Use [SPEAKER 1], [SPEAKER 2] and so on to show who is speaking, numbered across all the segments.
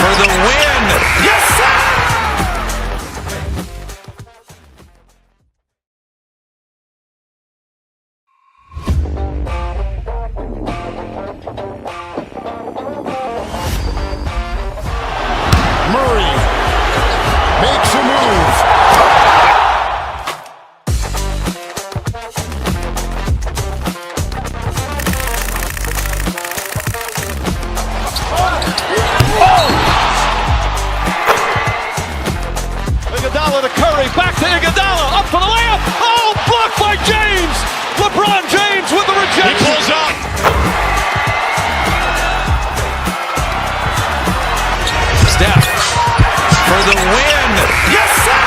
[SPEAKER 1] for the win. Yes, sir!
[SPEAKER 2] Murray makes a move.
[SPEAKER 3] Iguodala to Curry, back to Iguodala, up for the layup. Oh, blocked by James. LeBron James with the rejection.
[SPEAKER 1] He pulls up. Steph for the win. Yes, sir!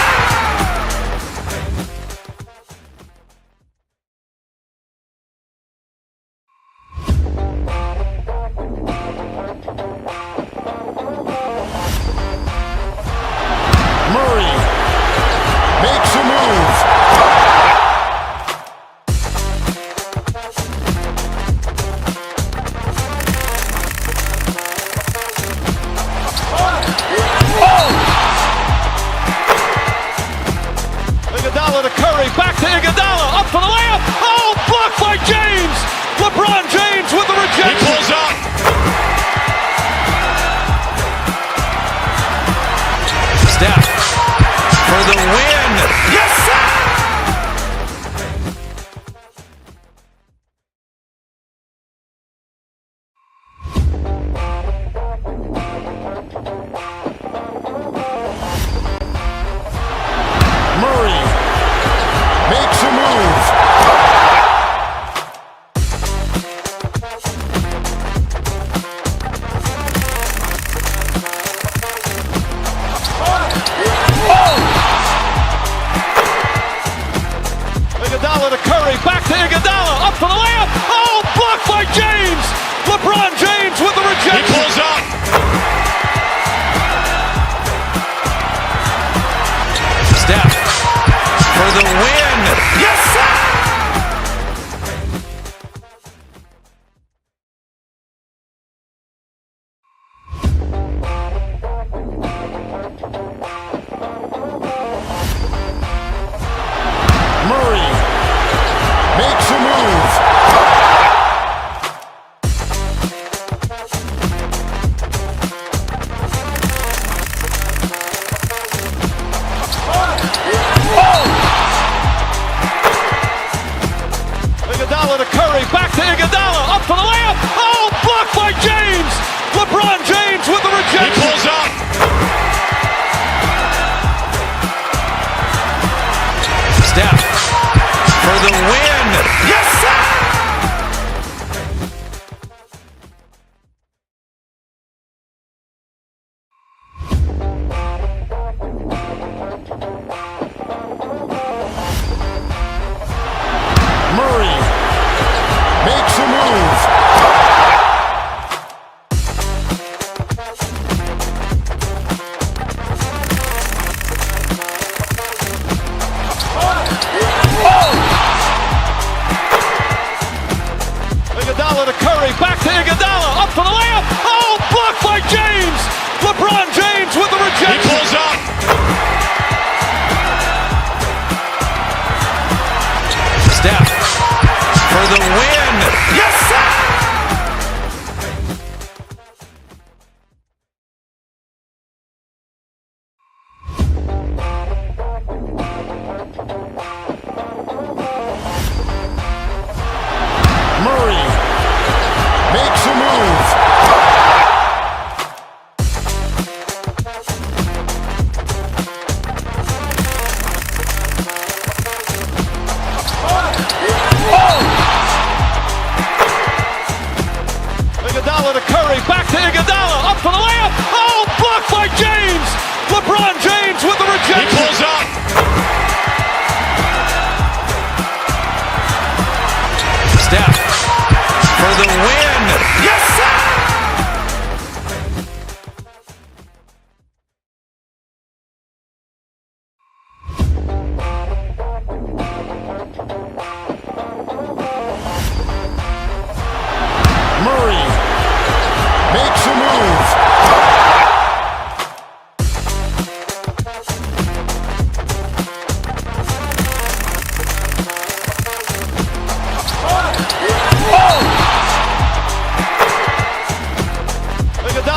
[SPEAKER 2] Murray makes a move.
[SPEAKER 3] Iguodala to Curry, back to Iguodala, up for the layup. Oh, blocked by James. LeBron James with the
[SPEAKER 1] He
[SPEAKER 3] rejection.
[SPEAKER 1] pulls up. Steph for the win. Yes, sir!
[SPEAKER 2] Murray makes a move.
[SPEAKER 3] Iguodala to Curry, back to Iguodala, up for the layup. Oh, blocked by James. LeBron James with the
[SPEAKER 1] He
[SPEAKER 3] rejection.
[SPEAKER 1] pulls up. Steph for the win. Yes, sir!
[SPEAKER 2] Murray makes a move.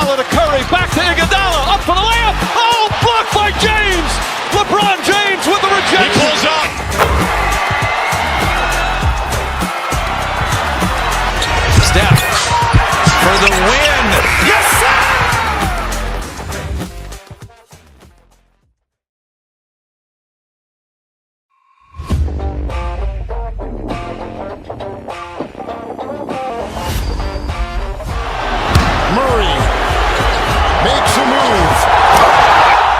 [SPEAKER 3] Iguodala to Curry, back to Iguodala, up for the layup. Oh, blocked by James. LeBron James with the rejection.
[SPEAKER 1] He pulls up. Steph for the win. Yes, sir!
[SPEAKER 2] Murray makes a move.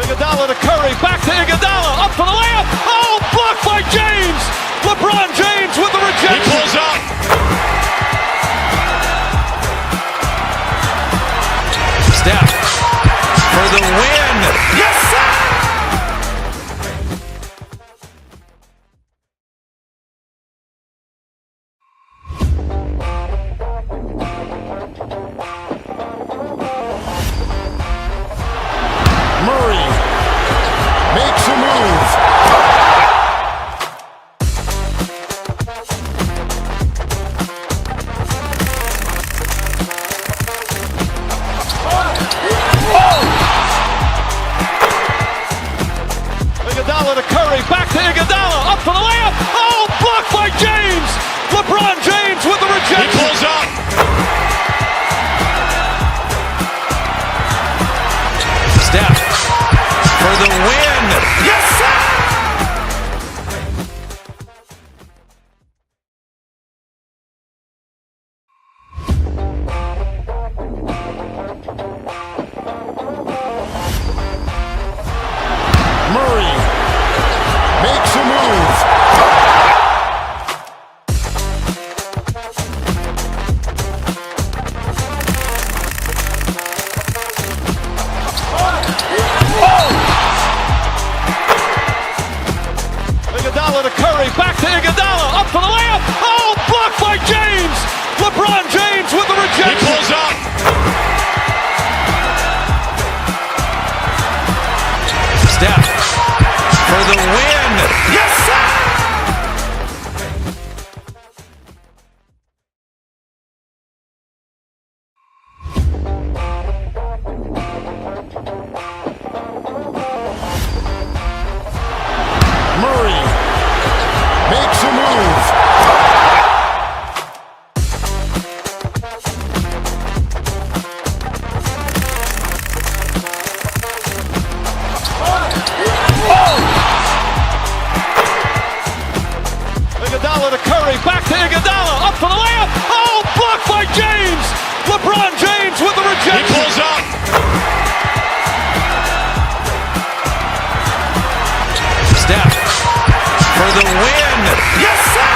[SPEAKER 3] Iguodala to Curry, back to Iguodala, up for the layup. Oh, blocked by James. LeBron James with the
[SPEAKER 1] He
[SPEAKER 3] rejection.
[SPEAKER 1] pulls up. Steph for the win. Yes, sir!
[SPEAKER 2] Murray makes a move.
[SPEAKER 3] Iguodala to Curry, back to Iguodala, up for the layup. Oh, blocked by James. LeBron James with the
[SPEAKER 1] He
[SPEAKER 3] rejection.
[SPEAKER 1] pulls up. Steph for the win. Yes, sir!
[SPEAKER 2] Murray makes a move.
[SPEAKER 3] Iguodala to Curry, back to Iguodala, up for the layup. Oh, blocked by James. LeBron James with the
[SPEAKER 1] He
[SPEAKER 3] rejection.
[SPEAKER 1] pulls up. Steph for the win. Yes, sir!
[SPEAKER 2] Murray makes a move.
[SPEAKER 3] Iguodala to Curry, back to Iguodala, up for the layup. Oh, blocked by James. LeBron James with the
[SPEAKER 1] He
[SPEAKER 3] rejection.
[SPEAKER 1] pulls up. Steph for the win. Yes, sir!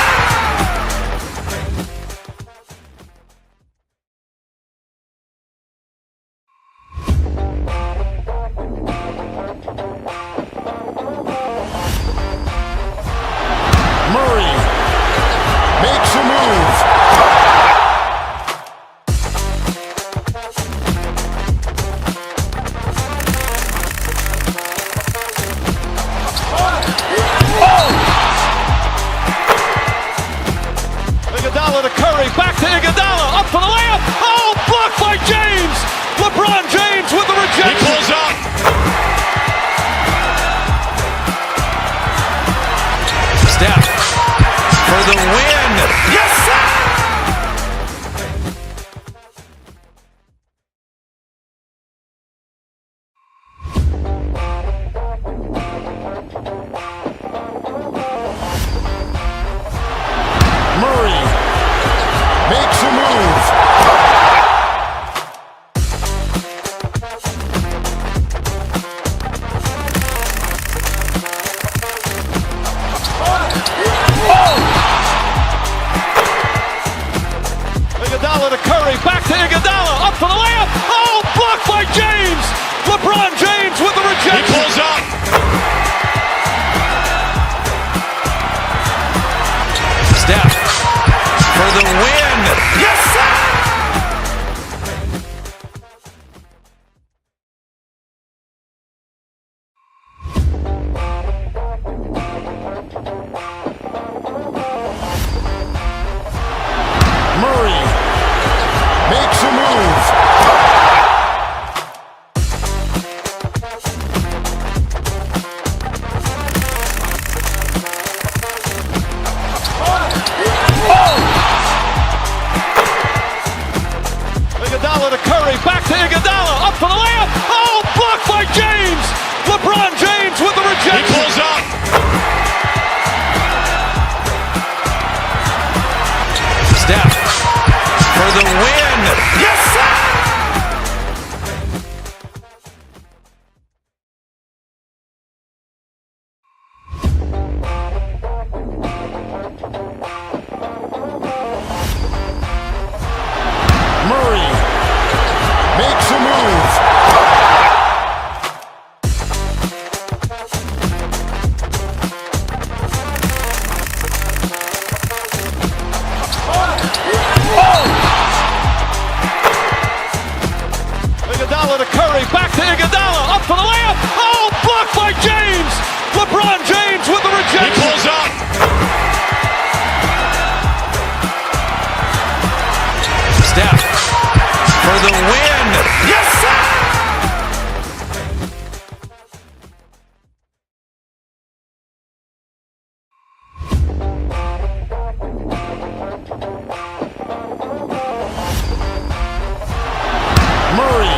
[SPEAKER 2] Murray makes a move.
[SPEAKER 3] to Iguodala, up for the layup. Oh, blocked by James. LeBron James with the rejection.
[SPEAKER 1] He pulls up. Steph for the win. Yes, sir!
[SPEAKER 2] Murray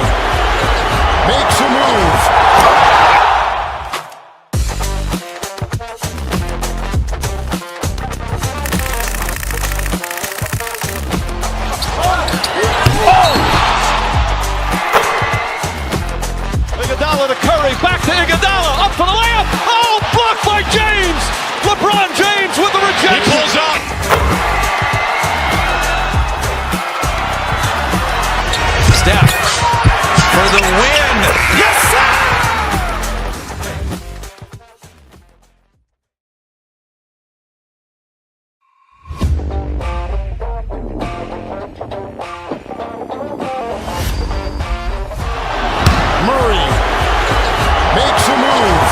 [SPEAKER 2] makes a move.
[SPEAKER 3] Iguodala to Curry, back to Iguodala, up for the layup. Oh, blocked by James. LeBron James with the rejection.
[SPEAKER 1] He pulls up. Steph for the win. Yes, sir!
[SPEAKER 2] Murray makes a move.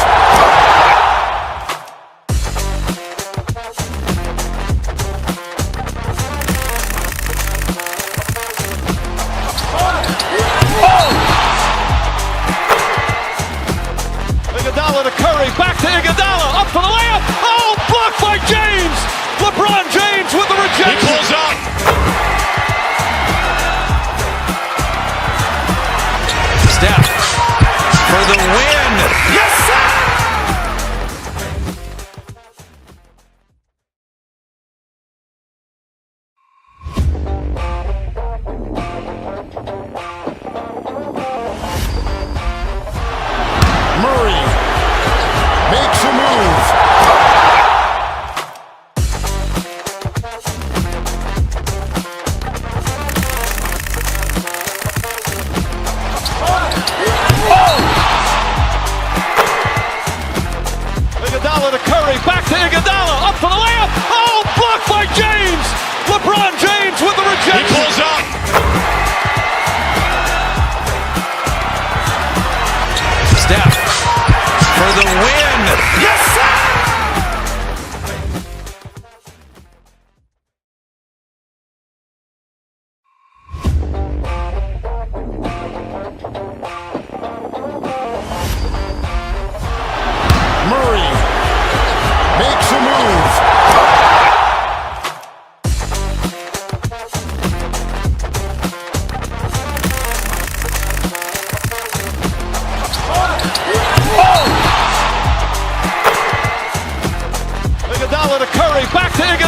[SPEAKER 3] Iguodala to Curry, back to Iguodala, up for the layup. Oh, blocked by James. LeBron James with the
[SPEAKER 1] He
[SPEAKER 3] rejection.
[SPEAKER 1] pulls up. Steph for the win. Yes, sir!
[SPEAKER 2] Murray makes a move.
[SPEAKER 3] Iguodala to Curry, back to Iguodala, up for the layup. Oh, blocked by James. LeBron James with the
[SPEAKER 1] He
[SPEAKER 3] rejection.
[SPEAKER 1] pulls up. Steph for the win. Yes, sir!
[SPEAKER 2] Murray makes a move.
[SPEAKER 3] Iguodala to Curry, back to Iguodala.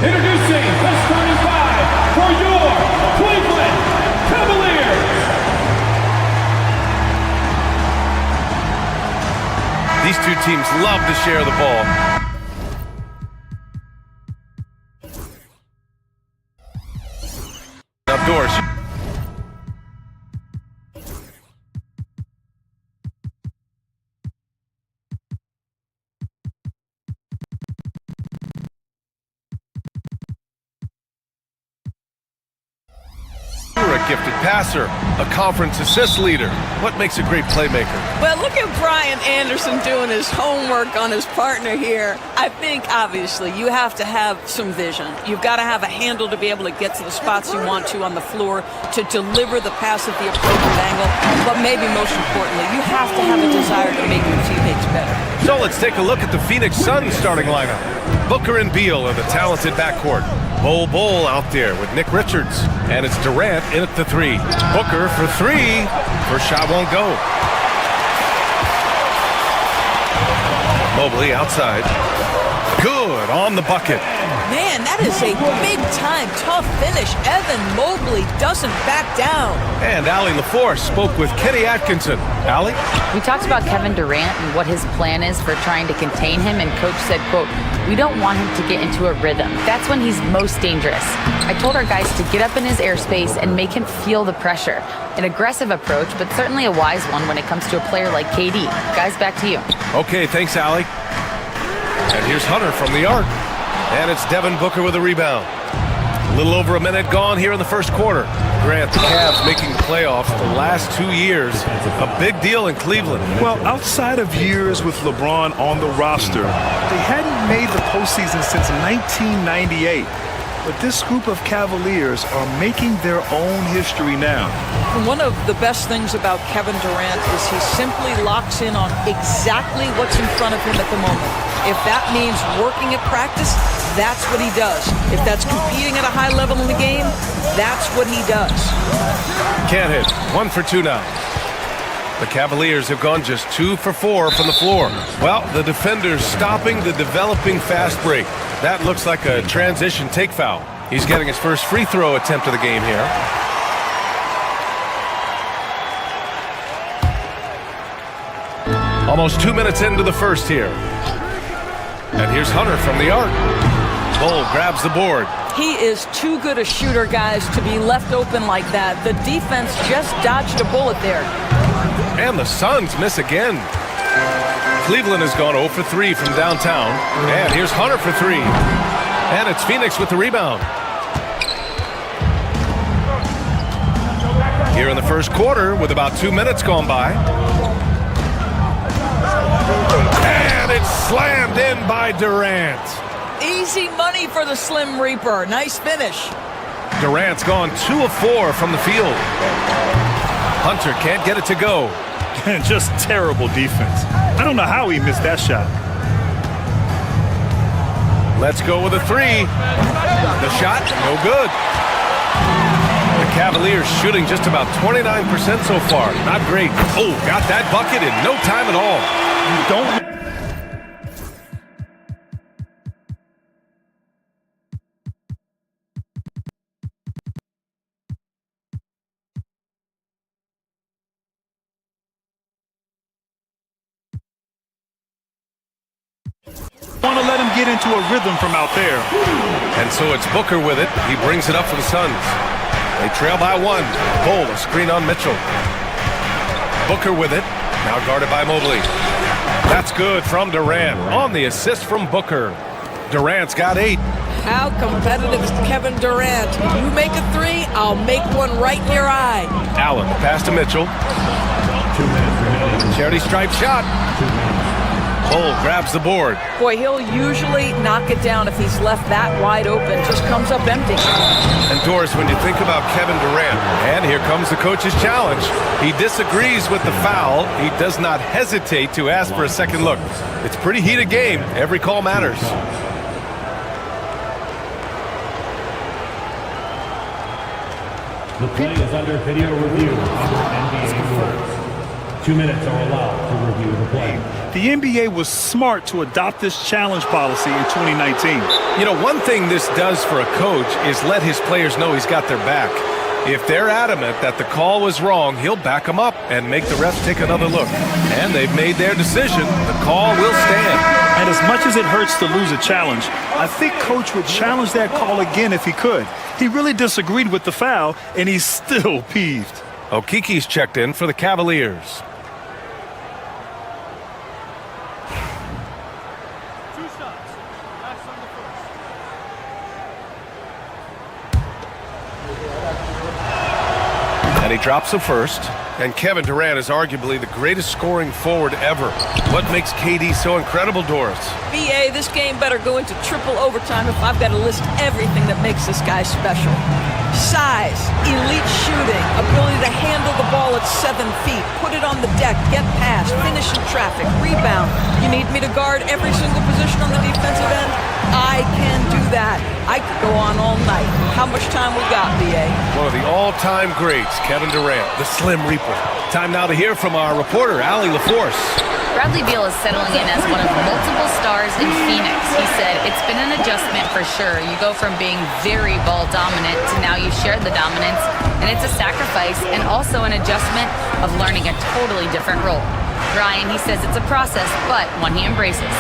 [SPEAKER 4] Introducing the starting five for your Cleveland Cavaliers.
[SPEAKER 5] These two teams love to share the ball. Outdoors. You're a gifted passer, a conference assist leader. What makes a great playmaker?
[SPEAKER 6] Well, look at Brian Anderson doing his homework on his partner here. I think, obviously, you have to have some vision. You've got to have a handle to be able to get to the spots you want to on the floor, to deliver the pass at the appropriate angle. But maybe most importantly, you have to have a desire to make your teammates better.
[SPEAKER 5] So let's take a look at the Phoenix Suns starting lineup. Booker and Beal are the talented backcourt. Bol out there with Nick Richards. And it's Durant in at the three. Booker for three. First shot won't go. Mobley outside. Good on the bucket.
[SPEAKER 6] Man, that is a big-time, tough finish. Evan Mobley doesn't back down.
[SPEAKER 5] And Allie LaForce spoke with Kenny Atkinson. Allie?
[SPEAKER 7] We talked about Kevin Durant and what his plan is for trying to contain him, and Coach said, quote, "We don't want him to get into a rhythm. That's when he's most dangerous. I told our guys to get up in his airspace and make him feel the pressure. An aggressive approach, but certainly a wise one when it comes to a player like KD. Guys, back to you."
[SPEAKER 5] Okay, thanks, Allie. And here's Hunter from the arc. And it's Devin Booker with a rebound. A little over a minute gone here in the first quarter. Grant, the Cavs making the playoffs the last 2 years. A big deal in Cleveland.
[SPEAKER 8] Well, outside of years with LeBron on the roster, they hadn't made the postseason since 1998. But this group of Cavaliers are making their own history now.
[SPEAKER 6] One of the best things about Kevin Durant is he simply locks in on exactly what's in front of him at the moment. If that means working at practice, that's what he does. If that's competing at a high level in the game, that's what he does.
[SPEAKER 5] Can't hit. 1 for 2 now. The Cavaliers have gone just 2 for 4 from the floor. Well, the defender's stopping the developing fast break. That looks like a transition take foul. He's getting his first free throw attempt of the game here. Almost 2 minutes into the first here. And here's Hunter from the arc. Bull grabs the board.
[SPEAKER 6] He is too good a shooter, guys, to be left open like that. The defense just dodged a bullet there.
[SPEAKER 5] And the Suns miss again. Cleveland has gone 0 for 3 from downtown. And here's Hunter for 3. And it's Phoenix with the rebound. Here in the first quarter with about 2 minutes gone by. And it's slammed in by Durant.
[SPEAKER 6] Easy money for the Slim Reaper. Nice finish.
[SPEAKER 5] Durant's gone 2 of 4 from the field. Hunter can't get it to go.
[SPEAKER 8] Just terrible defense. I don't know how he missed that shot.
[SPEAKER 5] Let's go with a 3. The shot, no good. The Cavaliers shooting just about 29% so far. Not great. Oh, got that bucket in no time at all.
[SPEAKER 8] You don't... want to let him get into a rhythm from out there.
[SPEAKER 5] And so it's Booker with it. He brings it up for the Suns. They trail by 1. Cole, a screen on Mitchell. Booker with it. Now guarded by Mobley. That's good from Durant on the assist from Booker. Durant's got 8.
[SPEAKER 6] How competitive is Kevin Durant? You make a 3, I'll make one right in your eye.
[SPEAKER 5] Allen, the pass to Mitchell. Charity stripe shot. Cole grabs the board.
[SPEAKER 6] Boy, he'll usually knock it down if he's left that wide open. Just comes up empty.
[SPEAKER 5] And Doris, when you think about Kevin Durant, and here comes the coach's challenge. He disagrees with the foul. He does not hesitate to ask for a second look. It's a pretty heated game. Every call matters.
[SPEAKER 4] The play is under video review under NBA rules. 2 minutes are allowed to review the play.
[SPEAKER 8] The NBA was smart to adopt this challenge policy in 2019.
[SPEAKER 5] You know, one thing this does for a coach is let his players know he's got their back. If they're adamant that the call was wrong, he'll back them up and make the refs take another look. And they've made their decision. The call will stand.
[SPEAKER 8] And as much as it hurts to lose a challenge, I think Coach would challenge that call again if he could. He really disagreed with the foul, and he's still peeved.
[SPEAKER 5] Okiki's checked in for the Cavaliers. And he drops the first. And Kevin Durant is arguably the greatest scoring forward ever. What makes KD so incredible, Doris?
[SPEAKER 6] BA, this game better go into triple overtime if I've got to list everything that makes this guy special. Size, elite shooting, ability to handle the ball at 7 feet, put it on the deck, get past, finish in traffic, rebound. You need me to guard every single position on the defensive end? I can do that. I could go on all night. How much time we got, BA?
[SPEAKER 5] One of the all-time greats, Kevin Durant, the Slim Reaper. Time now to hear from our reporter, Allie LaForce.
[SPEAKER 7] Bradley Beal is settling in as one of multiple stars in Phoenix. He said, "It's been an adjustment for sure. You go from being very ball dominant to now you share the dominance, and it's a sacrifice and also an adjustment of learning a totally different role." Ryan, he says it's a process, but one he embraces.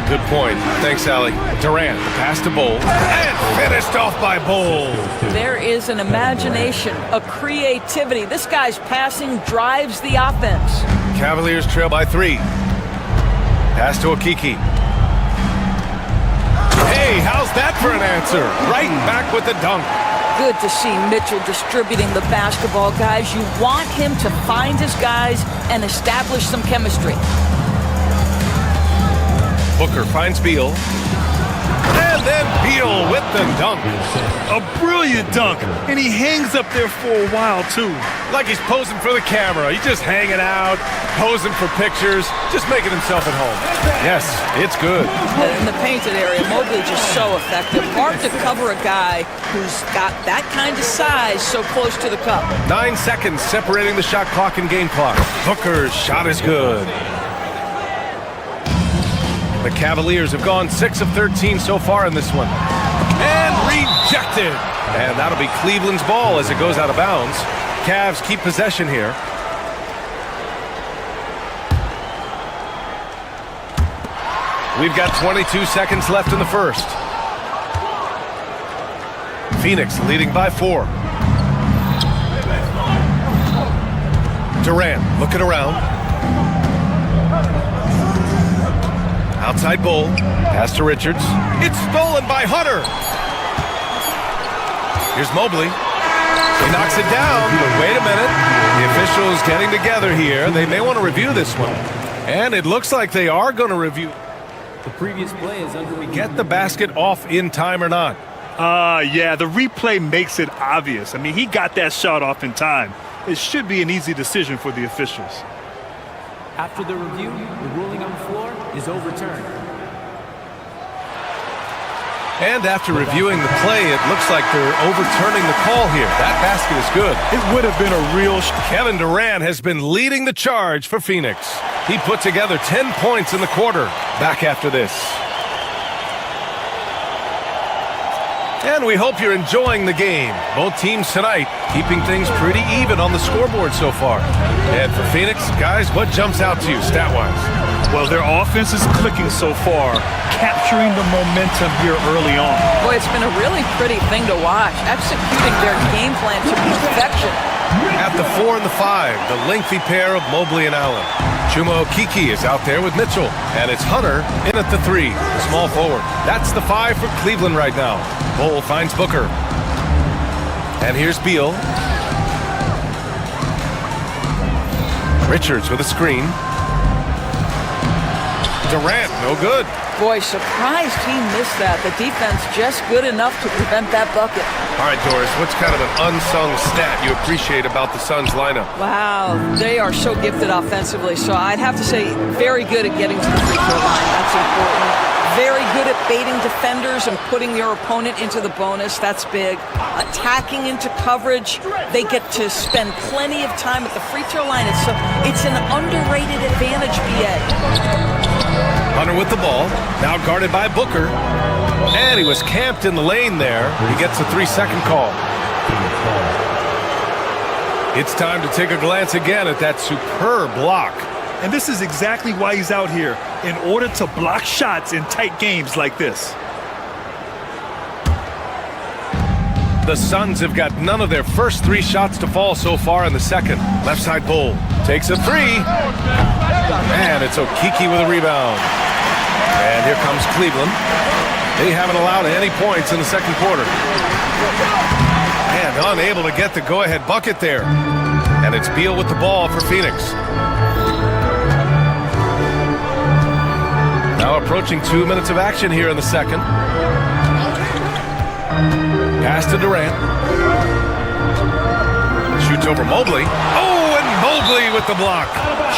[SPEAKER 5] Good point. Thanks, Allie. Durant, the pass to Bowl, and finished off by Bowl.
[SPEAKER 6] There is an imagination, a creativity. This guy's passing drives the offense.
[SPEAKER 5] Cavaliers trail by 3. Pass to Okiki. Hey, how's that for an answer? Right back with the dunk.
[SPEAKER 6] Good to see Mitchell distributing the basketball, guys. You want him to find his guys and establish some chemistry.
[SPEAKER 5] Booker finds Beal. And then Beal with the dunk.
[SPEAKER 8] A brilliant dunk, and he hangs up there for a while, too.
[SPEAKER 5] Like he's posing for the camera. He's just hanging out, posing for pictures, just making himself at home. Yes, it's good.
[SPEAKER 6] In the painted area, Mobley just so effective. Hard to cover a guy who's got that kind of size so close to the cup.
[SPEAKER 5] 9 seconds separating the shot clock and game clock. Booker's shot is good. The Cavaliers have gone 6 of 13 so far in this one. And rejected. And that'll be Cleveland's ball as it goes out of bounds. Cavs keep possession here. We've got 22 seconds left in the first. Phoenix leading by 4. Durant looking around. Outside Bull. Pass to Richards. It's stolen by Hunter. Here's Mobley. He knocks it down, but wait a minute. The officials getting together here. They may want to review this one. And it looks like they are going to review.
[SPEAKER 9] The previous play is under review.
[SPEAKER 5] Get the basket off in time or not?
[SPEAKER 8] Yeah, the replay makes it obvious. I mean, he got that shot off in time. It should be an easy decision for the officials.
[SPEAKER 9] After the review, the ruling on the floor is overturned.
[SPEAKER 5] And after reviewing the play, it looks like they're overturning the call here. That basket is good.
[SPEAKER 8] It would have been a real...
[SPEAKER 5] Kevin Durant has been leading the charge for Phoenix. He put together 10 points in the quarter. Back after this. And we hope you're enjoying the game. Both teams tonight keeping things pretty even on the scoreboard so far. And for Phoenix, guys, what jumps out to you stat-wise?
[SPEAKER 8] Well, their offense is clicking so far, capturing the momentum here early on.
[SPEAKER 6] Boy, it's been a really pretty thing to watch, executing their game plan to perfection.
[SPEAKER 5] At the 4 and the 5, the lengthy pair of Mobley and Allen. Chuma Okiki is out there with Mitchell, and it's Hunter in at the 3, the small forward. That's the 5 for Cleveland right now. Bull finds Booker. And here's Beal. Richards with a screen. Durant, no good.
[SPEAKER 6] Boy, surprised he missed that. The defense just good enough to prevent that bucket.
[SPEAKER 5] All right, Doris, what's kind of an unsung stat you appreciate about the Suns lineup?
[SPEAKER 6] Wow, they are so gifted offensively. So I'd have to say very good at getting to the free throw line. That's important. Very good at baiting defenders and putting your opponent into the bonus. That's big. Attacking into coverage. They get to spend plenty of time at the free throw line. It's an underrated advantage, BA.
[SPEAKER 5] Hunter with the ball, now guarded by Booker. And he was camped in the lane there. He gets a 3-second call. It's time to take a glance again at that superb block.
[SPEAKER 8] And this is exactly why he's out here, in order to block shots in tight games like this.
[SPEAKER 5] The Suns have got none of their first 3 shots to fall so far in the second. Left side Bull takes a 3. And it's Okiki with a rebound. And here comes Cleveland. They haven't allowed any points in the second quarter. And unable to get the go-ahead bucket there. And it's Beal with the ball for Phoenix. Now approaching 2 minutes of action here in the second. Pass to Durant. Shoots over Mobley. Oh, and Mobley with the block.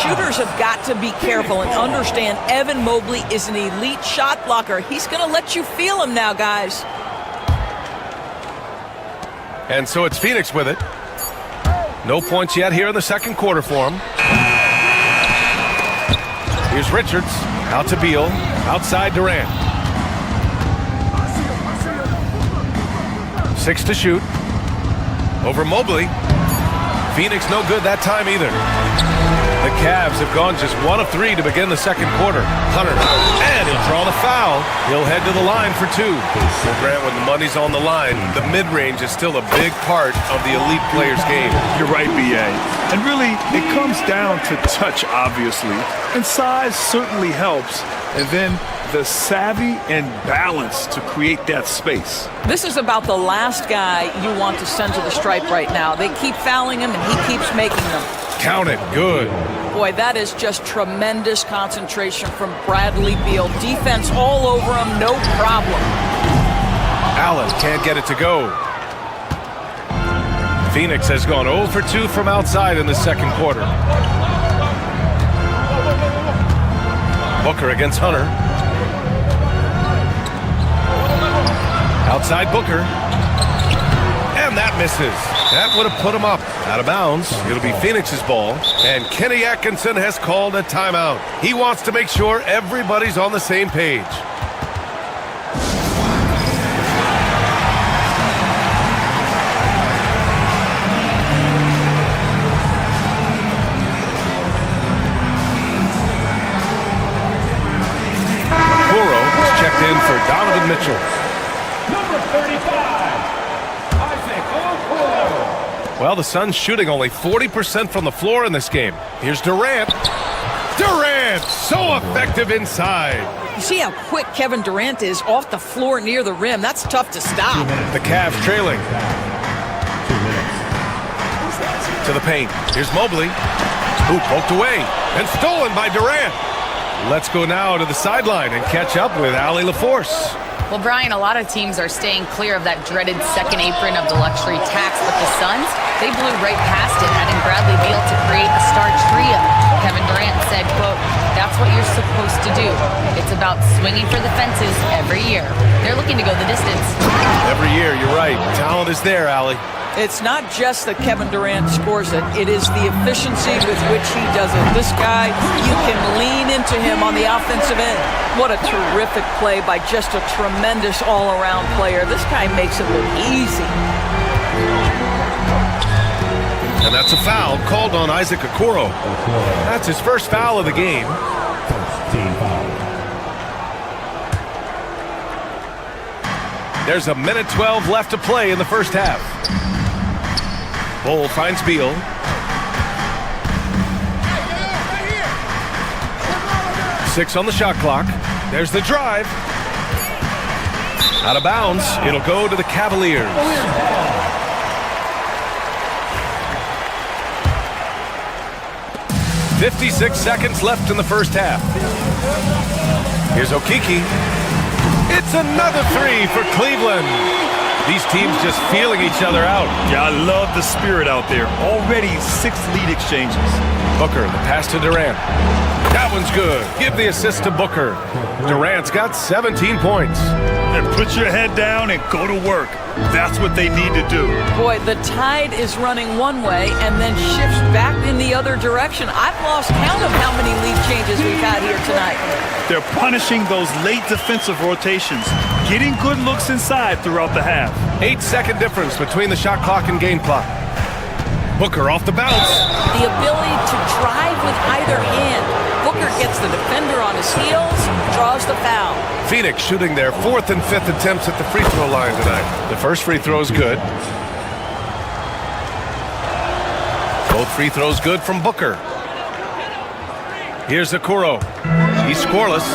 [SPEAKER 6] Shooters have got to be careful and understand Evan Mobley is an elite shot blocker. He's going to let you feel him now, guys.
[SPEAKER 5] And so it's Phoenix with it. No points yet here in the second quarter for him. Here's Richards, out to Beal, outside Durant. 6 to shoot. Over Mobley. Phoenix no good that time either. The Cavs have gone just 1 of 3 to begin the second quarter. Hunter, and he'll draw the foul. He'll head to the line for 2. Well, Grant, when the money's on the line, the mid-range is still a big part of the elite player's game.
[SPEAKER 8] You're right, B.A. And really, it comes down to touch, obviously. And size certainly helps. And then the savvy and balance to create that space.
[SPEAKER 6] This is about the last guy you want to send to the stripe right now. They keep fouling him, and he keeps making them.
[SPEAKER 5] Count it. Good.
[SPEAKER 6] Boy, that is just tremendous concentration from Bradley Beal. Defense all over him, no problem.
[SPEAKER 5] Allen can't get it to go. Phoenix has gone 0 for 2 from outside in the second quarter. Booker against Hunter. Outside Booker. And that misses. That would have put him up. Out of bounds. It'll be Phoenix's ball. And Kenny Atkinson has called a timeout. He wants to make sure everybody's on the same page. Kuro is checked in for Donovan Mitchell.
[SPEAKER 4] Number 35, Isaac Okoro.
[SPEAKER 5] Well, the Suns shooting only 40% from the floor in this game. Here's Durant. Durant, so effective inside.
[SPEAKER 6] You see how quick Kevin Durant is off the floor near the rim. That's tough to stop.
[SPEAKER 5] The Cavs trailing.
[SPEAKER 4] 2 minutes.
[SPEAKER 5] To the paint. Here's Mobley. Ooh, poked away. And stolen by Durant. Let's go now to the sideline and catch up with Allie LaForce.
[SPEAKER 7] Well, Brian, a lot of teams are staying clear of that dreaded second apron of the luxury tax, but the Suns, they blew right past it, adding Bradley Beal to create a star trio. Kevin Durant said, quote, "That's what you're supposed to do. It's about swinging for the fences every year." They're looking to go the distance.
[SPEAKER 5] Every year, you're right. Talent is there, Allie.
[SPEAKER 6] It's not just that Kevin Durant scores it. It is the efficiency with which he does it. This guy, you can lean into him on the offensive end. What a terrific play by just a tremendous all-around player. This guy makes it look easy.
[SPEAKER 5] And that's a foul called on Isaac Okoro. That's his first foul of the game.
[SPEAKER 4] First team foul.
[SPEAKER 5] There's a minute 12 left to play in the first half. Bull finds Beal. Six on the shot clock. There's the drive. Out of bounds. It'll go to the Cavaliers. 56 seconds left in the first half. Here's Okeke. It's another 3 for Cleveland. These teams just feeling each other out.
[SPEAKER 8] Yeah, I love the spirit out there. Already 6 lead exchanges.
[SPEAKER 5] Booker, the pass to Durant. That one's good. Give the assist to Booker. Durant's got 17 points.
[SPEAKER 8] And put your head down and go to work. That's what they need to do.
[SPEAKER 6] Boy, the tide is running one way and then shifts back in the other direction. I've lost count of how many lead changes we've had here tonight.
[SPEAKER 8] They're punishing those late defensive rotations, getting good looks inside throughout the half.
[SPEAKER 5] 8-second difference between the shot clock and game clock. Booker off the bounce.
[SPEAKER 6] The ability to drive with either hand. Booker gets the defender on his heels, draws the foul.
[SPEAKER 5] Phoenix shooting their 4th and 5th attempts at the free throw line tonight. The first free throw is good. Both free throws good from Booker. Here's Okoro. He's scoreless.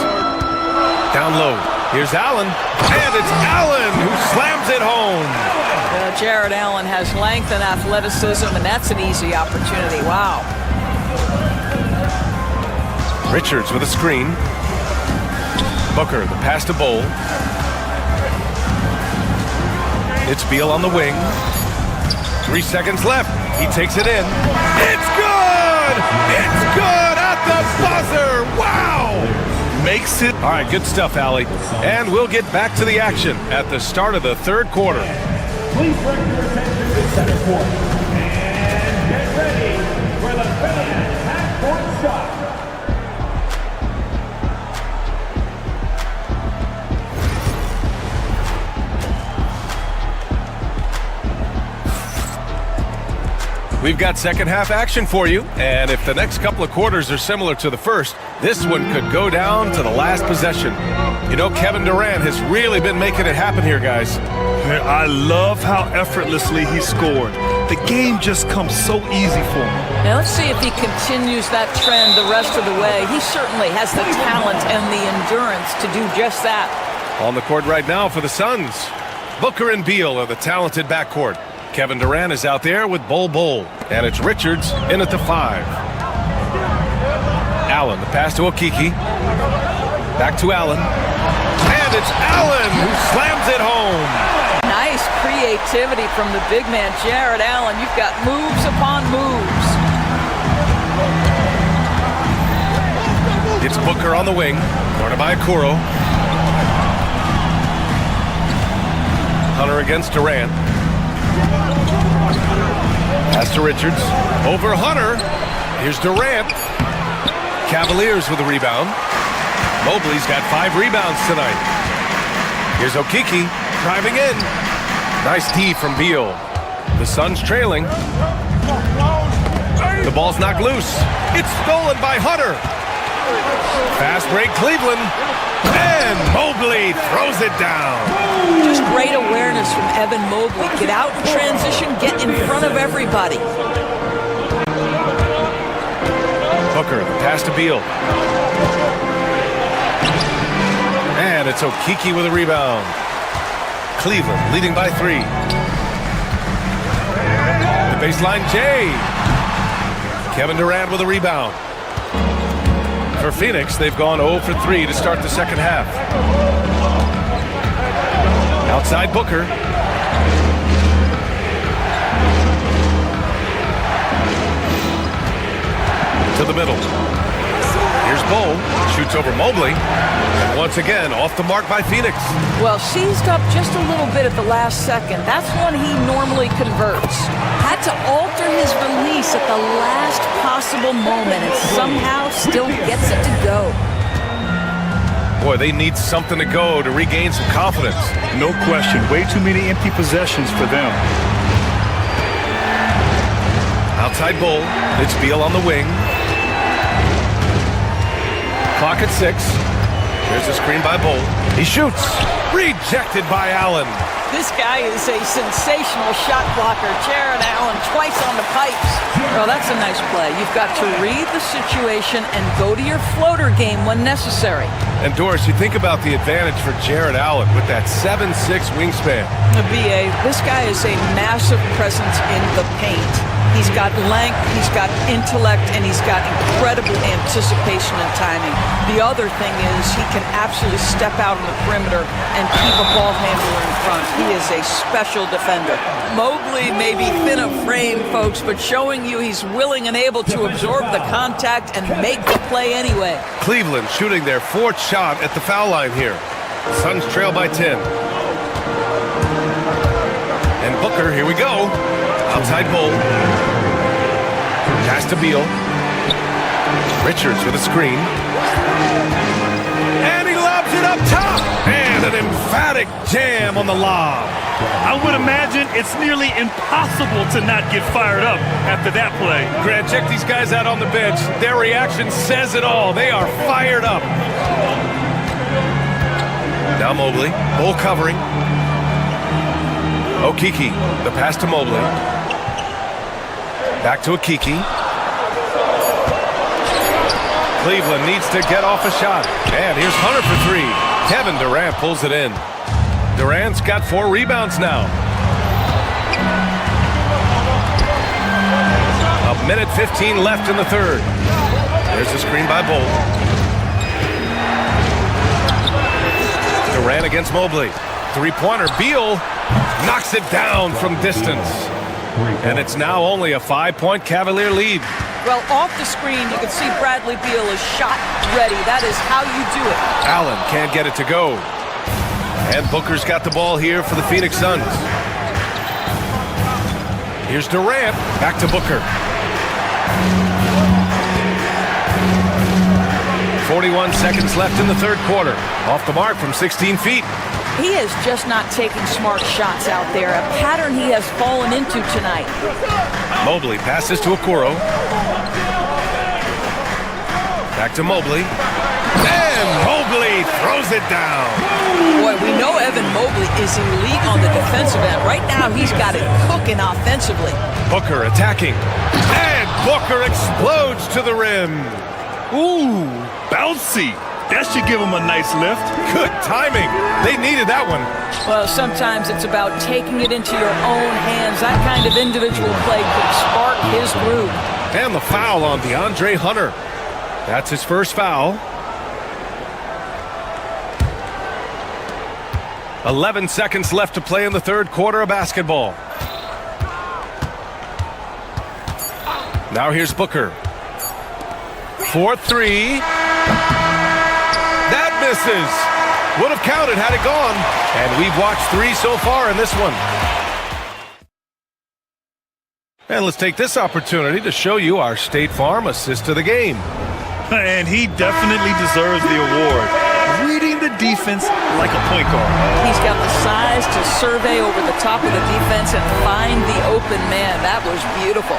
[SPEAKER 5] Down low. Here's Allen. And it's Allen who slams it home.
[SPEAKER 6] Jared Allen has length and athleticism, and that's an easy opportunity. Wow.
[SPEAKER 5] Richards with a screen. Booker, the pass to Bowl. It's Beal on the wing. 3 seconds left. He takes it in. It's good! It's good at the buzzer! Wow! Makes it. All right, good stuff, Allie. And we'll get back to the action at the start of the third quarter.
[SPEAKER 4] Please direct your attention to center court. And get ready for the fans half-court shot.
[SPEAKER 5] We've got second half action for you, and if the next couple of quarters are similar to the first, this one could go down to the last possession. You know, Kevin Durant has really been making it happen here, guys.
[SPEAKER 8] I love how effortlessly he scored. The game just comes so easy for him.
[SPEAKER 6] Now let's see if he continues that trend the rest of the way. He certainly has the talent and the endurance to do just that.
[SPEAKER 5] On the court right now for the Suns, Booker and Beal are the talented backcourt. Kevin Durant is out there with Bol, and it's Richards in at the 5. Allen, the pass to Okeke. Back to Allen. And it's Allen who slams it home.
[SPEAKER 6] Nice creativity from the big man, Jared Allen. You've got moves upon moves.
[SPEAKER 5] It's Booker on the wing, guarded by Okoro. Hunter against Durant. Pass to Richards. Over Hunter. Here's Durant. Cavaliers with a rebound. Mobley's got 5 rebounds tonight. Here's Okeke driving in. Nice D from Beal. The Suns trailing. The ball's knocked loose. It's stolen by Hunter. Fast break Cleveland. And Mobley throws it down.
[SPEAKER 6] Just great awareness from Evan Mobley. Get out in transition, get in front of everybody.
[SPEAKER 5] Booker, pass to Beal. And it's Okeke with a rebound. Cleveland leading by 3. The baseline J. Kevin Durant with a rebound. For Phoenix, they've gone 0 for 3 to start the second half. Outside Booker. To the middle. Here's Bol. Shoots over Mobley. And once again, off the mark by Phoenix.
[SPEAKER 6] Well, seized up just a little bit at the last second. That's when he normally converts. Had to alter his release at the last possible moment and somehow still gets it to go.
[SPEAKER 5] Boy, they need something to go to regain some confidence.
[SPEAKER 8] No question. Way too many empty possessions for them.
[SPEAKER 5] Outside Bol. It's Beal on the wing. Clock at 6. There's a screen by Bol. He shoots. Rejected by Allen.
[SPEAKER 6] This guy is a sensational shot blocker. Jared Allen twice on the pipes. Well, that's a nice play. You've got to read the situation and go to your floater game when necessary.
[SPEAKER 5] And Doris, you think about the advantage for Jared Allen with that 7'6" wingspan.
[SPEAKER 6] The BA, this guy is a massive presence in the paint. He's got length, he's got intellect, and he's got incredible anticipation and timing. The other thing is he can absolutely step out on the perimeter and keep a ball handler in front. He is a special defender. Mobley may be thin of frame, folks, but showing you he's willing and able to absorb the contact and make the play anyway.
[SPEAKER 5] Cleveland shooting their 4th shot at the foul line here. Suns trail by 10. And Booker, here we go. Outside Bol. Pass to Beal. Richards with a screen. And he lobs it up top. And an emphatic jam on the lob.
[SPEAKER 8] I would imagine it's nearly impossible to not get fired up after that play.
[SPEAKER 5] Grant, check these guys out on the bench. Their reaction says it all. They are fired up. Now Mobley. Bol covering. Okeke. The pass to Mobley. Back to Okeke. Cleveland needs to get off a shot. And here's Hunter for 3. Kevin Durant pulls it in. Durant's got 4 rebounds now. A minute 15 left in the third. There's a screen by Bol. Durant against Mobley. 3-pointer. Beal knocks it down from distance. And it's now only a 5-point Cavalier lead.
[SPEAKER 6] Well, off the screen, you can see Bradley Beal is shot ready. That is how you do it.
[SPEAKER 5] Allen can't get it to go. And Booker's got the ball here for the Phoenix Suns. Here's Durant. Back to Booker. 41 seconds left in the third quarter. Off the mark from 16 feet.
[SPEAKER 6] He is just not taking smart shots out there, a pattern he has fallen into tonight.
[SPEAKER 5] Mobley passes to Okoro. Back to Mobley. And Mobley throws it down.
[SPEAKER 6] Boy, we know Evan Mobley is elite on the defensive end. Right now, he's got it cooking offensively.
[SPEAKER 5] Booker attacking. And Booker explodes to the rim.
[SPEAKER 8] Ooh, bouncy. That should give him a nice lift.
[SPEAKER 5] Good timing. They needed that one.
[SPEAKER 6] Well, sometimes it's about taking it into your own hands. That kind of individual play could spark his groove.
[SPEAKER 5] And the foul on DeAndre Hunter. That's his first foul. 11 seconds left to play in the third quarter of basketball. Now here's Booker. 4-3. That misses. Would have counted had it gone. And we've watched 3 so far in this one. And let's take this opportunity to show you our State Farm assist of the game.
[SPEAKER 8] And he definitely deserves the award. Reading the defense like a point guard.
[SPEAKER 6] He's got the size to survey over the top of the defense and find the open man. That was beautiful.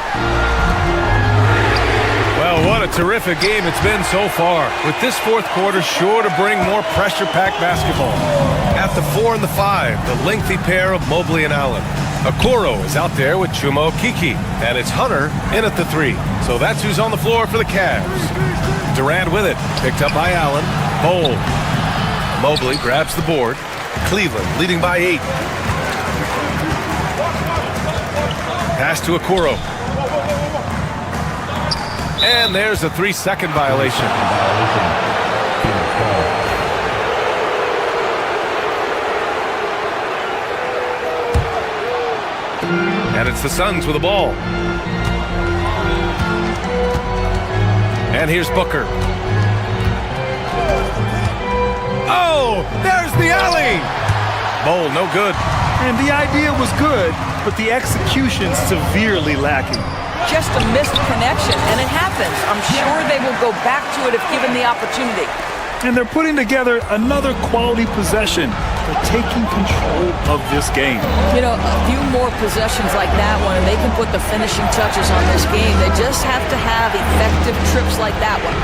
[SPEAKER 5] Well, what a terrific game it's been so far. With this fourth quarter sure to bring more pressure-packed basketball. At the 4 and the 5, the lengthy pair of Mobley and Allen. Okoro is out there with Chuma Okeke, and it's Hunter in at the 3. So that's who's on the floor for the Cavs. Durant with it, picked up by Allen. Bowl. Mobley grabs the board. Cleveland leading by 8. Pass to Okoro. And there's a 3-second violation. And it's the Suns with the ball. And here's Booker. Oh, there's the alley. Bowl, no good.
[SPEAKER 8] And the idea was good, but the execution severely lacking.
[SPEAKER 6] Just a missed connection, and it happens. I'm sure they will go back to it if given the opportunity.
[SPEAKER 8] And they're putting together another quality possession. They're taking control of this game.
[SPEAKER 6] You know, a few more possessions like that one, and they can put the finishing touches on this game. They just have to have effective trips like that one.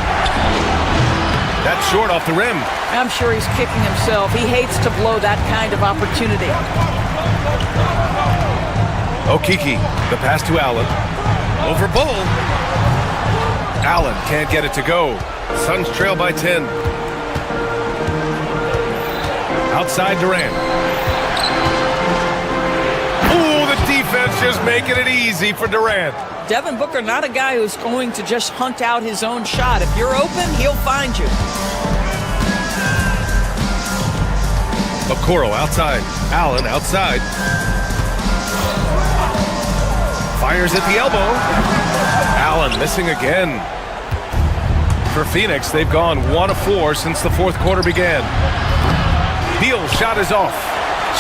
[SPEAKER 5] That's short off the rim.
[SPEAKER 6] I'm sure he's kicking himself. He hates to blow that kind of opportunity.
[SPEAKER 5] Okeke, the pass to Allen. Over Bull. Allen can't get it to go. Suns trail by 10. Outside Durant. Ooh, the defense just making it easy for Durant.
[SPEAKER 6] Devin Booker, not a guy who's going to just hunt out his own shot. If you're open, he'll find you.
[SPEAKER 5] Okoro outside. Allen outside. Fires at the elbow. Allen missing again. For Phoenix, they've gone 1 of 4 since the fourth quarter began. Beal's shot is off.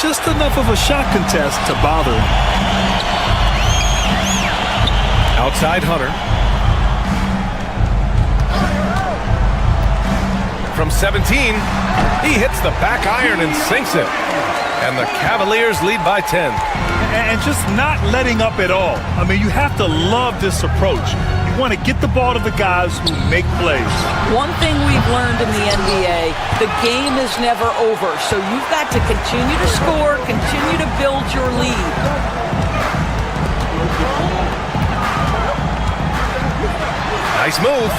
[SPEAKER 8] Just enough of a shot contest to bother him.
[SPEAKER 5] Outside Hunter. From 17, he hits the back iron and sinks it. And the Cavaliers lead by 10.
[SPEAKER 8] And just not letting up at all. I mean, you have to love this approach. You want to get the ball to the guys who make plays.
[SPEAKER 6] One thing we've learned in the NBA, the game is never over. So you've got to continue to score, continue to build your lead.
[SPEAKER 5] Nice move.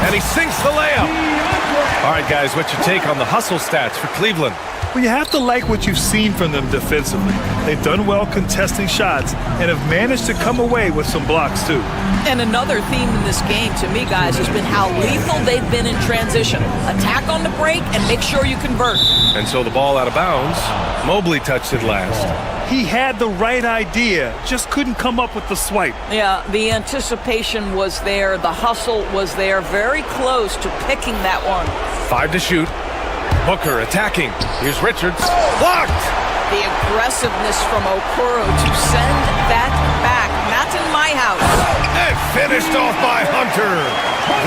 [SPEAKER 5] And he sinks the layup. All right, guys, what's your take on the hustle stats for Cleveland?
[SPEAKER 8] Well, you have to like what you've seen from them defensively. They've done well contesting shots and have managed to come away with some blocks, too.
[SPEAKER 6] And another theme in this game, to me, guys, has been how lethal they've been in transition. Attack on the break and make sure you convert.
[SPEAKER 5] And so the ball out of bounds. Mobley touched it last.
[SPEAKER 8] He had the right idea, just couldn't come up with the swipe.
[SPEAKER 6] Yeah, the anticipation was there. The hustle was there. Very close to picking that one.
[SPEAKER 5] 5 to shoot. Booker attacking. Here's Richards. Blocked!
[SPEAKER 6] The aggressiveness from Okoro to send that back. Not in my house.
[SPEAKER 5] And finished off by Hunter.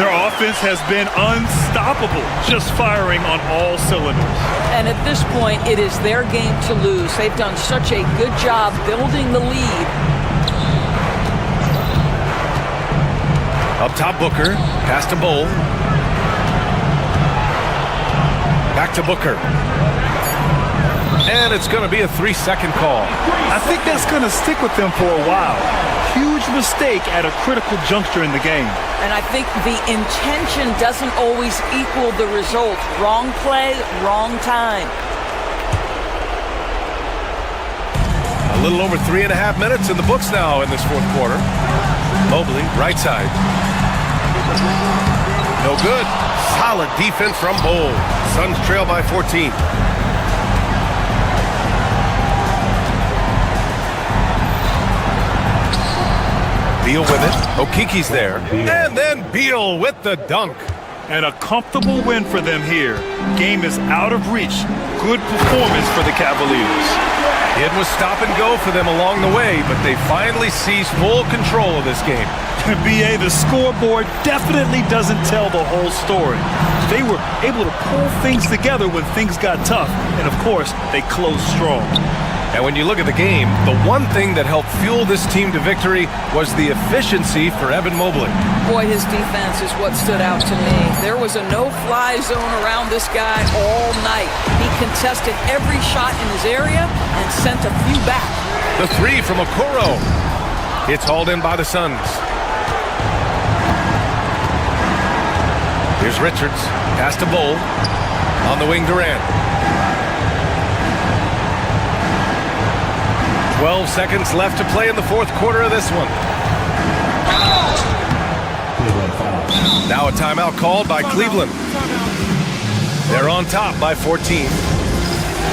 [SPEAKER 8] Their offense has been unstoppable, just firing on all cylinders.
[SPEAKER 6] And at this point, it is their game to lose. They've done such a good job building the lead.
[SPEAKER 5] Up top, Booker. Pass to Bull. Back to Booker. And it's going to be a 3-second call.
[SPEAKER 8] I think that's going to stick with them for a while. Huge mistake at a critical juncture in the game.
[SPEAKER 6] And I think the intention doesn't always equal the result. Wrong play, wrong time.
[SPEAKER 5] A little over 3.5 minutes in the books now in this fourth quarter. Mobley, right side. No good. Solid defense from Bull. Suns trail by 14. Beal with it. Okiki's there. And then Beal with the dunk.
[SPEAKER 8] And a comfortable win for them here. Game is out of reach. Good performance for the Cavaliers.
[SPEAKER 5] It was stop and go for them along the way, but they finally seized full control of this game.
[SPEAKER 8] BA, the scoreboard definitely doesn't tell the whole story. They were able to pull things together when things got tough, and of course, they closed strong.
[SPEAKER 5] And when you look at the game, the one thing that helped fuel this team to victory was the efficiency for Evan Mobley.
[SPEAKER 6] Boy, his defense is what stood out to me. There was a no-fly zone around this guy all night. He contested every shot in his area and sent a few back.
[SPEAKER 5] The three from Okoro. It's hauled in by the Suns. Here's Richards. Pass to Bull. On the wing, Durant. 12 seconds left to play in the fourth quarter of this one. Now a timeout called by Cleveland. They're on top by 14.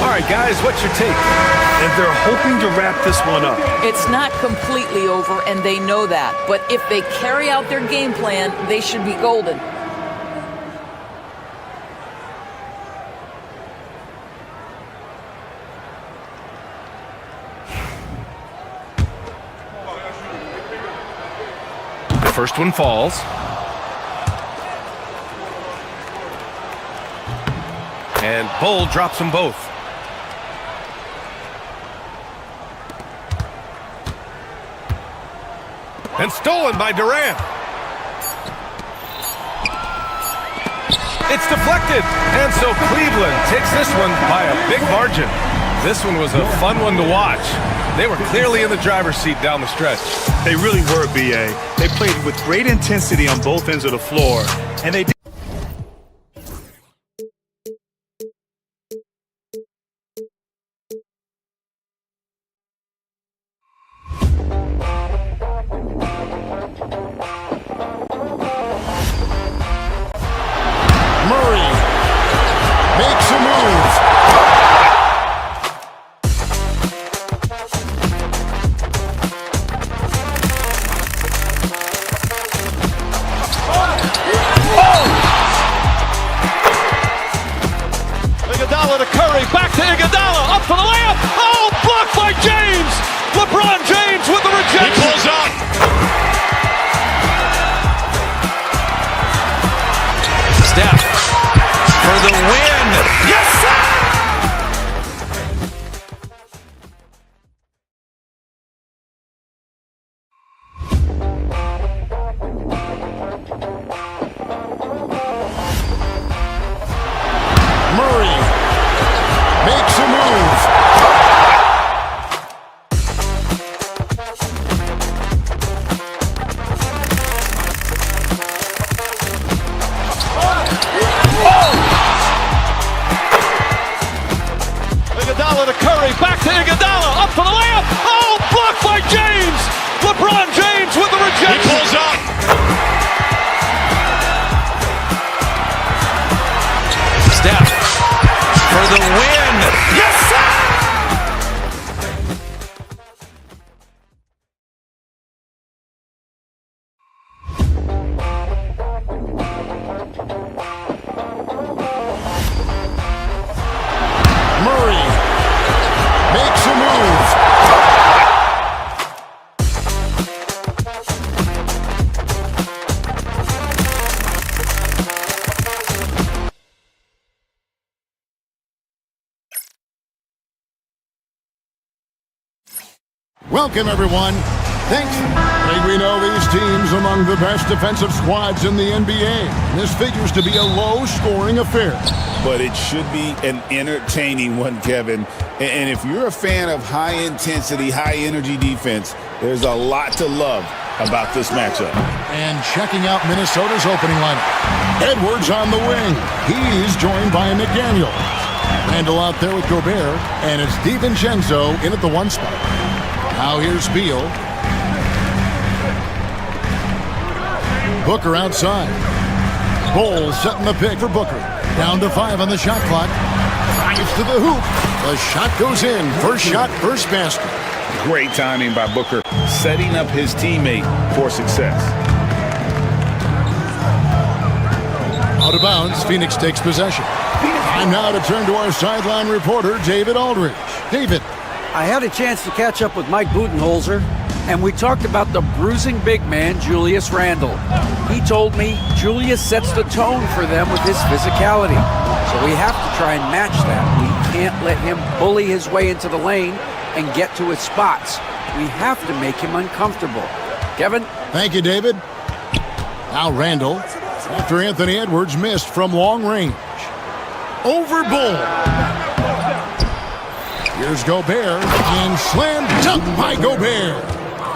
[SPEAKER 5] All right, guys, what's your take?
[SPEAKER 8] And they're hoping to wrap this one up.
[SPEAKER 6] It's not completely over, and they know that. But if they carry out their game plan, they should be golden.
[SPEAKER 5] First one falls. And Bull drops them both. And stolen by Durant. It's deflected. And so Cleveland takes this one by a big margin. This one was a fun one to watch. They were clearly in the driver's seat down the stretch.
[SPEAKER 8] They really were, BA. They played with great intensity on both ends of the floor, and they
[SPEAKER 2] Murray makes a move.
[SPEAKER 3] Iguodala to Curry, back to Iguodala, up for the layup. Oh, blocked by James. LeBron James with the rejection. He pulls up.
[SPEAKER 1] Steph for the win. Yes, sir!
[SPEAKER 2] Murray makes a move.
[SPEAKER 3] Iguodala to Curry, back to Iguodala, up for the layup. Oh, blocked by James. LeBron James with the rejection. He pulls up.
[SPEAKER 1] Steph for the win. Yes, sir!
[SPEAKER 2] Murray makes a move. Welcome, everyone. Thanks. We know these teams among the best defensive squads in the NBA. This figures to be a low-scoring affair.
[SPEAKER 10] But it should be an entertaining one, Kevin. And if you're a fan of high-intensity, high-energy defense, there's a lot to love about this matchup.
[SPEAKER 2] And checking out Minnesota's opening lineup. Edwards on the wing. He's joined by McDaniel. Randall out there with Gobert. And it's DiVincenzo in at the 1 spot. Now here's Beal. Booker outside. Bowles setting the pick for Booker. Down to 5 on the shot clock. Drives to the hoop. The shot goes in. First shot, first basket.
[SPEAKER 10] Great timing by Booker, setting up his teammate for success.
[SPEAKER 2] Out of bounds, Phoenix takes possession. And now to turn to our sideline reporter, David Aldridge. David.
[SPEAKER 11] I had a chance to catch up with Mike Budenholzer, and we talked about the bruising big man, Julius Randle. He told me Julius sets the tone for them with his physicality. So we have to try and match that. We can't let him bully his way into the lane and get to his spots. We have to make him uncomfortable. Kevin?
[SPEAKER 2] Thank you, David. Now Randall, after Anthony Edwards missed from long range. Over Bull. Here's Gobert, and slam dunk by Gobert.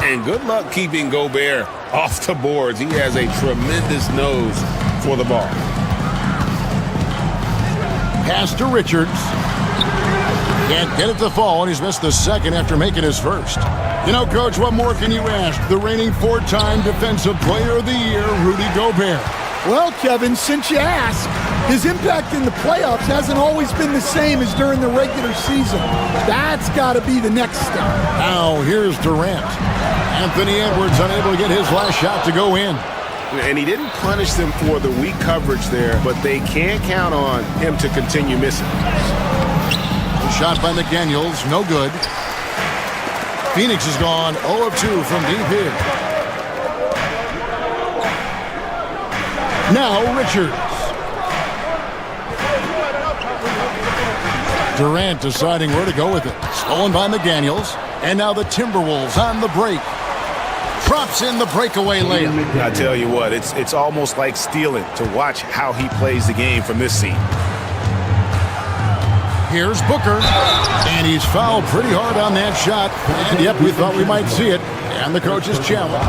[SPEAKER 10] And good luck keeping Gobert off the boards. He has a tremendous nose for the ball.
[SPEAKER 2] Pass to Richards. Can't get it to fall, and he's missed the second after making his first. You know, Coach, what more can you ask? The reigning 4-time Defensive Player of the Year, Rudy Gobert.
[SPEAKER 12] Well, Kevin, since you ask, his impact in the playoffs hasn't always been the same as during the regular season. That's got to be the next step.
[SPEAKER 2] Now, here's Durant. Anthony Edwards unable to get his last shot to go in.
[SPEAKER 10] And he didn't punish them for the weak coverage there, but they can't count on him to continue missing.
[SPEAKER 2] The shot by McDaniels, no good. Phoenix has gone 0 of 2 from deep here. Now Richards. Durant deciding where to go with it. Stolen by McDaniels. And now the Timberwolves on the break. Drops in the breakaway layup.
[SPEAKER 10] I tell you what, it's almost like stealing to watch how he plays the game from this seat.
[SPEAKER 2] Here's Booker. And he's fouled pretty hard on that shot. And yep, we thought we might see it. And the coach's challenge.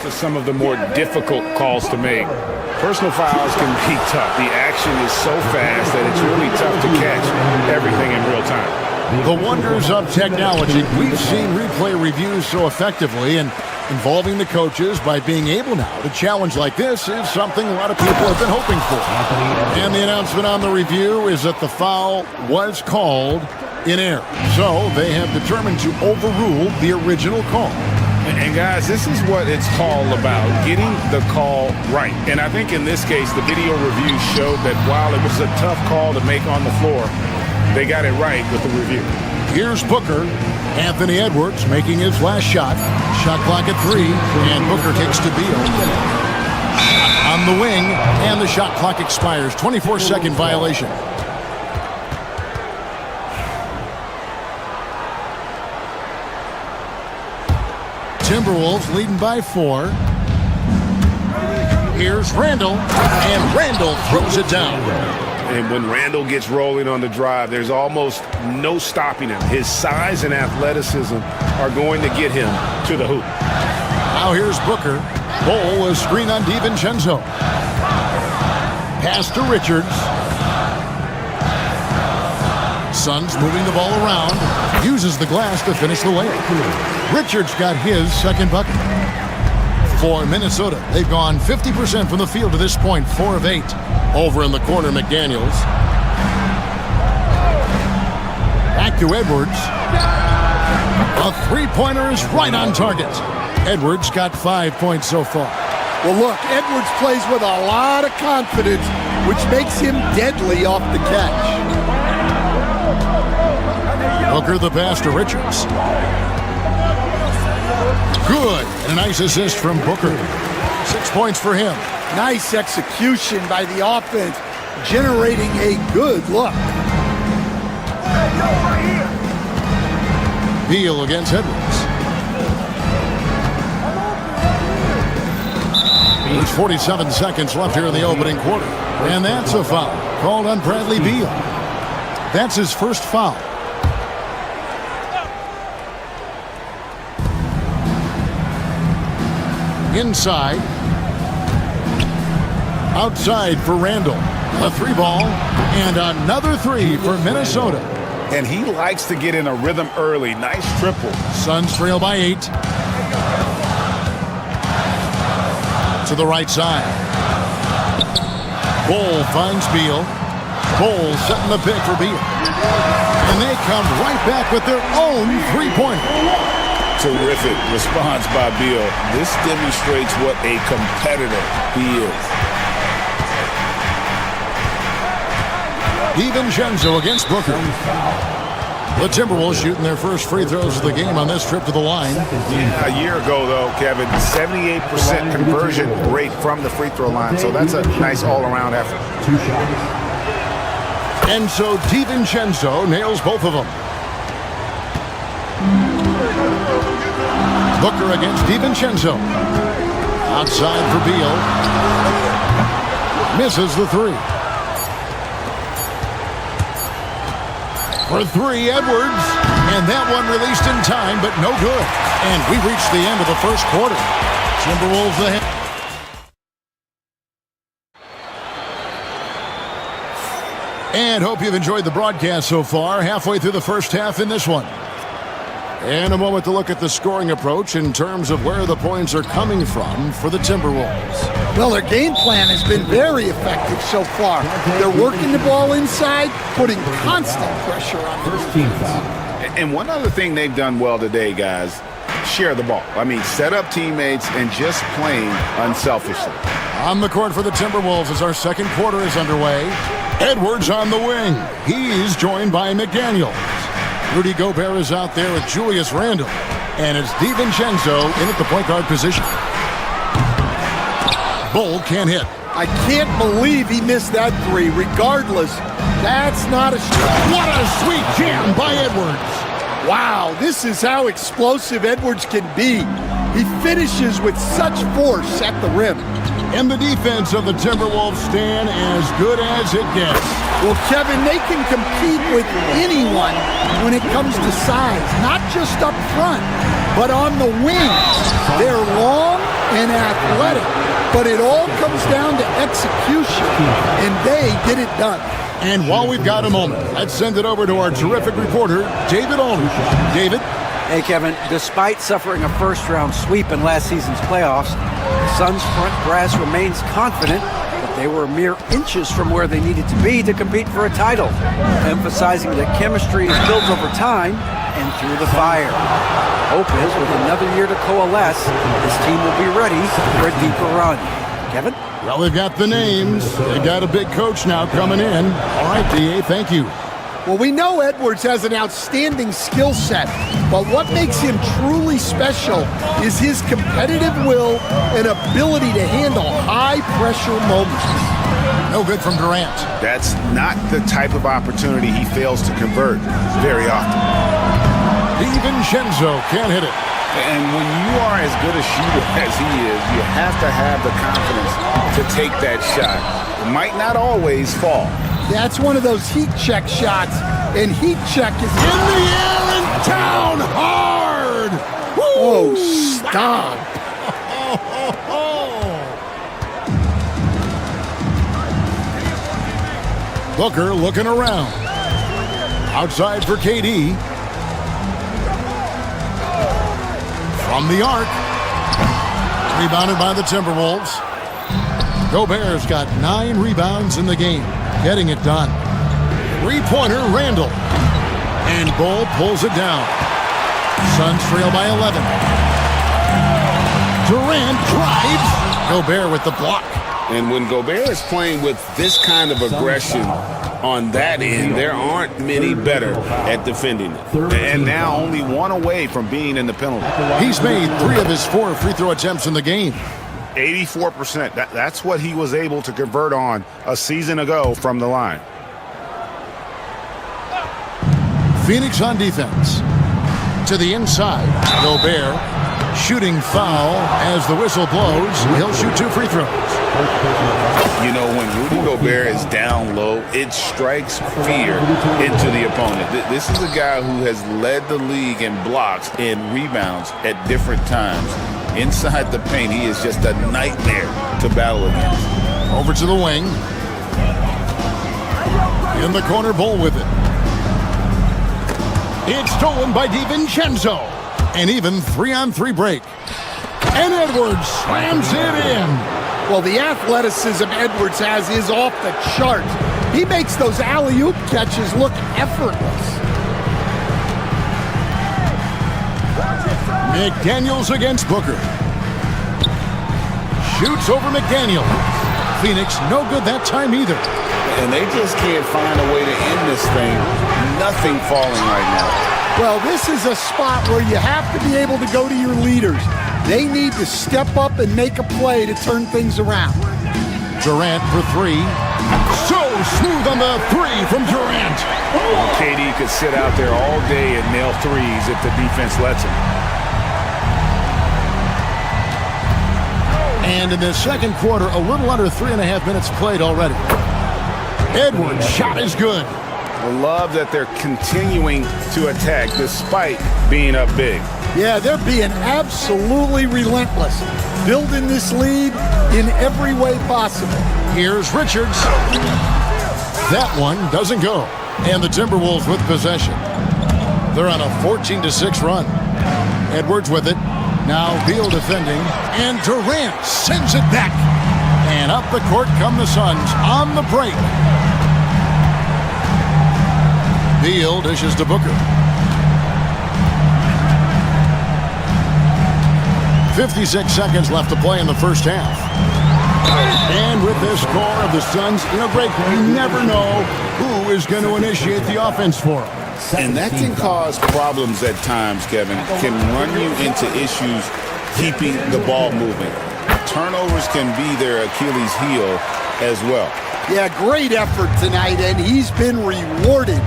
[SPEAKER 10] For some of the more difficult calls to make. Personal fouls can be tough. The action is so fast that it's really tough to catch everything in real time.
[SPEAKER 2] The wonders of technology. We've seen replay reviews so effectively, and involving the coaches by being able now to challenge like this is something a lot of people have been hoping for. And the announcement on the review is that the foul was called in error. So they have determined to overrule the original call.
[SPEAKER 10] And guys, this is what it's all about, getting the call right. And I think in this case, the video review showed that while it was a tough call to make on the floor, they got it right with the review.
[SPEAKER 2] Here's Booker. Anthony Edwards making his last shot. Shot clock at 3, and Booker kicks to Beal. On the wing, and the shot clock expires. 24-second violation. Timberwolves leading by 4. Here's Randall, and Randall throws it down.
[SPEAKER 10] And when Randall gets rolling on the drive, there's almost no stopping him. His size and athleticism are going to get him to the hoop.
[SPEAKER 2] Now here's Booker. Ball is screen on DiVincenzo. Pass to Richards. Suns moving the ball around. Uses the glass to finish the layup. Richards got his second bucket. For Minnesota, they've gone 50% from the field to this point, 4 of 8. Over in the corner, McDaniels. Back to Edwards. A three-pointer is right on target. Edwards got 5 points so far.
[SPEAKER 12] Well, look, Edwards plays with a lot of confidence, which makes him deadly off the catch.
[SPEAKER 2] Booker the pass to Richards. Good. And a nice assist from Booker. 6 points for him.
[SPEAKER 12] Nice execution by the offense, generating a good look.
[SPEAKER 2] Beal against Edwards. There's 47 seconds left here in the opening quarter. And that's a foul called on Bradley Beal. That's his first foul. Inside. Outside for Randall. A three ball and another three for Minnesota.
[SPEAKER 10] And he likes to get in a rhythm early. Nice triple.
[SPEAKER 2] Suns trail by 8. To the right side. Bull finds Beal. Bull setting the pick for Beal. And they come right back with their own three-pointer.
[SPEAKER 10] Terrific response by Beal. This demonstrates what a competitor he is.
[SPEAKER 2] DiVincenzo against Booker. The Timberwolves shooting their first free throws of the game on this trip to the line.
[SPEAKER 10] Yeah, a year ago, though, Kevin, 78% conversion rate from the free throw line. So that's a nice all-around effort.
[SPEAKER 2] And so DiVincenzo nails both of them. Booker against DiVincenzo. Outside for Beal. Misses the three. For three, Edwards. And that one released in time, but no good. And we reached the end of the first quarter. Timberwolves ahead. And hope you've enjoyed the broadcast so far. Halfway through the first half in this one. And a moment to look at the scoring approach in terms of where the points are coming from for the Timberwolves.
[SPEAKER 12] Well, their game plan has been very effective so far. They're working the ball inside, putting constant pressure on the defense.
[SPEAKER 10] And one other thing they've done well today, guys, share the ball. I mean, set up teammates and just playing unselfishly.
[SPEAKER 2] On the court for the Timberwolves as our second quarter is underway. Edwards on the wing. He's joined by McDaniels. Rudy Gobert is out there with Julius Randle. And it's DiVincenzo in at the point guard position. Bull can't hit.
[SPEAKER 12] I can't believe he missed that three. Regardless, that's not a...
[SPEAKER 2] What a sweet jam by Edwards.
[SPEAKER 12] Wow, this is how explosive Edwards can be. He finishes with such force at the rim.
[SPEAKER 2] And the defense of the Timberwolves stand as good as it gets.
[SPEAKER 12] Well, Kevin, they can compete with anyone when it comes to size, not just up front, but on the wings. They're long and athletic, but it all comes down to execution, and they get it done.
[SPEAKER 2] And while we've got a moment, let's send it over to our terrific reporter, David Aldridge. David?
[SPEAKER 11] Hey, Kevin, despite suffering a first-round sweep in last season's playoffs, the Suns' front brass remains confident that they were mere inches from where they needed to be to compete for a title, emphasizing that chemistry is built over time and through the fire. Hope is, with another year to coalesce, this team will be ready for a deeper run. Kevin?
[SPEAKER 2] Well, they've got the names. They got a big coach now coming in. All right, D.A., thank you.
[SPEAKER 12] Well, we know Edwards has an outstanding skill set, but what makes him truly special is his competitive will and ability to handle high-pressure moments.
[SPEAKER 2] No good from Durant.
[SPEAKER 10] That's not the type of opportunity he fails to convert very often.
[SPEAKER 2] DiVincenzo can't hit it.
[SPEAKER 10] And when you are as good a shooter as he is, you have to have the confidence to take that shot. It might not always fall.
[SPEAKER 12] That's one of those heat check shots, and heat check is
[SPEAKER 2] in the air and down hard. Woo!
[SPEAKER 12] Oh, stop.
[SPEAKER 2] Booker looking around. Outside for KD. From the arc. Rebounded by the Timberwolves. Gobert's got 9 rebounds in the game. Getting it done. Three-pointer, Randall. And Bull pulls it down. Suns trail by 11. Durant drives. Gobert with the block.
[SPEAKER 10] And when Gobert is playing with this kind of aggression on that end, there aren't many better at defending it. And now only one away from being in the penalty.
[SPEAKER 2] He's made 3 of his 4 free throw attempts in the game.
[SPEAKER 10] 84%. That's what he was able to convert on a season ago from the line.
[SPEAKER 2] Phoenix on defense. To the inside. Gobert. Shooting foul as the whistle blows. He'll shoot 2 free throws.
[SPEAKER 10] You know, when Rudy Gobert is down low, it strikes fear into the opponent. This is a guy who has led the league in blocks and rebounds at different times. Inside the paint, he is just a nightmare to battle against.
[SPEAKER 2] Over to the wing. In the corner, Bull with it. It's stolen by DiVincenzo. An even 3-on-3 break. And Edwards slams it in.
[SPEAKER 12] Well, the athleticism Edwards has is off the charts. He makes those alley-oop catches look effortless.
[SPEAKER 2] McDaniels against Booker. Shoots over McDaniel. Phoenix no good that time either.
[SPEAKER 10] And they just can't find a way to end this thing. Nothing falling right now.
[SPEAKER 12] Well, this is a spot where you have to be able to go to your leaders. They need to step up and make a play to turn things around.
[SPEAKER 2] Durant for 3. So smooth on the 3 from Durant.
[SPEAKER 10] KD could sit out there all day and nail threes if the defense lets him.
[SPEAKER 2] And in the second quarter, a little under 3.5 minutes played already. Edwards' shot is good.
[SPEAKER 10] I love that they're continuing to attack despite being up big.
[SPEAKER 12] Yeah, they're being absolutely relentless, building this lead in every way possible.
[SPEAKER 2] Here's Richards. That one doesn't go. And the Timberwolves with possession. They're on a 14-6 run. Edwards with it. Now Beal defending. And Durant sends it back. And up the court come the Suns on the break. Beal dishes to Booker. 56 seconds left to play in the first half. And with this score of the Suns, Greg, you never know who is going to initiate the offense for them.
[SPEAKER 10] And that can cause problems at times, Kevin. Can run you into issues keeping the ball moving. Turnovers can be their Achilles heel as well.
[SPEAKER 12] Yeah, great effort tonight, and he's been rewarded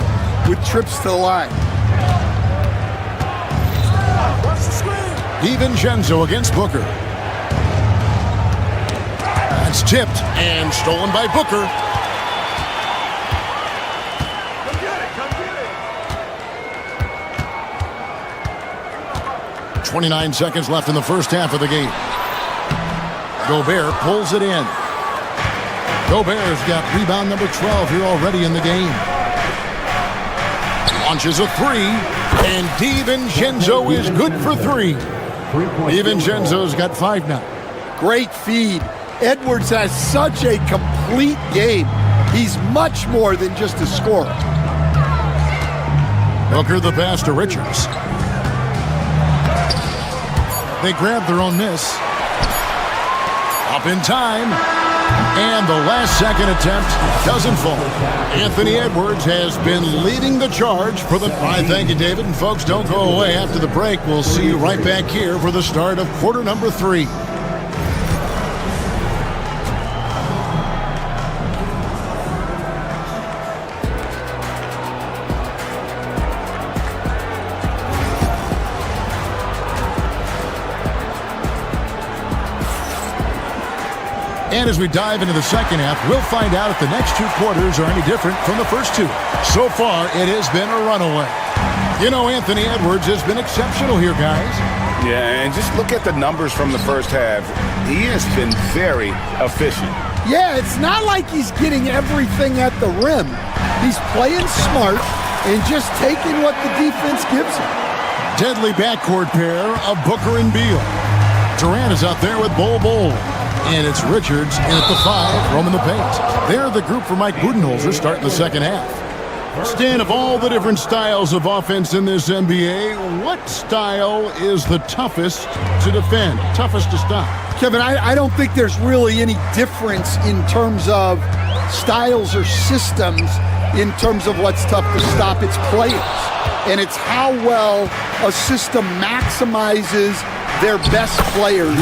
[SPEAKER 12] with trips to the line.
[SPEAKER 2] DiVincenzo against Booker. That's tipped and stolen by Booker. – 29 seconds left in the first half of the game. Gobert pulls it in. Gobert's got rebound number 12 here already in the game. Launches a 3, and DiVincenzo is good for 3. DiVincenzo's got 5 now.
[SPEAKER 12] Great feed. Edwards has such a complete game. He's much more than just a scorer.
[SPEAKER 2] Booker the pass to Richards. They grab their own miss. Up in time. And the last second attempt doesn't fall. Anthony Edwards has been leading the charge for the... I thank you, David. And folks, don't go away after the break. We'll see you right back here for the start of quarter number 3. And as we dive into the second half, we'll find out if the next 2 quarters are any different from the first 2. So far, it has been a runaway. Anthony Edwards has been exceptional here, guys.
[SPEAKER 10] Yeah, and just look at the numbers from the first half. He has been very efficient.
[SPEAKER 12] Yeah, it's not like he's getting everything at the rim. He's playing smart and just taking what the defense gives him.
[SPEAKER 2] Deadly backcourt pair of Booker and Beal. Durant is out there with Bol. And it's Richards in at the 5, roaming the paint. They're the group for Mike Budenholzer starting the second half. Stan, of all the different styles of offense in this NBA, what style is the toughest to defend, toughest to stop?
[SPEAKER 12] Kevin, I don't think there's really any difference in terms of styles or systems in terms of what's tough to stop. It's players. And it's how well a system maximizes their best players.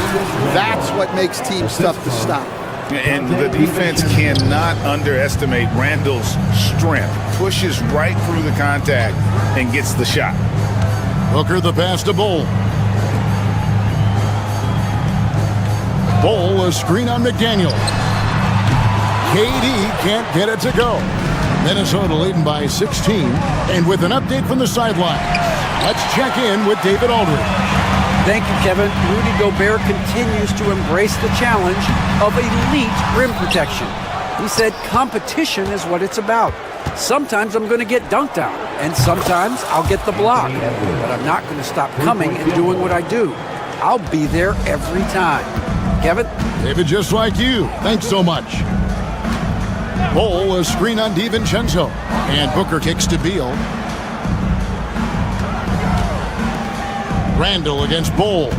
[SPEAKER 12] That's what makes teams tough to stop.
[SPEAKER 10] And the defense cannot underestimate Randall's strength. Pushes right through the contact and gets the shot.
[SPEAKER 2] Booker the pass to Bull. Bull, a screen on McDaniel. KD can't get it to go. Minnesota leading by 16. And with an update from the sideline, let's check in with David Aldridge.
[SPEAKER 11] Thank you, Kevin. Rudy Gobert continues to embrace the challenge of elite rim protection. He said competition is what it's about. Sometimes I'm going to get dunked on, and sometimes I'll get the block. But I'm not going to stop coming and doing what I do. I'll be there every time. Kevin?
[SPEAKER 2] David, just like you. Thanks so much. Bull, a screen on DiVincenzo. And Booker kicks to Beal. Randall against Bull.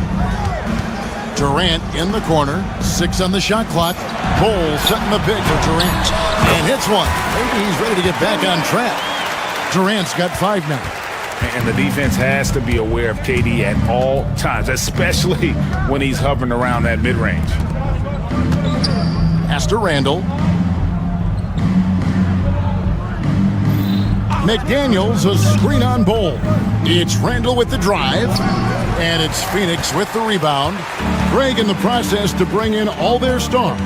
[SPEAKER 2] Durant in the corner. 6 on the shot clock. Bull setting the pick for Durant. And hits one. Maybe he's ready to get back on track. Durant's got 5 now.
[SPEAKER 10] And the defense has to be aware of KD at all times, especially when he's hovering around that mid-range.
[SPEAKER 2] Pass to Randall. McDaniels, a screen on Bull. It's Randall with the drive. And it's Phoenix with the rebound. Greg in the process to bring in all their stars.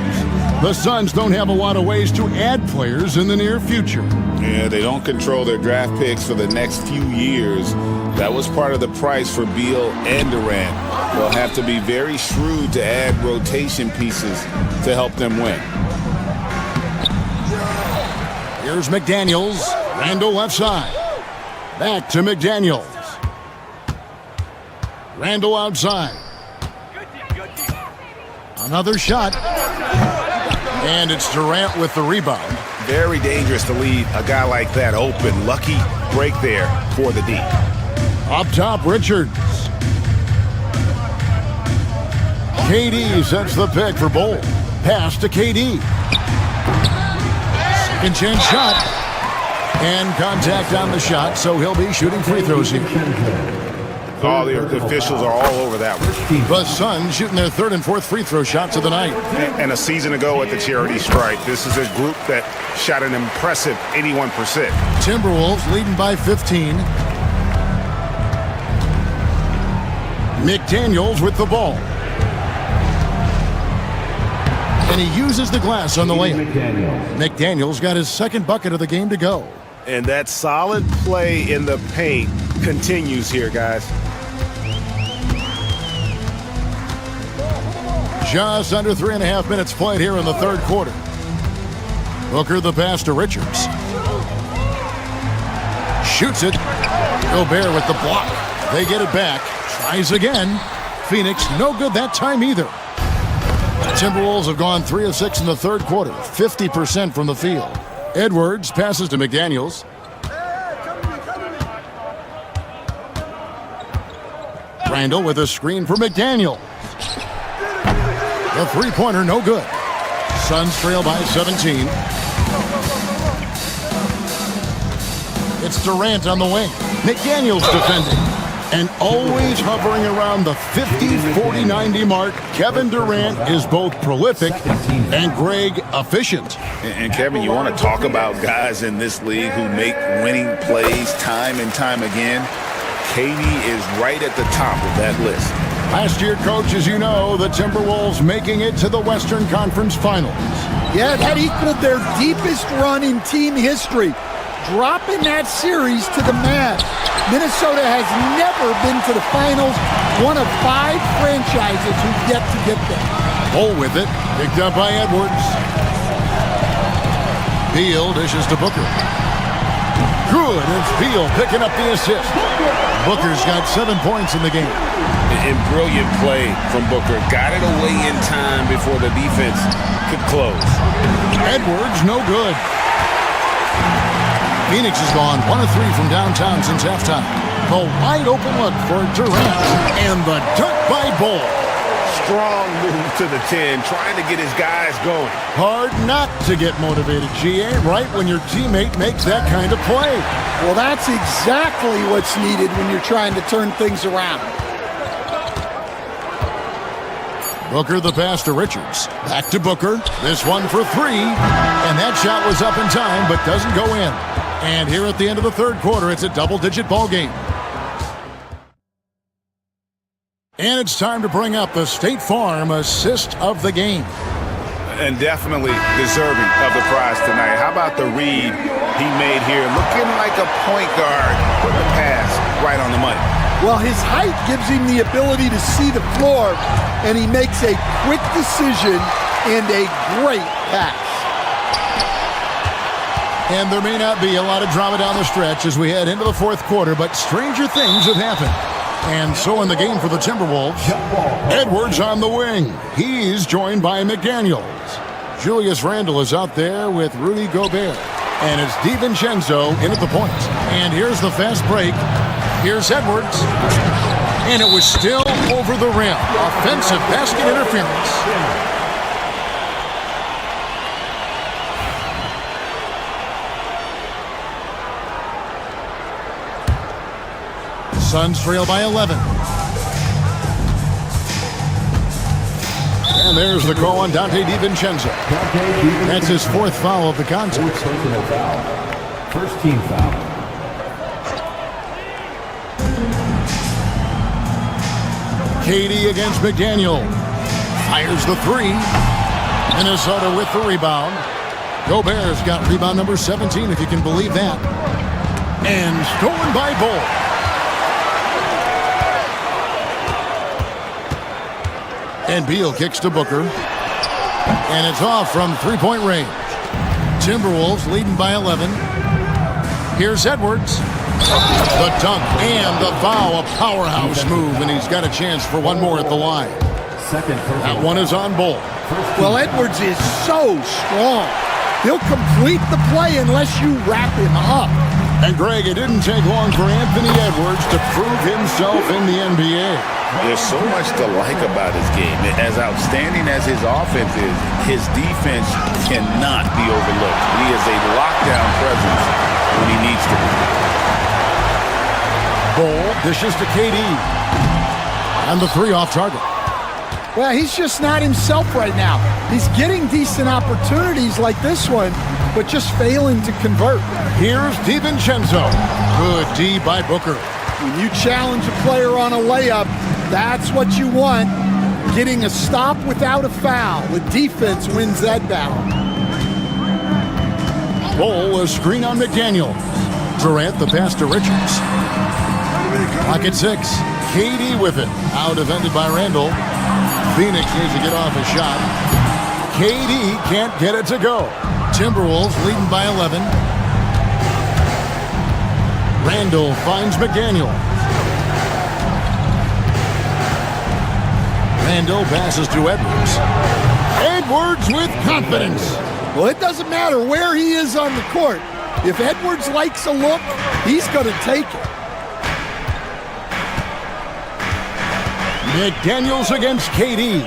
[SPEAKER 2] The Suns don't have a lot of ways to add players in the near future.
[SPEAKER 10] Yeah, they don't control their draft picks for the next few years. That was part of the price for Beal and Durant. They'll have to be very shrewd to add rotation pieces to help them win.
[SPEAKER 2] Here's McDaniels. Randall left side. Back to McDaniels. Randall outside. Another shot. And it's Durant with the rebound.
[SPEAKER 10] Very dangerous to leave a guy like that open. Lucky break there for the D.
[SPEAKER 2] Up top, Richards. KD sets the pick for Bull. Pass to KD. Second chance shot. And contact on the shot, so he'll be shooting free throws here.
[SPEAKER 10] Oh, the officials are all over that one.
[SPEAKER 2] The Suns shooting their 3rd and 4th free throw shots of the night.
[SPEAKER 10] And a season ago at the charity stripe, this is a group that shot an impressive 81%.
[SPEAKER 2] Timberwolves leading by 15. McDaniels with the ball. And he uses the glass on the layup. McDaniels got his 2nd bucket of the game to go.
[SPEAKER 5] And that solid play in the paint continues here, guys.
[SPEAKER 2] Just under 3.5 minutes played here in the 3rd quarter. Booker the pass to Richards. Shoots it. Gobert with the block. They get it back. Tries again. Phoenix no good that time either. The Timberwolves have gone 3 of 6 in the 3rd quarter. 50% from the field. Edwards passes to McDaniels. Randall with a screen for McDaniel. The three-pointer no good. Suns trail by 17. It's Durant on the wing. McDaniels defending. And always hovering around the 50, 40, 90 mark, Kevin Durant is both prolific and Greg efficient.
[SPEAKER 10] And Kevin, you want to talk about guys in this league who make winning plays time and time again? KD is right at the top of that list.
[SPEAKER 2] Last year, Coach, as you know, the Timberwolves making it to the Western Conference Finals.
[SPEAKER 12] Yeah, that equaled their deepest run in team history, dropping that series to the Mavs. Minnesota has never been to the finals, one of 5 franchises who've yet to get there.
[SPEAKER 2] Bull with it, picked up by Edwards. Beal dishes to Booker. Good, it's Beal picking up the assist. Booker's got 7 points in the game.
[SPEAKER 10] And brilliant play from Booker. Got it away in time before the defense could close.
[SPEAKER 2] Edwards, no good. Phoenix has gone 1 of 3 from downtown since halftime. The wide open look for Durant. And the dunk by Bull.
[SPEAKER 10] Strong move to the 10, trying to get his guys going.
[SPEAKER 2] Hard not to get motivated, GA, right when your teammate makes that kind of play.
[SPEAKER 12] Well, that's exactly what's needed when you're trying to turn things around.
[SPEAKER 2] Booker the pass to Richards. Back to Booker. This one for three. And that shot was up in time, but doesn't go in. And here at the end of the third quarter, it's a double-digit ball game. And it's time to bring up the State Farm assist of the game.
[SPEAKER 10] And definitely deserving of the prize tonight. How about the read he made here? Looking like a point guard. Put the pass right on the money.
[SPEAKER 12] Well, his height gives him the ability to see the floor, and he makes a quick decision and a great pass.
[SPEAKER 2] And there may not be a lot of drama down the stretch as we head into the fourth quarter, but stranger things have happened. And so in the game for the Timberwolves, Edwards on the wing. He's joined by McDaniels. Julius Randle is out there with Rudy Gobert. And it's DiVincenzo in at the point. And here's the fast break. Here's Edwards. And it was still over the rim. Offensive basket interference. Suns trail by 11. And there's the call on Dante DiVincenzo. That's his fourth foul of the contest.
[SPEAKER 4] First team foul.
[SPEAKER 2] KD against McDaniel. Fires the three. Minnesota with the rebound. Gobert's got rebound number 17, if you can believe that. And stolen by Bull. And Beal kicks to Booker. And it's off from three-point range. Timberwolves leading by 11. Here's Edwards. The dunk and the foul. A powerhouse move, and he's got a chance for one more at the line. That one is on Bull.
[SPEAKER 12] Well, Edwards is so strong. He'll complete the play unless you wrap him up.
[SPEAKER 2] And Greg, it didn't take long for Anthony Edwards to prove himself in the NBA.
[SPEAKER 10] There's so much to like about his game. As outstanding as his offense is, his defense cannot be overlooked. He is a lockdown presence when he needs to be.
[SPEAKER 2] Bull dishes to KD. And the three off target.
[SPEAKER 12] Well, he's just not himself right now. He's getting decent opportunities like this one, but just failing to convert.
[SPEAKER 2] Here's DiVincenzo. Good D by Booker.
[SPEAKER 12] When you challenge a player on a layup, that's what you want. Getting a stop without a foul. The defense wins that battle.
[SPEAKER 2] Bull, a screen on McDaniel. Durant the pass to Richards. Clock at 6. KD with it. Out defended by Randle. Phoenix needs to get off a shot. KD can't get it to go. Timberwolves leading by 11. Randle finds McDaniel. Randle passes to Edwards. Edwards with confidence.
[SPEAKER 12] Well, it doesn't matter where he is on the court. If Edwards likes a look, he's going to take it.
[SPEAKER 2] McDaniels against KD.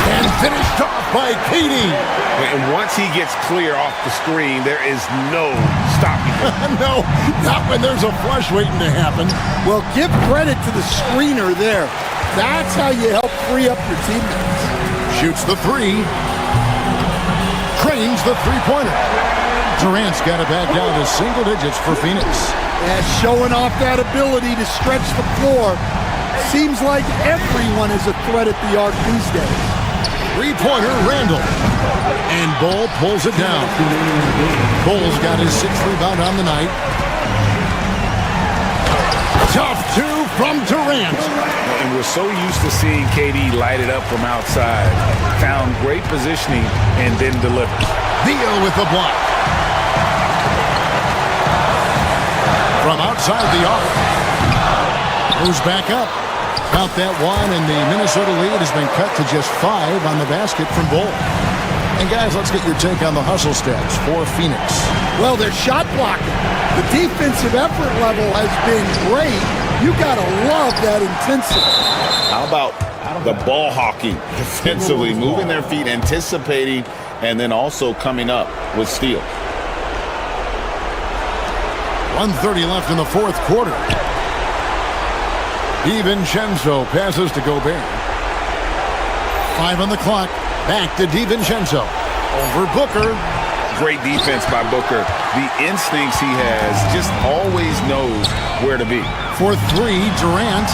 [SPEAKER 2] And finished off by KD.
[SPEAKER 10] And once he gets clear off the screen, there is no stopping him.
[SPEAKER 2] No, not when there's a flush waiting to happen.
[SPEAKER 12] Well, give credit to the screener there. That's how you help free up your teammates.
[SPEAKER 2] Shoots the three. Cranes the three-pointer. Durant's got it back down to single digits for Phoenix.
[SPEAKER 12] Yeah, showing off that ability to stretch the floor. Seems like everyone is a threat at the arc these days.
[SPEAKER 2] Three-pointer, Randle. And Bull pulls it down. Bull's got his sixth rebound on the night. Tough two from Durant.
[SPEAKER 10] And we're so used to seeing KD light it up from outside. Found great positioning and then delivered.
[SPEAKER 2] Beal with the block. From outside the arc. Moves back up. Count that one, and the Minnesota lead has been cut to just 5 on the basket from Bull. And guys, let's get your take on the hustle stats for Phoenix.
[SPEAKER 12] Well, they're shot blocking. The defensive effort level has been great. You gotta love that intensity.
[SPEAKER 10] How about the ball hawking defensively, moving their feet, anticipating, and then also coming up with steal.
[SPEAKER 2] 1:30 left in the fourth quarter. DiVincenzo passes to Gobert. 5 on the clock. Back to DiVincenzo. Over Booker.
[SPEAKER 10] Great defense by Booker. The instincts he has, just always knows where to be.
[SPEAKER 2] For 3, Durant.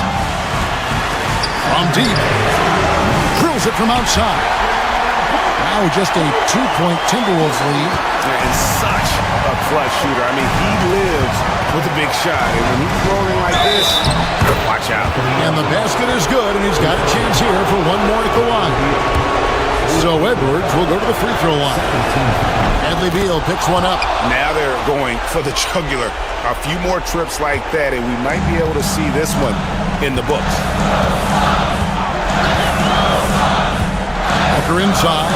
[SPEAKER 2] From deep. Drills it from outside. Now just a 2-point Timberwolves lead.
[SPEAKER 10] And such a clutch shooter. I mean, he lives with a big shot. And when he's rolling like this, watch out.
[SPEAKER 2] And the basket is good, and he's got a chance here for one more at the line. So Edwards will go to the free throw line. Bradley Beal picks one up.
[SPEAKER 10] Now they're going for the jugular. A few more trips like that, and we might be able to see this one in the books.
[SPEAKER 2] Booker inside,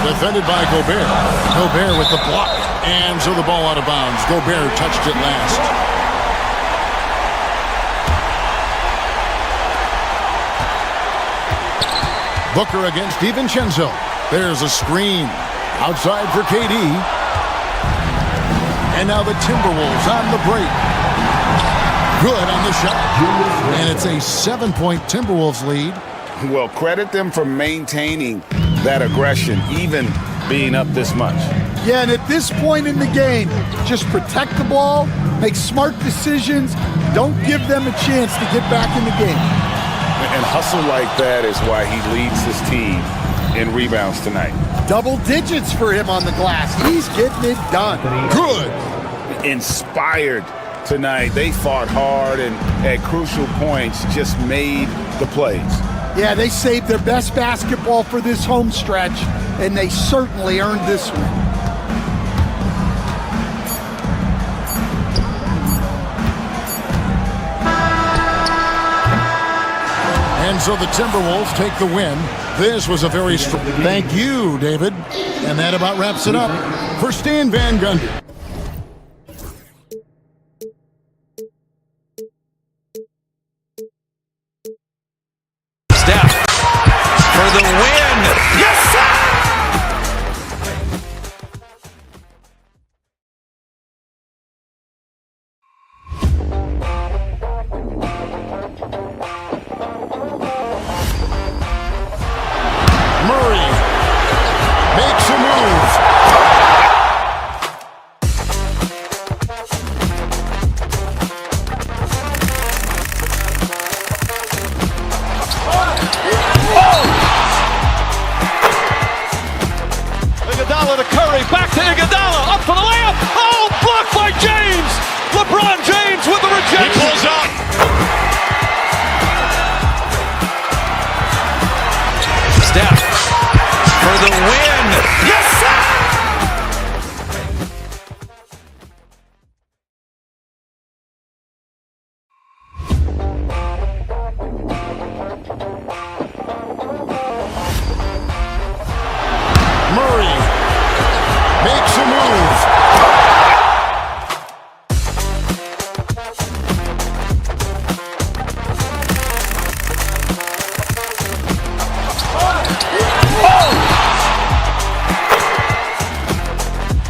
[SPEAKER 2] defended by Gobert. Gobert with the block, and so the ball out of bounds. Gobert touched it last. Booker against DiVincenzo. There's a screen. Outside for KD. And now the Timberwolves on the break. Good on the shot. And it's a 7-point Timberwolves lead.
[SPEAKER 10] Well, credit them for maintaining that aggression, even being up this much.
[SPEAKER 12] Yeah, and at this point in the game, just protect the ball, make smart decisions, don't give them a chance to get back in the game.
[SPEAKER 10] And hustle like that is why he leads his team in rebounds tonight.
[SPEAKER 12] Double digits for him on the glass. He's getting it done.
[SPEAKER 2] Good.
[SPEAKER 10] Inspired tonight. They fought hard and at crucial points just made the plays.
[SPEAKER 12] Yeah, they saved their best basketball for this home stretch, and they certainly earned this one.
[SPEAKER 2] And so the Timberwolves take the win. This was a very strong... Thank you, David. And that about wraps it up for Stan Van Gundy.
[SPEAKER 1] Steph for the win. Yes, sir!
[SPEAKER 2] Murray makes a move.
[SPEAKER 3] Iguodala to Curry, back to Iguodala, up for the layup. Oh, blocked by James. LeBron James with the rejection.
[SPEAKER 1] He pulls up. Steph for the win. Yes, sir!
[SPEAKER 2] Murray makes a move.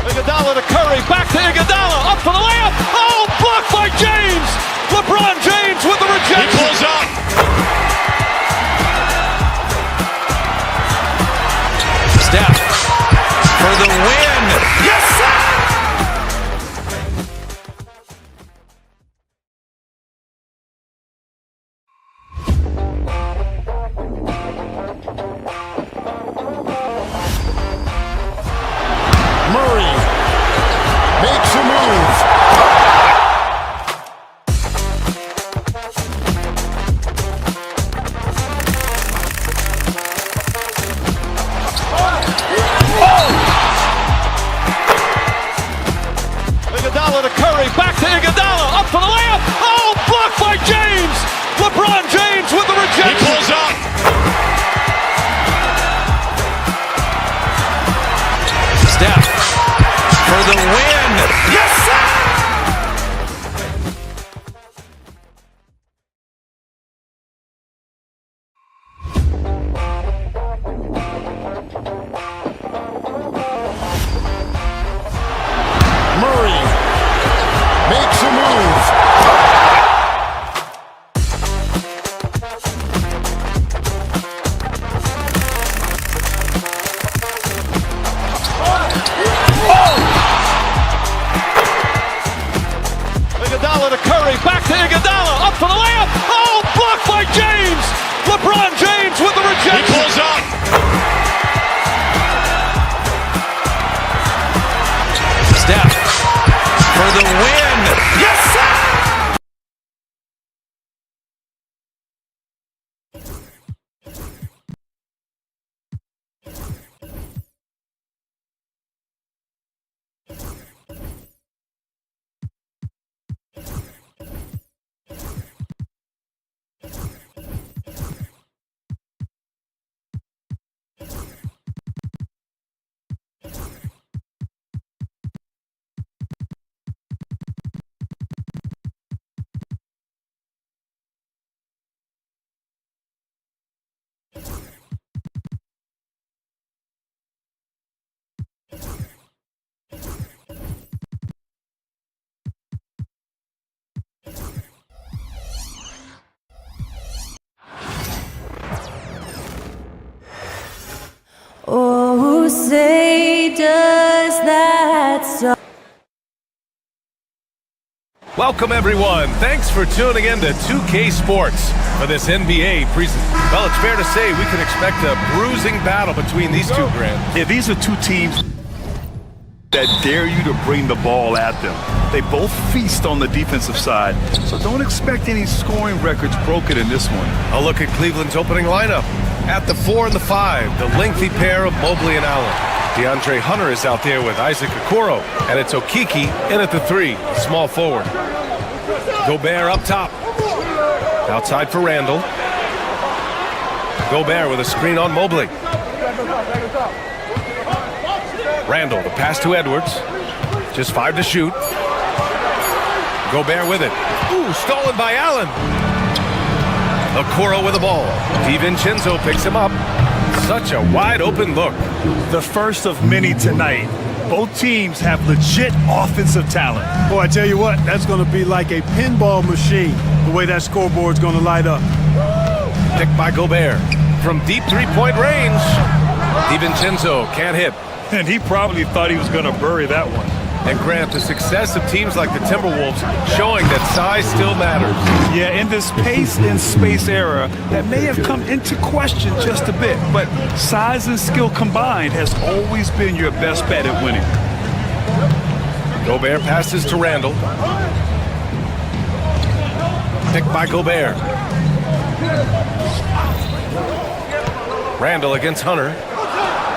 [SPEAKER 3] Iguodala to Curry, back to Iguodala, up for the layup. Oh, blocked by James. LeBron James with the
[SPEAKER 1] He
[SPEAKER 3] rejection.
[SPEAKER 1] pulls up. Steph for the win. Yes, sir!
[SPEAKER 2] Murray makes a move.
[SPEAKER 3] Iguodala to Curry, back to Iguodala, up for the layup. Oh, blocked by James. LeBron James with the
[SPEAKER 1] He
[SPEAKER 3] rejection.
[SPEAKER 1] pulls up. Steph for the win. Yes, sir!
[SPEAKER 2] Murray makes a move.
[SPEAKER 13] Oh, say does that song.
[SPEAKER 5] Welcome, everyone. Thanks for tuning in to 2K Sports for this NBA preseason. Well, it's fair to say we can expect a bruising battle between these two grands.
[SPEAKER 8] Yeah, these are two teams that dare you to bring the ball at them. They both feast on the defensive side, so don't expect any scoring records broken in this one.
[SPEAKER 5] A look at Cleveland's opening lineup. At the 4 and the 5, the lengthy pair of Mobley and Allen. DeAndre Hunter is out there with Isaac Okoro, and it's Okiki in at the 3, small forward. Gobert up top. Outside for Randall. Gobert with a screen on Mobley. Randall, the pass to Edwards. Just 5 to shoot. Gobert with it. Ooh, stolen by Allen. Okoro with the ball. DiVincenzo picks him up. Such a wide open look.
[SPEAKER 8] The first of many tonight. Both teams have legit offensive talent.
[SPEAKER 14] Boy, I tell you what, that's going to be like a pinball machine, the way that scoreboard's going to light up.
[SPEAKER 5] Picked by Gobert. From deep three-point range. DiVincenzo can't hit.
[SPEAKER 8] And he probably thought he was going to bury that one.
[SPEAKER 5] And Grant, the success of teams like the Timberwolves showing that size still matters.
[SPEAKER 8] Yeah, in this pace and space era, that may have come into question just a bit, but size and skill combined has always been your best bet at winning.
[SPEAKER 5] Gobert passes to Randall. Picked by Gobert. Randall against Hunter.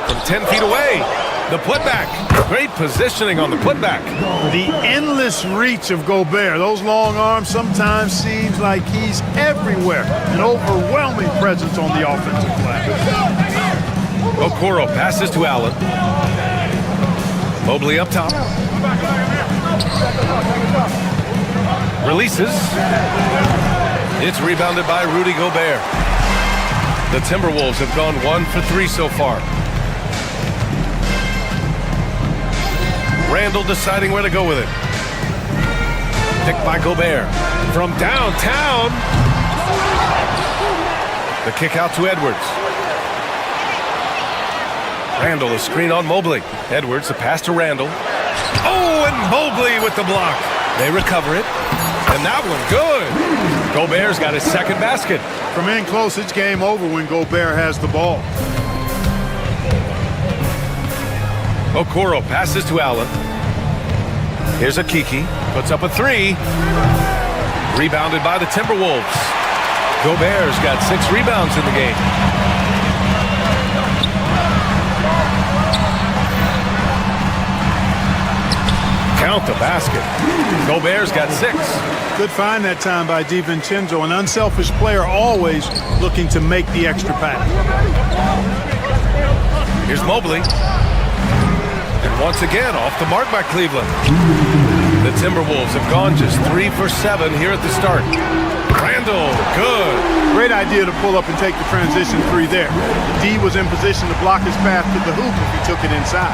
[SPEAKER 5] From 10 feet away. The putback. Great positioning on the putback.
[SPEAKER 14] The endless reach of Gobert. Those long arms sometimes seems like he's everywhere. An overwhelming presence on the offensive glass.
[SPEAKER 5] Okoro passes to Allen. Mobley up top. Releases. It's rebounded by Rudy Gobert. The Timberwolves have gone 1 for 3 so far. Randall deciding where to go with it. Picked by Gobert. From downtown. The kick out to Edwards. Randall, a screen on Mobley. Edwards, the pass to Randall. Oh, and Mobley with the block. They recover it. And that one good. Gobert's got his second basket.
[SPEAKER 14] From in close, it's game over when Gobert has the ball.
[SPEAKER 5] Okoro passes to Allen. Here's Okiki. Puts up a 3. Rebounded by the Timberwolves. Gobert's got 6 rebounds in the game. Count the basket. Gobert's got 6.
[SPEAKER 14] Good find that time by DiVincenzo. An unselfish player always looking to make the extra pass.
[SPEAKER 5] Here's Mobley. And once again, off the mark by Cleveland. The Timberwolves have gone just 3 for 7 here at the start. Randall, good.
[SPEAKER 14] Great idea to pull up and take the transition 3 there. D was in position to block his path to the hoop if he took it inside.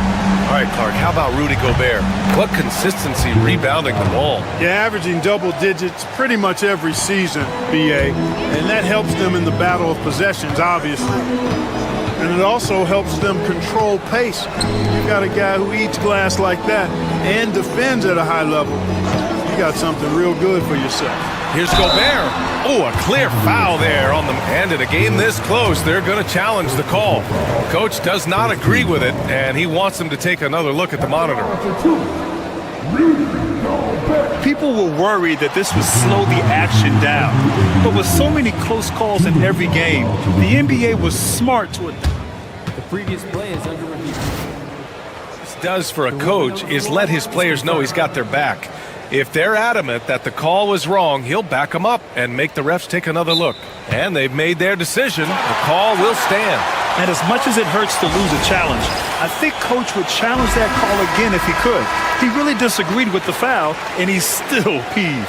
[SPEAKER 5] All right, Clark, how about Rudy Gobert? What consistency rebounding the ball.
[SPEAKER 14] Yeah, averaging double digits pretty much every season, BA. And that helps them in the battle of possessions, obviously. And it also helps them control pace. You got a guy who eats glass like that and defends at a high level. You got something real good for yourself.
[SPEAKER 5] Here's Gobert. Oh, a clear foul there on them. And in a game this close, they're going to challenge the call. Coach does not agree with it, and he wants them to take another look at the monitor.
[SPEAKER 8] People were worried that this would slow the action down. But with so many close calls in every game, the NBA was smart to it.
[SPEAKER 9] The previous play is under review.
[SPEAKER 5] This does for a coach is let his players know he's got their back. If they're adamant that the call was wrong, he'll back them up and make the refs take another look. And they've made their decision. The call will stand.
[SPEAKER 8] And as much as it hurts to lose a challenge, I think Coach would challenge that call again if he could. He really disagreed with the foul, and he's still peeved.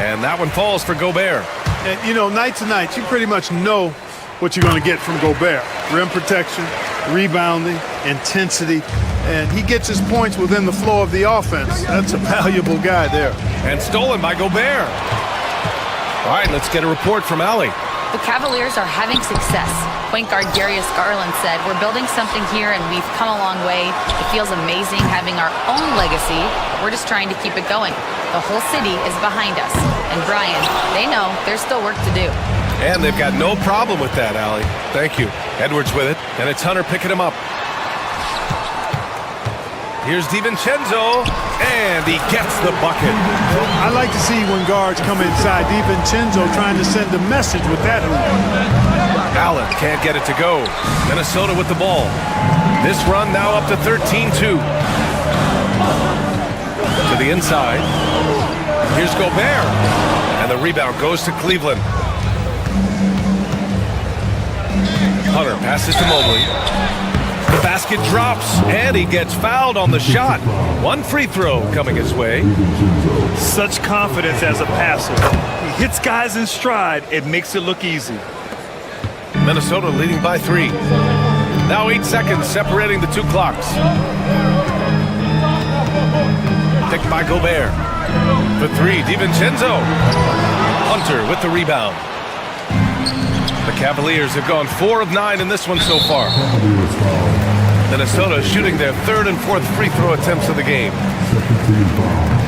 [SPEAKER 5] And that one falls for Gobert.
[SPEAKER 14] And, you know, night to night, you pretty much know what you're going to get from Gobert. Rim protection, rebounding, intensity, and he gets his points within the flow of the offense. That's a valuable guy there.
[SPEAKER 5] And stolen by Gobert. All right, let's get a report from Allie.
[SPEAKER 7] The Cavaliers are having success. Point guard Darius Garland said, "We're building something here and we've come a long way. It feels amazing having our own legacy. We're just trying to keep it going. The whole city is behind us." And Brian, they know there's still work to do.
[SPEAKER 5] And they've got no problem with that, Allie. Thank you. Edwards with it, and it's Hunter picking him up. Here's DiVincenzo, and he gets the bucket.
[SPEAKER 14] I like to see when guards come inside. DiVincenzo trying to send a message with that hoop.
[SPEAKER 5] Allen can't get it to go. Minnesota with the ball. This run now up to 13-2. To the inside. Here's Gobert. And the rebound goes to Cleveland. Hunter passes to Mobley. The basket drops, and he gets fouled on the shot. One free throw coming his way.
[SPEAKER 8] Such confidence as a passer. He hits guys in stride. It makes it look easy.
[SPEAKER 5] Minnesota leading by 3. Now 8 seconds separating the two clocks. Picked by Gobert. For 3, DiVincenzo. Hunter with the rebound. The Cavaliers have gone 4 of 9 in this one so far. Minnesota shooting their 3rd and 4th free throw attempts of the game.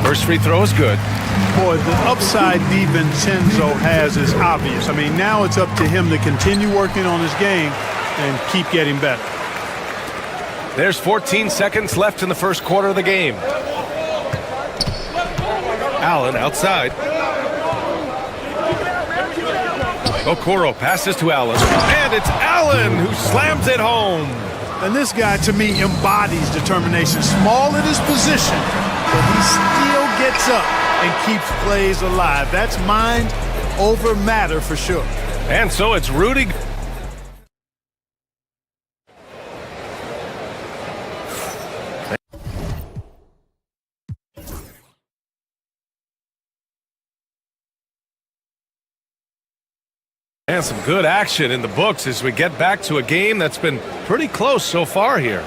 [SPEAKER 5] First free throw is good.
[SPEAKER 14] Boy, the upside DiVincenzo has is obvious. I mean, now it's up to him to continue working on his game and keep getting better.
[SPEAKER 5] There's 14 seconds left in the first quarter of the game. Allen outside. Okoro passes to Allen, and it's Allen who slams it home.
[SPEAKER 14] And this guy, to me, embodies determination. Small in his position, but he still gets up and keeps plays alive. That's mind over matter for sure.
[SPEAKER 5] And so it's Rudy. And some good action in the books as we get back to a game that's been pretty close so far here.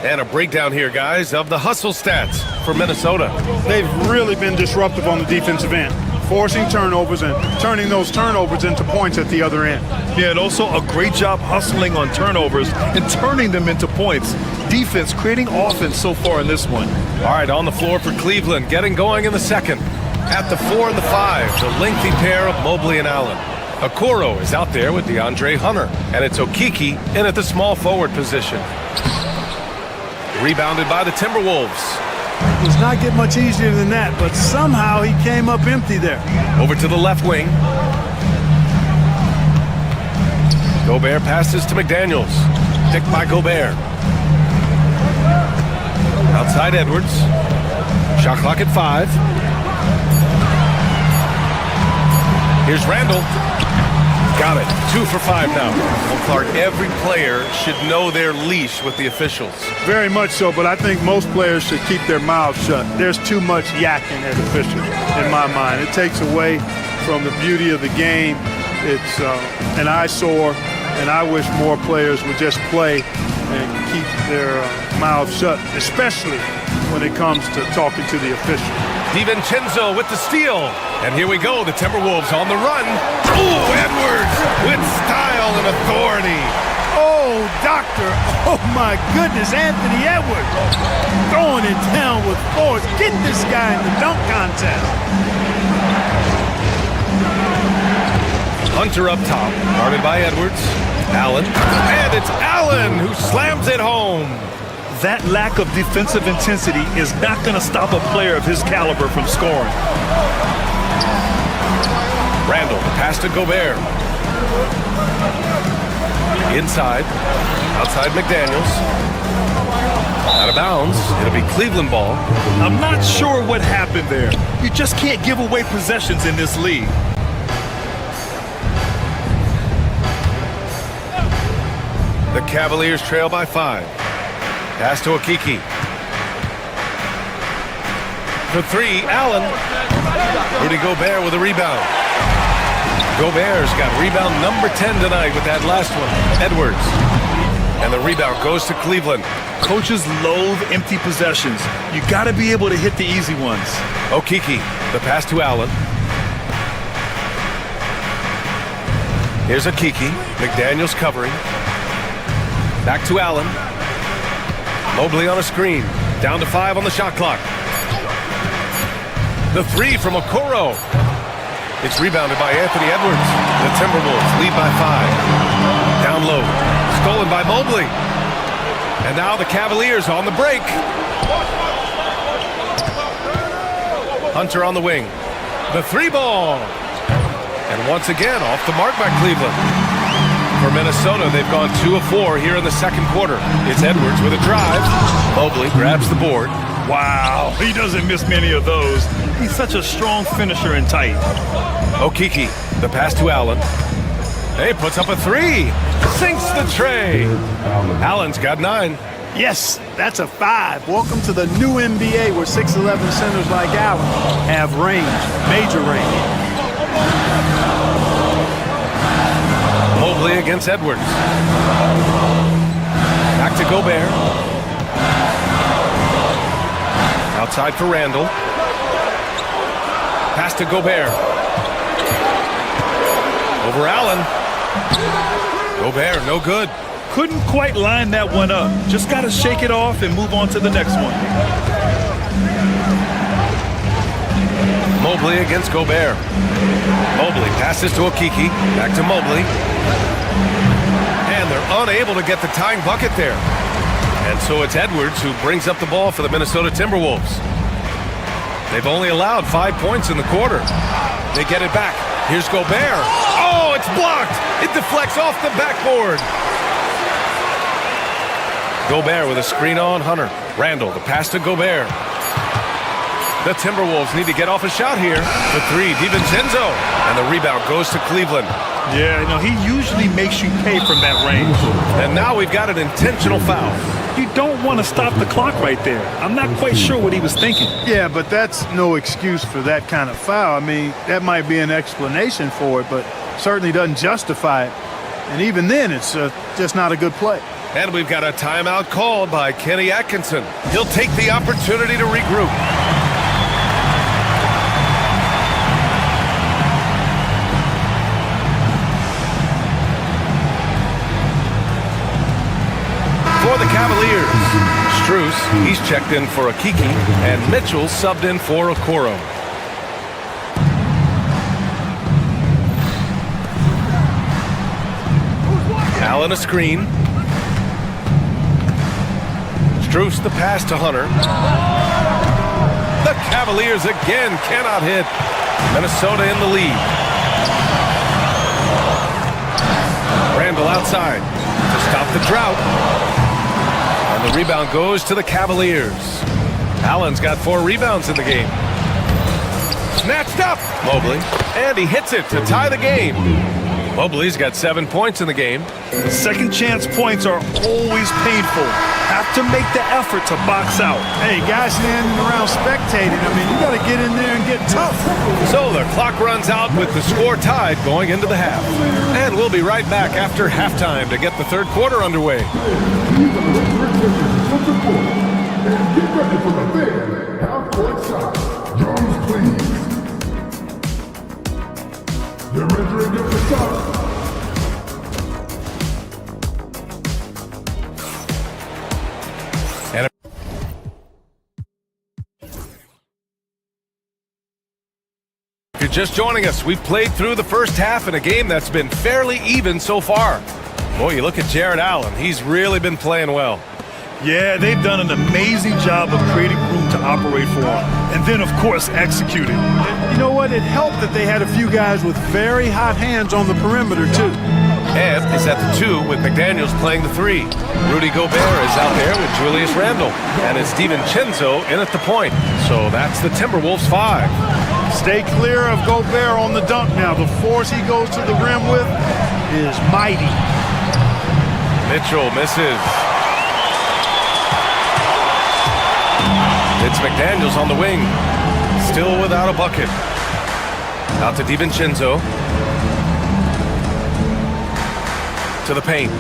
[SPEAKER 5] And a breakdown here, guys, of the hustle stats for Minnesota.
[SPEAKER 14] They've really been disruptive on the defensive end, forcing turnovers and turning those turnovers into points at the other end.
[SPEAKER 8] Yeah, and also a great job hustling on turnovers and turning them into points. Defense creating offense so far in this one.
[SPEAKER 5] All right, on the floor for Cleveland, getting going in the second. At the 4 and the 5, the lengthy pair of Mobley and Allen. Okoro is out there with DeAndre Hunter, and it's Okiki in at the small forward position. Rebounded by the Timberwolves.
[SPEAKER 14] It does not get much easier than that, but somehow he came up empty there.
[SPEAKER 5] Over to the left wing. Gobert passes to McDaniels. Picked by Gobert. Outside Edwards. Shot clock at 5. Here's Randall. Got it. 2 for 5 now. Well, Clark, every player should know their leash with the officials.
[SPEAKER 14] Very much so, but I think most players should keep their mouths shut. There's too much yakking at officials, in my mind. It takes away from the beauty of the game. It's an eyesore, and I wish more players would just play and keep their mouths shut, especially when it comes to talking to the official.
[SPEAKER 5] DiVincenzo with the steal. And here we go, the Timberwolves on the run. Ooh, Edwards with style and authority.
[SPEAKER 14] Oh, doctor. Oh, my goodness, Anthony Edwards. Throwing it down with force. Get this guy in the dunk contest.
[SPEAKER 5] Hunter up top, guarded by Edwards. Allen. And it's Allen who slams it home.
[SPEAKER 8] That lack of defensive intensity is not going to stop a player of his caliber from scoring.
[SPEAKER 5] Randall, pass to Gobert. Inside. Outside McDaniels. Out of bounds. It'll be Cleveland ball.
[SPEAKER 8] I'm not sure what happened there. You just can't give away possessions in this league.
[SPEAKER 5] The Cavaliers trail by 5. Pass to Okiki. For 3, Allen. Rudy Gobert with a rebound. Gobert's got rebound number 10 tonight with that last one. Edwards. And the rebound goes to Cleveland.
[SPEAKER 8] Coaches loathe empty possessions. You got to be able to hit the easy ones.
[SPEAKER 5] Okeke, the pass to Allen. Here's Okeke. McDaniels covering. Back to Allen. Mobley on a screen. Down to 5 on the shot clock. The three from Okoro. It's rebounded by Anthony Edwards. The Timberwolves lead by 5. Down low. Stolen by Mobley. And now the Cavaliers on the break. Hunter on the wing. The 3-ball. And once again, off the mark by Cleveland. For Minnesota, they've gone 2 of 4 here in the second quarter. It's Edwards with a drive. Mobley grabs the board.
[SPEAKER 8] Wow, he doesn't miss many of those. He's such a strong finisher and tight.
[SPEAKER 5] Okeke, the pass to Allen. He puts up a 3. Sinks the tray. Allen's got 9.
[SPEAKER 14] Yes, that's a 5. Welcome to the new NBA where 6'11 centers like Allen have range, major range.
[SPEAKER 5] Mobley against Edwards. Back to Gobert. Outside for Randall. Pass to Gobert. Over Allen. Gobert, no good.
[SPEAKER 8] Couldn't quite line that one up. Just got to shake it off and move on to the next one.
[SPEAKER 5] Mobley against Gobert. Mobley passes to Okeke. Back to Mobley. And they're unable to get the tying bucket there. And so it's Edwards who brings up the ball for the Minnesota Timberwolves. They've only allowed 5 points in the quarter. They get it back. Here's Gobert. Oh, it's blocked. It deflects off the backboard. Gobert with a screen on Hunter. Randall, the pass to Gobert. The Timberwolves need to get off a shot here. The 3, DiVincenzo. And the rebound goes to Cleveland.
[SPEAKER 8] Yeah, he usually makes you pay from that range.
[SPEAKER 5] And now we've got an intentional foul.
[SPEAKER 8] You don't want to stop the clock right there. I'm not quite sure what he was thinking.
[SPEAKER 14] Yeah, but that's no excuse for that kind of foul. I mean, that might be an explanation for it, but certainly doesn't justify it. And even then, it's just not a good play.
[SPEAKER 5] And we've got a timeout called by Kenny Atkinson. He'll take the opportunity to regroup. For the Cavaliers, Strus, he's checked in for Okeke, and Mitchell subbed in for Okoro. Allen a screen. Strus the pass to Hunter. The Cavaliers again cannot hit. Minnesota in the lead. Randall outside to stop the drought. And the rebound goes to the Cavaliers. Allen's got 4 rebounds in the game. Snatched up, Mobley. And he hits it to tie the game. Mobley's got 7 points in the game.
[SPEAKER 8] Second chance points are always painful. Have to make the effort to box out.
[SPEAKER 14] Hey, guys standing around spectating. I mean, you got to get in there and get tough.
[SPEAKER 5] So the clock runs out with the score tied going into the half. And we'll be right back after halftime to get the third quarter underway. And if you're just joining us, we've played through the first half in a game that's been fairly even so far. Boy, you look at Jared Allen. He's really been playing well.
[SPEAKER 8] Yeah, they've done an amazing job of creating room to operate for him. And then, of course, executing.
[SPEAKER 14] You know what? It helped that they had a few guys with very hot hands on the perimeter, too.
[SPEAKER 5] And is at the 2 with McDaniels playing the 3. Rudy Gobert is out there with Julius Randle. And it's DiVincenzo in at the point. So that's the Timberwolves 5.
[SPEAKER 14] Stay clear of Gobert on the dunk now. The force he goes to the rim with is mighty.
[SPEAKER 5] Mitchell misses. It's McDaniels on the wing. Still without a bucket. Out to DiVincenzo. to the paint.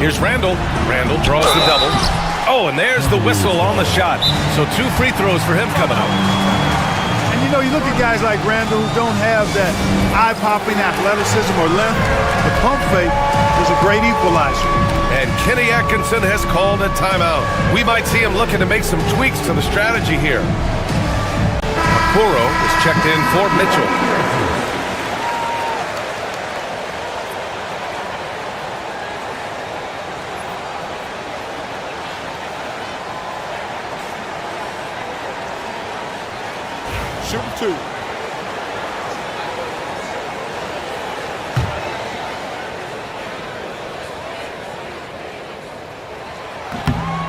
[SPEAKER 5] Here's Randall. Randall draws the double. Oh, and there's the whistle on the shot. So 2 free throws for him coming up.
[SPEAKER 14] And you know, you look at guys like Randall who don't have that eye-popping athleticism or length. The pump fake is a great equalizer.
[SPEAKER 5] And Kenny Atkinson has called a timeout. We might see him looking to make some tweaks to the strategy here. Kuro is checked in for Mitchell.
[SPEAKER 14] Shooting 2.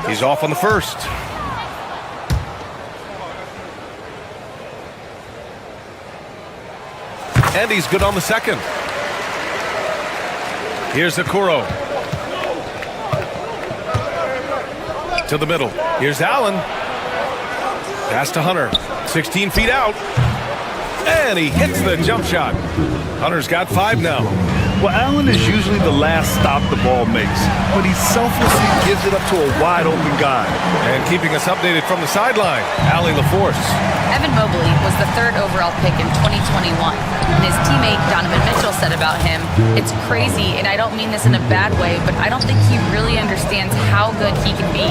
[SPEAKER 5] He's off on the first. And he's good on the second. Here's Okoro. To the middle. Here's Allen. Pass to Hunter. 16 feet out. And he hits the jump shot. Hunter's got 5 now.
[SPEAKER 8] Well, Allen is usually the last stop the ball makes, but he selflessly gives it up to a wide-open guy.
[SPEAKER 5] And keeping us updated from the sideline, Allie LaForce.
[SPEAKER 7] Evan Mobley was the 3rd overall pick in 2021, and his teammate Donovan Mitchell said about him, "It's crazy, and I don't mean this in a bad way, but I don't think he really understands how good he can be.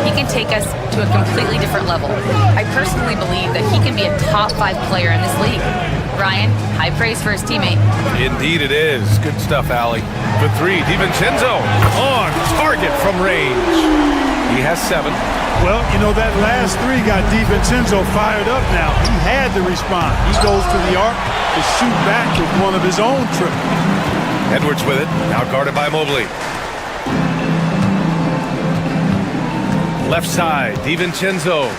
[SPEAKER 7] He can take us to a completely different level. I personally believe that he can be a top 5 player in this league." Ryan, high praise for his teammate.
[SPEAKER 5] Indeed it is. Good stuff, Allie. For 3, DiVincenzo on target from range. He has 7.
[SPEAKER 14] Well, you know, that last 3 got DiVincenzo fired up now. He had to respond. He goes to the arc to shoot back with one of his own triples.
[SPEAKER 5] Edwards with it. Now guarded by Mobley. Left side, DiVincenzo.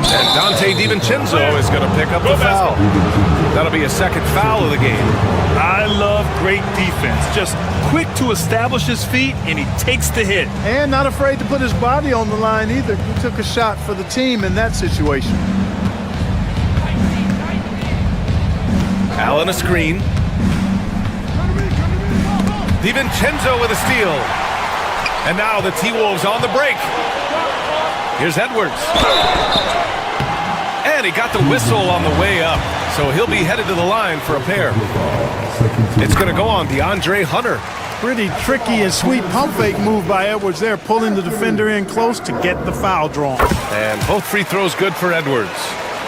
[SPEAKER 5] And Dante DiVincenzo is going to pick up the foul. That'll be a 2nd foul of the game.
[SPEAKER 8] I love great defense. Just quick to establish his feet, and he takes the hit.
[SPEAKER 14] And not afraid to put his body on the line either. He took a shot for the team in that situation.
[SPEAKER 5] Allen a screen. DiVincenzo with a steal. And now the T-Wolves on the break. Here's Edwards. And he got the whistle on the way up. So he'll be headed to the line for a pair. It's going to go on DeAndre Hunter.
[SPEAKER 14] Pretty tricky and sweet pump fake move by Edwards there, pulling the defender in close to get the foul drawn.
[SPEAKER 5] And both free throws good for Edwards.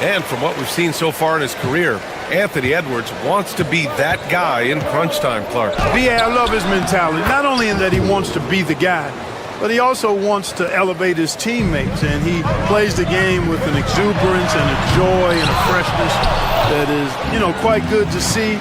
[SPEAKER 5] And from what we've seen so far in his career, Anthony Edwards wants to be that guy in crunch time, Clark.
[SPEAKER 14] I love his mentality. Not only in that he wants to be the guy, but he also wants to elevate his teammates, and he plays the game with an exuberance and a joy and a freshness that is, you know, quite good to see.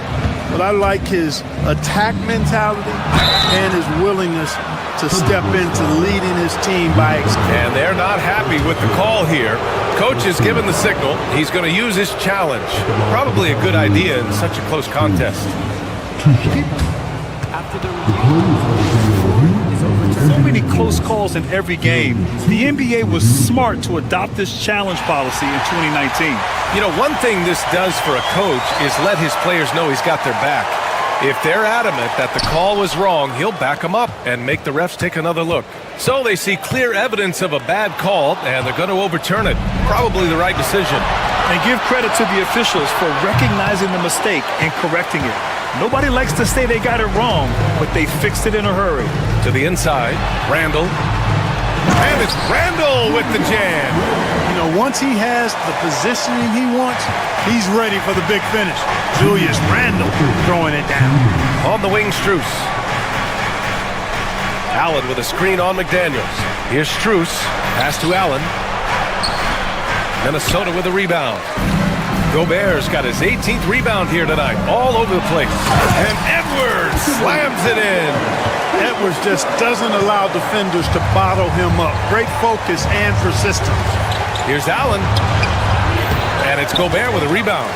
[SPEAKER 14] But I like his attack mentality and his willingness to step into leading his team by example.
[SPEAKER 5] And they're not happy with the call here. Coach has given the signal. He's going to use his challenge. Probably a good idea in such a close contest.
[SPEAKER 9] After the review, is overturned.
[SPEAKER 8] So many close calls in every game. The NBA was smart to adopt this challenge policy in 2019.
[SPEAKER 5] You know, one thing this does for a coach is let his players know he's got their back. If they're adamant that the call was wrong, he'll back them up and make the refs take another look. So they see clear evidence of a bad call, and they're going to overturn it. Probably the right decision.
[SPEAKER 8] And give credit to the officials for recognizing the mistake and correcting it. Nobody likes to say they got it wrong, but they fixed it in a hurry.
[SPEAKER 5] To the inside, Randall. And it's Randall with the jam.
[SPEAKER 14] You know, once he has the positioning he wants, he's ready for the big finish. Julius Randle throwing it down.
[SPEAKER 5] On the wing, Strus. Allen with a screen on McDaniels. Here's Strus. Pass to Allen. Minnesota with a rebound. Gobert's got his 18th rebound here tonight, all over the place. And Edwards slams it in.
[SPEAKER 14] Edwards just doesn't allow defenders to bottle him up. Great focus and persistence.
[SPEAKER 5] Here's Allen. And it's Gobert with a rebound.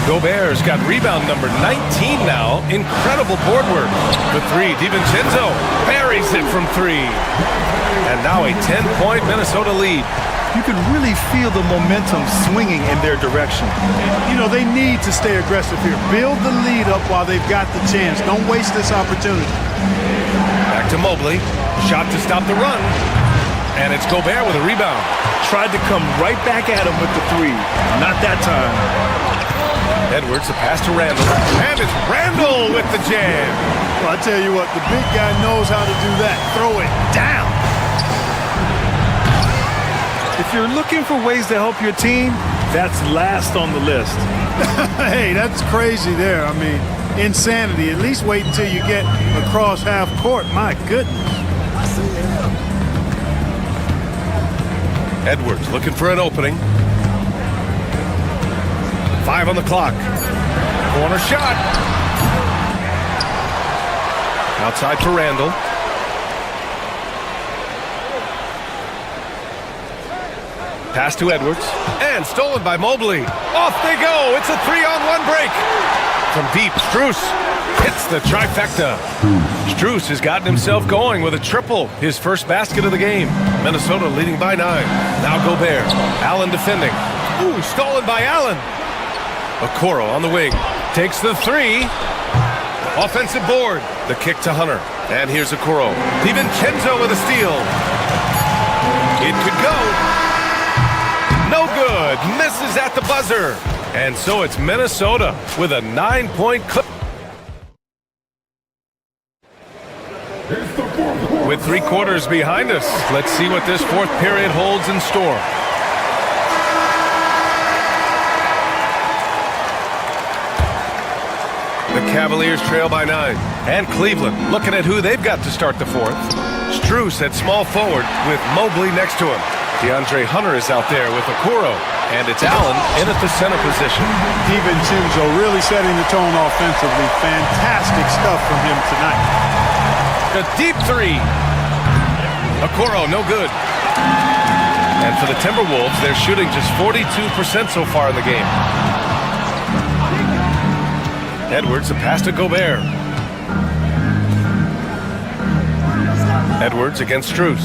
[SPEAKER 5] Gobert's got rebound number 19 now. Incredible board work. The 3, DiVincenzo buries it from 3. And now a 10-point Minnesota lead.
[SPEAKER 8] you can really feel the momentum swinging in their direction.
[SPEAKER 14] You know, they need to stay aggressive here. Build the lead up while they've got the chance. Don't waste this opportunity.
[SPEAKER 5] Back to Mobley. Shot to stop the run. And it's Gobert with a rebound.
[SPEAKER 8] Tried to come right back at him with the three. Not that time.
[SPEAKER 5] Edwards, a pass to Randall. And it's Randall with the jam.
[SPEAKER 14] Well, I tell you what, the big guy knows how to do that. Throw it down.
[SPEAKER 8] If you're looking for ways to help your team, that's last on the list.
[SPEAKER 14] Hey, that's crazy there. I mean, insanity. At least wait until you get across half court. My goodness.
[SPEAKER 5] Edwards looking for an opening. 5 on the clock. Corner shot. Outside for Randall. Pass to Edwards. And stolen by Mobley. Off they go. It's a 3-on-1 break. From deep, Strus hits the trifecta. Strus has gotten himself going with a triple. His first basket of the game. Minnesota leading by 9. Now Gobert. Allen defending. Ooh, stolen by Allen. Okoro on the wing. Takes the 3. Offensive board. The kick to Hunter. And here's Okoro. DiVincenzo with a steal. It could go. No good. Misses at the buzzer. And so it's Minnesota with a 9-point clip. With 3 quarters behind us, let's see what this 4th period holds in store. The Cavaliers trail by 9. And Cleveland looking at who they've got to start the 4th. Strus at small forward with Mobley next to him. DeAndre Hunter is out there with Okoro. And it's Allen in at the center position.
[SPEAKER 14] DiVincenzo really setting the tone offensively. Fantastic stuff from him tonight.
[SPEAKER 5] A deep 3. Okoro, no good. And for the Timberwolves, they're shooting just 42% so far in the game. Edwards, a pass to Gobert. Edwards against Strus.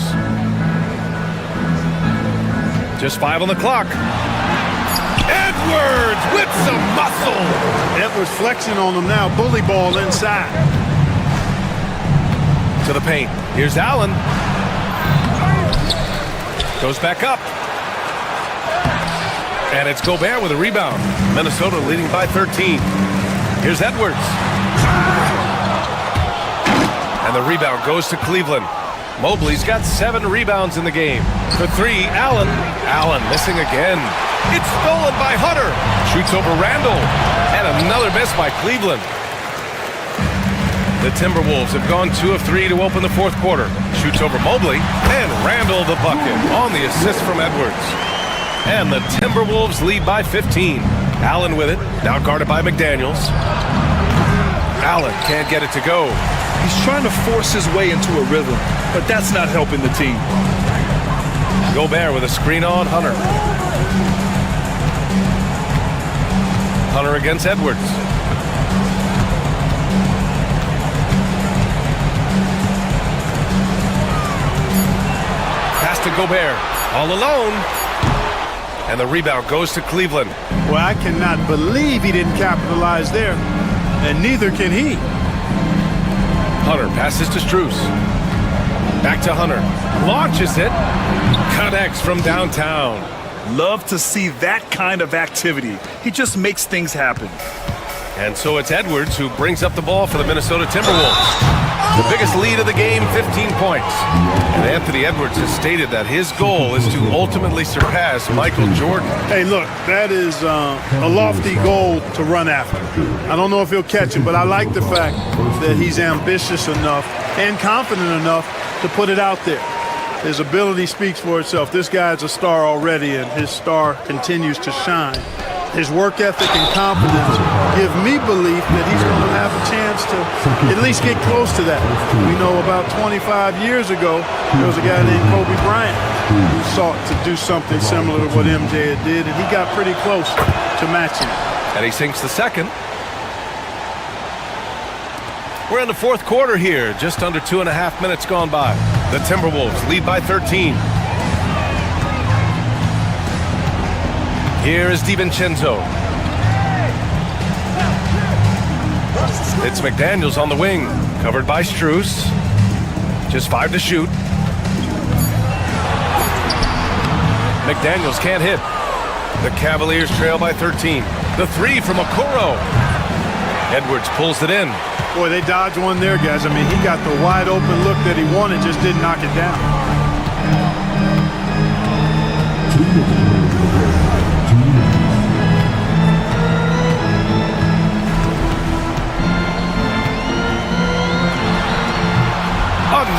[SPEAKER 5] Just 5 on the clock. Edwards with some muscle.
[SPEAKER 14] Edwards flexing on them now. Bully ball inside.
[SPEAKER 5] To the paint. Here's Allen. Goes back up. And it's Gobert with a rebound. Minnesota leading by 13. Here's Edwards. And the rebound goes to Cleveland. Mobley's got 7 rebounds in the game. For 3, Allen. Allen missing again. It's stolen by Hunter. Shoots over Randall. And another miss by Cleveland. The Timberwolves have gone 2 of 3 to open the 4th quarter. Shoots over Mobley. And Randall the bucket on the assist from Edwards. And the Timberwolves lead by 15. Allen with it. Now guarded by McDaniels. Allen can't get it to go.
[SPEAKER 8] He's trying to force his way into a rhythm, but that's not helping the team.
[SPEAKER 5] Gobert with a screen on Hunter. Hunter against Edwards. Pass to Gobert. All alone. And the rebound goes to Cleveland.
[SPEAKER 14] Well, I cannot believe he didn't capitalize there. And neither can he.
[SPEAKER 5] Hunter passes to Strus. Back to Hunter. Launches it. Connects from downtown.
[SPEAKER 8] Love to see that kind of activity. He just makes things happen.
[SPEAKER 5] And so it's Edwards who brings up the ball for the Minnesota Timberwolves. The biggest lead of the game, 15 points. And Anthony Edwards has stated that his goal is to ultimately surpass Michael Jordan.
[SPEAKER 14] Hey, look, that is a lofty goal to run after. I don't know if he'll catch it, but I like the fact that he's ambitious enough and confident enough to put it out there. His ability speaks for itself. This guy's a star already, and his star continues to shine. His work ethic and confidence give me belief that he's going to have a chance to at least get close to that. We know about 25 years ago, there was a guy named Kobe Bryant who sought to do something similar to what MJ did, and he got pretty close to matching.
[SPEAKER 5] And he sinks the second. We're in the 4th quarter here, just under 2.5 minutes gone by. The Timberwolves lead by 13. Here is DiVincenzo. It's McDaniels on the wing, covered by Strus. Just 5 to shoot. McDaniels can't hit. The Cavaliers trail by 13. The 3 from Okoro. Edwards pulls it in.
[SPEAKER 14] Boy, they dodged one there, guys. I mean, he got the wide open look that he wanted, just didn't knock it down.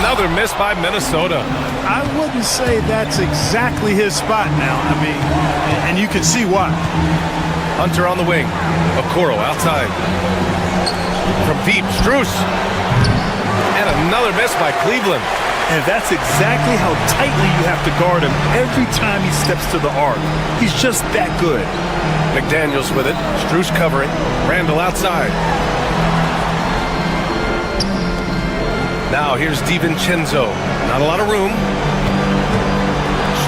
[SPEAKER 5] Another miss by Minnesota.
[SPEAKER 14] I wouldn't say that's exactly his spot now. I mean, and you can see why.
[SPEAKER 5] Hunter on the wing. Okoro outside. From deep, Strus. And another miss by Cleveland.
[SPEAKER 8] And that's exactly how tightly you have to guard him every time he steps to the arc. He's just that good.
[SPEAKER 5] McDaniels with it. Strus covering. Randall outside. Now here's DiVincenzo. Not a lot of room.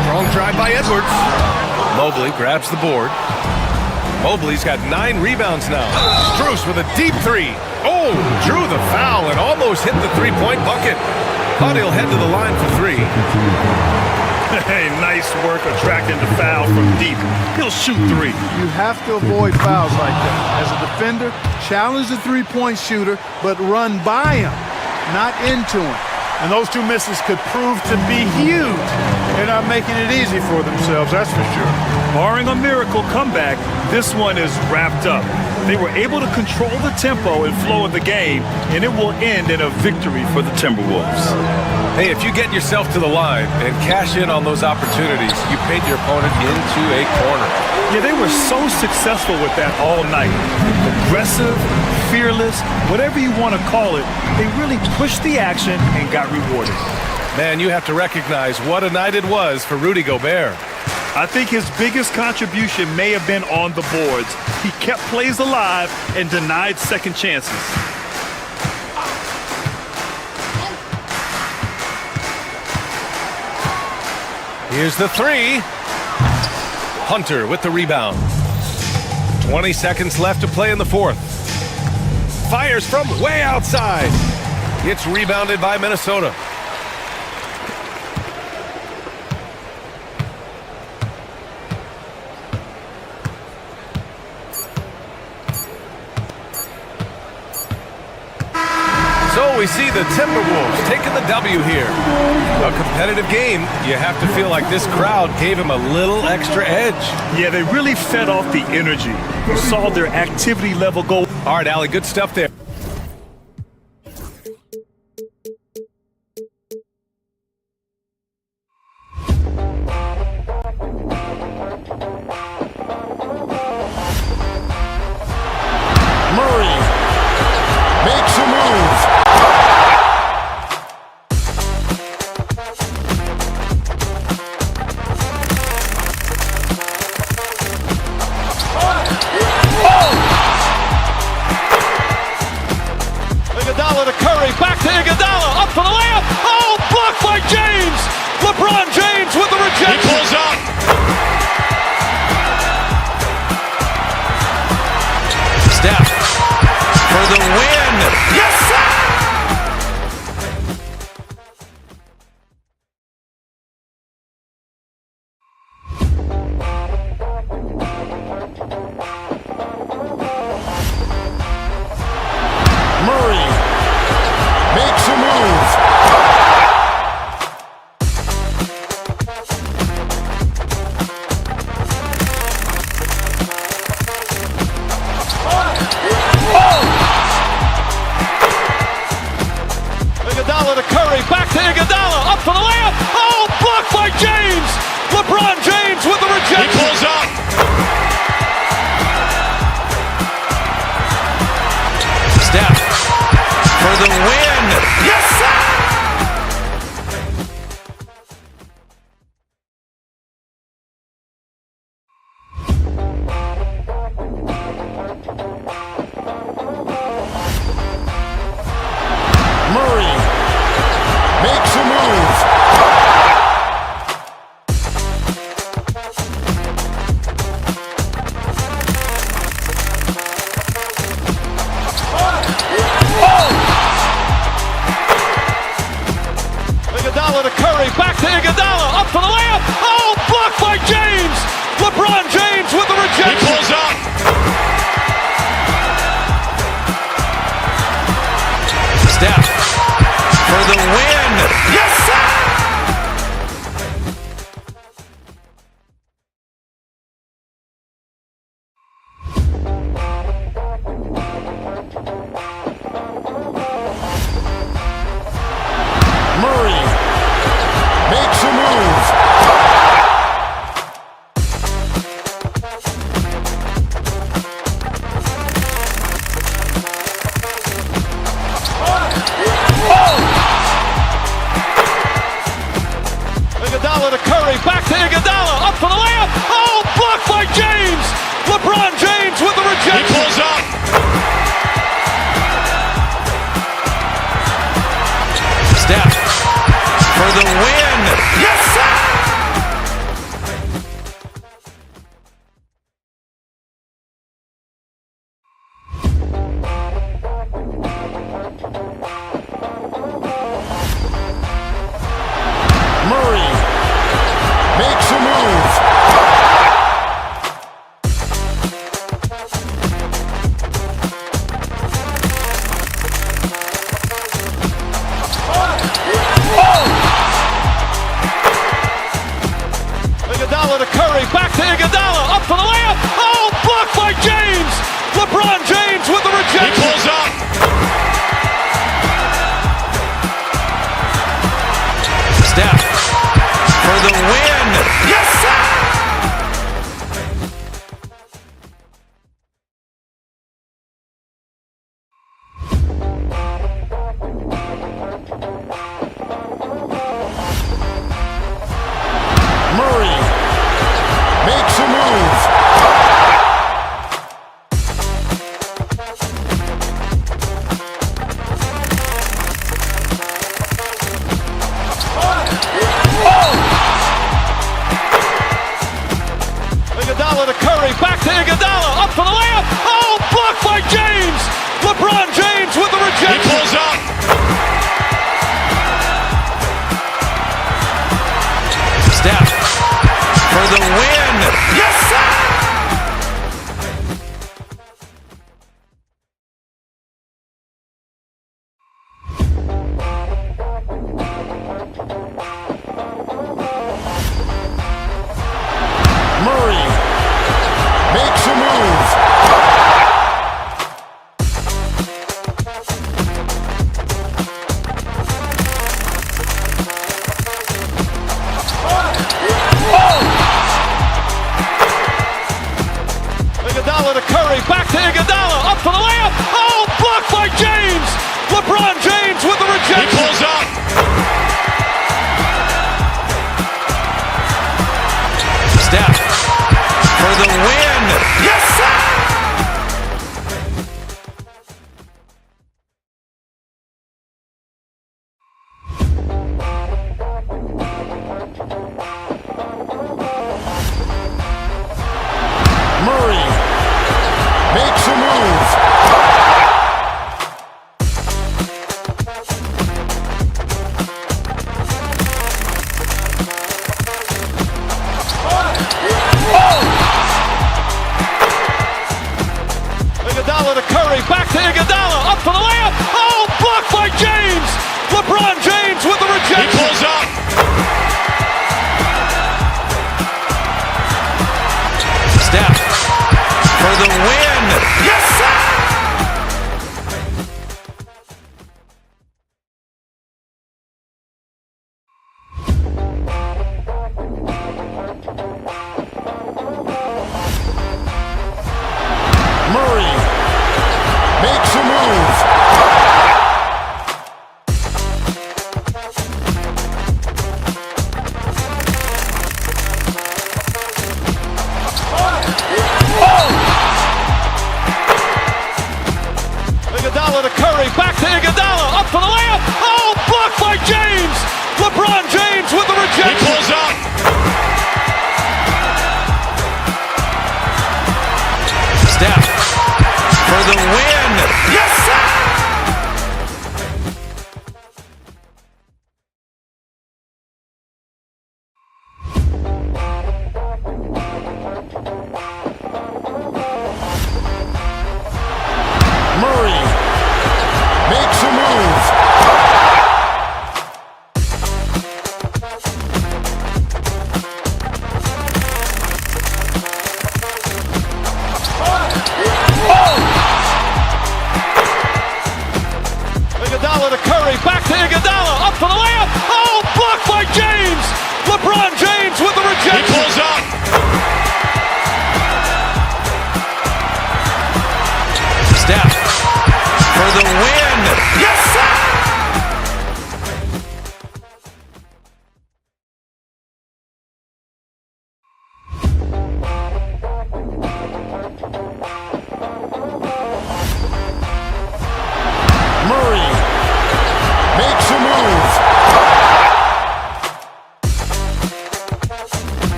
[SPEAKER 5] Strong drive by Edwards. Mobley grabs the board. Mobley's got 9 rebounds now. Strus with a deep 3. Oh, drew the foul and almost hit the three-point bucket. But he'll head to the line for 3.
[SPEAKER 8] Hey, nice work attracting the foul from deep. He'll shoot 3.
[SPEAKER 14] You have to avoid fouls like that. As a defender, challenge the three-point shooter, but run by him, not into him. And those 2 misses could prove to be huge. They're not making it easy for themselves, that's for sure.
[SPEAKER 8] Barring a miracle comeback, this one is wrapped up. They were able to control the tempo and flow of the game, and it will end in a victory for the Timberwolves.
[SPEAKER 5] Hey, if you get yourself to the line and cash in on those opportunities, you paint your opponent into a corner.
[SPEAKER 8] Yeah, they were so successful with that all night. Aggressive, fearless, whatever you want to call it, they really pushed the action and got rewarded.
[SPEAKER 5] Man, you have to recognize what a night it was for Rudy Gobert.
[SPEAKER 8] I think his biggest contribution may have been on the boards. He kept plays alive and denied second chances.
[SPEAKER 5] Here's the 3. Hunter with the rebound. 20 seconds left to play in the 4th. Fires from way outside. It's rebounded by Minnesota. So we see the Timberwolves taking the W here. A competitive game. You have to feel like this crowd gave him a little extra edge.
[SPEAKER 8] Yeah, they really fed off the energy. You saw their activity level go.
[SPEAKER 5] All right, Allie, good stuff there.
[SPEAKER 2] Murray makes a move.
[SPEAKER 3] Iguodala to Curry, back to Iguodala, up for the layup. Oh, blocked by James. LeBron James with the rejection. He pulls up.
[SPEAKER 1] Steph for the win. Yes, sir!
[SPEAKER 2] Murray makes a move.
[SPEAKER 3] Iguodala to Curry, back to Iguodala, up for the layup. Oh, blocked by James. LeBron James with the rejection. He pulls up.
[SPEAKER 1] Steph for the win. Yes, sir!
[SPEAKER 2] Murray makes a move.
[SPEAKER 3] Iguodala, up for the layup. Oh, blocked by James. LeBron James with the rejection.
[SPEAKER 1] He pulls up. Steph for the win. Yes, sir!
[SPEAKER 2] Murray makes a move.
[SPEAKER 3] Iguodala to Curry, back to Iguodala, up for the layup. Oh, blocked by James. LeBron James with the rejection.
[SPEAKER 1] He pulls up. Steph for the win. Yes, sir!
[SPEAKER 2] Murray makes a move.
[SPEAKER 3] Iguodala to Curry, back to Iguodala, up for the layup. Oh, blocked by James. LeBron James with the rejection.
[SPEAKER 1] He pulls up. Steph for the win. Yes, sir!
[SPEAKER 2] Murray makes a move.
[SPEAKER 3] Iguodala to Curry, back to Iguodala, up for the layup. Oh, blocked by James. LeBron James with the
[SPEAKER 1] He
[SPEAKER 3] rejection.
[SPEAKER 1] pulls up. Steph for the win. Yes, sir!
[SPEAKER 2] Murray makes a move.
[SPEAKER 3] Iguodala to Curry, back to Iguodala, up for the layup. Oh, blocked by James. LeBron James with the
[SPEAKER 1] He
[SPEAKER 3] rejection.
[SPEAKER 1] pulls up. Steph for the win. Yes, sir!
[SPEAKER 2] Murray makes a move.
[SPEAKER 3] Iguodala to Curry, back to Iguodala, up for the layup. Oh, blocked by James. LeBron James with the
[SPEAKER 1] He
[SPEAKER 3] rejection.
[SPEAKER 1] pulls up. Steph for the win. Yes, sir!
[SPEAKER 2] Murray makes a move.
[SPEAKER 3] Iguodala to Curry, back to Iguodala, up for the layup. Oh, blocked by James. LeBron James with the
[SPEAKER 1] He
[SPEAKER 3] rejection.
[SPEAKER 1] pulls up. Steph for the win. Yes,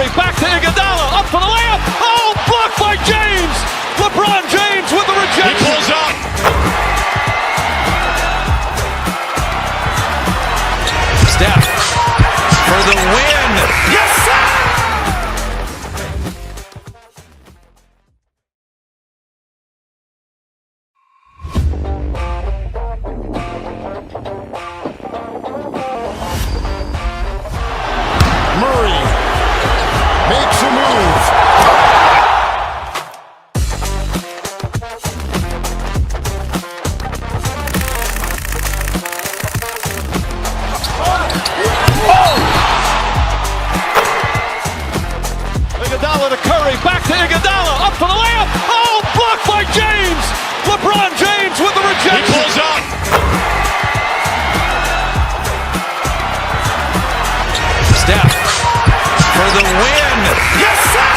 [SPEAKER 3] Curry, back to Iguodala, up for the layup. Oh, blocked by James. LeBron James with the rejection.
[SPEAKER 1] He pulls up. Steph for the win. Yes, sir!
[SPEAKER 2] Murray makes a move.
[SPEAKER 3] Iguodala to Curry, back to Iguodala, up for the layup. Oh, blocked by James. LeBron James with the rejection.
[SPEAKER 1] He pulls up. Steph for the win. Yes, sir!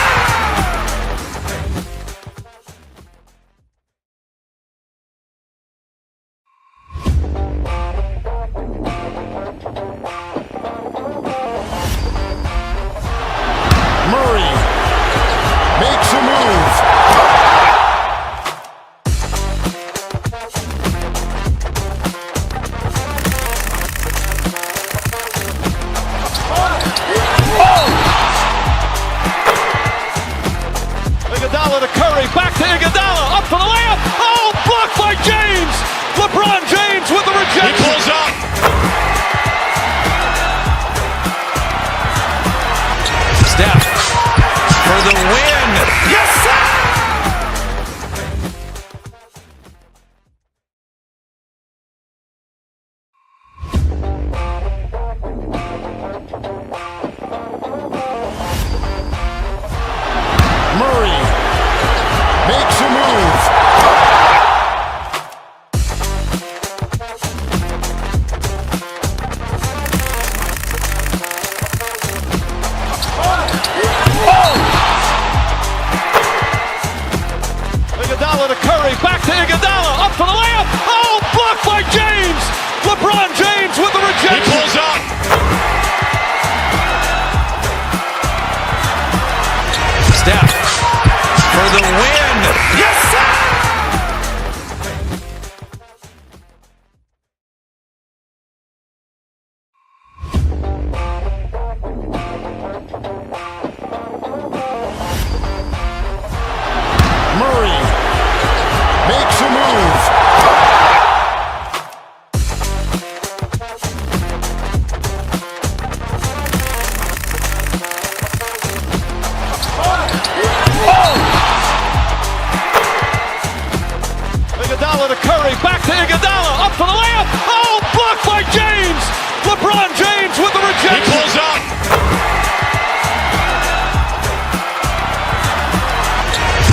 [SPEAKER 2] Murray makes a move.
[SPEAKER 3] Iguodala to Curry, back to Iguodala, up for the layup. Oh, blocked by James. LeBron James with the
[SPEAKER 1] He
[SPEAKER 3] rejection.
[SPEAKER 1] pulls up. Steph for the win. Yes, sir!
[SPEAKER 2] Murray makes a move.
[SPEAKER 3] Iguodala to Curry, back to Iguodala, up for the layup. Oh, blocked by James. LeBron James with the
[SPEAKER 1] He
[SPEAKER 3] rejection.
[SPEAKER 1] pulls up. Steph for the win. Yes, sir!
[SPEAKER 2] Murray makes a move.
[SPEAKER 3] Iguodala to Curry, back to Iguodala, up for the layup. Oh, blocked by James. LeBron James with the
[SPEAKER 1] He
[SPEAKER 3] rejection.
[SPEAKER 1] pulls up.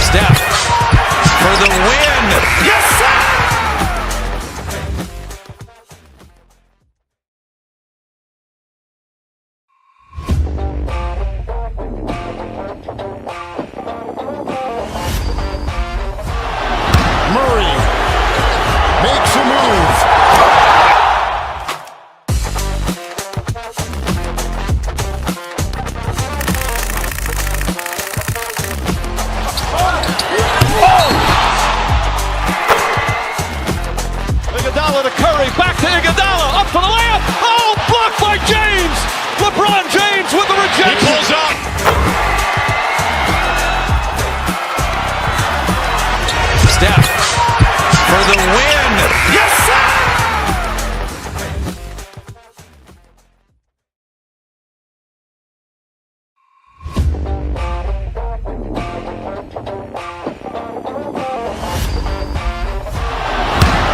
[SPEAKER 1] Steph for the win. Yes, sir!
[SPEAKER 2] Murray makes a move.
[SPEAKER 3] Iguodala to Curry, back to Iguodala, up for the layup. Oh, blocked by James. LeBron James with the
[SPEAKER 1] He
[SPEAKER 3] rejection.
[SPEAKER 1] pulls up. Steph for the win. Yes, sir!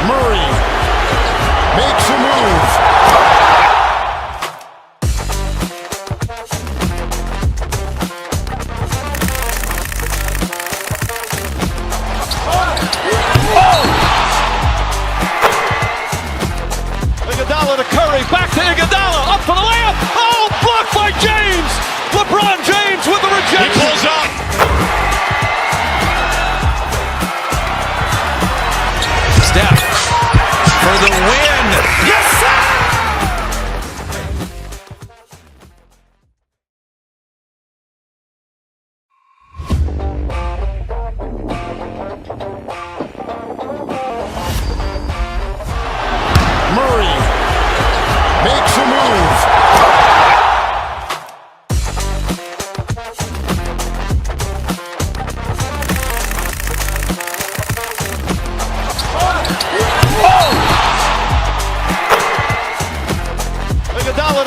[SPEAKER 2] Murray makes a move.
[SPEAKER 3] Iguodala to Curry, back to Iguodala, up for the layup. Oh, blocked by James. LeBron James with the
[SPEAKER 1] He
[SPEAKER 3] rejection.
[SPEAKER 1] pulls up. Steph for the win. Yes,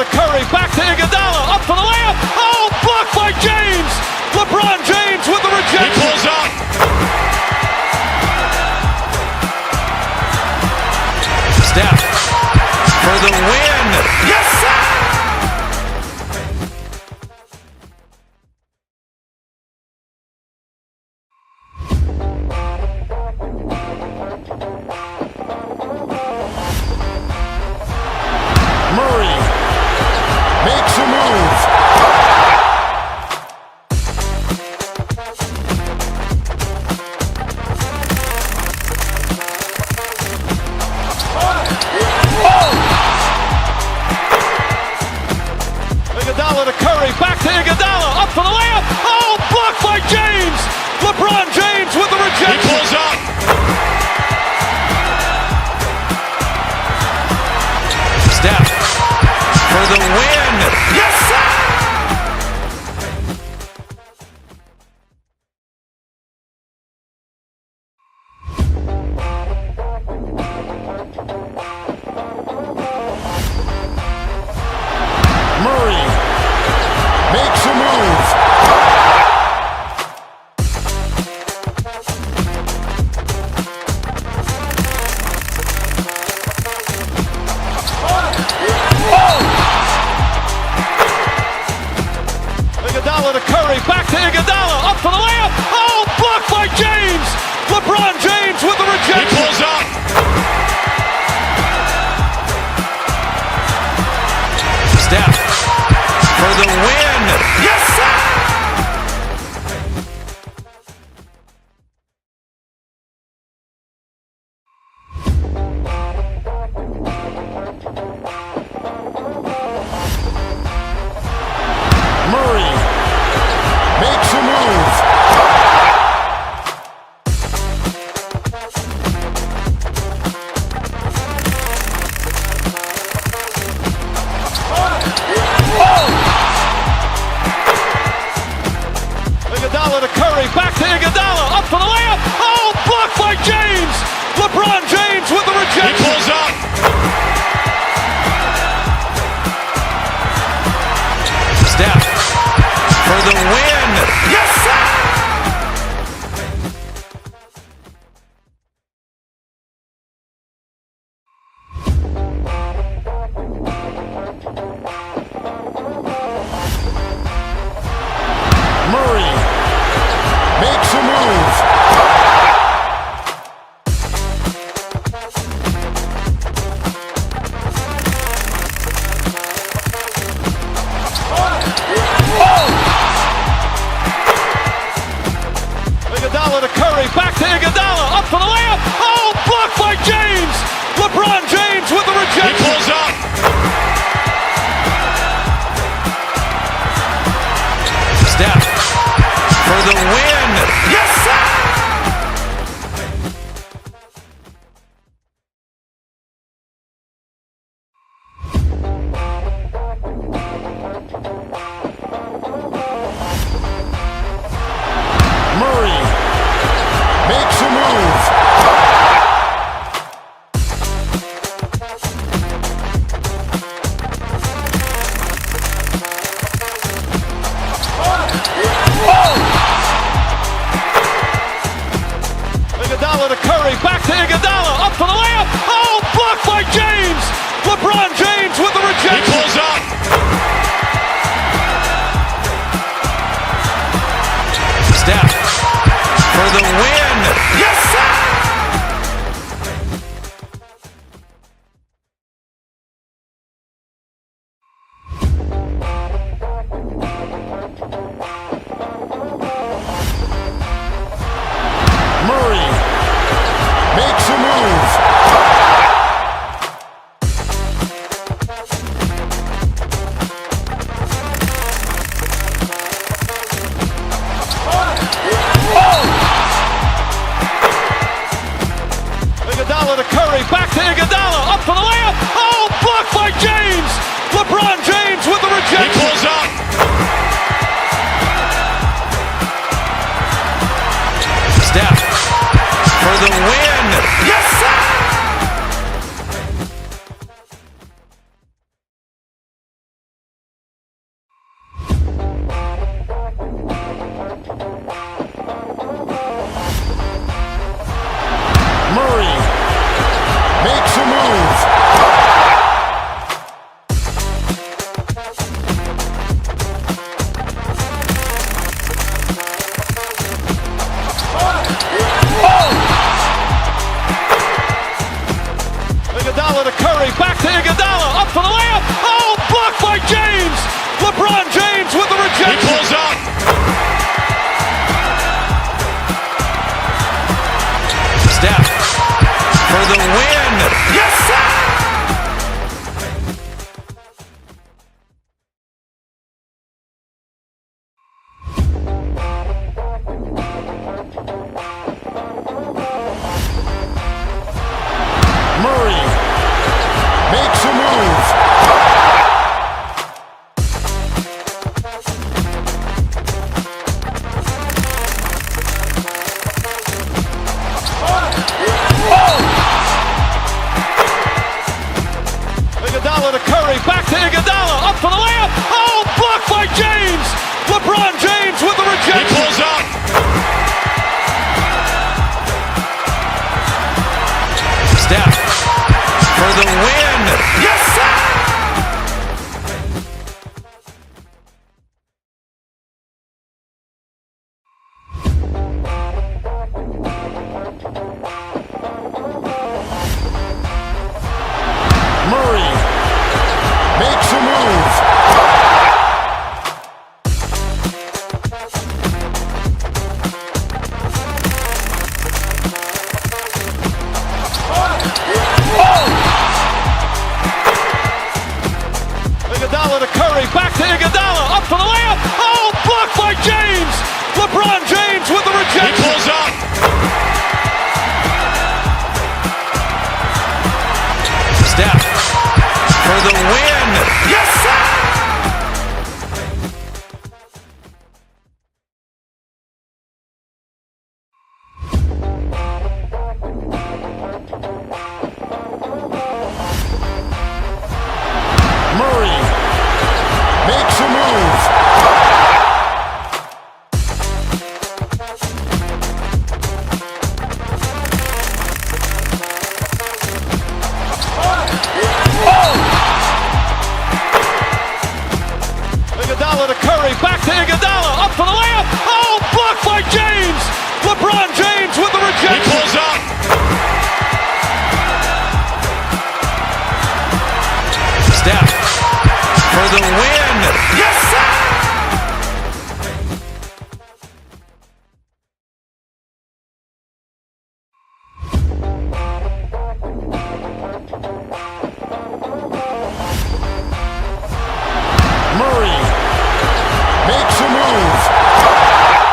[SPEAKER 3] to Curry, back to Iguodala, up for the layup. Oh, blocked by James. LeBron James with the rejection.
[SPEAKER 1] He pulls up. Steph for the win. Yes, sir!
[SPEAKER 2] Murray makes a move.
[SPEAKER 3] Iguodala to Curry, back to Iguodala, up for the layup. Oh, blocked by James. LeBron James with the rejection.
[SPEAKER 1] He pulls up. Steph for the win. Yes, sir!
[SPEAKER 2] Murray makes a move.
[SPEAKER 3] Iguodala to Curry, back to Iguodala, up for the layup. Oh, blocked by James. LeBron James with the
[SPEAKER 1] He
[SPEAKER 3] rejection.
[SPEAKER 1] pulls up. Steph for the win. Yes, sir!
[SPEAKER 2] Murray makes a move.
[SPEAKER 3] Iguodala to Curry, back to Iguodala, up for the layup. Oh, blocked by James. LeBron James with the
[SPEAKER 1] He
[SPEAKER 3] rejection.
[SPEAKER 1] pulls up. Steph for the win. Yes, sir!
[SPEAKER 2] Murray makes a move.
[SPEAKER 3] Iguodala to Curry, back to Iguodala, up for the layup. Oh, blocked by James. LeBron James with the
[SPEAKER 1] He
[SPEAKER 3] rejection.
[SPEAKER 1] pulls up. Steph for the win. Yes, sir!
[SPEAKER 2] Murray makes a move.
[SPEAKER 3] Iguodala to Curry, back to Iguodala, up for the layup. Oh, blocked by James. LeBron James with the
[SPEAKER 1] He
[SPEAKER 3] rejection.
[SPEAKER 1] pulls up. Steph for the win. Yes, sir!
[SPEAKER 2] Murray makes a move.
[SPEAKER 3] Iguodala to Curry, back to Iguodala, up for the layup. Oh, blocked by James. LeBron James with the
[SPEAKER 1] He
[SPEAKER 3] rejection.
[SPEAKER 1] pulls up. Steph for the win. Yes, sir!
[SPEAKER 3] to Curry, back to Iguodala, up for the layup. Oh, blocked by James. LeBron James with the rejection.
[SPEAKER 1] He pulls up. Steph for the win. Yes, sir!
[SPEAKER 2] Murray makes a move.
[SPEAKER 3] Iguodala to Curry, back to Iguodala, up for the layup. Oh, blocked by James. LeBron James with the rejection.
[SPEAKER 1] He pulls up. Steph for the win. Yes, sir!
[SPEAKER 2] Murray makes a move.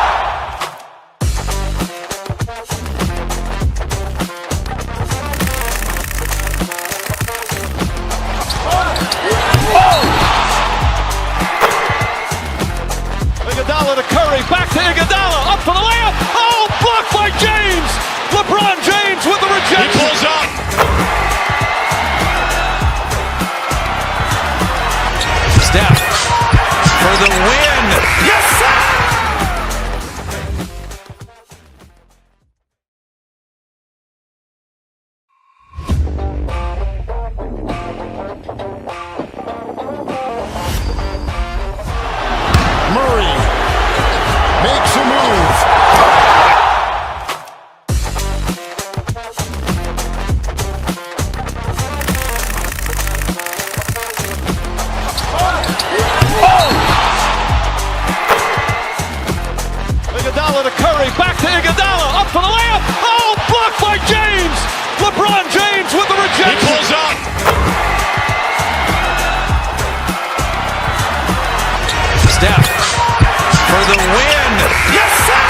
[SPEAKER 3] Iguodala to Curry, back to Iguodala, up for the layup. Oh, blocked by James. LeBron James with the
[SPEAKER 1] He
[SPEAKER 3] rejection.
[SPEAKER 1] pulls up. Steph for the win. Yes, sir!
[SPEAKER 2] Murray makes a move.
[SPEAKER 3] Iguodala to Curry, back to Iguodala, up for the layup. Oh, blocked by James. LeBron James with the
[SPEAKER 1] He
[SPEAKER 3] rejection.
[SPEAKER 1] pulls up. Steph for the win. Yes, sir!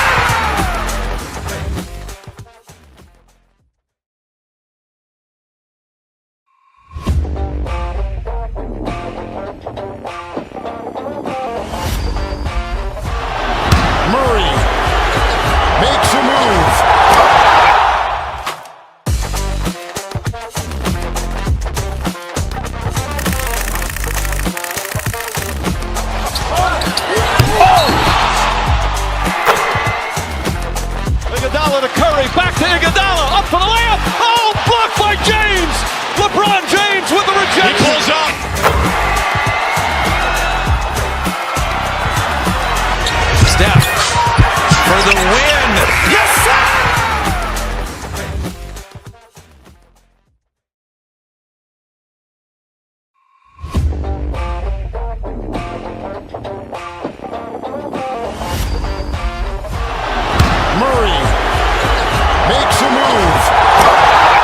[SPEAKER 2] Murray makes a move.
[SPEAKER 3] Iguodala to Curry, back to Iguodala, up for the layup. Oh, blocked by James. LeBron James with the
[SPEAKER 1] He
[SPEAKER 3] rejection.
[SPEAKER 1] pulls up. Steph for the win. Yes, sir!
[SPEAKER 2] Murray makes a move.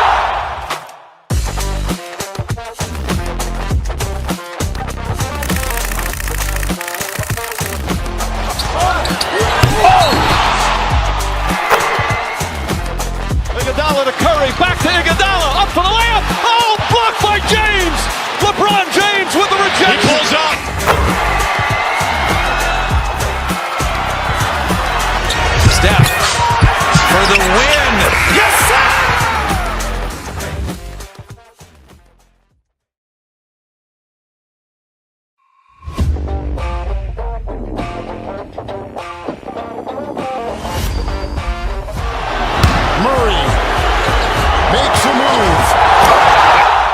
[SPEAKER 3] Iguodala to Curry, back to Iguodala, up for the layup. Oh, blocked by James. LeBron James with the
[SPEAKER 1] He
[SPEAKER 3] rejection.
[SPEAKER 1] pulls up. Steph for the win. Yes, sir!
[SPEAKER 2] Murray makes a move.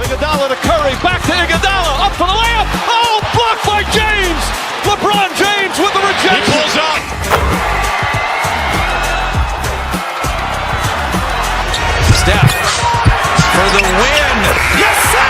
[SPEAKER 3] Iguodala to Curry, back to Iguodala, up for the layup. Oh, blocked by James. LeBron James with the
[SPEAKER 1] He
[SPEAKER 3] rejection.
[SPEAKER 1] pulls up. Steph for the win. Yes, sir!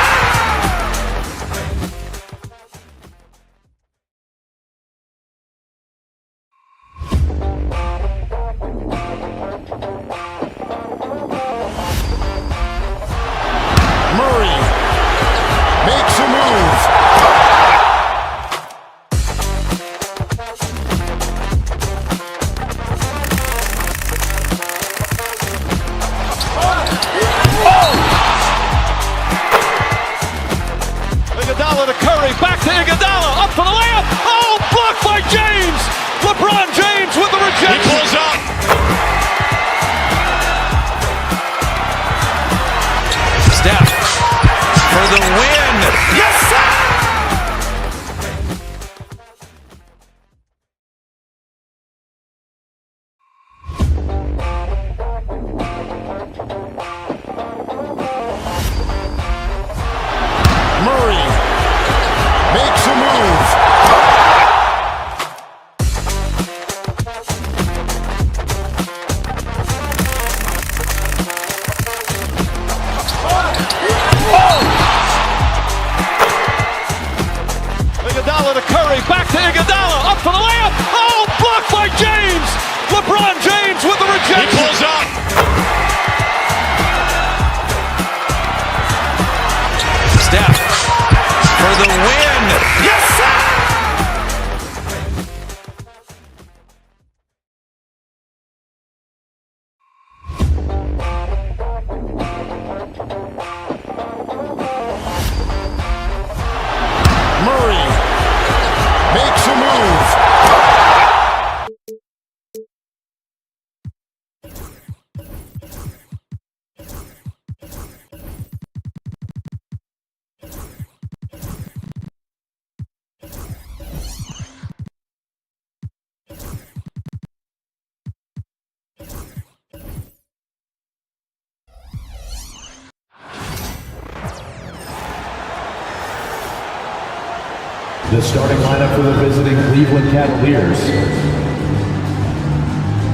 [SPEAKER 4] The starting lineup for the visiting Cleveland Cavaliers.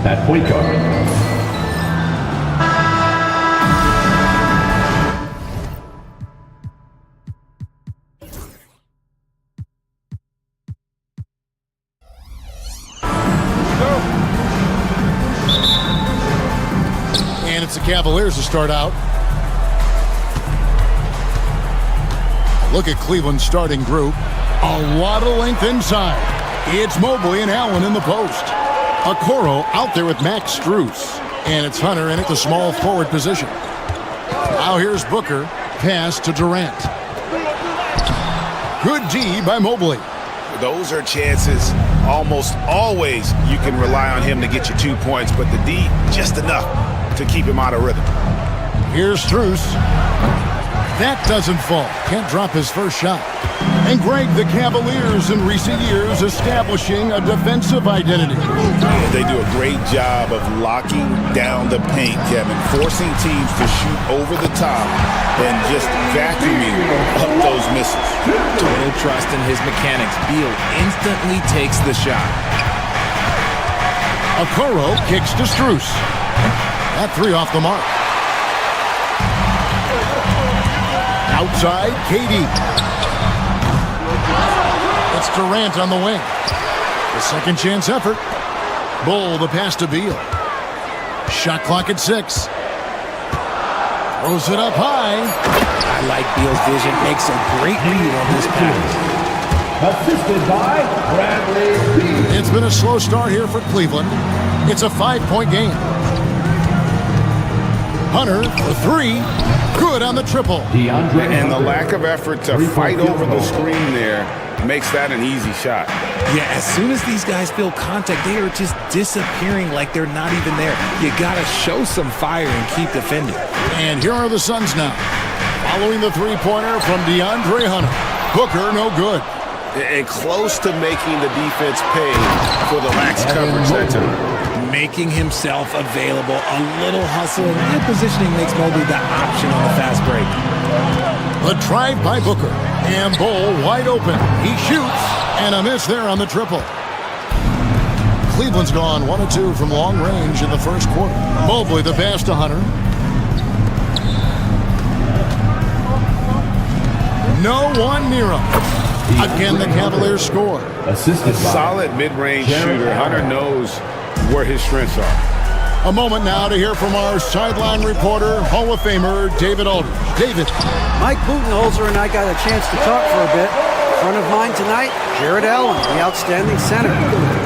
[SPEAKER 4] At point guard,
[SPEAKER 2] and it's the Cavaliers to start out. Look at Cleveland's starting group. A lot of length inside. It's Mobley and Allen in the post. Okoro out there with Max Strus. And it's Hunter in at the small forward position. Now here's Booker. Pass to Durant. Good D by Mobley.
[SPEAKER 10] Those are chances. Almost always you can rely on him to get you 2 points, but the D, just enough to keep him out of rhythm.
[SPEAKER 2] Here's Strus. That doesn't fall. Can't drop his first shot. And Greg, the Cavaliers in recent years establishing a defensive identity.
[SPEAKER 10] They do a great job of locking down the paint, Kevin, forcing teams to shoot over the top and just vacuuming up those misses.
[SPEAKER 1] Total trust in his mechanics. Beal instantly takes the shot.
[SPEAKER 2] Okoro kicks to Strus. That three off the mark. Outside, KD. It's Durant on the wing. The second chance effort. Bull, the pass to Beal. Shot clock at 6. Throws it up high.
[SPEAKER 1] I like Beal's vision. Makes a great read on this pass.
[SPEAKER 4] assisted by Bradley Beal.
[SPEAKER 2] It's been a slow start here for Cleveland. It's a 5-point game. Hunter for 3. Good on the triple.
[SPEAKER 10] And the lack of effort to fight over the screen there makes that an easy shot.
[SPEAKER 1] Yeah, as soon as these guys feel contact, they are just disappearing like they're not even there. You got to show some fire and keep defending.
[SPEAKER 2] And here are the Suns now. Following the three-pointer from DeAndre Hunter. Booker, no good.
[SPEAKER 10] And close to making the defense pay for the lax coverage that time.
[SPEAKER 1] Making himself available. A little hustle and good positioning makes Mobley the option on the fast break.
[SPEAKER 2] The drive by Booker. And Bull wide open. He shoots. And a miss there on the triple. Cleveland's gone 1 of 2 from long range in the first quarter. Mobley the pass to Hunter. No one near him. Again, the Cavaliers score.
[SPEAKER 10] A solid mid-range shooter. Hunter knows where his strengths are.
[SPEAKER 2] A moment now to hear from our sideline reporter, Hall of Famer David Aldridge. David.
[SPEAKER 11] Mike Budenholzer and I got a chance to talk for a bit. In front of mine tonight, Jared Allen, the outstanding center.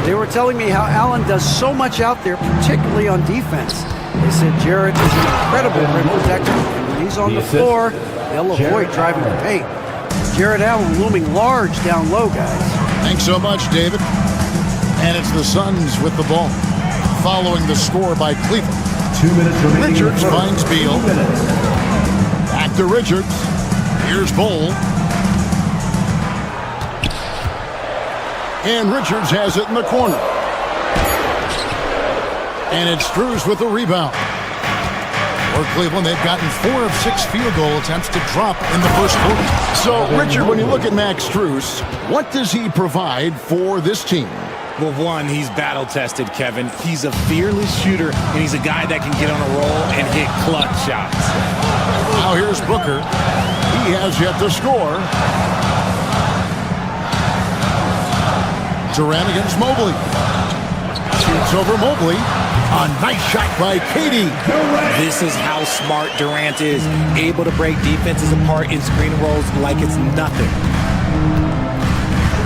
[SPEAKER 11] They were telling me how Allen does so much out there, particularly on defense. They said Jared is an incredible rim protector, and when he's on the floor, they'll avoid driving the paint. Jared Allen looming large down low, guys.
[SPEAKER 2] Thanks so much, David. And it's the Suns with the ball. Following the score by Cleveland.
[SPEAKER 4] 2 minutes remaining.
[SPEAKER 2] Richards finds Beal. Back to Richards. Here's Bull. And Richards has it in the corner. And it's Strus with the rebound. For Cleveland, they've gotten 4 of 6 field goal attempts to drop in the first quarter. So, Richard, when you look at Max Strus, what does he provide for this team?
[SPEAKER 1] Well, one, he's battle-tested, Kevin. He's a fearless shooter, and he's a guy that can get on a roll and hit clutch shots.
[SPEAKER 2] Now here's Booker. He has yet to score. Durant against Mobley. Shoots over Mobley. A nice shot by KD.
[SPEAKER 1] This is how smart Durant is. Able to break defenses apart in screen rolls like it's nothing.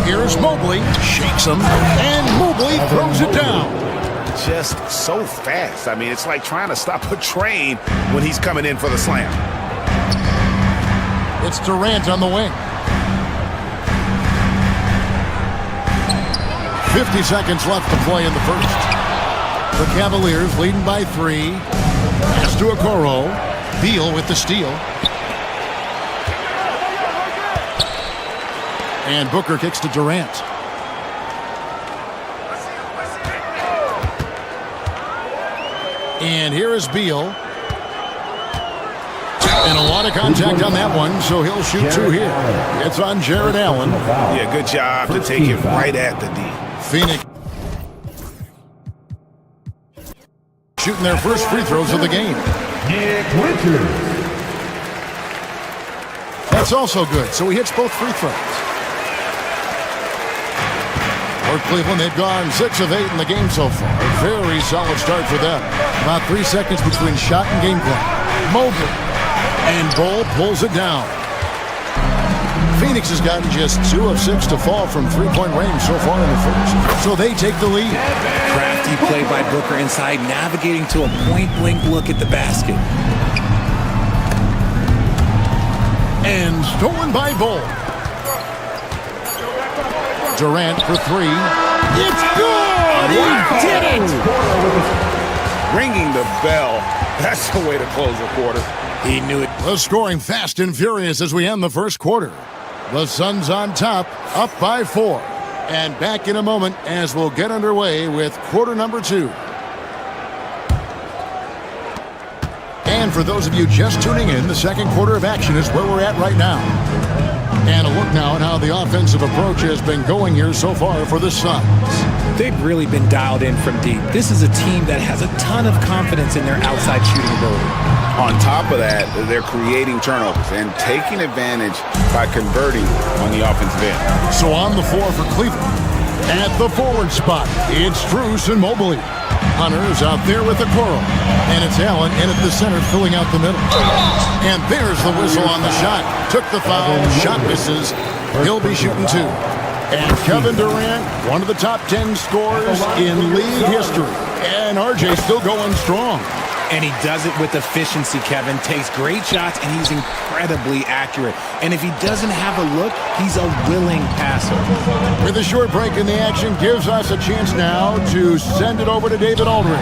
[SPEAKER 2] Here's Mobley. Shakes him. And Mobley throws it down.
[SPEAKER 10] Just so fast. I mean, it's like trying to stop a train when he's coming in for the slam.
[SPEAKER 2] It's Durant on the wing. 50 seconds left to play in the first. The Cavaliers leading by 3. Pass to Okoro. Beal with the steal. And Booker kicks to Durant. And here is Beal. And a lot of contact on that one, so he'll shoot 2 here. It's on Jared Allen.
[SPEAKER 10] Yeah, good job to take it right at the D.
[SPEAKER 2] Phoenix shooting their first free throws of the game. That's also good, so he hits both free throws. For Cleveland, they've gone 6 of 8 in the game so far. A very solid start for them. About 3 seconds between shot and game clock. Mobley. And Bull pulls it down. Phoenix has gotten just 2 of 6 to fall from three-point range so far in the first. So they take the lead.
[SPEAKER 1] Crafty play by Booker inside, navigating to a point-blank look at the basket.
[SPEAKER 2] And stolen by Bull. Durant for 3. It's good! He did it!
[SPEAKER 10] Ringing the bell. That's the way to close a quarter.
[SPEAKER 2] He knew it. The scoring fast and furious as we end the first quarter. The Suns on top, up by 4. And back in a moment as we'll get underway with quarter number 2. And for those of you just tuning in, the second quarter of action is where we're at right now. And a look now at how the offensive approach has been going here so far for the Suns.
[SPEAKER 1] They've really been dialed in from deep. This is a team that has a ton of confidence in their outside shooting ability.
[SPEAKER 10] On top of that, they're creating turnovers and taking advantage by converting on the offensive end.
[SPEAKER 2] So on the floor for Cleveland, at the forward spot, it's Strus and Mobley. Hunter's out there with the Coral, and it's Allen in at the center filling out the middle. And there's the whistle on the shot. Took the foul, shot misses. He'll be shooting 2. And Kevin Durant, one of the top 10 scorers in league history. And RJ still going strong.
[SPEAKER 1] And he does it with efficiency, Kevin. Takes great shots, and he's incredibly accurate. And if he doesn't have a look, he's a willing passer.
[SPEAKER 2] With a short break in the action, gives us a chance now to send it over to David Aldridge.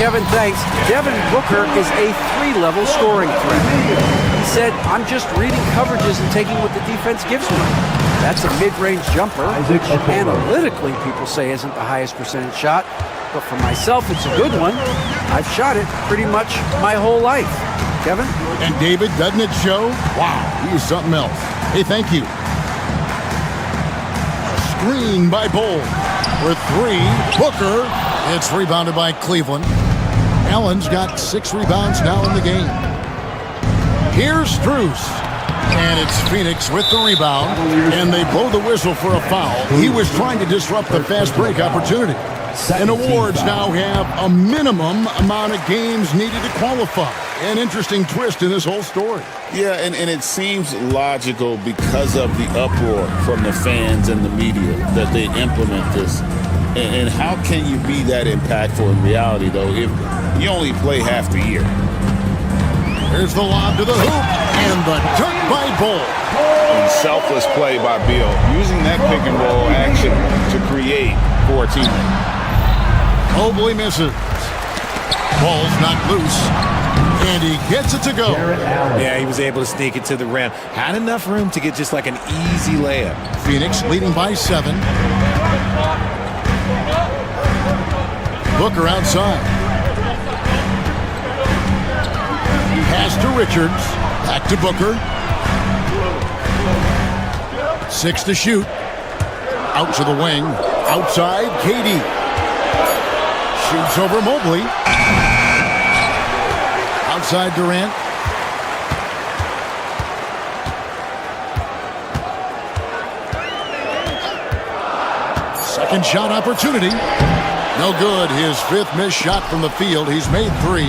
[SPEAKER 11] Kevin, thanks. Devin Booker is a 3-level scoring threat. He said, I'm just reading coverages and taking what the defense gives me. That's a mid-range jumper, which analytically people say isn't the highest percentage shot. But for myself, it's a good one. I've shot it pretty much my whole life. Kevin?
[SPEAKER 2] And David, doesn't it show? Wow, he's something else. Hey, thank you. Screen by Bull. For 3, Booker. It's rebounded by Cleveland. Allen's got 6 rebounds now in the game. Here's Strus. And it's Phoenix with the rebound. And they blow the whistle for a foul. He was trying to disrupt the fast break opportunity. And awards now have a minimum amount of games needed to qualify. An interesting twist in this whole story.
[SPEAKER 10] Yeah, and it seems logical because of the uproar from the fans and the media that they implement this. And how can you be that impactful in reality, though, if you only play half the year?
[SPEAKER 2] Here's the lob to the hoop, and the dunk by Bull.
[SPEAKER 10] And selfless play by Beal, using that pick and roll action to create for a teammate.
[SPEAKER 2] Mobley misses. Ball's not loose. And he gets it to go.
[SPEAKER 1] Yeah, he was able to sneak it to the rim. Had enough room to get just like an easy layup.
[SPEAKER 2] Phoenix leading by 7. Booker outside. Pass to Richards. Back to Booker. 6 to shoot. Out to the wing. Outside, KD. Shoots over Mobley. Outside Durant. Second shot opportunity. No good. His 5th missed shot from the field. He's made 3.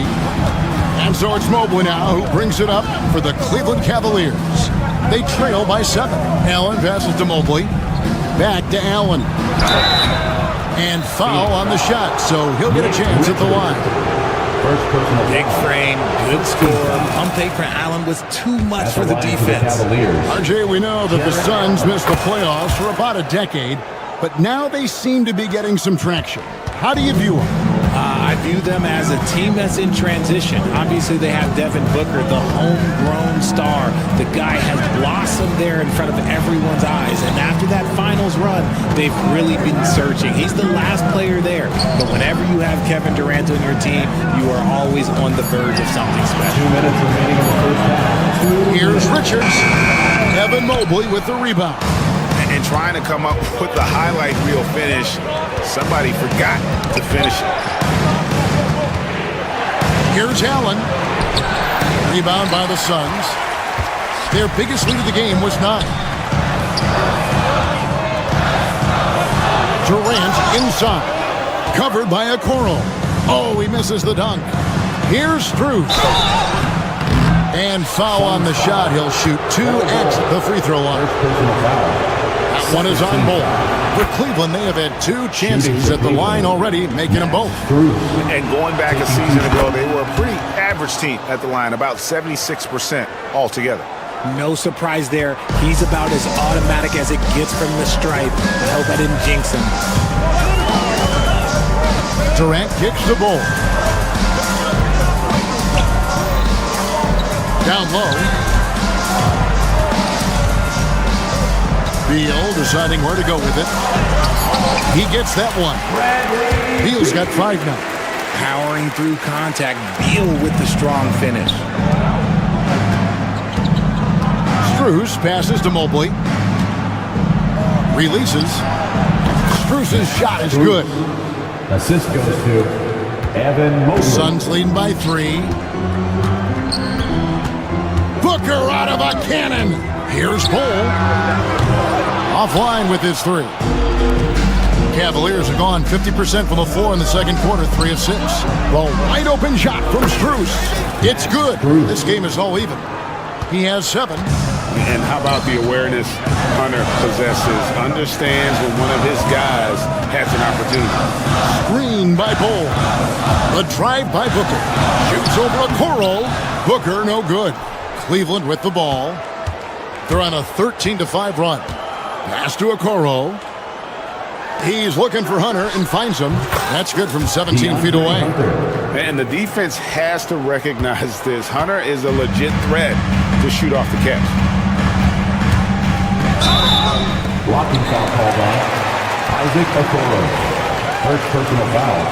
[SPEAKER 2] And so it's Mobley now who brings it up for the Cleveland Cavaliers. They trail by 7. Allen passes to Mobley. Back to Allen. And foul on the shot, so he'll get a chance at the line.
[SPEAKER 1] Big frame, good score. Pump fake for Allen was too much for the defense.
[SPEAKER 2] RJ, we know that the Suns missed the playoffs for about a decade, but now they seem to be getting some traction. How do you view them?
[SPEAKER 1] I I view them as a team that's in transition. Obviously, they have Devin Booker, the homegrown star. The guy has blossomed there in front of everyone's eyes. And after that finals run, they've really been searching. He's the last player there. But whenever you have Kevin Durant on your team, you are always on the verge of something special.
[SPEAKER 4] 2 minutes remaining in the first half.
[SPEAKER 2] Here's Richards. Evan Mobley with the rebound.
[SPEAKER 10] And trying to come up with the highlight reel finish, somebody forgot to finish it.
[SPEAKER 2] Here's Allen. Rebound by the Suns. Their biggest lead of the game was 9. Durant inside. Covered by Okoro. Oh, he misses the dunk. Here's Strus. And foul on the shot. He'll shoot 2 at the free throw line. That one is on Bull. For Cleveland, they have had 2 chances at the line already, making them both.
[SPEAKER 10] And going back a season ago, they were a pretty average team at the line, about 76% altogether.
[SPEAKER 1] No surprise there. He's about as automatic as it gets from the stripe. I hope I didn't jinx him.
[SPEAKER 2] Durant kicks the ball. Down low. Beal deciding where to go with it. He gets that one. Beal's got 5 now.
[SPEAKER 1] Powering through contact. Beal with the strong finish.
[SPEAKER 2] Strus passes to Mobley. Releases. Strus's shot is good.
[SPEAKER 4] Assist goes to Evan Mobley.
[SPEAKER 2] Suns leading by 3. Booker out of a cannon. Here's Bull. Offline with his 3. Cavaliers have gone 50% from the floor in the second quarter, 3 of 6. Well, wide open shot from Strus. It's good. This game is all even. He has 7.
[SPEAKER 10] And how about the awareness Hunter possesses? Understands when one of his guys has an opportunity.
[SPEAKER 2] Screen by Bull. The drive by Booker. Shoots over Okoro. Booker no good. Cleveland with the ball. They're on a 13-5 run. Pass to Okoro. He's looking for Hunter and finds him. That's good from 17 feet away.
[SPEAKER 10] And the defense has to recognize this. Hunter is a legit threat to shoot off the catch.
[SPEAKER 4] Blocking foul called on Isaac Okoro. First personal foul.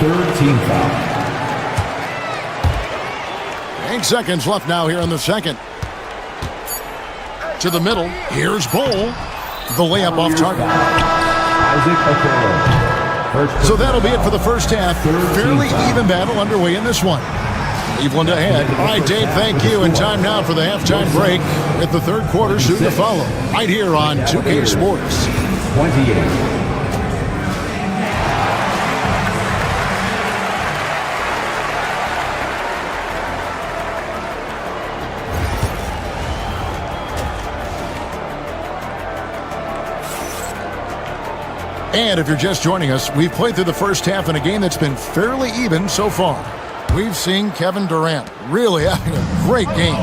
[SPEAKER 4] 3rd team foul.
[SPEAKER 2] 8 seconds left now here in the second. To the middle. Here's Bull. The layup off target.
[SPEAKER 4] Isaac Okoro.
[SPEAKER 2] So that'll be it for the first half. Fairly even battle underway in this one. Cleveland ahead. All right, Dave, thank you. And time now for the halftime break with the third quarter soon to follow. Right here on 2K Sports.
[SPEAKER 4] 28.
[SPEAKER 2] And if you're just joining us, we've played through the first half in a game that's been fairly even so far. We've seen Kevin Durant really having a great game.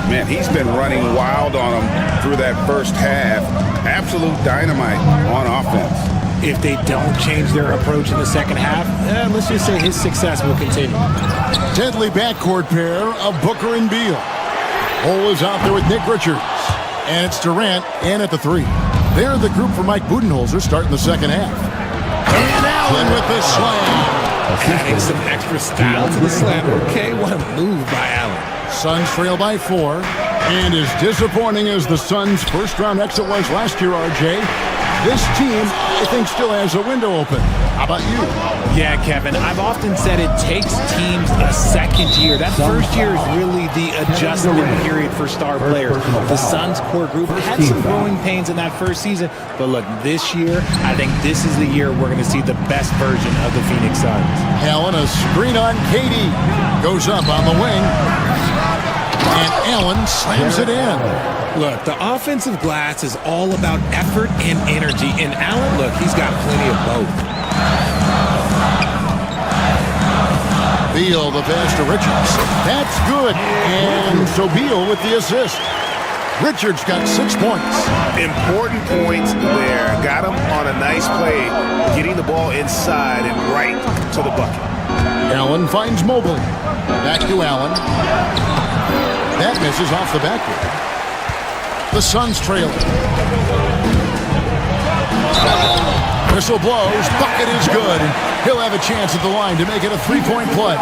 [SPEAKER 10] Man, he's been running wild on him through that first half. Absolute dynamite on offense.
[SPEAKER 1] If they don't change their approach in the second half, let's just say his success will continue.
[SPEAKER 2] Deadly backcourt pair of Booker and Beal. Hole is out there with Nick Richards. And it's Durant in at the 3. They're the group for Mike Budenholzer starting the second half. And Allen with the slam.
[SPEAKER 1] Adding some extra style to the slam. Okay, what a move by Allen.
[SPEAKER 2] Suns trail by 4. And as disappointing as the Suns' first-round exit was last year, RJ, this team, I think, still has a window open. How about you?
[SPEAKER 1] Yeah, Kevin, I've often said it takes teams a second year. That first year is really the adjustment period for star players. The Suns core group had some growing pains in that first season, but look, this year, I think this is the year we're going to see the best version of the Phoenix Suns.
[SPEAKER 2] Allen, a screen on Katie. Goes up on the wing. And Allen slams it in.
[SPEAKER 1] Look, the offensive glass is all about effort and energy. And Allen, look, he's got plenty of both.
[SPEAKER 2] Beal, the pass to Richards. That's good. And so Beal with the assist. Richards got 6 points.
[SPEAKER 10] Important points there. Got him on a nice play, getting the ball inside and right to the bucket.
[SPEAKER 2] Allen finds Mobley. Back to Allen. That misses off the backboard. The Suns trailing. Whistle blows. Bucket is good. He'll have a chance at the line to make it a three-point play.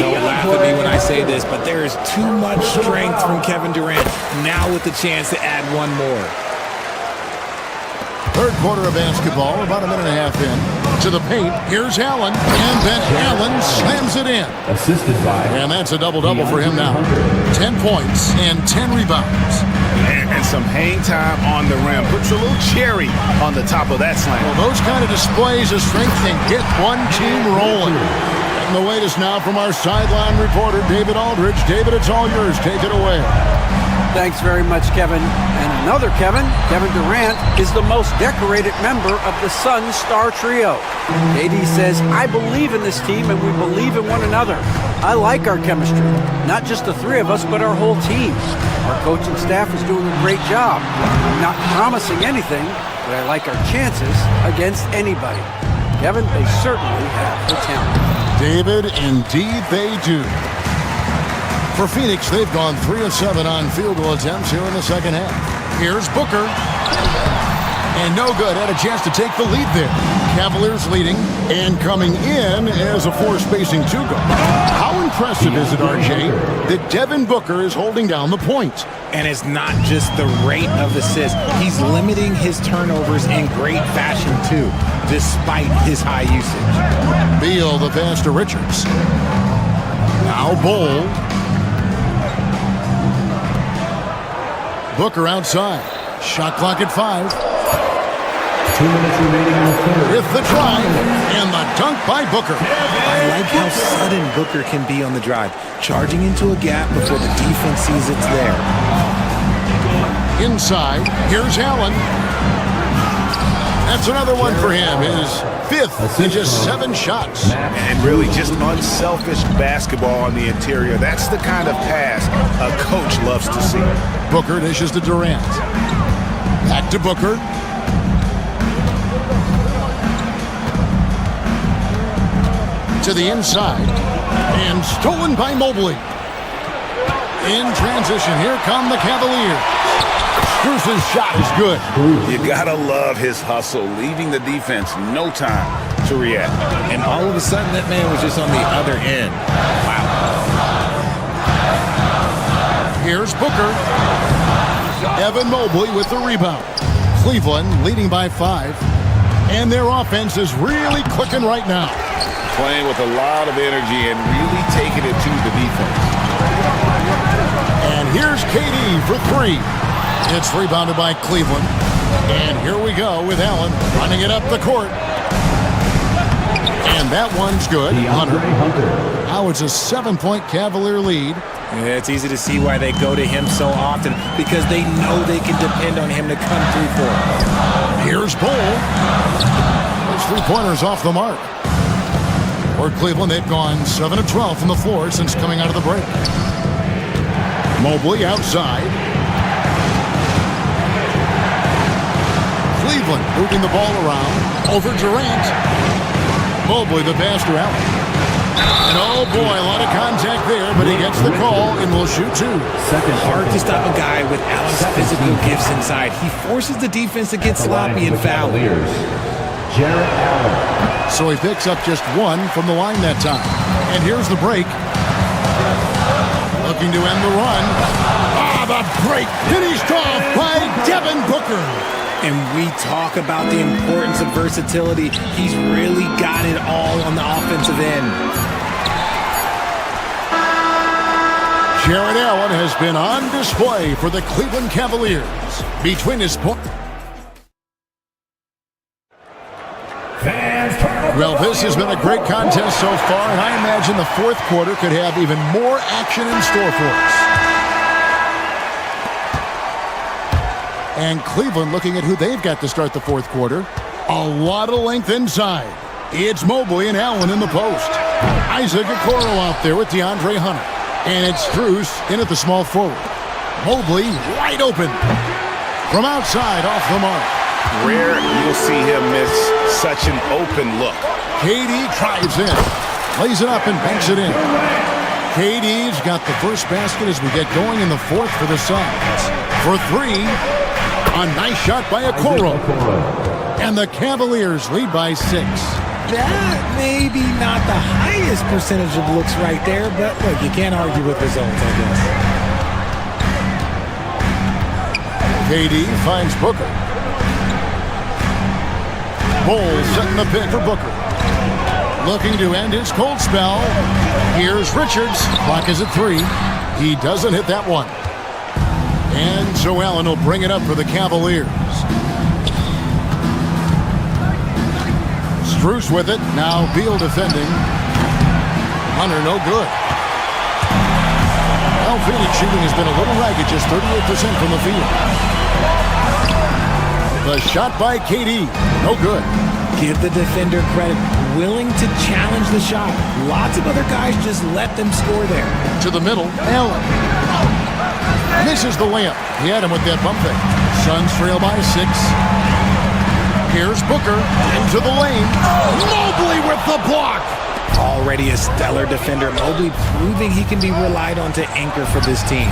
[SPEAKER 1] Don't laugh at me when I say this, but there is too much strength from Kevin Durant. Now with the chance to add one more.
[SPEAKER 2] Third quarter of basketball, about a minute and a half in. To the paint, here's Allen, and then Allen slams it in.
[SPEAKER 4] Assisted by.
[SPEAKER 2] And that's a double-double for him now. 10 points and 10 rebounds.
[SPEAKER 10] And some hang time on the rim. Puts a little cherry on the top of that slam.
[SPEAKER 2] Well, those kind of displays of strength can get one team rolling. And the latest now from our sideline reporter, David Aldridge. David, it's all yours. Take it away.
[SPEAKER 11] Thanks very much, Kevin. And another Kevin, Kevin Durant, is the most decorated member of the Suns star trio. KD says, I believe in this team and we believe in one another. I like our chemistry. Not just the three of us, but our whole team. Our coaching staff is doing a great job. I'm not promising anything, but I like our chances against anybody. Kevin, they certainly have the talent.
[SPEAKER 2] David, indeed they do. For Phoenix, they've gone 3 of 7 on field goal attempts here in the second half. Here's Booker. And no good. Had a chance to take the lead there. Cavaliers leading and coming in as a four-spacing two-guard. How impressive is it, RJ, that Devin Booker is holding down the point?
[SPEAKER 1] And it's not just the rate of assists. He's limiting his turnovers in great fashion, too, despite his high usage.
[SPEAKER 2] Beal, the pass to Richards. Now Bol. Booker outside. Shot clock at 5.
[SPEAKER 4] 2 minutes remaining in the third.
[SPEAKER 2] With the drive and the dunk by Booker.
[SPEAKER 1] I like how sudden Booker can be on the drive, charging into a gap before the defense sees it's there.
[SPEAKER 2] Inside, here's Allen. That's another one for him. His 5th in just 7 shots.
[SPEAKER 10] And really just unselfish basketball on the interior. That's the kind of pass a coach loves to see.
[SPEAKER 2] Booker dishes to Durant. Back to Booker. To the inside. And stolen by Mobley. In transition, here come the Cavaliers. Bruce's shot is good.
[SPEAKER 10] You gotta love his hustle, leaving the defense no time to react.
[SPEAKER 1] And all of a sudden, that man was just on the other end. Wow.
[SPEAKER 2] Here's Booker. Evan Mobley with the rebound. Cleveland leading by 5. And their offense is really clicking right now.
[SPEAKER 10] Playing with a lot of energy and really taking it to the defense.
[SPEAKER 2] And here's KD for 3. It's rebounded by Cleveland. And here we go with Allen running it up the court. And that one's good. Hunter. Now it's a 7-point Cavalier lead.
[SPEAKER 1] Yeah, it's easy to see why they go to him so often, because they know they can depend on him to come through for them.
[SPEAKER 2] Here's Bol. Those 3-pointers off the mark. For Cleveland, they've gone 7 of 12 from the floor since coming out of the break. Mobley outside. Cleveland moving the ball around. Over Durant. Mobley, the pass to Allen. And oh boy, a lot of contact there, but he gets the call and will shoot 2.
[SPEAKER 1] Hard to stop a guy with Allen's physical gifts inside. He forces the defense to get sloppy and foul.
[SPEAKER 4] Jarrett Allen.
[SPEAKER 2] So he picks up just 1 from the line that time. And here's the break. Looking to end the run. The break finished off by Devin Booker.
[SPEAKER 1] And we talk about the importance of versatility. He's really got it all on the offensive end.
[SPEAKER 2] Jarrett Allen has been on display for the Cleveland Cavaliers. Between his point. Well, this has been a great contest so far, and I imagine the fourth quarter could have even more action in store for us. And Cleveland looking at who they've got to start the fourth quarter. A lot of length inside. It's Mobley and Allen in the post. Isaac Okoro out there with DeAndre Hunter. And it's Strus in at the small forward. Mobley wide open. From outside off the mark.
[SPEAKER 10] Rare you'll see him miss such an open look.
[SPEAKER 2] KD drives in. Lays it up and banks it in. KD's got the first basket as we get going in the fourth for the Suns. For three, a nice shot by Okoro. And the Cavaliers lead by 6.
[SPEAKER 1] That may be not the highest percentage of looks right there, but look, you can't argue with results, I guess.
[SPEAKER 2] KD finds Booker. Bulls setting the pick for Booker. Looking to end his cold spell. Here's Richards. Clock is at 3. He doesn't hit that one. And so Allen will bring it up for the Cavaliers. Strus with it. Now Beal defending. Hunter no good. Well, Phoenix shooting has been a little ragged, just 38% from the field. The shot by KD. No good.
[SPEAKER 1] Give the defender credit. Willing to challenge the shot. Lots of other guys just let them score there.
[SPEAKER 2] To the middle. Allen. Misses the layup. He had him with that bump fake. Suns trail by 6. Here's Booker into the lane. Mobley with the block.
[SPEAKER 1] Already a stellar defender. Mobley proving he can be relied on to anchor for this team.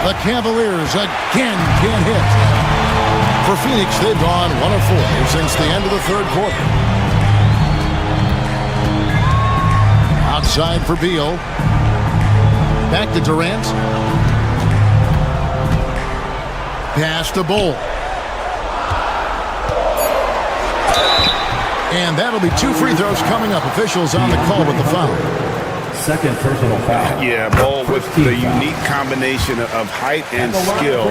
[SPEAKER 2] The Cavaliers again can't hit. For Phoenix, they've gone 1 of 4 since the end of the third quarter. Outside for Beal. Back to Durant. Pass to Bull. And that'll be 2 free throws coming up. Officials on the call with the foul.
[SPEAKER 4] Second personal foul.
[SPEAKER 10] Yeah, Bull with the unique combination of height and skill.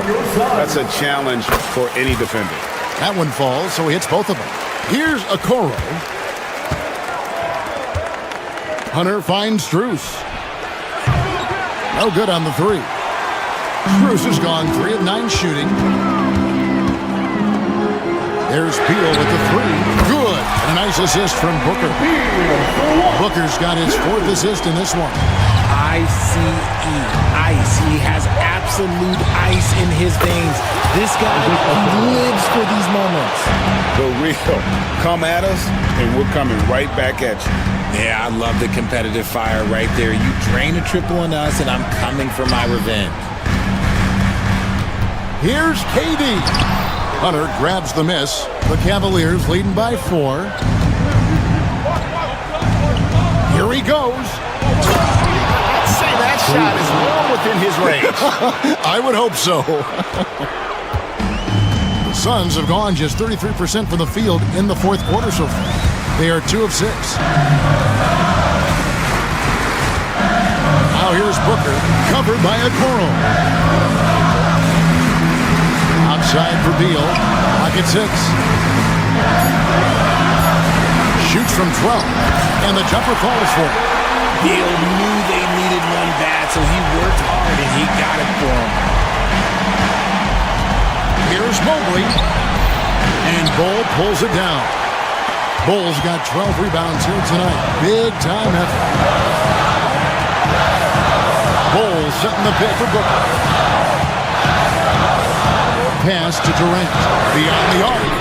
[SPEAKER 10] That's a challenge for any defender.
[SPEAKER 2] That one falls, so he hits both of them. Here's Okoro. Hunter finds Strus. No good on the 3. Strus has gone 3 of 9 shooting. There's Beal with the 3. Good. And a nice assist from Booker. Booker's got his 4th assist in this one.
[SPEAKER 1] ICE. Ice. He has absolute ice in his veins. This guy lives for these moments.
[SPEAKER 10] The real. Come at us, and we're coming right back at you.
[SPEAKER 1] Yeah, I love the competitive fire right there. You drain a triple on us, and I'm coming for my revenge.
[SPEAKER 2] Here's KD. Hunter grabs the miss. The Cavaliers leading by 4. Here he goes.
[SPEAKER 10] I'd say that shot is well within his range.
[SPEAKER 2] I would hope so. The Suns have gone just 33% from the field in the fourth quarter so far. They are 2 of 6. Now here's Booker, covered by Okoro. Outside for Beal. Lock at 6. Shoots from 12. And the jumper falls for it.
[SPEAKER 1] Beal knew they needed one bad, so he worked hard and he got it for him.
[SPEAKER 2] Here's Mobley. And Bull pulls it down. Bull's got 12 rebounds here tonight. Big time effort. Bull setting the pick for Booker. Pass to Durant. Beyond the arc.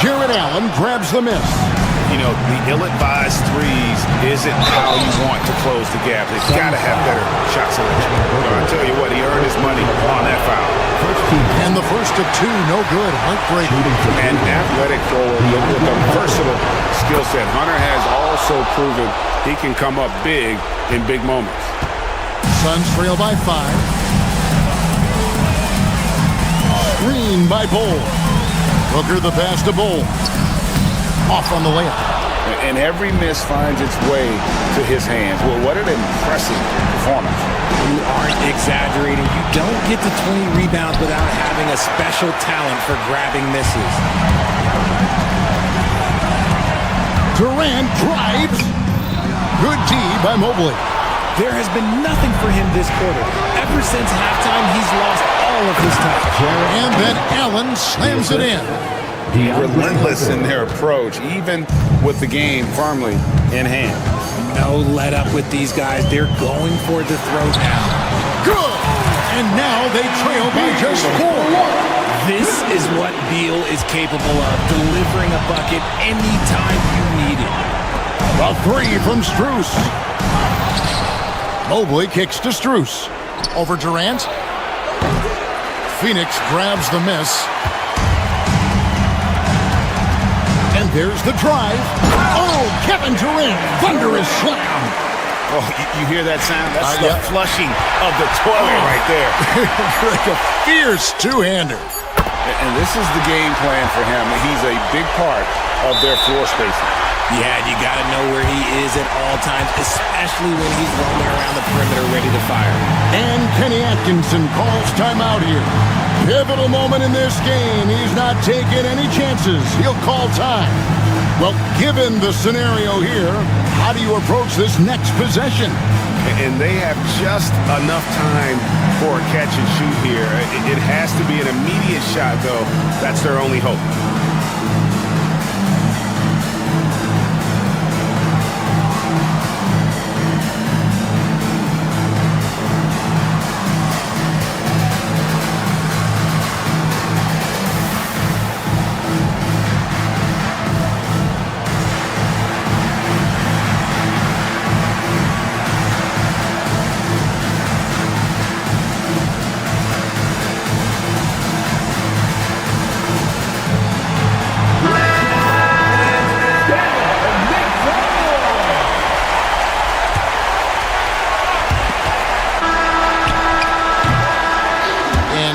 [SPEAKER 2] Jared Allen grabs the miss.
[SPEAKER 10] You know, the ill-advised threes isn't how you want to close the gap. They've got to have better shot selection. I'll tell you what, he earned his money on that foul.
[SPEAKER 2] And the first of 2, no good. Heartbreaking.
[SPEAKER 10] An athletic forward with a versatile skill set. Hunter has also proven he can come up big in big moments.
[SPEAKER 2] Suns trail by 5. Screen by Bull. Booker the pass to Bull. Off on the layup.
[SPEAKER 10] And every miss finds its way to his hands. Well, what an impressive performance.
[SPEAKER 1] You aren't exaggerating. You don't get to 20 rebounds without having a special talent for grabbing misses.
[SPEAKER 2] Durant drives. Good D by Mobley.
[SPEAKER 1] There has been nothing for him this quarter. Ever since halftime, he's lost all of his touch.
[SPEAKER 2] And then Allen slams it in.
[SPEAKER 10] Relentless in their approach, even with the game firmly in hand.
[SPEAKER 1] No let up with these guys. They're going for the throw now.
[SPEAKER 2] Good! And now they trail by just 4.
[SPEAKER 1] This is what Beal is capable of, delivering a bucket anytime you need it.
[SPEAKER 2] A three from Strus. Mobley kicks to Strus. Over Durant. Phoenix grabs the miss. And there's the drive. Oh, Kevin Durant, thunderous slam.
[SPEAKER 10] Oh, you hear that sound? That's the flushing of the toilet right there.
[SPEAKER 2] Like a fierce two-hander.
[SPEAKER 10] And this is the game plan for him. He's a big part of their floor spacing.
[SPEAKER 1] Yeah, you got to know where he is at all times, especially when he's roaming around the perimeter ready to fire.
[SPEAKER 2] And Kenny Atkinson calls timeout here. Pivotal moment in this game. He's not taking any chances. He'll call time. Well, given the scenario here, how do you approach this next possession?
[SPEAKER 10] And they have just enough time for a catch and shoot here. It has to be an immediate shot, though. That's their only hope.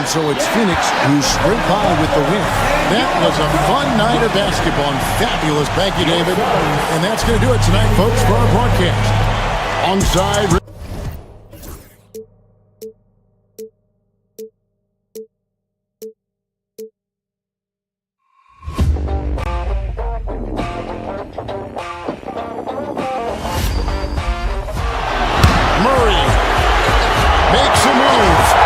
[SPEAKER 2] So it's Phoenix who's straight by with the win. That was a fun night of basketball and fabulous. Thank you, David. And that's going to do it tonight, folks, for our broadcast. Onside. Murray makes a move.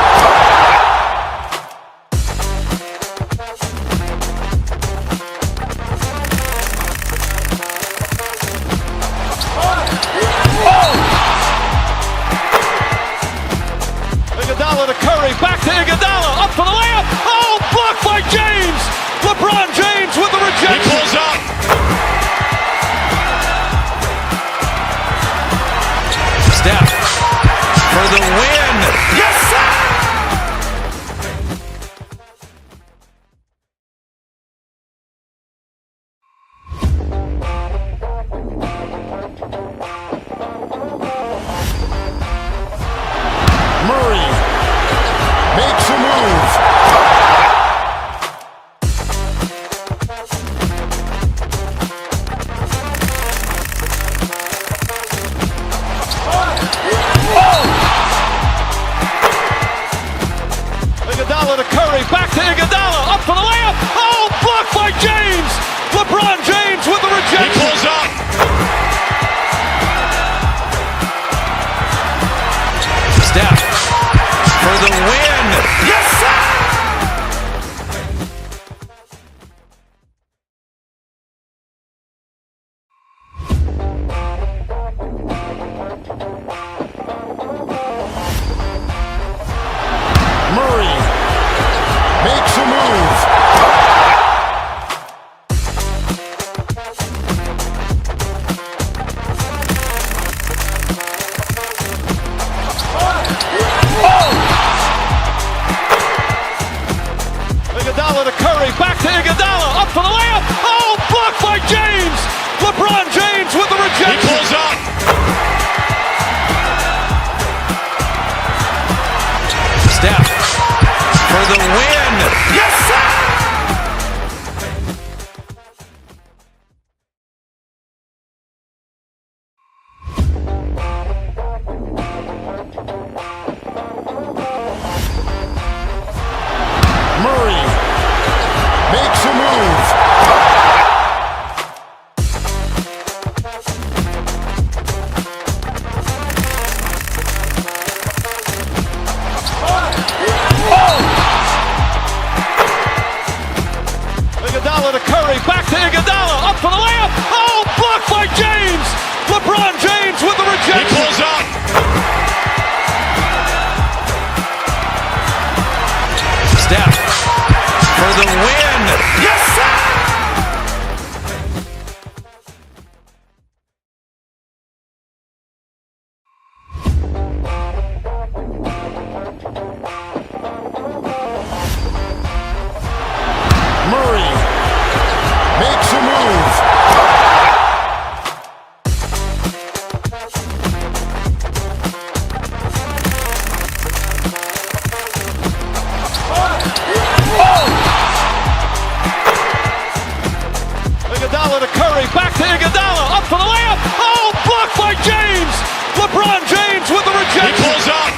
[SPEAKER 3] Iguodala to Curry, back to Iguodala, up for the layup. Oh, blocked by James. LeBron James with the rejection. He pulls up.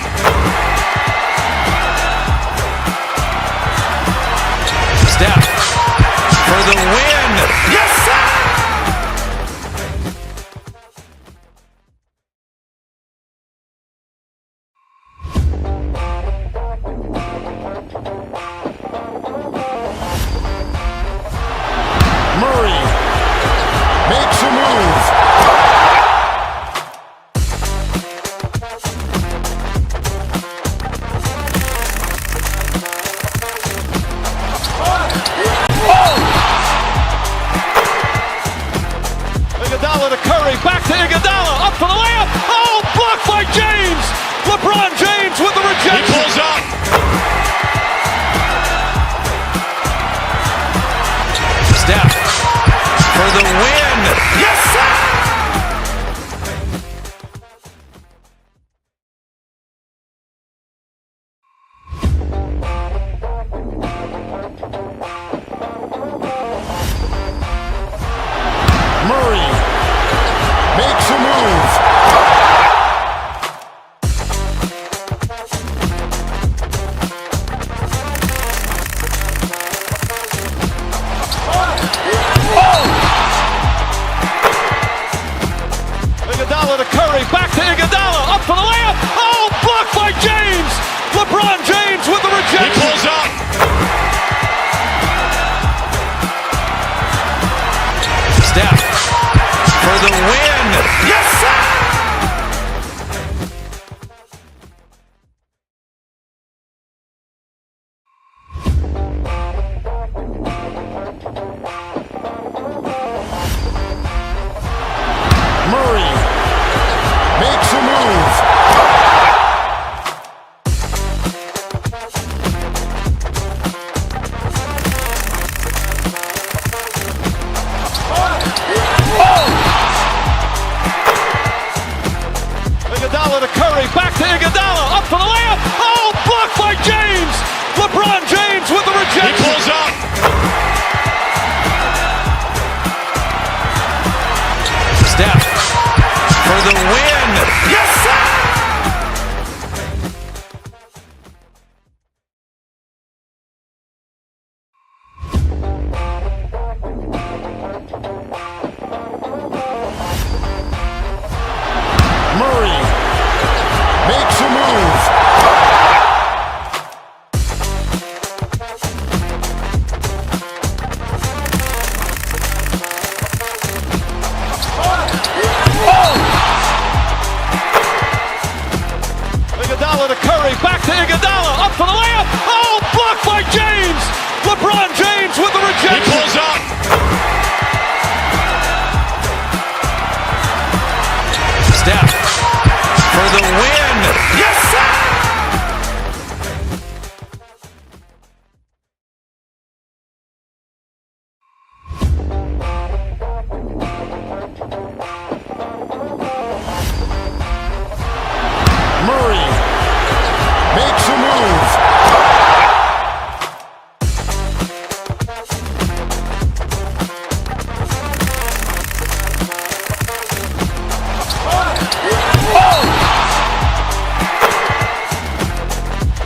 [SPEAKER 5] Steph for the win. Yes, sir!
[SPEAKER 2] Murray makes a move.
[SPEAKER 3] Iguodala to Curry, back to Iguodala, up for the layup. Oh, blocked by James. LeBron James with the rejection. He pulls up.
[SPEAKER 5] Steph for the win. Yes, sir!
[SPEAKER 2] Murray makes a move.
[SPEAKER 3] Iguodala to Curry, back to Iguodala, up for the layup. Oh, blocked by James. LeBron James with the rejection. He pulls up.
[SPEAKER 5] Steph for the win. Yes, sir!
[SPEAKER 2] Murray makes a move.
[SPEAKER 3] Iguodala to Curry, back to Iguodala, up for the layup. Oh, blocked by James. LeBron James with the rejection. He pulls up.
[SPEAKER 5] Steph for the win. Yes, sir!
[SPEAKER 2] Murray makes a move.
[SPEAKER 3] Iguodala to Curry, back to Iguodala, up for the layup. Oh, blocked by James. LeBron James with the rejection. He pulls up.
[SPEAKER 5] Steph for the win. Yes, sir!
[SPEAKER 2] Murray makes a move.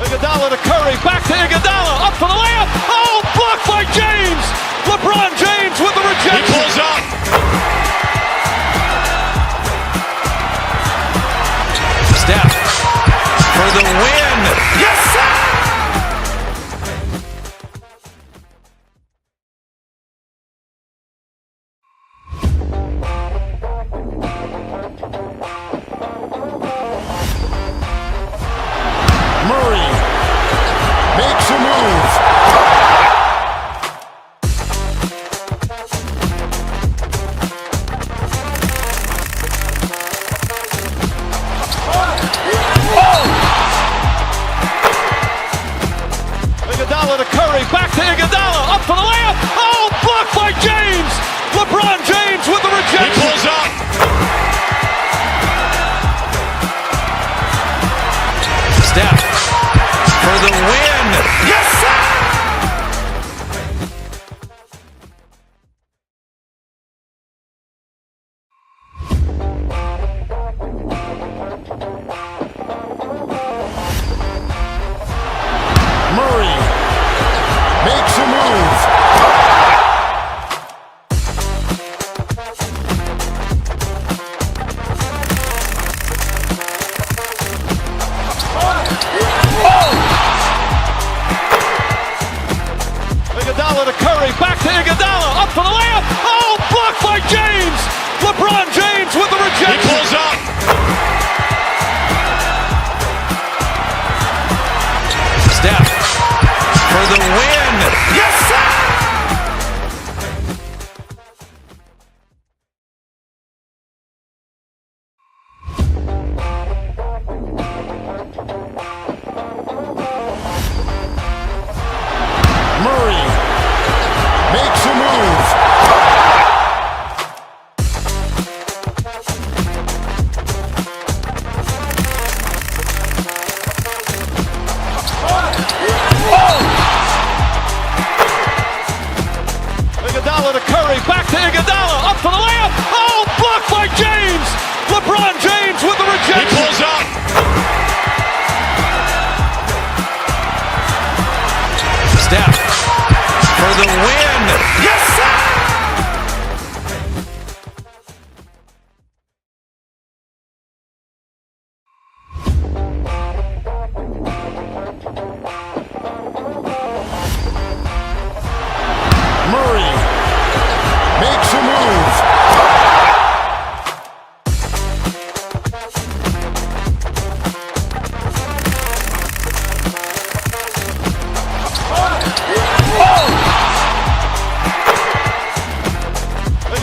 [SPEAKER 3] Iguodala to Curry, back to Iguodala, up for the layup. Oh, blocked by James. LeBron James with the rejection. He pulls up.
[SPEAKER 5] Steph for the win. Yes, sir!
[SPEAKER 2] Murray makes a move.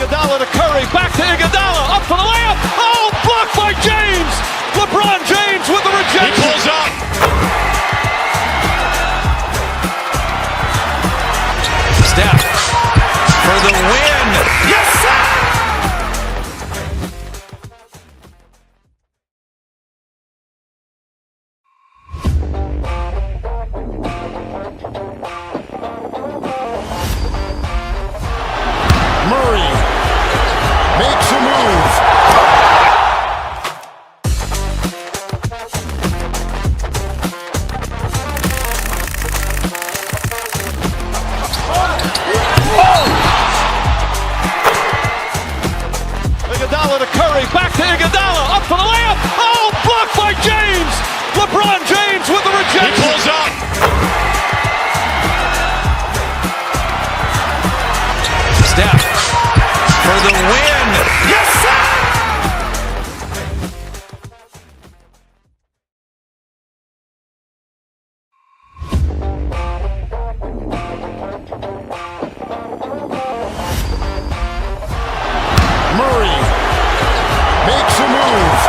[SPEAKER 3] Iguodala to Curry, back to Iguodala, up for the layup. Oh, blocked by James. LeBron James with the rejection. He pulls up.
[SPEAKER 15] Steph for the win. Yes, sir!
[SPEAKER 2] Murray makes a move.
[SPEAKER 3] Iguodala to Curry, back to Iguodala, up for the layup. Oh, blocked by James. LeBron James with the rejection. He pulls up.
[SPEAKER 15] Steph for the win. Yes, sir!
[SPEAKER 2] Murray makes a move.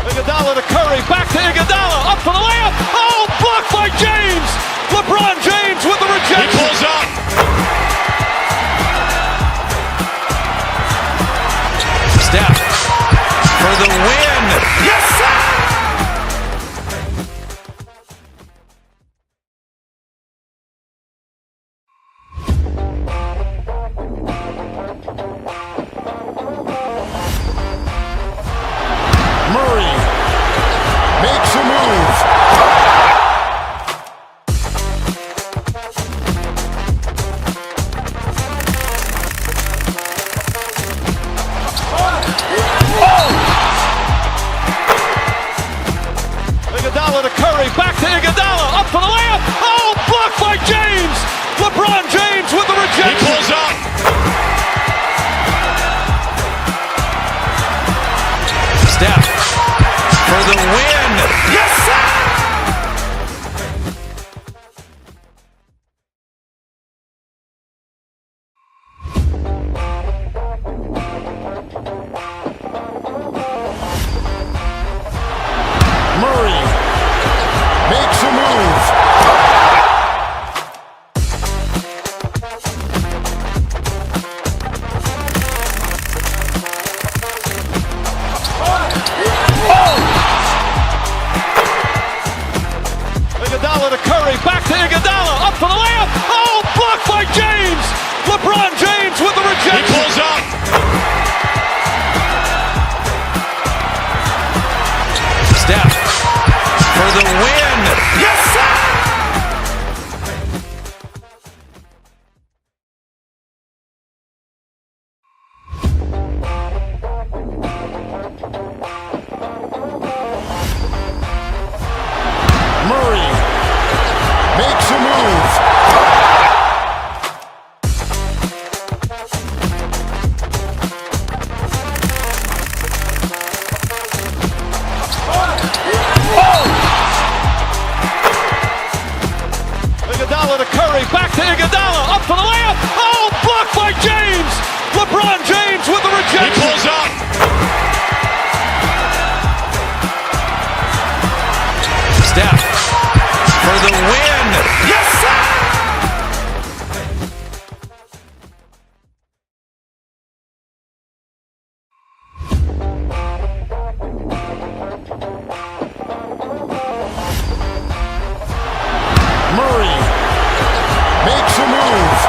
[SPEAKER 3] Iguodala to Curry, back to Iguodala, up for the layup. Oh, blocked by James. LeBron James with the rejection. He pulls up.
[SPEAKER 15] Steph for the win. Yes, sir!
[SPEAKER 2] Murray makes a move.
[SPEAKER 3] Iguodala to Curry, back to Iguodala, up for the layup. Oh, blocked by James. LeBron James with the rejection. He pulls up.
[SPEAKER 15] Steph for the win. Yes, sir!
[SPEAKER 2] Murray makes a move.
[SPEAKER 3] Iguodala to Curry, back to Iguodala, up for the layup. Oh, blocked by James. LeBron James with the rejection. He pulls up.
[SPEAKER 15] Steph for the win. Yes, sir!
[SPEAKER 2] Murray makes a move.
[SPEAKER 3] Iguodala to Curry, back to Iguodala, up for the layup. Oh, blocked by James. LeBron James with the rejection. He pulls up.
[SPEAKER 15] Steph for the win. Yes, sir!
[SPEAKER 2] Murray makes a move.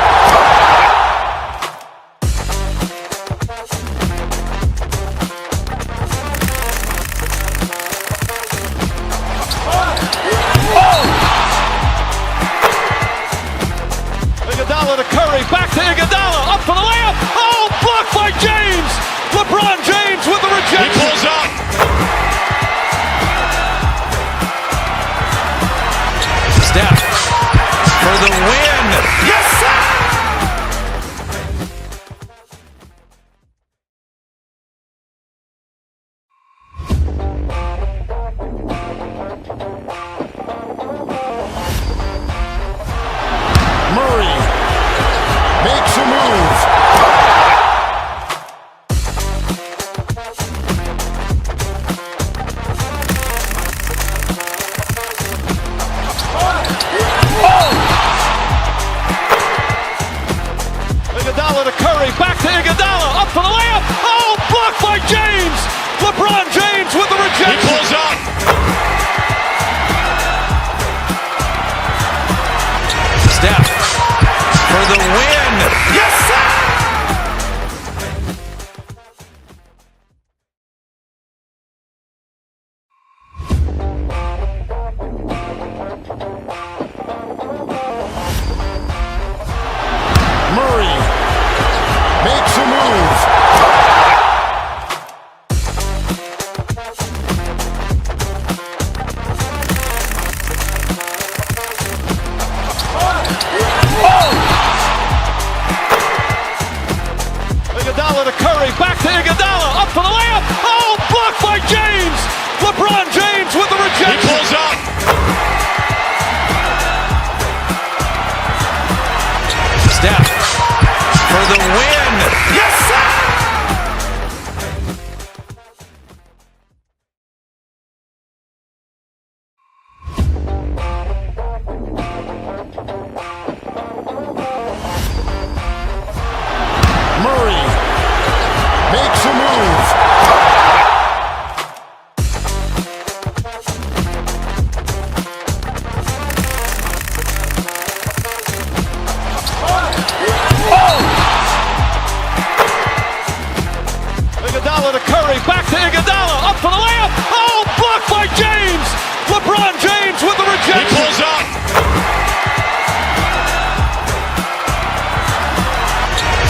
[SPEAKER 3] Iguodala to Curry, back to Iguodala, up for the layup. Oh, blocked by James. LeBron James with the rejection. He pulls up.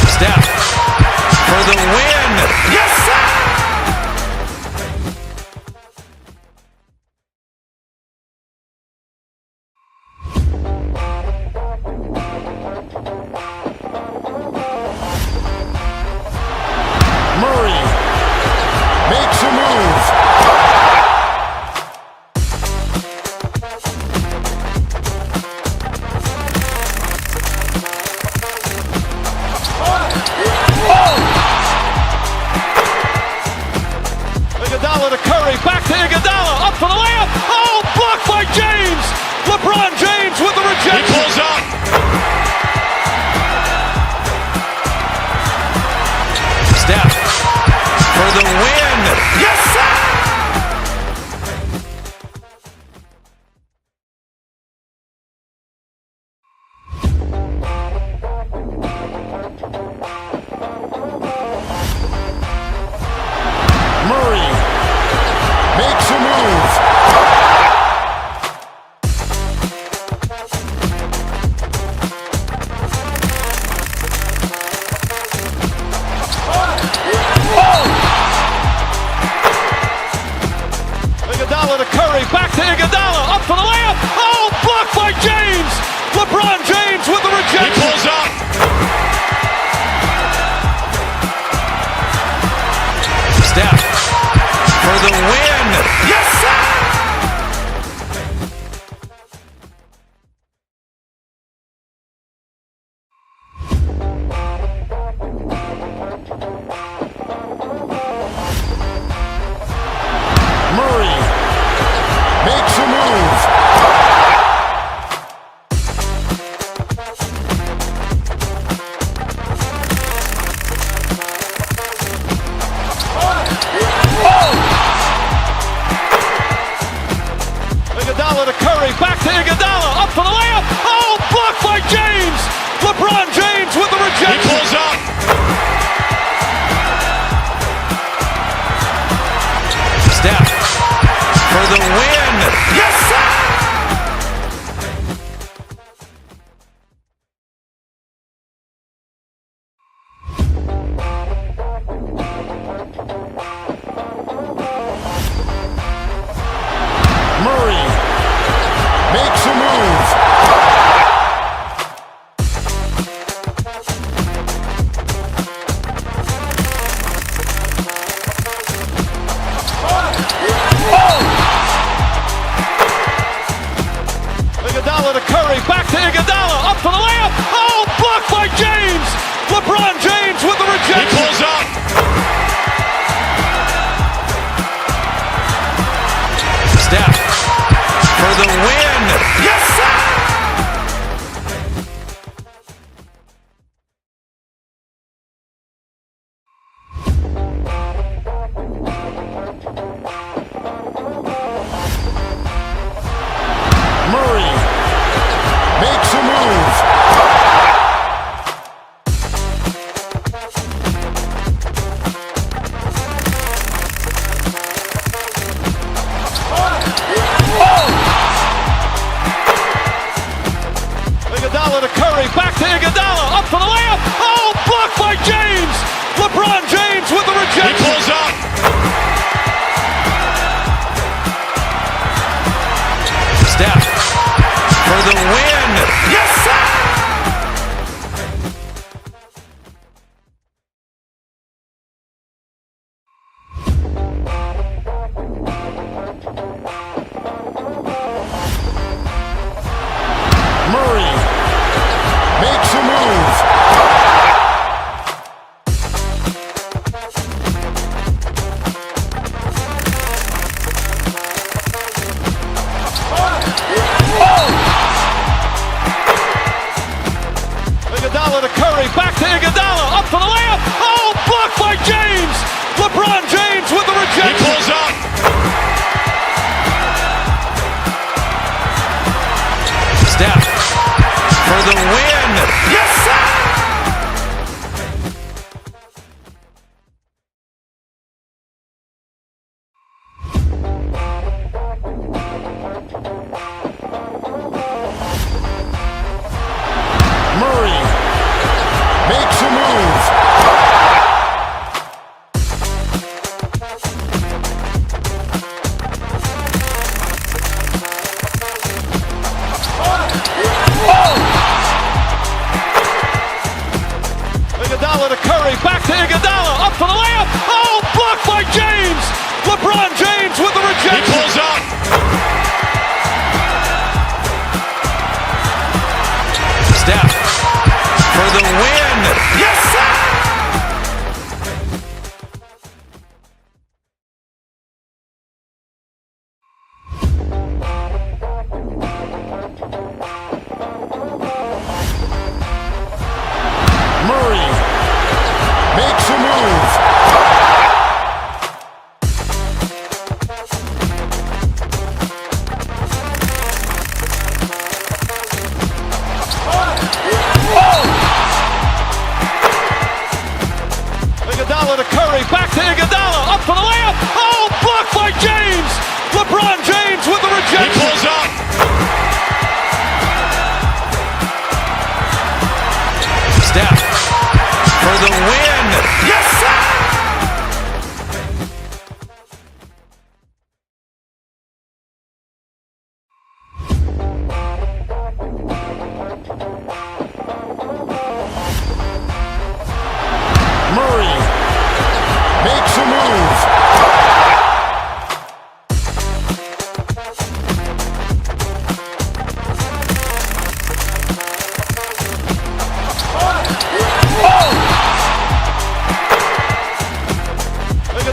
[SPEAKER 15] Steph for the win. Yes, sir!
[SPEAKER 2] Murray makes a move.
[SPEAKER 3] Iguodala to Curry, back to Iguodala, up for the layup. Oh, blocked by James. LeBron James with the rejection. He pulls up.
[SPEAKER 15] Steph for the win. Yes, sir!
[SPEAKER 2] Murray makes a move.
[SPEAKER 3] Iguodala to Curry, back to Iguodala, up for the layup. Oh, blocked by James. LeBron James with the rejection. He pulls up.
[SPEAKER 15] Steph for the win. Yes, sir!
[SPEAKER 2] Murray makes a move.
[SPEAKER 3] Iguodala to Curry, back to Iguodala, up for the layup. Oh, blocked by James. LeBron James with the rejection. He pulls up.
[SPEAKER 15] Steph for the win. Yes, sir!
[SPEAKER 2] Murray makes a move.
[SPEAKER 3] Iguodala to Curry, back to Iguodala, up for the layup. Oh, blocked by James. LeBron James with the rejection. He pulls up.
[SPEAKER 15] Steph for the win. Yes, sir!
[SPEAKER 2] Murray makes a move.
[SPEAKER 3] Iguodala to Curry, back to Iguodala, up for the layup. Oh, blocked by James. LeBron James with the rejection. He pulls up.
[SPEAKER 15] Steph for the win. Yes, sir!
[SPEAKER 2] Murray makes a move.
[SPEAKER 3] Iguodala to Curry, back to Iguodala, up for the layup. Oh, blocked by James. LeBron James with the rejection. He pulls up.
[SPEAKER 15] Steph for the win. Yes, sir!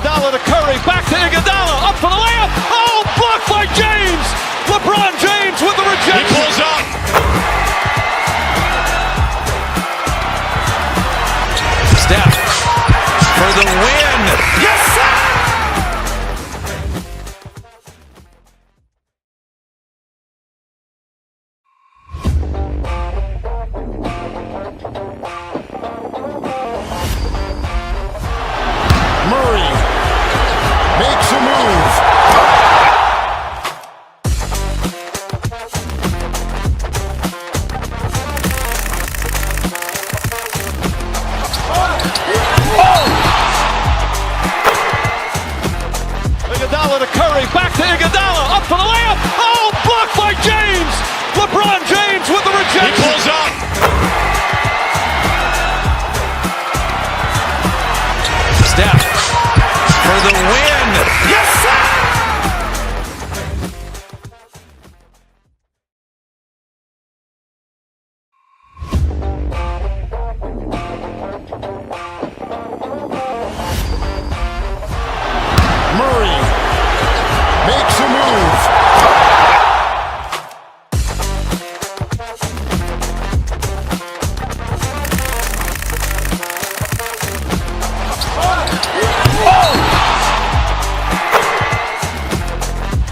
[SPEAKER 3] Iguodala to Curry, back to Iguodala, up for the layup. Oh, blocked by James. LeBron James with the rejection. He pulls up.
[SPEAKER 15] Steph for the win. Yes, sir!
[SPEAKER 2] Murray makes a move.
[SPEAKER 3] Iguodala to Curry, back to Iguodala, up for the layup. Oh, blocked by James. LeBron James with the rejection. He pulls up.
[SPEAKER 15] Steph for the win. Yes, sir!
[SPEAKER 2] Murray makes a move.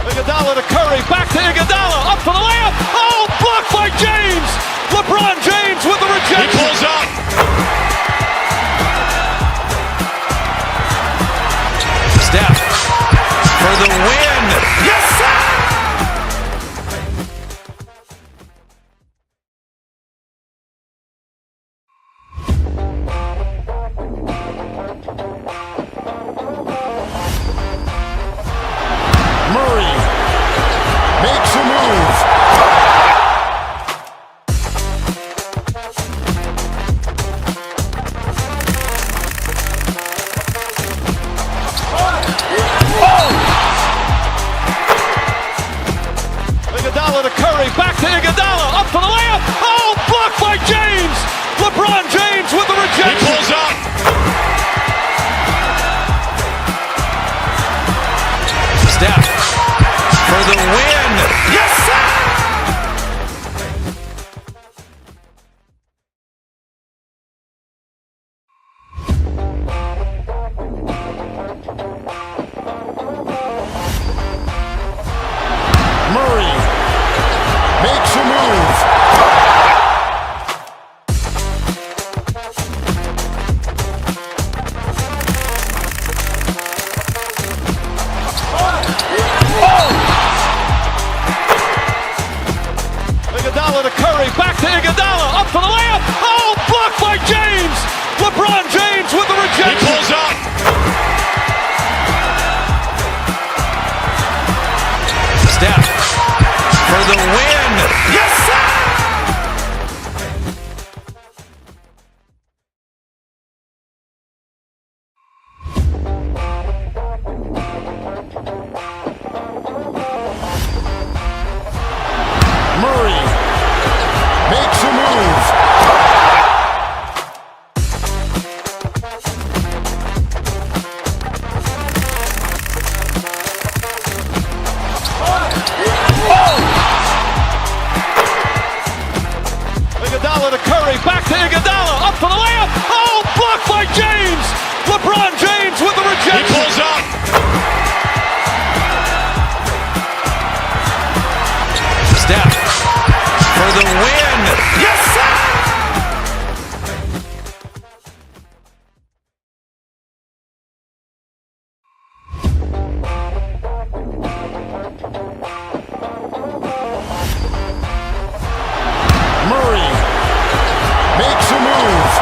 [SPEAKER 3] Iguodala to Curry, back to Iguodala, up for the layup. Oh, blocked by James. LeBron James with the rejection. He pulls up.
[SPEAKER 15] Steph for the win. Yes, sir!
[SPEAKER 2] Murray makes a move.
[SPEAKER 3] Iguodala to Curry, back to Iguodala, up for the layup. Oh, blocked by James. LeBron James with the rejection. He pulls up.
[SPEAKER 15] Steph for the win. Yes, sir!
[SPEAKER 2] Murray makes a move.
[SPEAKER 3] Iguodala to Curry, back to Iguodala, up for the layup. Oh, blocked by James. LeBron James with the rejection. He pulls up.
[SPEAKER 15] Steph for the win. Yes, sir!
[SPEAKER 2] Murray makes a move.
[SPEAKER 3] Iguodala to Curry, back to Iguodala, up for the layup. Oh, blocked by James. LeBron James with the rejection. He pulls up.
[SPEAKER 15] Steph for the win. Yes, sir!
[SPEAKER 2] Murray makes a move.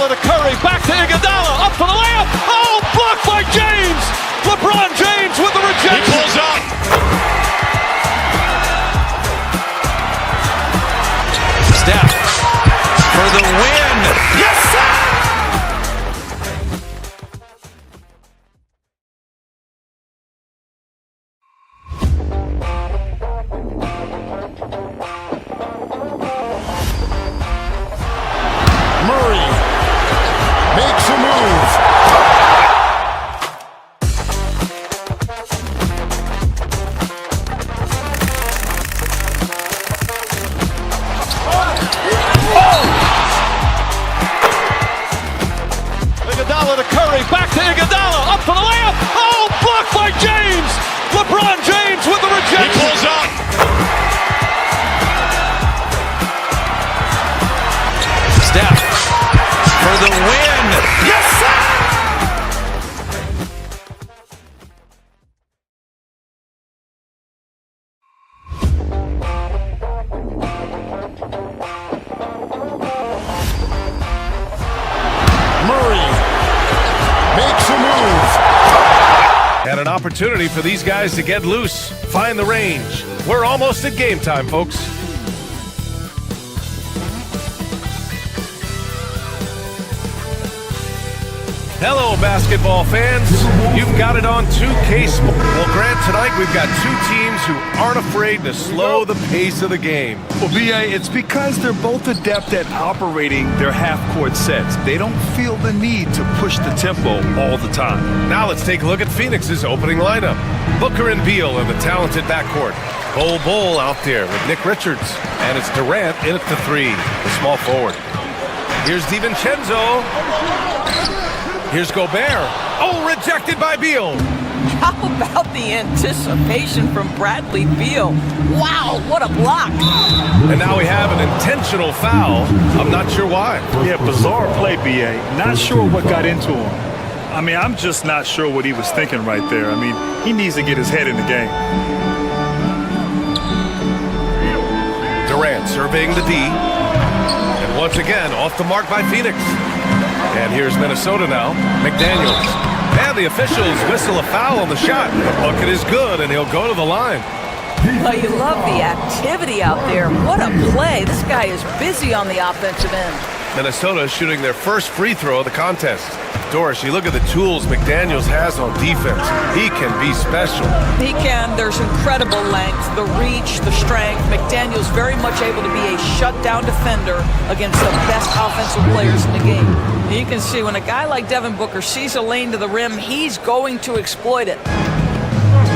[SPEAKER 3] Iguodala to Curry, back to Iguodala, up for the layup. Oh, blocked by James. LeBron James with the rejection. He pulls up.
[SPEAKER 15] Steph for the win. Yes, sir!
[SPEAKER 2] Murray makes a move.
[SPEAKER 3] Iguodala to Curry, back to Iguodala, up for the layup. Oh, blocked by James. LeBron James with the rejection. He pulls up.
[SPEAKER 15] Steph for the win. Yes, sir!
[SPEAKER 2] Murray makes a move.
[SPEAKER 5] And an opportunity for these guys to get loose, find the range. We're almost at game time, folks. Hello, basketball fans. You've got it on 2K Sports. Well, Grant, tonight we've got two teams who aren't afraid to slow the pace of the game.
[SPEAKER 8] Well, BA, it's because they're both adept at operating their half-court sets. They don't feel the need to push the tempo all the time.
[SPEAKER 5] Now let's take a look at Phoenix's opening lineup. Booker and Beal in the talented backcourt. Bull out there with Nick Richards. And it's Durant in at the three, the small forward. Here's DiVincenzo. Here's Gobert. Oh, rejected by Beal.
[SPEAKER 6] How about the anticipation from Bradley Beal? Wow, what a block.
[SPEAKER 5] And now we have an intentional foul. I'm not sure why.
[SPEAKER 8] Yeah, bizarre play, BA. Not sure what got into him. I mean, I'm just not sure what he was thinking right there. I mean, he needs to get his head in the game.
[SPEAKER 5] Durant surveying the D. And once again, off the mark by Phoenix. And here's Minnesota now. McDaniels. And the officials whistle a foul on the shot. The bucket is good, and he'll go to the line.
[SPEAKER 6] Well, you love the activity out there. What a play. This guy is busy on the offensive end.
[SPEAKER 5] Minnesota shooting their first free throw of the contest. Doris, you look at the tools McDaniels has on defense. He can be special.
[SPEAKER 6] He can. There's incredible length, the reach, the strength. McDaniels very much able to be a shutdown defender against the best offensive players in the game. And you can see when a guy like Devin Booker sees a lane to the rim, he's going to exploit it.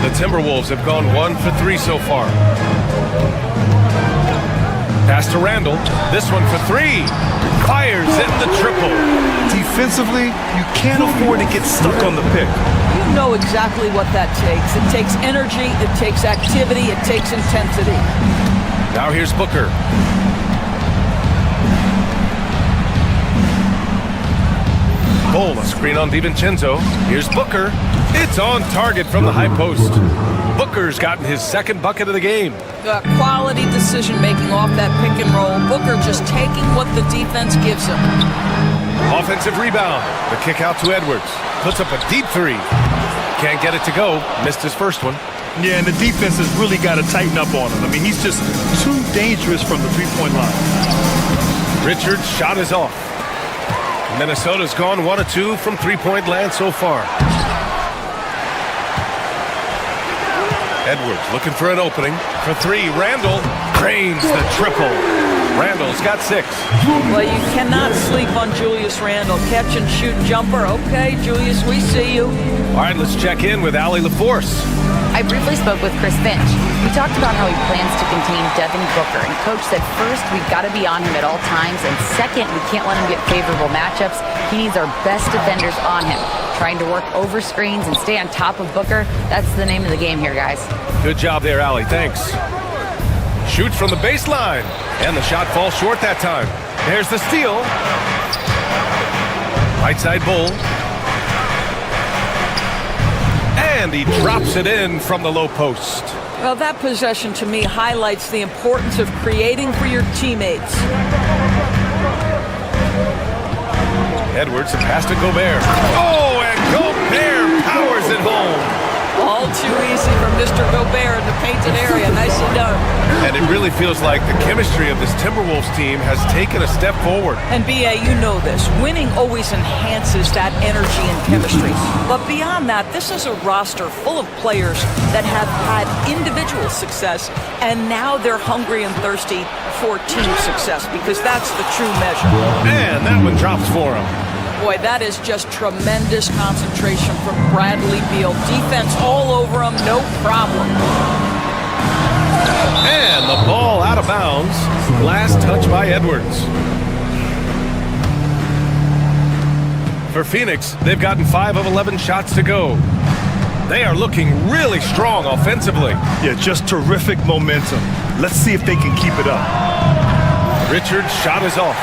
[SPEAKER 5] The Timberwolves have gone 1 for 3 so far. Pass to Randall. This one for 3. Fires in the triple.
[SPEAKER 8] Defensively, you can't afford to get stuck on the pick.
[SPEAKER 6] You know exactly what that takes. It takes energy, it takes activity, it takes intensity.
[SPEAKER 5] Now here's Booker. Bull, a screen on DiVincenzo. Here's Booker. It's on target from the high post. Booker's gotten his second bucket of the game.
[SPEAKER 6] Quality decision-making off that pick and roll. Booker just taking what the defense gives him.
[SPEAKER 5] Offensive rebound. The kick out to Edwards. Puts up a deep three. Can't get it to go. Missed his first one.
[SPEAKER 8] Yeah, and the defense has really got to tighten up on him. I mean, he's just too dangerous from the three-point line.
[SPEAKER 5] Richards' shot is off. Minnesota's gone 1 of 2 from three-point land so far. Edwards looking for an opening. For 3, Randall drains the triple. Randall's got 6.
[SPEAKER 6] Well, you cannot sleep on Julius Randall. Catch and shoot jumper. Okay, Julius, we see you.
[SPEAKER 5] All right, let's check in with Allie LaForce.
[SPEAKER 7] I briefly spoke with Chris Finch. We talked about how he plans to contain Devin Booker, and Coach said first, we've got to be on him at all times, and second, we can't let him get favorable matchups. He needs our best defenders on him. Trying to work over screens and stay on top of Booker, that's the name of the game here, guys.
[SPEAKER 5] Good job there, Allie. Thanks. Shoots from the baseline, and the shot falls short that time. There's the steal. Right side Bull. And he drops it in from the low post.
[SPEAKER 6] Well, that possession to me highlights the importance of creating for your teammates.
[SPEAKER 5] Edwards, the pass to Gobert. Oh, and Gobert powers it home.
[SPEAKER 6] All too easy for Mr. Gobert in the painted area. Nicely done.
[SPEAKER 5] And it really feels like the chemistry of this Timberwolves team has taken a step forward.
[SPEAKER 6] And B.A., you know this. Winning always enhances that energy and chemistry. But beyond that, this is a roster full of players that have had individual success, and now they're hungry and thirsty for team success, because that's the true measure.
[SPEAKER 5] And that one drops for him.
[SPEAKER 6] Boy, that is just tremendous concentration from Bradley Beal. Defense all over him, no problem.
[SPEAKER 5] And the ball out of bounds. Last touch by Edwards. For Phoenix, they've gotten 5 of 11 shots to go. They are looking really strong offensively.
[SPEAKER 8] Yeah, just terrific momentum. Let's see if they can keep it up.
[SPEAKER 5] Richard's shot is off.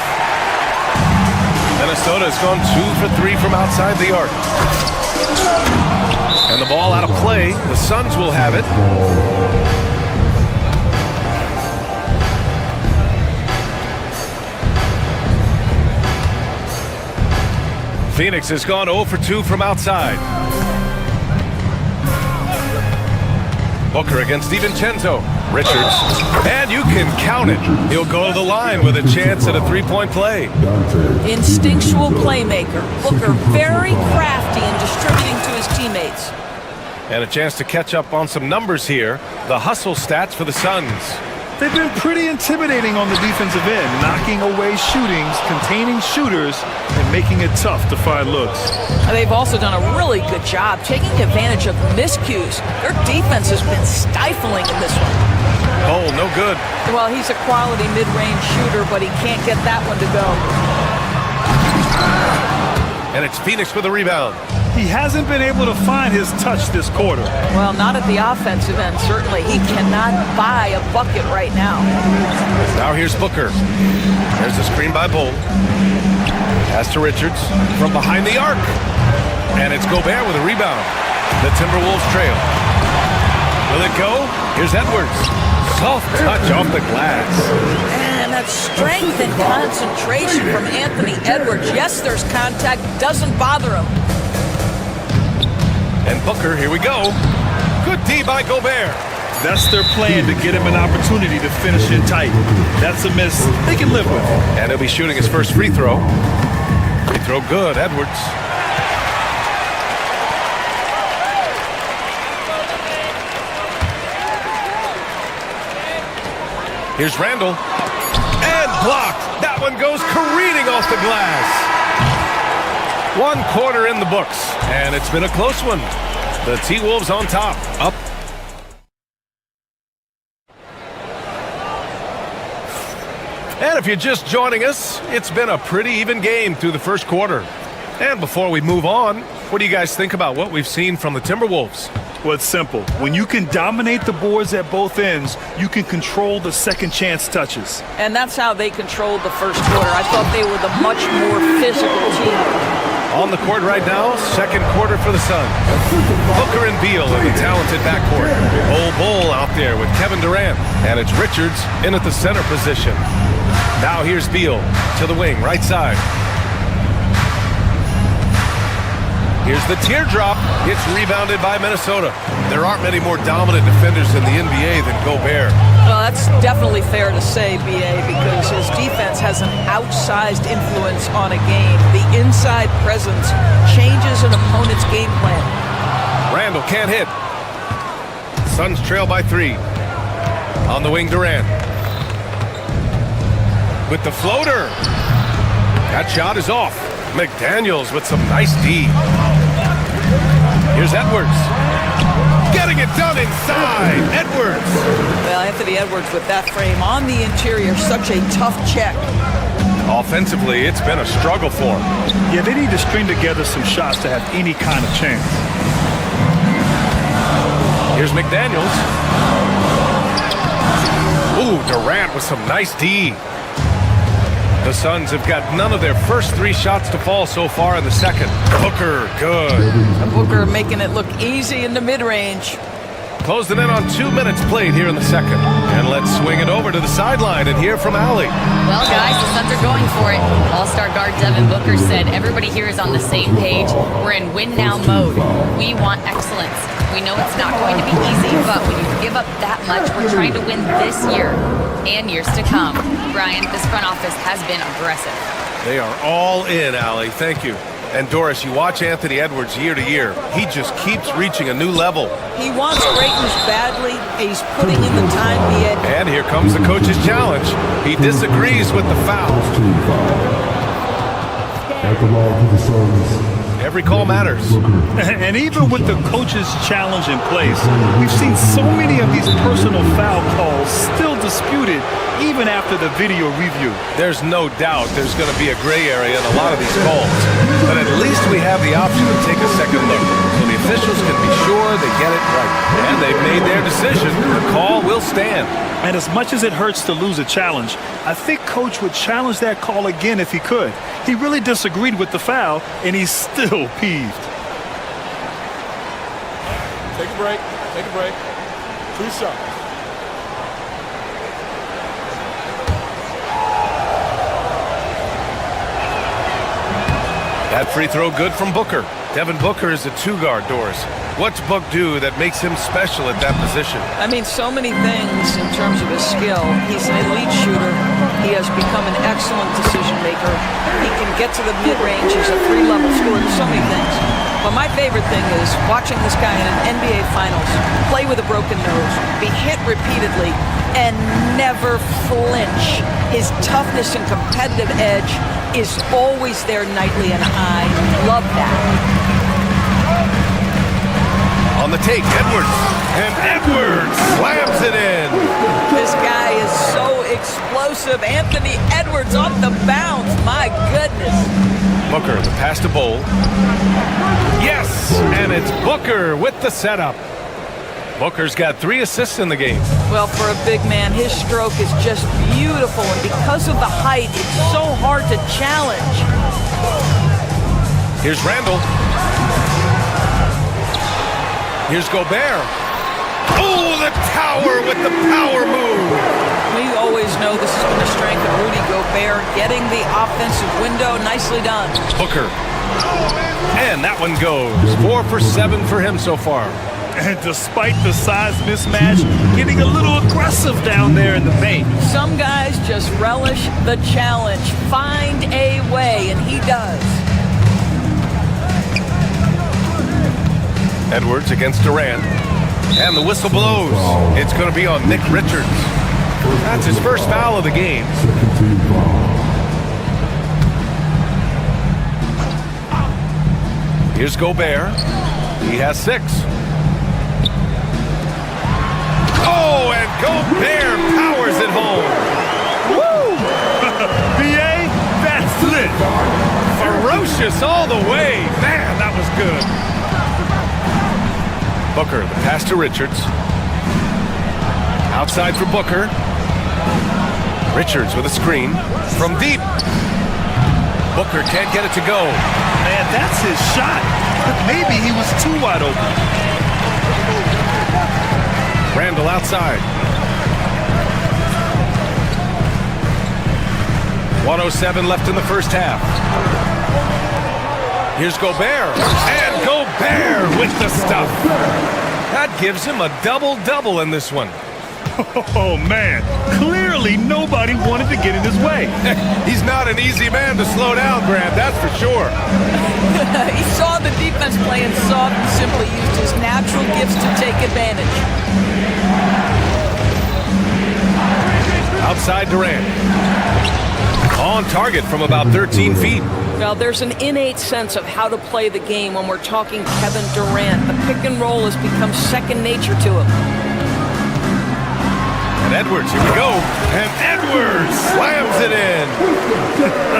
[SPEAKER 5] Minnesota has gone 2 for 3 from outside the arc. And the ball out of play. The Suns will have it. Phoenix has gone 0 for 2 from outside. Booker against DiVincenzo. Richards. And you can count it. He'll go to the line with a chance at a three-point play.
[SPEAKER 6] Instinctual playmaker. Booker very crafty in distributing to his teammates.
[SPEAKER 5] And a chance to catch up on some numbers here. The hustle stats for the Suns.
[SPEAKER 8] They've been pretty intimidating on the defensive end, knocking away shootings, containing shooters, and making it tough to find looks.
[SPEAKER 6] They've also done a really good job taking advantage of miscues. Their defense has been stifling in this one.
[SPEAKER 5] Oh, no good.
[SPEAKER 6] Well, he's a quality mid-range shooter, but he can't get that one to go.
[SPEAKER 5] And it's Phoenix with a rebound.
[SPEAKER 8] He hasn't been able to find his touch this quarter.
[SPEAKER 6] Well, not at the offensive end, certainly. He cannot buy a bucket right now.
[SPEAKER 5] Now here's Booker. There's the screen by Bull. Pass to Richards from behind the arc. And it's Gobert with a rebound. The Timberwolves trail. Will it go? Here's Edwards. Soft touch off the glass.
[SPEAKER 6] And that strength and concentration from Anthony Edwards. Yes, there's contact. Doesn't bother him.
[SPEAKER 5] And Booker, here we go. Good D by Gobert.
[SPEAKER 8] That's their plan, to get him an opportunity to finish in tight. That's a miss they can live with.
[SPEAKER 5] And he'll be shooting his first free throw. Free throw good, Edwards. Here's Randall. And blocked. That one goes careening off the glass. 1 quarter in the books, and it's been a close one. The T-Wolves on top, up. And if you're just joining us, it's been a pretty even game through the first quarter. And before we move on, what do you guys think about what we've seen from the Timberwolves?
[SPEAKER 8] Well, it's simple. When you can dominate the boards at both ends, you can control the second chance touches.
[SPEAKER 6] And that's how they controlled the first quarter. I thought they were the much more physical team.
[SPEAKER 5] On the court right now, second quarter for the Suns. Booker and Beal in the talented backcourt. Bull out there with Kevin Durant. And it's Richards in at the center position. Now here's Beal to the wing, right side. Here's the teardrop. It's rebounded by Minnesota. There aren't many more dominant defenders in the NBA than Gobert.
[SPEAKER 6] Well, that's definitely fair to say, B.A., because his defense has an outsized influence on a game. The inside presence changes an opponent's game plan.
[SPEAKER 5] Randall can't hit. Suns trail by 3. On the wing, Durant. With the floater. That shot is off. McDaniels with some nice D. Here's Edwards. Getting it done inside. Edwards.
[SPEAKER 6] Well, Anthony Edwards with that frame on the interior. Such a tough check.
[SPEAKER 5] Offensively, it's been a struggle for him.
[SPEAKER 8] Yeah, they need to string together some shots to have any kind of chance.
[SPEAKER 5] Here's McDaniels. Ooh, Durant with some nice D. The Suns have got none of their first 3 shots to fall so far in the second. Booker, good.
[SPEAKER 6] Booker making it look easy in the mid-range.
[SPEAKER 5] Closing in on 2 minutes played here in the second. And let's swing it over to the sideline and hear from Allie.
[SPEAKER 7] Well, guys, the Suns are going for it. All-star guard Devin Booker said everybody here is on the same page. We're in win-now mode. We want excellence. We know it's not going to be easy, but when you give up that much, we're trying to win this year and years to come. Brian, this front office has been aggressive.
[SPEAKER 5] They are all in, Allie. Thank you. And Doris, you watch Anthony Edwards year to year. He just keeps reaching a new level.
[SPEAKER 6] He wants greatness badly. He's putting in the time, B.A.
[SPEAKER 5] And here comes the coach's challenge. He disagrees with the foul.
[SPEAKER 4] At the line for the Suns.
[SPEAKER 5] Every call matters.
[SPEAKER 8] And even with the coach's challenge in place, we've seen so many of these personal foul calls still disputed even after the video review.
[SPEAKER 5] There's no doubt there's going to be a gray area in a lot of these calls. But at least we have the option to take a second look, so the officials can be sure they get it right. And they've made their decision. The call will stand.
[SPEAKER 8] And as much as it hurts to lose a challenge, I think Coach would challenge that call again if he could. He really disagreed with the foul, and he's still peeved.
[SPEAKER 10] Take a break. Take a break. 2 shots.
[SPEAKER 5] That free throw good from Booker. Devin Booker is a 2-guard, Doris. What's Book do that makes him special at that position?
[SPEAKER 6] I mean, so many things in terms of his skill. He's an elite shooter. He has become an excellent decision maker. He can get to the mid-range. He's a 3-level scorer. There's so many things. But my favorite thing is watching this guy in an NBA Finals play with a broken nose, be hit repeatedly, and never flinch. His toughness and competitive edge is always there nightly, and I love that.
[SPEAKER 5] On the take, Edwards. And Edwards slams it in.
[SPEAKER 6] This guy is so explosive. Anthony Edwards off the bounce. My goodness.
[SPEAKER 5] Booker, the pass to Bowl. Yes! And it's Booker with the setup. Booker's got 3 assists in the game.
[SPEAKER 6] Well, for a big man, his stroke is just beautiful. And because of the height, it's so hard to challenge.
[SPEAKER 5] Here's Randall. Here's Gobert. Oh, the tower with the power move.
[SPEAKER 6] We always know this has been the strength of Rudy Gobert, getting the offensive window. Nicely done.
[SPEAKER 5] Booker. And that one goes. 4 for 7 for him so far.
[SPEAKER 8] And despite the size mismatch, getting a little aggressive down there in the paint.
[SPEAKER 6] Some guys just relish the challenge. Find a way, and he does.
[SPEAKER 5] Edwards against Durant. And the whistle blows. It's going to be on Nick Richards. That's his first foul of the game. Here's Gobert. He has 6. Oh, and Gobert powers it home.
[SPEAKER 8] Woo! B.A., that's lit.
[SPEAKER 5] Ferocious all the way. Man, that was good. Booker, the pass to Richards. Outside for Booker. Richards with a screen from deep. Booker can't get it to go.
[SPEAKER 8] Man, that's his shot. Maybe he was too wide open.
[SPEAKER 5] Randall outside. 1:07 left in the first half. Here's Gobert. And Gobert with the stuff. That gives him a double-double in this one.
[SPEAKER 8] Oh, man. Clearly nobody wanted to get in his way.
[SPEAKER 5] He's not an easy man to slow down, Grant, that's for sure.
[SPEAKER 6] He saw the defense playing soft and simply used his natural gifts to take advantage.
[SPEAKER 5] Outside Durant. On target from about 13 feet.
[SPEAKER 6] Well, there's an innate sense of how to play the game when we're talking Kevin Durant. The pick and roll has become second nature to him.
[SPEAKER 5] And Edwards, here we go. And Edwards slams it in.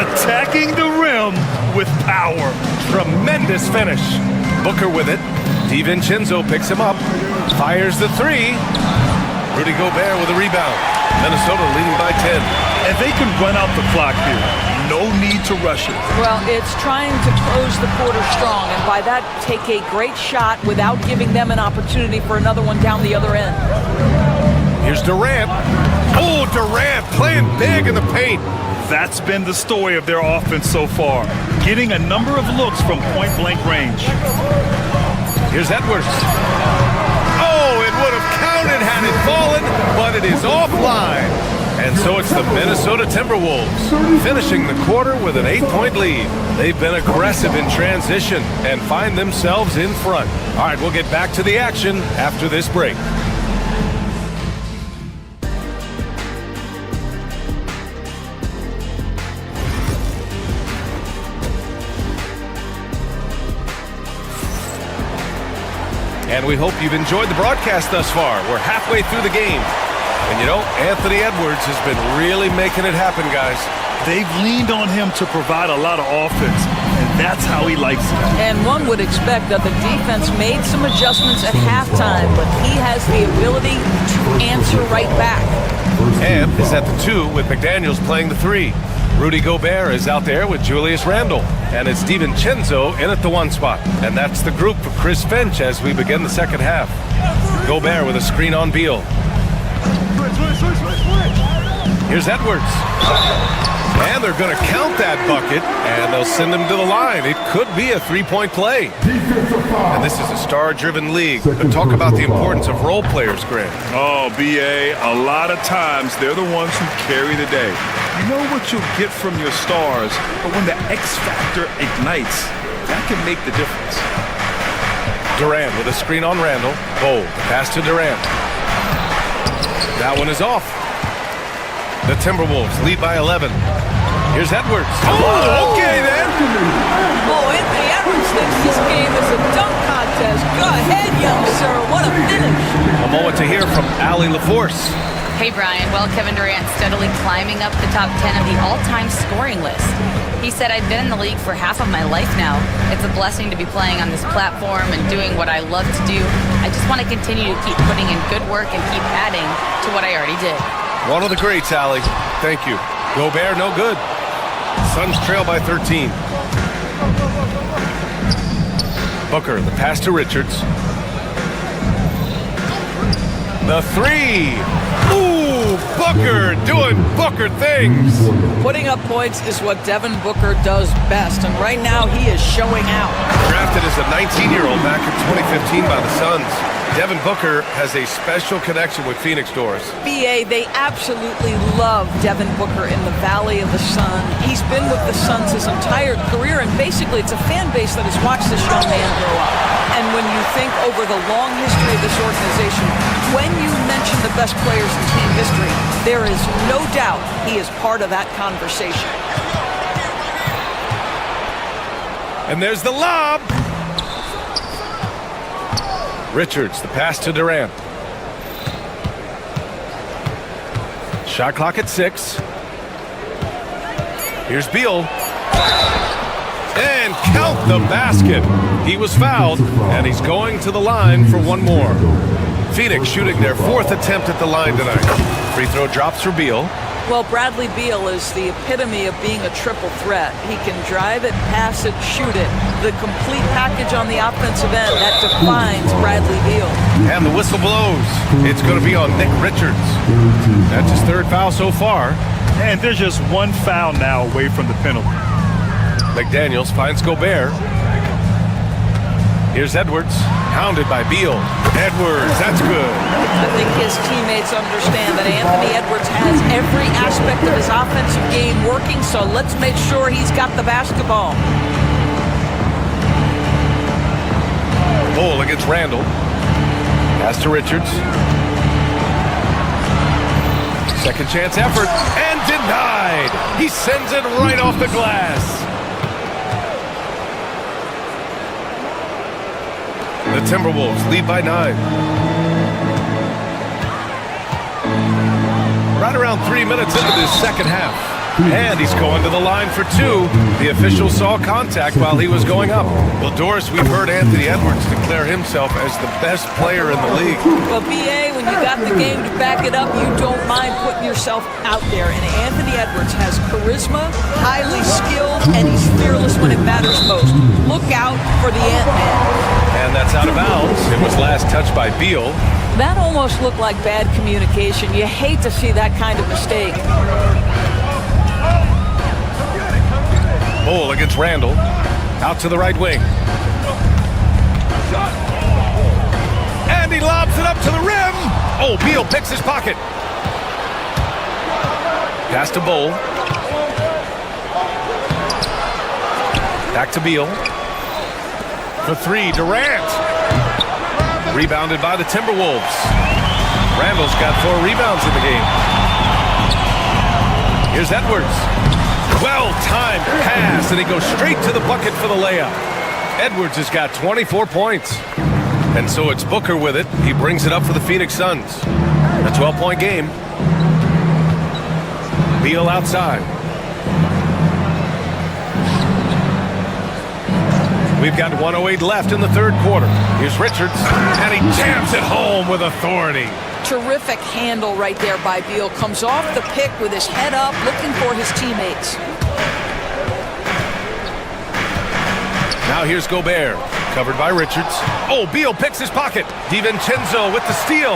[SPEAKER 8] Attacking the rim with power.
[SPEAKER 5] Tremendous finish. Booker with it. DiVincenzo picks him up. Fires the 3. Rudy Gobert with a rebound. Minnesota leading by 10.
[SPEAKER 8] And they can run out the clock here. no need to rush it.
[SPEAKER 6] Well, it's trying to close the quarter strong, and by that, take a great shot without giving them an opportunity for another one down the other end.
[SPEAKER 5] Here's Durant. Oh, Durant playing big in the paint.
[SPEAKER 8] That's been the story of their offense so far, getting a number of looks from point-blank range.
[SPEAKER 5] Here's Edwards. Oh, it would have counted had it fallen, but it is offline. And so it's the Minnesota Timberwolves finishing the quarter with an 8-point lead. They've been aggressive in transition and find themselves in front. All right, we'll get back to the action after this break. And we hope you've enjoyed the broadcast thus far. We're halfway through the game. And you know, Anthony Edwards has been really making it happen, guys.
[SPEAKER 8] They've leaned on him to provide a lot of offense, and that's how he likes it.
[SPEAKER 6] And one would expect that the defense made some adjustments at halftime, but he has the ability to answer right back.
[SPEAKER 5] Amp is at the 2 with McDaniels playing the 3. Rudy Gobert is out there with Julius Randle. And it's DiVincenzo in at the 1 spot. And that's the group for Chris Finch as we begin the second half. Gobert with a screen on Beal. Here's Edwards. And they're going to count that bucket, and they'll send him to the line. It could be a 3-point play. And this is a star-driven league. But talk about the importance of role players, Grant.
[SPEAKER 8] Oh, B.A., a lot of times they're the ones who carry the day. You know what you'll get from your stars, but when the X factor ignites, that can make the difference.
[SPEAKER 5] Durant with a screen on Randle. Bold, pass to Durant. That one is off. The Timberwolves lead by 11. Here's Edwards. Oh, okay then.
[SPEAKER 6] Oh, Anthony Edwards thinks this game is a dunk contest. Go ahead, young sir. What a finish.
[SPEAKER 5] A moment to hear from Allie LaForce.
[SPEAKER 7] Hey, Brian. Well, Kevin Durant steadily climbing up the top 10 of the all-time scoring list. He said, I've been in the league for half of my life now. It's a blessing to be playing on this platform and doing what I love to do. I just want to continue to keep putting in good work and keep adding to what I already did.
[SPEAKER 5] One of the greats, Allie. Thank you. Gobert, no good. Suns trail by 13. Booker, the pass to Richards. The 3. Ooh, Booker doing Booker things.
[SPEAKER 6] Putting up points is what Devin Booker does best, and right now he is showing out.
[SPEAKER 5] Drafted as a 19-year-old back in 2015 by the Suns. Devin Booker has a special connection with Phoenix Doors.
[SPEAKER 6] BA, they absolutely love Devin Booker in the Valley of the Sun. He's been with the Suns his entire career, and basically it's a fan base that has watched this young man grow up. And when you think over the long history of this organization, when you mention the best players in team history, there is no doubt he is part of that conversation.
[SPEAKER 5] And there's the lob. Richards, the pass to Durant. Shot clock at 6. Here's Beal. And count the basket. He was fouled, and he's going to the line for one more. Phoenix shooting their 4th attempt at the line tonight. Free throw drops for Beal.
[SPEAKER 6] Well, Bradley Beal is the epitome of being a triple threat. He can drive it, pass it, shoot it. The complete package on the offensive end, that defines Bradley Beal.
[SPEAKER 5] And the whistle blows. It's going to be on Nick Richards. That's his 3rd foul so far.
[SPEAKER 8] And there's just one foul now away from the penalty.
[SPEAKER 5] McDaniels finds Gobert. Here's Edwards, hounded by Beal. Edwards, that's good.
[SPEAKER 6] I think his teammates understand that Anthony Edwards has every aspect of his offensive game working, so let's make sure he's got the basketball.
[SPEAKER 5] Ball against Randle. Pass to Richards. Second chance effort, and denied. He sends it right off the glass. The Timberwolves lead by 9. Right around 3 minutes into this second half. And he's going to the line for two. The official saw contact while he was going up. Well, Doris, we've heard Anthony Edwards declare himself as the best player in the league.
[SPEAKER 6] Well, BA, when you got the game to back it up, you don't mind putting yourself out there. And Anthony Edwards has charisma, highly skilled, and he's fearless when it matters most. Look out for the Ant-Man.
[SPEAKER 5] And that's out of bounds. It was last touched by Beal.
[SPEAKER 6] That almost looked like bad communication. You hate to see that kind of mistake.
[SPEAKER 5] Bull against Randall. Out to the right wing. And he lobs it up to the rim. Oh, Beal picks his pocket. Pass to Bull. Back to Beal. For three, Durant. Rebounded by the Timberwolves. Randall's got 4 rebounds in the game. Here's Edwards. Well-timed pass, and he goes straight to the bucket for the layup. Edwards has got 24 points. And so it's Booker with it. He brings it up for the Phoenix Suns. A 12-point game. Beal outside. We've got 1:08 left in the third quarter. Here's Richards, and he jams it home with authority.
[SPEAKER 6] Terrific handle right there by Beal. Comes off the pick with his head up, looking for his teammates.
[SPEAKER 5] Now here's Gobert, covered by Richards. Oh, Beal picks his pocket. DiVincenzo with the steal.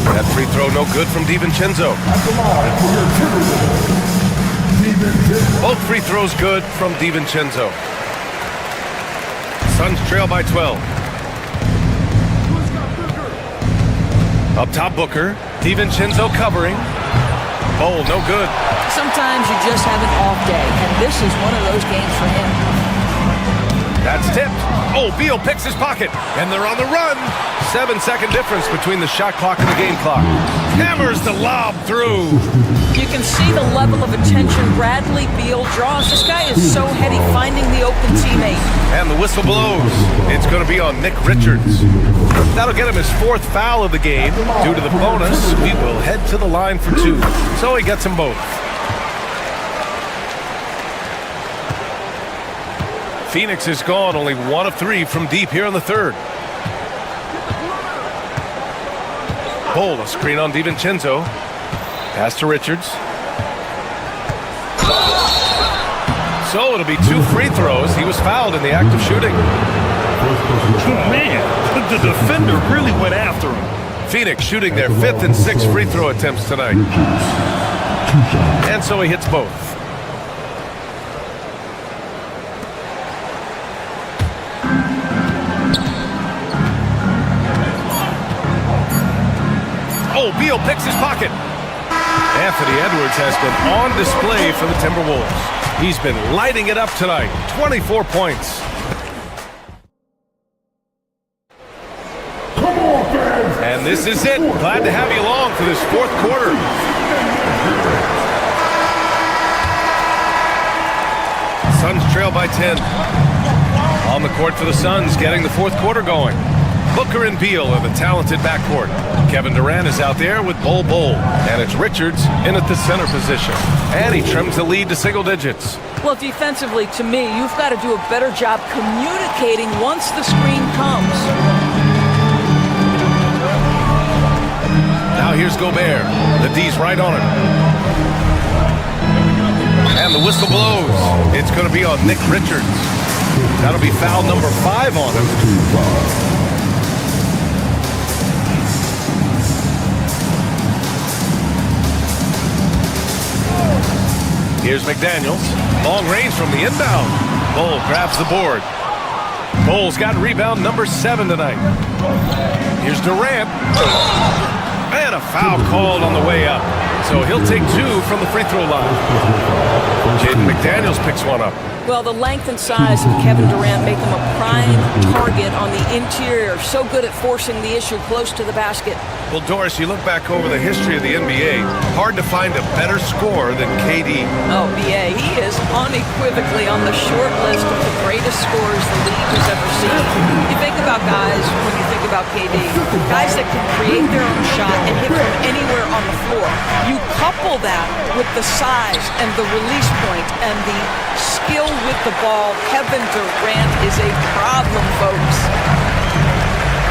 [SPEAKER 5] That free throw no good from DiVincenzo. Both free throws good from DiVincenzo. Suns trail by 12. Up top, Booker. DiVincenzo covering. Oh, no good.
[SPEAKER 6] Sometimes you just have an off day, and this is one of those games for him.
[SPEAKER 5] That's tipped. Oh, Beal picks his pocket, and they're on the run. 7-second difference between the shot clock and the game clock. Hammers the lob through.
[SPEAKER 6] You can see the level of attention Bradley Beal draws. This guy is so heady finding the open teammate.
[SPEAKER 5] And the whistle blows. It's going to be on Nick Richards. That'll get him his 4th foul of the game. Due to the bonus, we will head to the line for 2. So he gets them both. Phoenix is gone, only 1 of 3 from deep here in the third. Bull, a screen on DiVincenzo. Pass to Richards. So it'll be 2 free throws. He was fouled in the act of shooting.
[SPEAKER 8] Man, the defender really went after him.
[SPEAKER 5] Phoenix shooting their 5th and 6th free throw attempts tonight. And so he hits both. Oh, Beal picks his pocket. Anthony Edwards has been on display for the Timberwolves. He's been lighting it up tonight. 24 points. And this is it. Glad to have you along for this 4th quarter. Suns trail by 10. On the court for the Suns, getting the 4th quarter going. Booker and Beal are the talented backcourt. Kevin Durant is out there with Bull. And it's Richards in at the center position. And he trims the lead to single digits.
[SPEAKER 6] Well, defensively, to me, you've got to do a better job communicating once the screen comes.
[SPEAKER 5] Now here's Gobert. The D's right on him. And the whistle blows. It's going to be on Nick Richards. That'll be foul number 5 on him. Here's McDaniels. Long range from the inbound. Bull grabs the board. Bull's got rebound number 7 tonight. Here's Durant. And a foul called on the way up. so he'll take 2 from the free throw line. Jaden McDaniels picks one up.
[SPEAKER 6] Well, the length and size of Kevin Durant make him a prime target on the interior. So good at forcing the issue close to the basket.
[SPEAKER 5] Well, Doris, you look back over the history of the NBA, hard to find a better scorer than KD.
[SPEAKER 6] Oh, B.A., he is unequivocally on the short list of the greatest scorers the league has ever seen. You think about guys, when you think about KD, guys that can create their own shot and hit from anywhere on the floor. You couple that with the size and the release point and the skill with the ball. Kevin Durant is a problem, folks.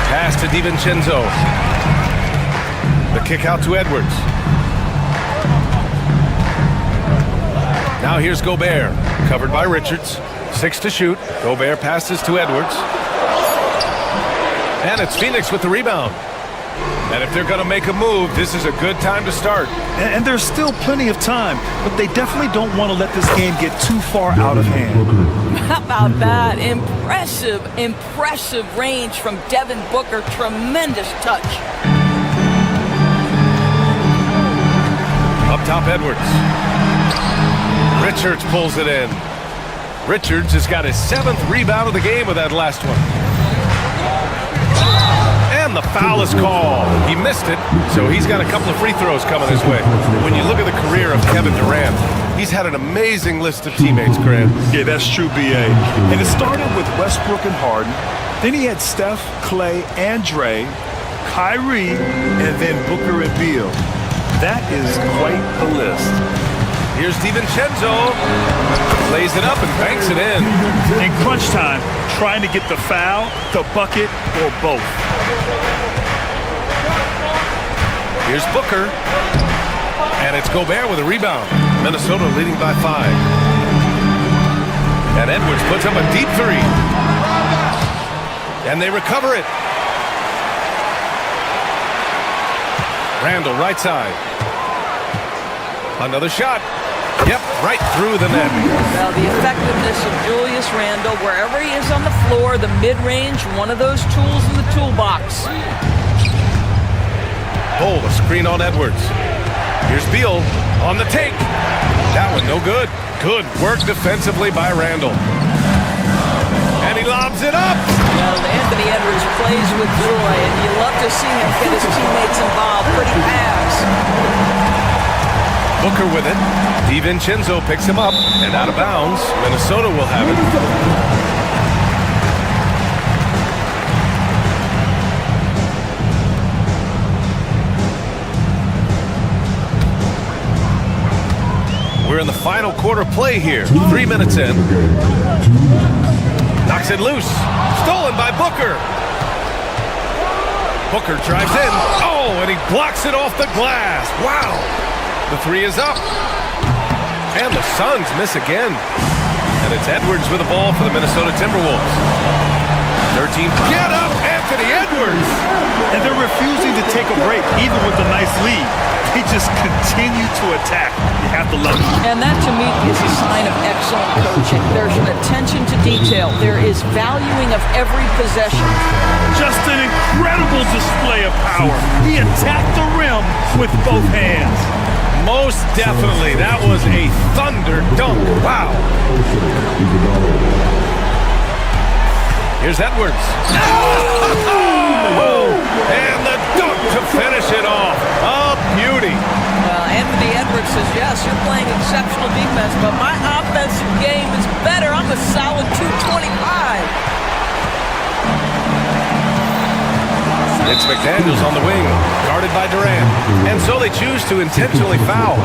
[SPEAKER 5] Pass to DiVincenzo. The kick out to Edwards. Now here's Gobert, covered by Richards. 6 to shoot. Gobert passes to Edwards. And it's Phoenix with the rebound. And if they're going to make a move, this is a good time to start.
[SPEAKER 8] And there's still plenty of time, but they definitely don't want to let this game get too far out of hand.
[SPEAKER 6] How about that? Impressive range from Devin Booker. Tremendous touch.
[SPEAKER 5] Up top, Edwards. Richards pulls it in. Richards has got his 7th rebound of the game with that last one. And the foul is called. He missed it, so he's got a couple of free throws coming his way. When you look at the career of Kevin Durant, he's had an amazing list of teammates, Grant.
[SPEAKER 8] Yeah, that's true, B.A. And it started with Westbrook and Harden. Then he had Steph, Clay, and Dre, Kyrie, and then Booker and Beal. That is quite the list.
[SPEAKER 5] Here's DiVincenzo. Lays it up and banks it in.
[SPEAKER 8] In crunch time, trying to get the foul, the bucket, or both.
[SPEAKER 5] Here's Booker. And it's Gobert with a rebound. Minnesota leading by 5. And Edwards puts up a deep 3. And they recover it. Randall, right side. Another shot. Yep, right through the net.
[SPEAKER 6] Well, the effectiveness of Julius Randle, wherever he is on the floor, the mid-range, one of those tools in the toolbox.
[SPEAKER 5] Bull, a screen on Edwards. Here's Beal on the take. That one no good. Good work defensively by Randle. And he lobs it up.
[SPEAKER 6] Well, Anthony Edwards plays with joy, and you love to see him get his teammates involved. Pretty pass.
[SPEAKER 5] Booker with it. DiVincenzo picks him up and out of bounds. Minnesota will have it. We're in the final quarter play here. 3 minutes in. Knocks it loose. Stolen by Booker. Booker drives in. Oh, and he blocks it off the glass. Wow. The 3 is up. And the Suns miss again. And it's Edwards with the ball for the Minnesota Timberwolves. 13. Get up, Anthony Edwards!
[SPEAKER 8] And they're refusing to take a break, even with a nice lead. They just continue to attack. You have to love it.
[SPEAKER 6] And that, to me, is a sign of excellent coaching. There's an attention to detail. There is valuing of every possession.
[SPEAKER 8] Just an incredible display of power. He attacked the rim with both hands.
[SPEAKER 5] Most definitely. That was a thunder dunk. Wow. Here's Edwards. Oh! And the dunk to finish it off. A beauty.
[SPEAKER 6] Well, Anthony Edwards says, yes, you're playing exceptional defense, but my offensive game is better. I'm a solid 225.
[SPEAKER 5] It's McDaniels on the wing, guarded by Durant. And so they choose to intentionally foul.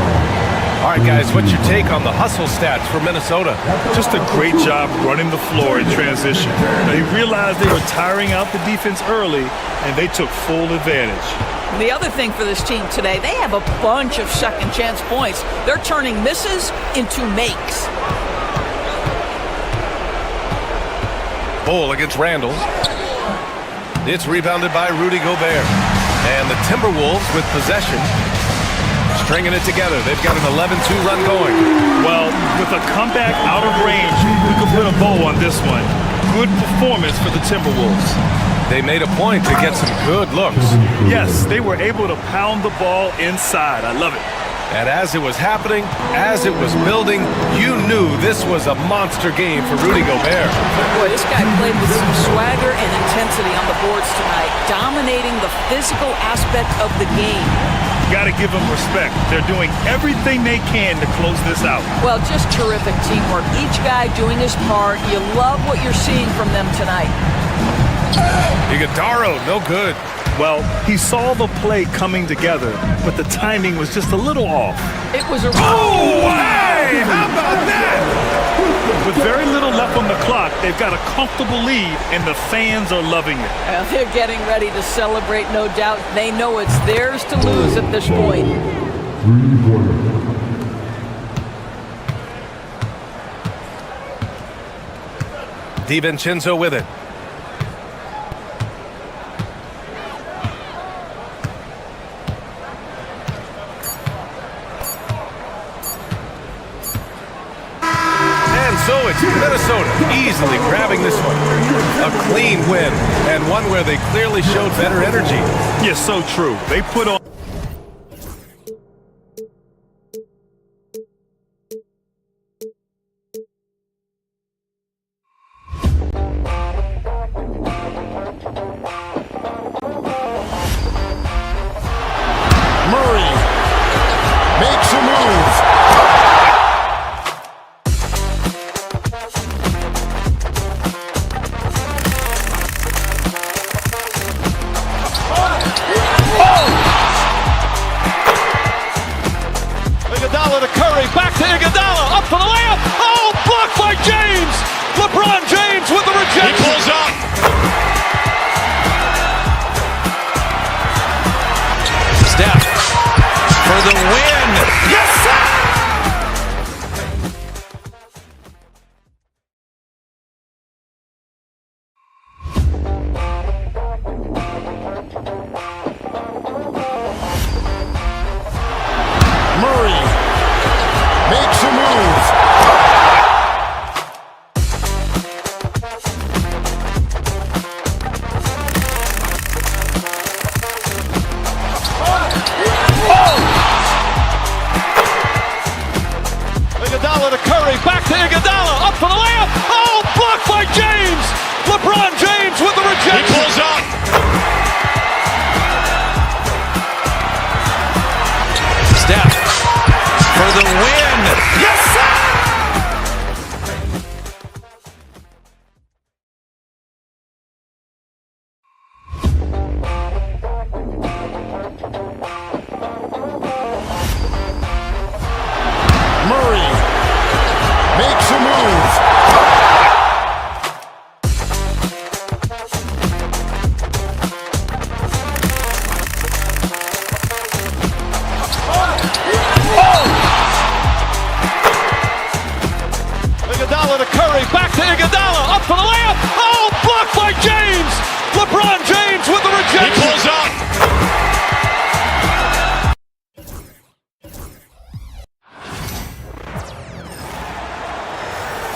[SPEAKER 5] All right, guys, what's your take on the hustle stats for Minnesota?
[SPEAKER 8] Just a great job running the floor in transition. They realized they were tiring out the defense early, and they took full advantage.
[SPEAKER 6] The other thing for this team today, they have a bunch of second chance points. They're turning misses into makes.
[SPEAKER 5] Bull against Randall. It's rebounded by Rudy Gobert. And the Timberwolves with possession. Stringing it together. They've got an 11-2 run going.
[SPEAKER 8] Well, with a comeback out of range, we could put a bow on this one. Good performance for the Timberwolves.
[SPEAKER 5] They made a point to get some good looks.
[SPEAKER 8] Yes, they were able to pound the ball inside. I love it.
[SPEAKER 5] And as it was happening, as it was building, you knew this was a monster game for Rudy Gobert.
[SPEAKER 6] Boy, this guy played with some swagger and intensity on the boards tonight, dominating the physical aspect of the game.
[SPEAKER 8] Got to give them respect. They're doing everything they can to close this out.
[SPEAKER 6] Well, just terrific teamwork. Each guy doing his part. You love what you're seeing from them tonight.
[SPEAKER 5] Iguodala, no good.
[SPEAKER 8] Well, he saw the play coming together, but the timing was just a little off.
[SPEAKER 6] It was a...
[SPEAKER 5] Oh, hey! How about that?
[SPEAKER 8] With very little left on the clock, they've got a comfortable lead, and the fans are loving it.
[SPEAKER 6] They're getting ready to celebrate, no doubt. They know it's theirs to lose at this point.
[SPEAKER 5] DiVincenzo with it. So it's Minnesota easily grabbing this one. A clean win, and one where they clearly showed better energy.
[SPEAKER 8] Yes, so true. They put on...
[SPEAKER 2] Murray makes a move.
[SPEAKER 3] Iguodala to Curry, back to Iguodala, up for the layup. Oh, blocked by James. LeBron James with the rejection. He pulls up.
[SPEAKER 15] Steph for the win. Yes, sir!
[SPEAKER 2] Murray makes a move.
[SPEAKER 3] Iguodala to Curry, back to Iguodala, up for the layup. Oh, blocked by James. LeBron James with the rejection. He pulls up.
[SPEAKER 15] Steph for the win. Yes, sir!
[SPEAKER 2] Murray makes a move.
[SPEAKER 3] Iguodala to Curry, back to Iguodala, up for the layup. Oh, blocked by James. LeBron James with the rejection. He pulls up.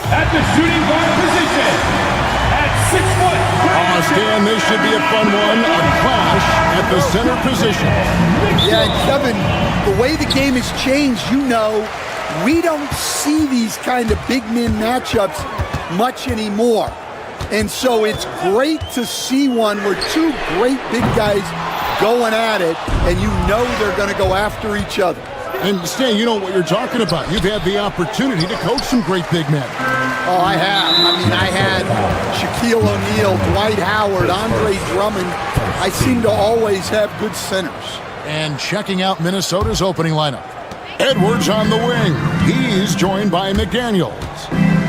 [SPEAKER 4] At the shooting guard position, at 6 foot.
[SPEAKER 2] Stan, this should be a fun one. A clash at the center position.
[SPEAKER 12] Yeah, and Kevin, the way the game has changed, you know, we don't see these kind of big men matchups much anymore. And so it's great to see one where two great big guys going at it, and you know they're going to go after each other.
[SPEAKER 2] And Stan, you know what you're talking about. You've had the opportunity to coach some great big men.
[SPEAKER 12] Oh, I have. I mean, I had Shaquille O'Neal, Dwight Howard, Andre Drummond. I seem to always have good centers.
[SPEAKER 2] And checking out Minnesota's opening lineup. Edwards on the wing. He's joined by McDaniels.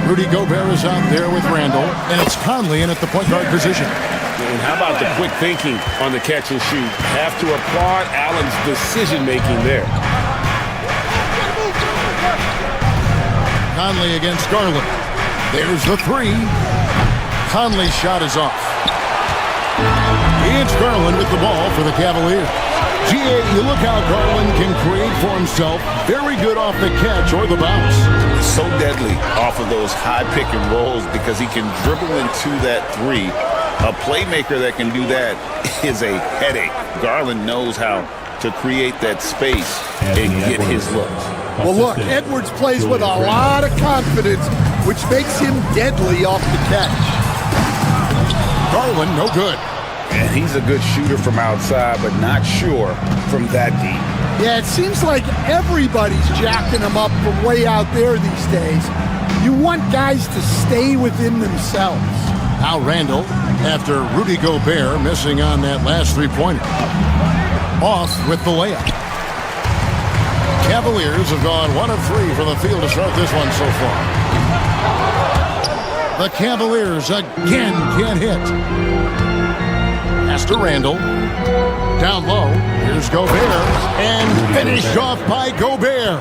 [SPEAKER 2] Rudy Gobert is out there with Randall, and it's Conley in at the point guard position.
[SPEAKER 10] And how about the quick thinking on the catch and shoot? Have to applaud Allen's decision-making there.
[SPEAKER 2] Conley against Garland. There's the three. Conley's shot is off. It's Garland with the ball for the Cavaliers. G.A., you look how Garland can create for himself. Very good off the catch or the bounce.
[SPEAKER 16] So deadly off of those high pick and rolls because he can dribble into that three. A playmaker that can do that is a headache. Garland knows how to create that space and get his looks.
[SPEAKER 12] Well, look, Edwards plays with a lot of confidence, which makes him deadly off the catch.
[SPEAKER 2] Garland, no good.
[SPEAKER 10] And he's a good shooter from outside, but not sure from that deep.
[SPEAKER 12] Yeah, it seems like everybody's jacking him up from way out there these days. You want guys to stay within themselves.
[SPEAKER 2] Now Randall, after Rudy Gobert missing on that last three-pointer. Off with the layup. Cavaliers have gone 1 of 3 from the field to start this one so far. The Cavaliers again can't hit. Pass to Randall. Down low. Here's Gobert. And finished off by Gobert.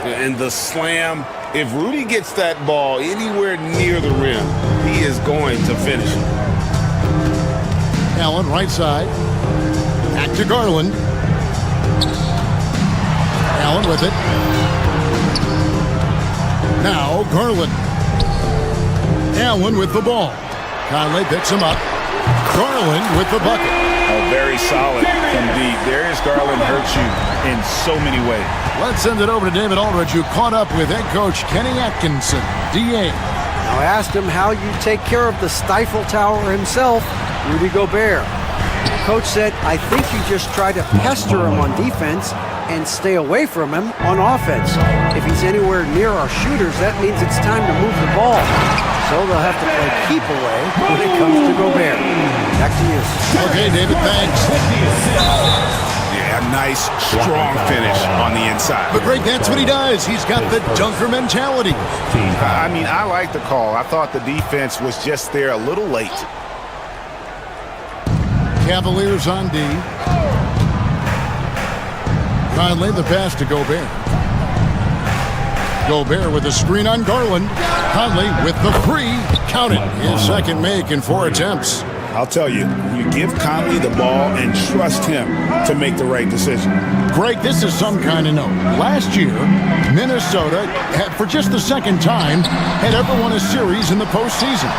[SPEAKER 16] And the slam. If Rudy gets that ball anywhere near the rim, he is going to finish it.
[SPEAKER 2] Allen, right side. Back to Garland. Allen with it. Now Garland. Allen with the ball. Conley picks him up. Garland with the bucket.
[SPEAKER 10] Oh, very solid from deep. Darius Garland hurts you in so many ways.
[SPEAKER 2] Let's send it over to David Aldridge, who caught up with head coach Kenny Atkinson, DA.
[SPEAKER 11] Now I asked him how you take care of the Stifle Tower himself, Rudy Gobert. Coach said, I think you just try to pester him on defense and stay away from him on offense. If he's anywhere near our shooters, that means it's time to move the ball. So they'll have to play keep away when it comes to Gobert. Back to you.
[SPEAKER 2] Okay, David, thanks.
[SPEAKER 10] Yeah, nice, strong finish on the inside.
[SPEAKER 2] But Greg, that's what he does. He's got the dunker mentality.
[SPEAKER 10] I mean, I like the call. I thought the defense was just there a little late.
[SPEAKER 2] Cavaliers on D. Conley the pass to Gobert. Gobert with a screen on Garland. Conley with the free. Count it. His second make in 4 attempts.
[SPEAKER 10] I'll tell you, you give Conley the ball and trust him to make the right decision.
[SPEAKER 2] Greg, this is some kind of note. Last year, Minnesota, for just the second time, had ever won a series in the postseason.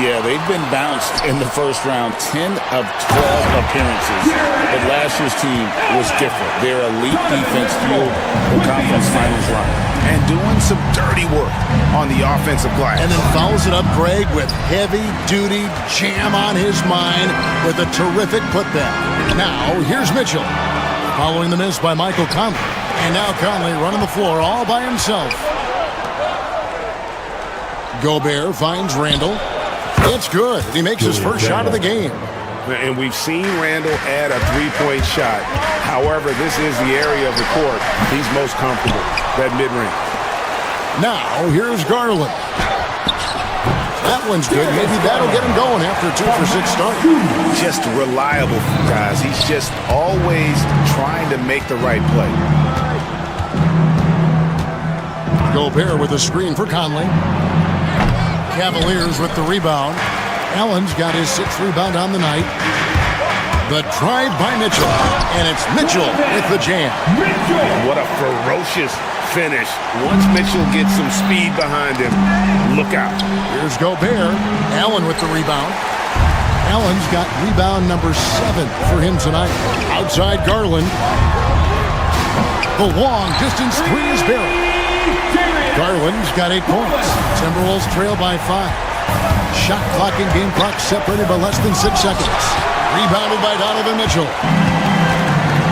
[SPEAKER 16] Yeah, they've been bounced in the first round, 10 of 12 appearances. But last year's team was different. Their elite defense fueled the conference finals run.
[SPEAKER 10] And doing some dirty work on the offensive glass.
[SPEAKER 2] And then follows it up, Greg, with heavy-duty jam on his mind with a terrific putback. Now, here's Mitchell, following the miss by Michael Conley. And now Conley running the floor all by himself. Gobert finds Randall. It's good. He makes his first shot of the game.
[SPEAKER 10] And we've seen Randall add a three-point shot. However, this is the area of the court he's most comfortable, that mid-range.
[SPEAKER 2] Now, here's Garland. That one's good. Maybe that'll get him going after a 2 for 6 start.
[SPEAKER 10] Just reliable, guys. He's just always trying to make the right play.
[SPEAKER 2] Gobert with a screen for Conley. Cavaliers with the rebound. Allen's got his 6th rebound on the night. The drive by Mitchell. And it's Mitchell with the jam.
[SPEAKER 10] What a ferocious finish. Once Mitchell gets some speed behind him, look out.
[SPEAKER 2] Here's Gobert. Allen with the rebound. Allen's got rebound number 7 for him tonight. Outside Garland. The long distance 3 is buried. Garland's got 8 points. Timberwolves trail by 5. Shot clock and game clock separated by less than 6 seconds. Rebounded by Donovan Mitchell.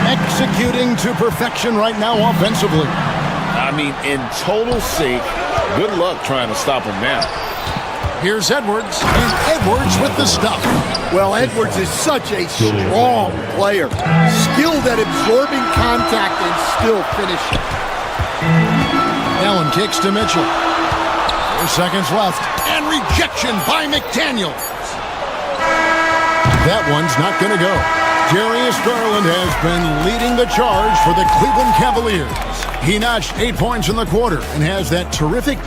[SPEAKER 2] Executing to perfection right now offensively.
[SPEAKER 16] I mean, in total sync. Good luck trying to stop him now.
[SPEAKER 2] Here's Edwards, and Edwards with the stop.
[SPEAKER 12] Well, Edwards is such a strong player. Skilled at absorbing contact and still finishing.
[SPEAKER 2] Allen kicks to Mitchell. 4 seconds left. And rejection by McDaniels. That one's not going to go. Darius Garland has been leading the charge for the Cleveland Cavaliers. He notched 8 points in the quarter and has that terrific...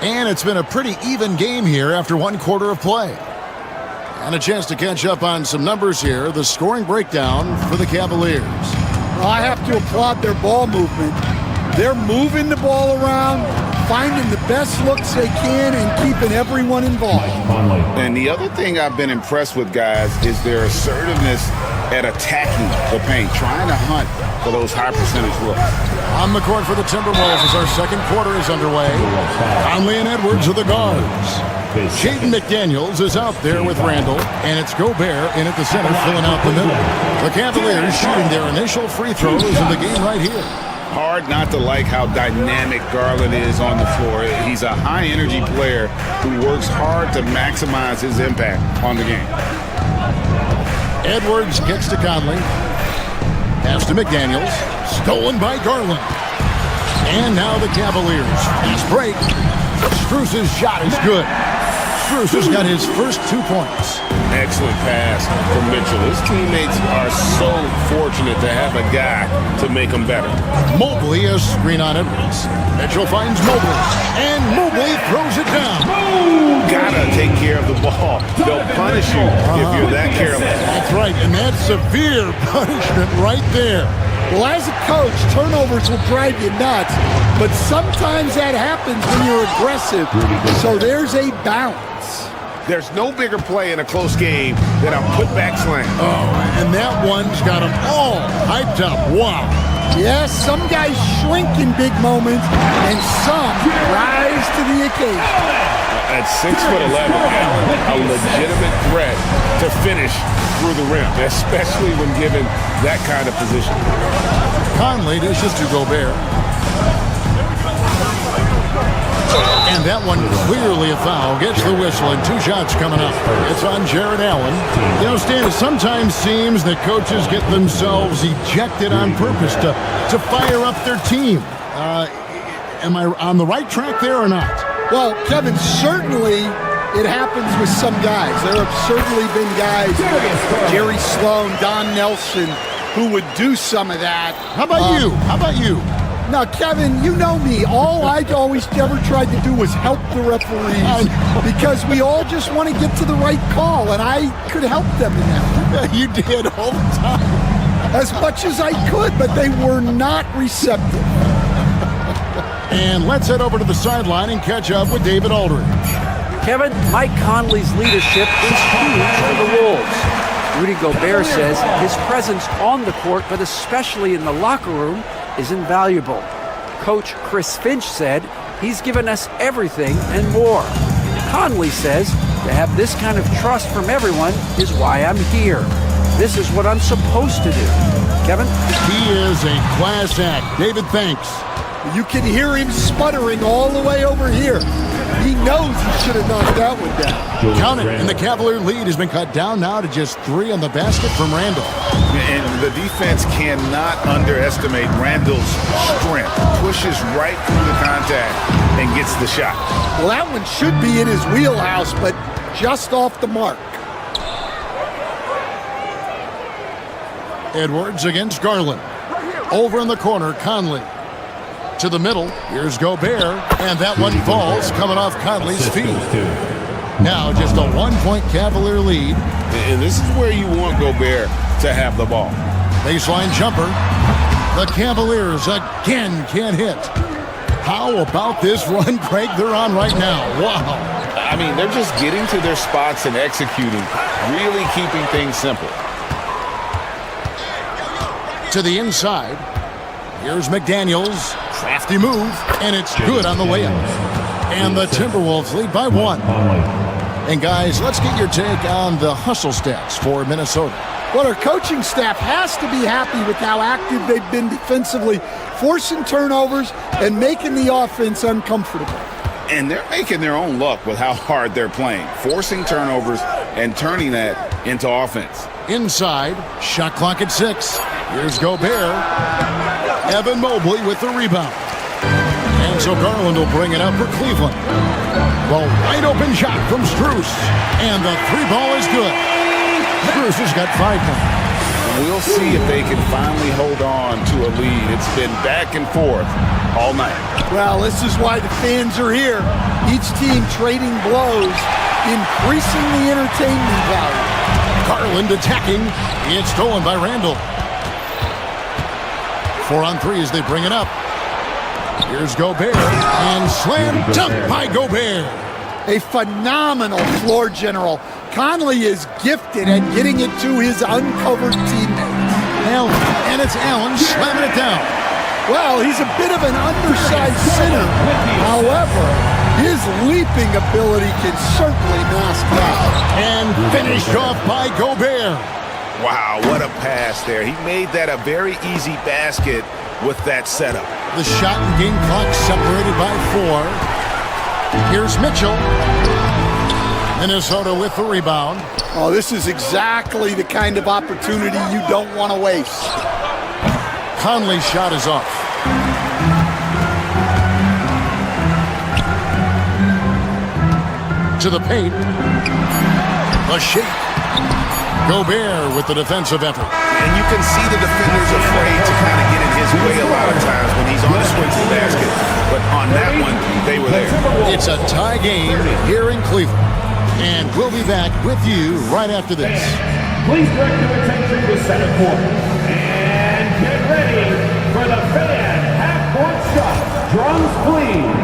[SPEAKER 2] And it's been a pretty even game here after 1 quarter of play. And a chance to catch up on some numbers here. The scoring breakdown for the Cavaliers.
[SPEAKER 12] Well, I have to applaud their ball movement. They're moving the ball around, finding the best looks they can and keeping everyone involved.
[SPEAKER 16] And the other thing I've been impressed with, guys, is their assertiveness at attacking the paint, trying to hunt for those high percentage looks.
[SPEAKER 2] On the court for the Timberwolves as our second quarter is underway. Conley and Edwards are the guards. Jaden McDaniels is out there with Randall, and it's Gobert in at the center, filling out the middle. The Cavaliers shooting their initial free throws in the game right here.
[SPEAKER 16] Hard not to like how dynamic Garland is on the floor. He's a high-energy player who works hard to maximize his impact on the game.
[SPEAKER 2] Edwards gets to Conley. Pass to McDaniels. Stolen by Garland. And now the Cavaliers. Fast break. Strus's shot is good. Strus has got his first 2 points.
[SPEAKER 16] Excellent pass from Mitchell. His teammates are so fortunate to have a guy to make them better.
[SPEAKER 2] Mobley a screen on Edwards. Mitchell finds Mobley. And Mobley throws it down.
[SPEAKER 16] Gotta take care of the ball. They'll punish you if you're that careless.
[SPEAKER 2] That's right, and that's severe punishment right there.
[SPEAKER 12] Well, as a coach, turnovers will drive you nuts, but sometimes that happens when you're aggressive. So there's a balance.
[SPEAKER 16] There's no bigger play in a close game than a putback slam.
[SPEAKER 2] Oh, and that one's got them all hyped up. Wow.
[SPEAKER 12] Yes, some guys shrink in big moments, and some rise to the occasion.
[SPEAKER 16] At 6'11", Allen, a legitimate threat to finish through the rim, especially when given that kind of position.
[SPEAKER 2] Conley dishes to Gobert. And that one clearly a foul. Gets the whistle, and 2 shots coming up. It's on Jared Allen. You know, Stan, it sometimes seems that coaches get themselves ejected on purpose to fire up their team. Am I on the right track there or not?
[SPEAKER 12] Well, Kevin, certainly it happens with some guys. There have certainly been guys, Jerry Sloan, Don Nelson, who would do some of that.
[SPEAKER 2] How about you? How about you?
[SPEAKER 12] Now, Kevin, you know me. All I always ever tried to do was help the referees because we all just want to get to the right call, and I could help them in that.
[SPEAKER 2] You did all the time.
[SPEAKER 12] As much as I could, but they were not receptive.
[SPEAKER 2] And let's head over to the sideline and catch up with David Aldridge.
[SPEAKER 11] Kevin, Mike Conley's leadership is huge for the Wolves. Rudy Gobert says his presence on the court, but especially in the locker room, is invaluable. Coach Chris Finch said he's given us everything and more. Conley says to have this kind of trust from everyone is why I'm here. This is what I'm supposed to do. Kevin?
[SPEAKER 2] He is a class act. David, thanks.
[SPEAKER 12] You can hear him sputtering all the way over here. He knows he should have knocked that one down.
[SPEAKER 2] Count it, and the Cavalier lead has been cut down now to just 3 on the basket from Randall.
[SPEAKER 16] And the defense cannot underestimate Randall's strength. Pushes right through the contact and gets the shot.
[SPEAKER 12] Well, that one should be in his wheelhouse, but just off the mark.
[SPEAKER 2] Edwards against Garland. Over in the corner, Conley. To the middle, here's Gobert, and that one falls coming off Conley's feet. Now just a 1-point Cavalier lead.
[SPEAKER 16] And this is where you want Gobert to have the ball.
[SPEAKER 2] Baseline jumper. The Cavaliers again can't hit. How about this run break they're on right now? Wow.
[SPEAKER 16] I mean, they're just getting to their spots and executing, really keeping things simple.
[SPEAKER 2] To the inside. Here's McDaniels. Crafty move, and it's good on the layup. And the Timberwolves lead by 1. And guys, let's get your take on the hustle stats for Minnesota.
[SPEAKER 12] Well, our coaching staff has to be happy with how active they've been defensively, forcing turnovers and making the offense uncomfortable.
[SPEAKER 16] And they're making their own luck with how hard they're playing, forcing turnovers and turning that into offense.
[SPEAKER 2] Inside, shot clock at 6. Here's Gobert. Evan Mobley with the rebound. And so Garland will bring it up for Cleveland. Well, wide open shot from Strus. And the 3-ball is good. Strus has got 5 points.
[SPEAKER 16] We'll see if they can finally hold on to a lead. It's been back and forth all night.
[SPEAKER 12] Well, this is why the fans are here. Each team trading blows, increasing the entertainment value.
[SPEAKER 2] Garland attacking. It's stolen by Randall. 4 on 3 as they bring it up. Here's Gobert, and slam dunk by Gobert.
[SPEAKER 12] A phenomenal floor general. Conley is gifted at getting it to his uncovered teammate.
[SPEAKER 2] Allen, and it's Allen slamming it down.
[SPEAKER 12] Well, he's a bit of an undersized center. However, his leaping ability can certainly mask that.
[SPEAKER 2] And finished off by Gobert.
[SPEAKER 10] Wow, what a pass there. He made that a very easy basket with that setup.
[SPEAKER 2] The shot and game clock separated by 4. Here's Mitchell. Minnesota with the rebound.
[SPEAKER 12] Oh, this is exactly the kind of opportunity you don't want to waste.
[SPEAKER 2] Conley's shot is off. To the paint. A shake. Gobert with the defensive effort.
[SPEAKER 10] And you can see the defender's afraid to kind of get in his way a lot of times when he's on his way to the basket. But on that one, they were there.
[SPEAKER 2] It's a tie game here in Cleveland. And we'll be back with you right after this.
[SPEAKER 4] Please direct your attention to center court. And get ready for the fan half-court shot. Drums, please.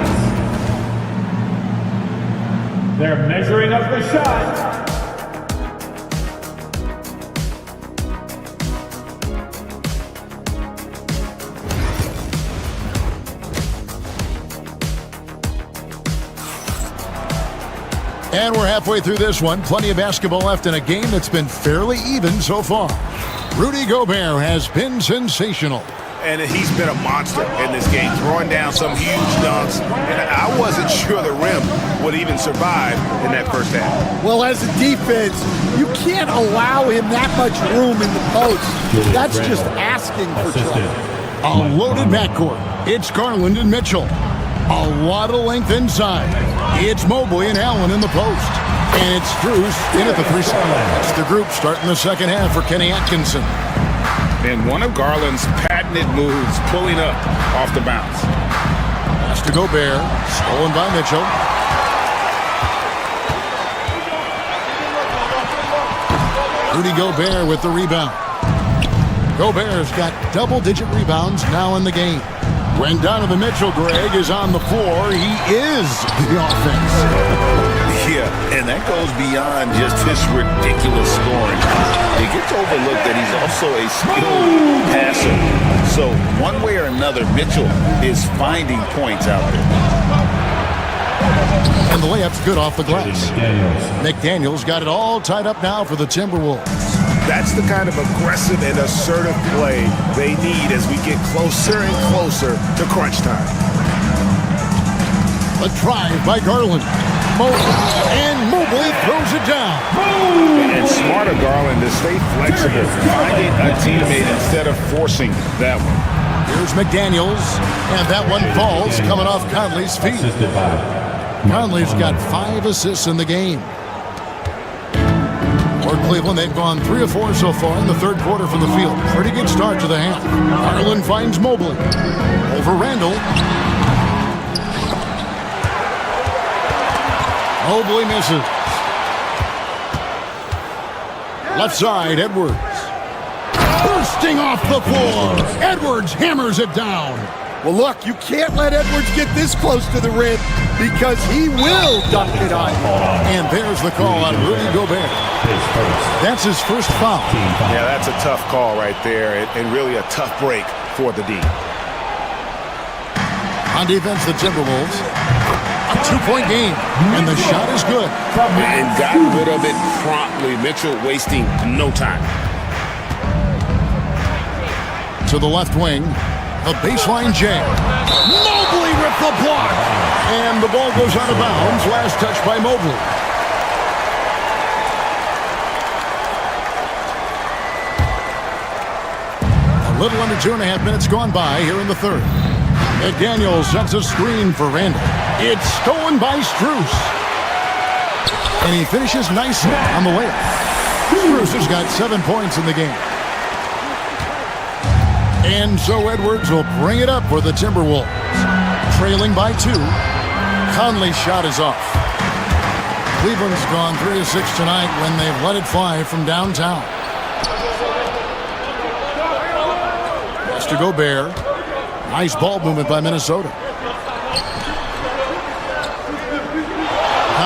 [SPEAKER 4] They're measuring up the shot.
[SPEAKER 2] And we're halfway through this one. Plenty of basketball left in a game that's been fairly even so far. Rudy Gobert has been sensational.
[SPEAKER 10] And he's been a monster in this game, throwing down some huge dunks. And I wasn't sure the rim would even survive in that first half.
[SPEAKER 12] Well, as a defense, you can't allow him that much room in the post. That's just asking for trouble.
[SPEAKER 2] A loaded backcourt. It's Garland and Mitchell. A lot of length inside. It's Mobley and Allen in the post. And it's Strus in at the 3 spot. That's the group starting the second half for Kenny Atkinson.
[SPEAKER 10] And one of Garland's patented moves, pulling up off the bounce.
[SPEAKER 2] Pass to Gobert, stolen by Mitchell. Rudy Gobert with the rebound. Gobert's got double-digit rebounds now in the game. When Donovan Mitchell, Greg, is on the floor, he is the offense.
[SPEAKER 16] Yeah, and that goes beyond just his ridiculous scoring. It gets overlooked that he's also a skilled passer. So one way or another, Mitchell is finding points out there.
[SPEAKER 2] And the layup's good off the glass. McDaniels got it all tied up now for the Timberwolves.
[SPEAKER 10] That's the kind of aggressive and assertive play they need as we get closer and closer to crunch time.
[SPEAKER 2] A drive by Garland. And Mobley throws it down.
[SPEAKER 10] And smart of Garland to stay flexible, finding a teammate instead of forcing that one.
[SPEAKER 2] Here's McDaniels, and that one falls coming off Conley's feet. Conley's got 5 assists in the game. For Cleveland, they've gone 3 of 4 so far in the third quarter from the field. Pretty good start to the half. Garland finds Mobley. Over Randall. Mobley misses. Left side, Edwards. Bursting off the floor. Edwards hammers it down.
[SPEAKER 12] Well, look, you can't let Edwards get this close to the rim because he will dunk it on you.
[SPEAKER 2] And there's the call on Rudy Gobert. That's his first foul.
[SPEAKER 10] Yeah, that's a tough call right there, and really a tough break for the D.
[SPEAKER 2] On defense, the Timberwolves. A 2-point game, and the shot is good.
[SPEAKER 16] And got rid of it promptly. Mitchell wasting no time.
[SPEAKER 2] To the left wing, a baseline jam. Mobley with the block. And the ball goes out of bounds. Last touch by Mobley. A little under 2.5 minutes gone by here in the third. McDaniels sets a screen for Randall. It's stolen by Strus. And he finishes nicely on the layup. Strus has got 7 points in the game. And so Edwards will bring it up for the Timberwolves. Trailing by 2. Conley's shot is off. Cleveland's gone 3 of 6 tonight when they've let it fly from downtown. Pass to Gobert. Nice ball movement by Minnesota.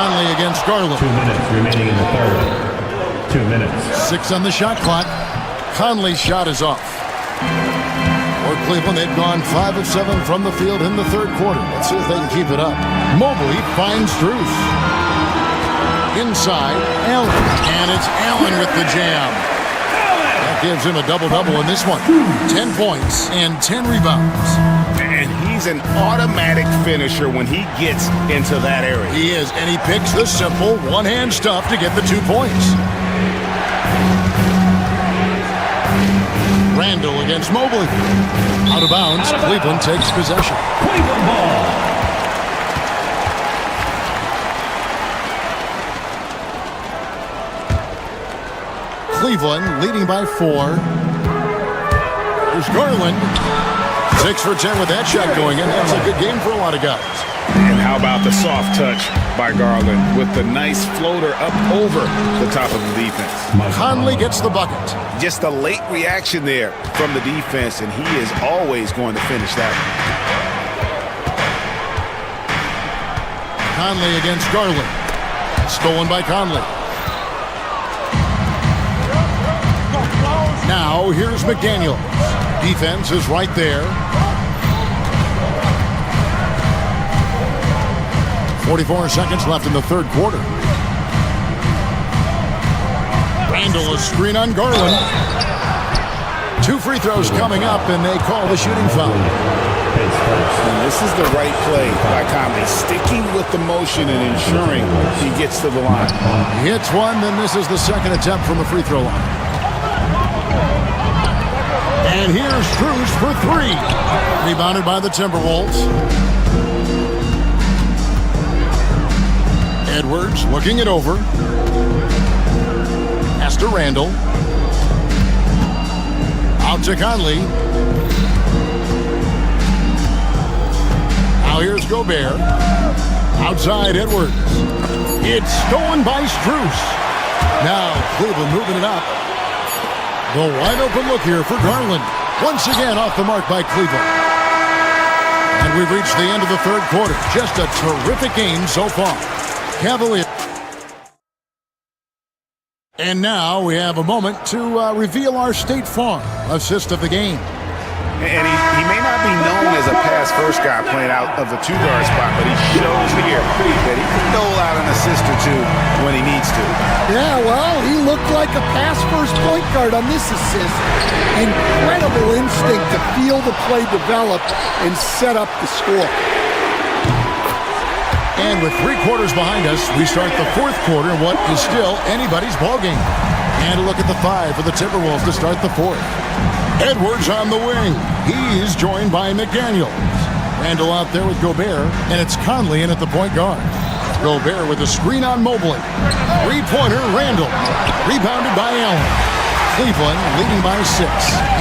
[SPEAKER 2] Conley against Garland.
[SPEAKER 4] 2 minutes remaining in the third. 2 minutes.
[SPEAKER 2] 6 on the shot clock. Conley's shot is off. For Cleveland, they've gone 5 of 7 from the field in the third quarter. Let's see if they can keep it up. Mobley finds Strus. Inside, Allen. And it's Allen with the jam. That gives him a double-double in this one. 10 points and 10 rebounds.
[SPEAKER 10] And he's an automatic finisher when he gets into that area.
[SPEAKER 2] He is, and he picks the simple one-hand stuff to get the 2 points. Randall against Mobley. Out of bounds, Cleveland takes possession.
[SPEAKER 4] Cleveland ball.
[SPEAKER 2] Cleveland leading by 4. There's Garland. 6 for 10 with that shot going in. That's a good game for a lot of guys.
[SPEAKER 10] And how about the soft touch by Garland with the nice floater up over the top of the defense.
[SPEAKER 2] Conley gets the bucket.
[SPEAKER 10] Just a late reaction there from the defense, and he is always going to finish that one.
[SPEAKER 2] Conley against Garland. Stolen by Conley. Now here's McDaniel. Defense is right there. 44 seconds left in the third quarter. Randall, a screen on Garland. 2 free throws coming up, and they call the shooting foul.
[SPEAKER 10] And this is the right play by Conley, sticking with the motion and ensuring he gets to the line.
[SPEAKER 2] He hits one, then this is the second attempt from the free throw line. And here's Strus for 3. Rebounded by the Timberwolves. Edwards looking it over. Pass to Randall. Out to Conley. Now here's Gobert. Outside Edwards. It's stolen by Strus. Now Cleveland moving it up. The wide open look here for Garland. Once again off the mark by Cleveland. And we've reached the end of the third quarter. Just a terrific game so far. Cavaliers. And now we have a moment to reveal our State Farm assist of the game.
[SPEAKER 10] And he may not be known as a pass-first guy playing out of the 2-guard spot, but he shows here that he can dole out an assist or 2 when he needs to.
[SPEAKER 12] Yeah, well, he looked like a pass-first point guard on this assist. Incredible instinct to feel the play develop and set up the score.
[SPEAKER 2] And with 3 quarters behind us, we start the fourth quarter in what is still anybody's ballgame. And a look at the 5 for the Timberwolves to start the fourth. Edwards on the wing. He's joined by McDaniels. Randall out there with Gobert, and it's Conley in at the point guard. Gobert with a screen on Mobley. 3-pointer, Randall. Rebounded by Allen. Cleveland leading by 6.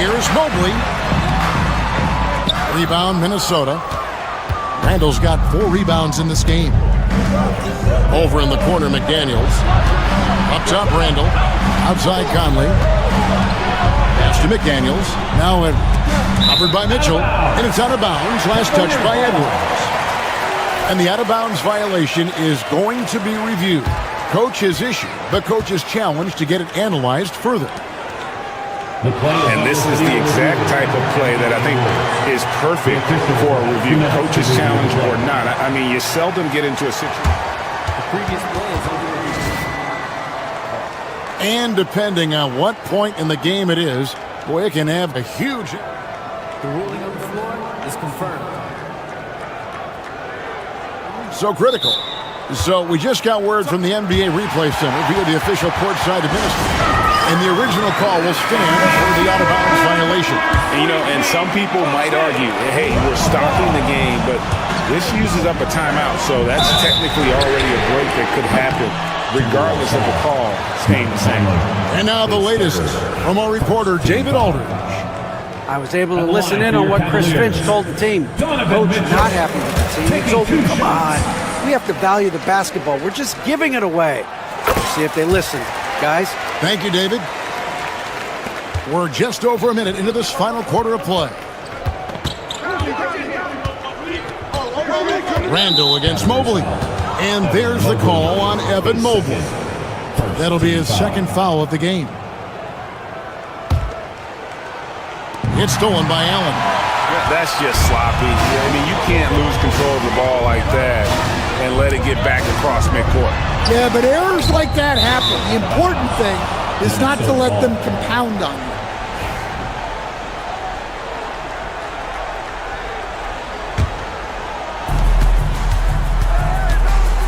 [SPEAKER 2] Here's Mobley. Rebound, Minnesota. Randall's got 4 rebounds in this game. Over in the corner, McDaniels. Up top, Randall. Outside, Conley. Pass to McDaniels. Now covered by Mitchell. And it's out of bounds. Last touch by Edwards. And the out-of-bounds violation is going to be reviewed. Coach has issued, but coach is challenged to get it analyzed further.
[SPEAKER 10] And this is the exact type of play that I think is perfect for a review. Coach's challenge or not. I mean, you seldom get into a situation.
[SPEAKER 9] The previous play is over.
[SPEAKER 2] And depending on what point in the game it is, boy, it can have a huge...
[SPEAKER 9] The ruling on the floor is confirmed.
[SPEAKER 2] So critical. So we just got word from the NBA Replay Center via the official courtside administrator. And the original call will stand for the out-of-bounds violation.
[SPEAKER 10] And some people might argue, hey, we're stopping the game, but this uses up a timeout, so that's technically already a break that could happen, regardless of the call staying the same.
[SPEAKER 2] And now the latest from our reporter, David Aldridge.
[SPEAKER 11] I was able to listen in on what Chris Finch told the team. Coach not happy with the team. He told them, come on, we have to value the basketball. We're just giving it away. We'll see if they listen, guys.
[SPEAKER 2] Thank you, David. We're just over a minute into this final quarter of play. Randall against Mobley. And there's the call on Evan Mobley. That'll be his second foul of the game. It's stolen by Allen.
[SPEAKER 10] That's just sloppy. I mean, you can't lose control of the ball like that and let it get back across midcourt.
[SPEAKER 12] Yeah, but errors like that happen. The important thing is not to let them compound on you.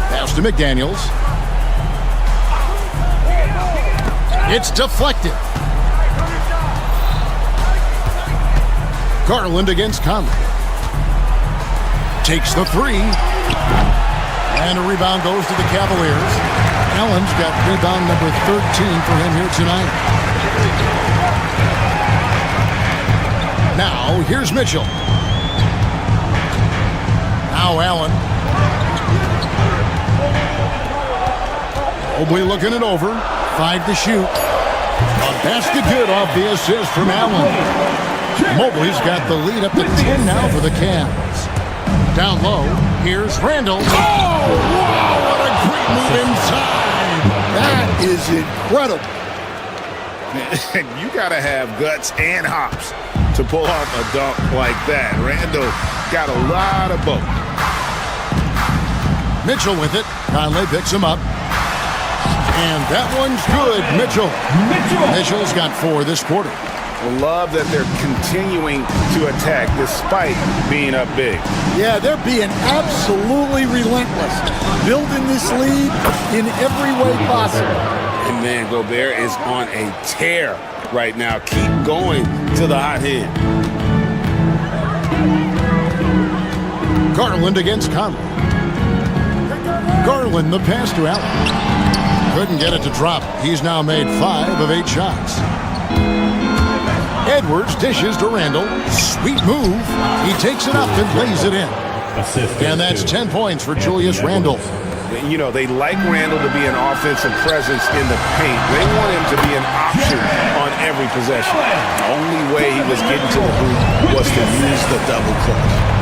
[SPEAKER 2] Pass to McDaniels. It's deflected. Garland against Conley. Takes the three. And a rebound goes to the Cavaliers. Allen's got rebound number 13 for him here tonight. Now, here's Mitchell. Now Allen. Mobley looking it over. 5 to shoot. A basket good off the assist from Allen. Mobley's got the lead up to 10 now for the Cavs. Down low, here's Randall. Oh, wow, what a great move inside.
[SPEAKER 12] That is incredible.
[SPEAKER 10] You got to have guts and hops to pull off a dunk like that. Randall got a lot of both.
[SPEAKER 2] Mitchell with it. Conley picks him up. And that one's good, Mitchell. Mitchell's got 4 this quarter.
[SPEAKER 10] Love that they're continuing to attack despite being up big.
[SPEAKER 12] Yeah, they're being absolutely relentless. Building this lead in every way possible.
[SPEAKER 10] And man, Gobert is on a tear right now. Keep going to the hot hand.
[SPEAKER 2] Garland against Conley. Garland, the pass to Allen. Couldn't get it to drop. He's now made 5 of 8 shots. Edwards dishes to Randall. Sweet move. He takes it up and lays it in. And that's 10 points for Julius Randall.
[SPEAKER 10] You know, they like Randall to be an offensive presence in the paint. They want him to be an option on every possession. The only way he was getting to the hoop was to use the double clutch.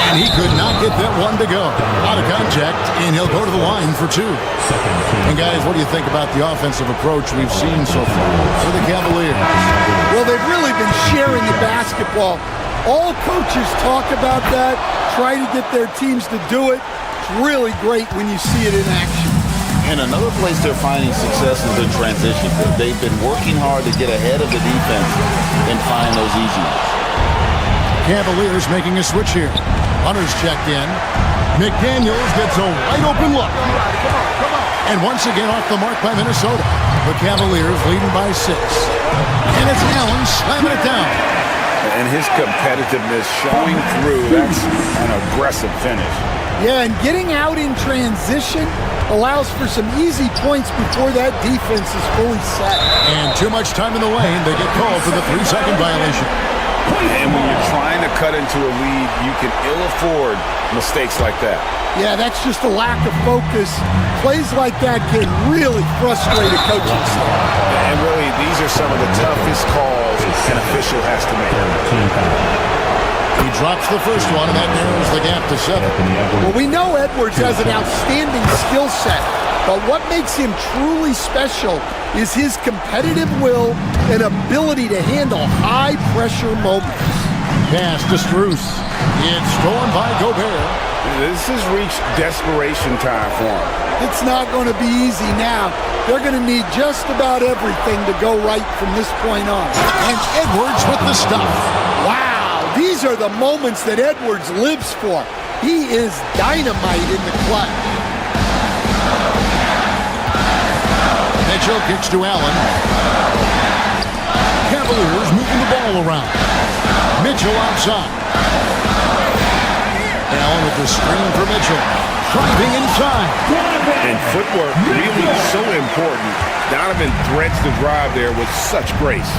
[SPEAKER 2] And he could not get that one to go. Out of contact, and he'll go to the line for 2. And guys, what do you think about the offensive approach we've seen so far for the Cavaliers?
[SPEAKER 12] Well, they've really been sharing the basketball. All coaches talk about that, try to get their teams to do it. It's really great when you see it in action.
[SPEAKER 16] And another place they're finding success is in transition. They've been working hard to get ahead of the defense and find those easy ones.
[SPEAKER 2] Cavaliers making a switch here. Hunter's checked in. McDaniels gets a wide open look. And once again off the mark by Minnesota. The Cavaliers leading by 6. And it's Allen slamming it down.
[SPEAKER 10] And his competitiveness showing through. That's an aggressive finish.
[SPEAKER 12] Yeah, and getting out in transition allows for some easy points before that defense is fully set.
[SPEAKER 2] And too much time in the lane. They get called for the 3-second violation.
[SPEAKER 10] And when you're trying to cut into a lead, you can ill afford mistakes like that.
[SPEAKER 12] Yeah, that's just a lack of focus. Plays like that can really frustrate a coaching staff.
[SPEAKER 10] And really, these are some of the toughest calls an official has to make.
[SPEAKER 2] He drops the first one, and that narrows the gap to 7.
[SPEAKER 12] Well, we know Edwards has an outstanding skill set, but what makes him truly special is his competitive will and ability to handle high-pressure moments.
[SPEAKER 2] Pass to Strus. It's stolen by Gobert.
[SPEAKER 10] This has reached desperation time for him.
[SPEAKER 12] It's not going to be easy now. They're going to need just about everything to go right from this point on.
[SPEAKER 2] And Edwards with the stuff.
[SPEAKER 12] Wow, these are the moments that Edwards lives for. He is dynamite in the clutch.
[SPEAKER 2] Mitchell kicks to Allen. Cavaliers moving the ball around. Mitchell outside. Allen with the screen for Mitchell. Driving inside.
[SPEAKER 10] And footwork really so important. Donovan threads the drive there with such grace.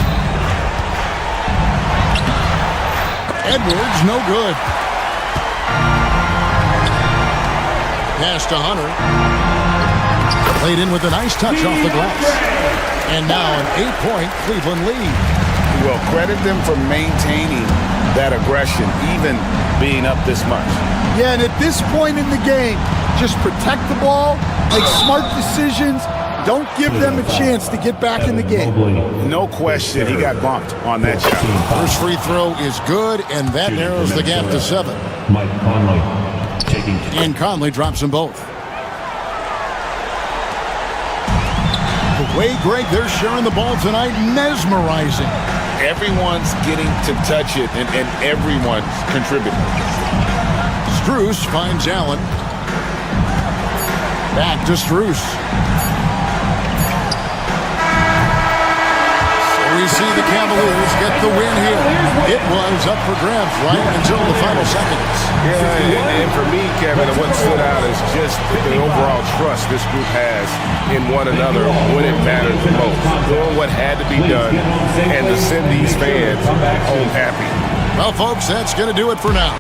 [SPEAKER 2] Edwards, no good. Pass to Hunter. Played in with a nice touch off the glass. And now an 8-point Cleveland lead.
[SPEAKER 10] Well, credit them for maintaining that aggression, even being up this much.
[SPEAKER 12] Yeah, and at this point in the game, just protect the ball, make smart decisions. Don't give them a chance to get back in the game.
[SPEAKER 10] No question, he got bumped on that shot.
[SPEAKER 2] First free throw is good, and that narrows the gap to 7.
[SPEAKER 4] Mike Conley taking.
[SPEAKER 2] And Conley drops them both. The way, Greg, they're sharing the ball tonight, mesmerizing.
[SPEAKER 16] Everyone's getting to touch it, and everyone's contributing.
[SPEAKER 2] Strus finds Allen. Back to Strus. We see the Cavaliers get the win here. It was up for grabs right until the final seconds.
[SPEAKER 10] Yeah, and for me, Kevin, what stood out is just the overall trust this group has in one another when it mattered the most. Doing what had to be done and to send these fans home happy.
[SPEAKER 2] Well, folks, that's going to do it for now.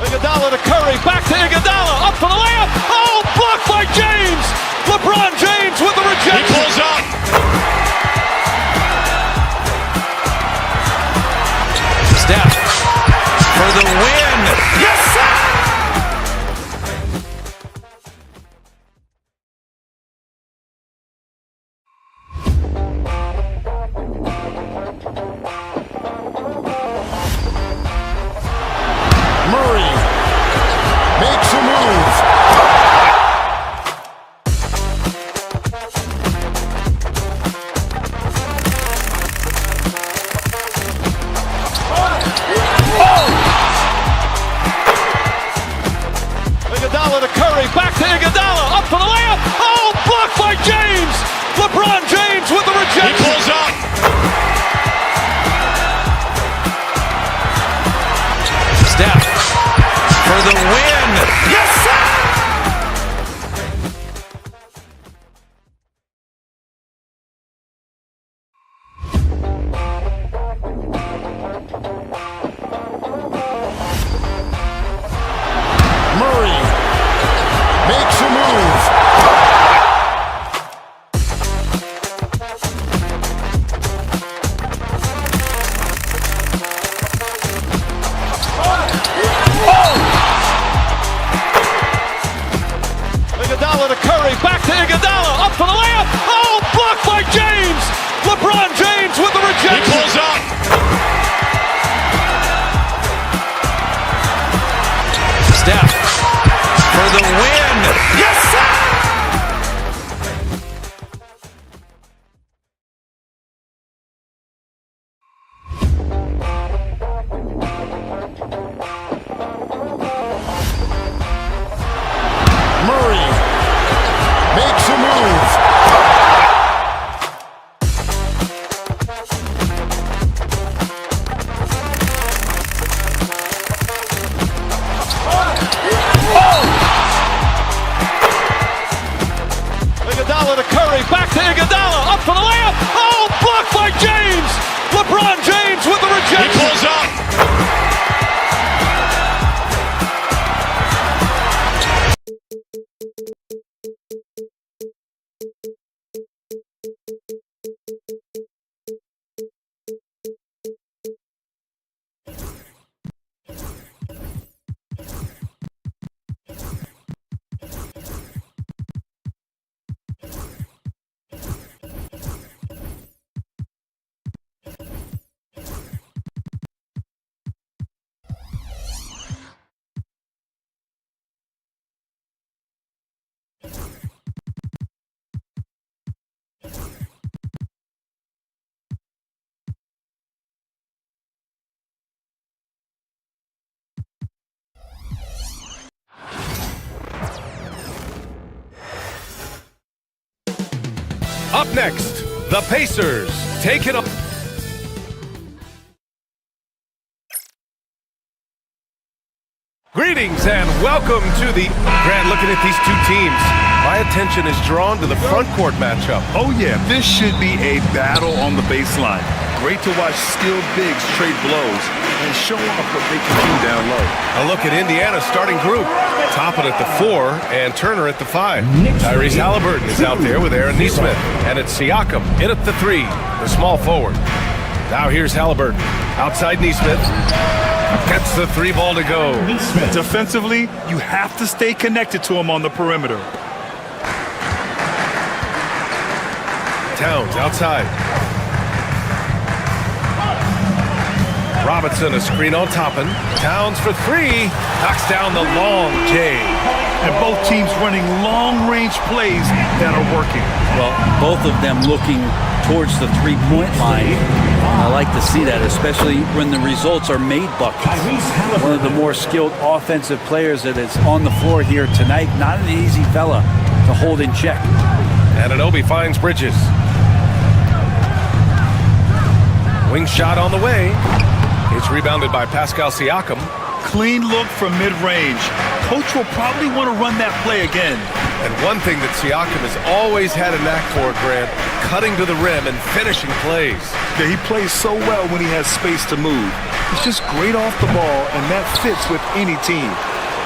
[SPEAKER 3] Iguodala to Curry, back to Iguodala, up for the layup. Oh, blocked by James. LeBron James with the rejection. He pulls up.
[SPEAKER 15] Steph for the win. Yes, sir!
[SPEAKER 3] Iguodala to Curry, back to Iguodala, up for the layup. Oh, blocked by James. LeBron James with the rejection. He pulls up.
[SPEAKER 15] Steph for the win. Yes, sir!
[SPEAKER 3] Iguodala to Curry, back to Iguodala, up for the layup. Oh, blocked by James. LeBron James with the rejection. He pulls up.
[SPEAKER 15] Steph for the win. Yes, sir!
[SPEAKER 3] Iguodala to Curry, back to Iguodala, up for the layup. Oh, blocked by James. LeBron James with the rejection. He pulls up.
[SPEAKER 5] Up next, the Pacers take it up.
[SPEAKER 3] Green
[SPEAKER 5] Greetings and welcome to the Grant. Looking at these two teams, my attention is drawn to the front court matchup.
[SPEAKER 8] Oh yeah, this should be a battle on the baseline. Great to watch skilled bigs trade blows and show off what they can do down low.
[SPEAKER 5] A look at Indiana's starting group. Toppin at the 4 and Turner at the 5. Tyrese Halliburton is out there with Aaron Nesmith. And it's Siakam in at the 3, the small forward. Now here's Halliburton. Outside Nesmith. Gets the 3 ball to go.
[SPEAKER 8] Defensively, you have to stay connected to him on the perimeter.
[SPEAKER 5] Towns outside. Robinson, a screen on Toppin. Towns for 3. Knocks down the long J.
[SPEAKER 8] And both teams running long-range plays that are working.
[SPEAKER 11] Well, both of them looking towards the three-point line. I like to see that, especially when the results are made buckets. One of the more skilled offensive players that is on the floor here tonight. Not an easy fella to hold in check.
[SPEAKER 5] Anunoby finds Bridges. Wing shot on the way. It's rebounded by Pascal Siakam.
[SPEAKER 8] Clean look from mid-range. Coach will probably want to run that play again.
[SPEAKER 5] And one thing that Siakam has always had a knack for, Grant, cutting to the rim and finishing plays.
[SPEAKER 8] Yeah, he plays so well when he has space to move. He's just great off the ball, and that fits with any team.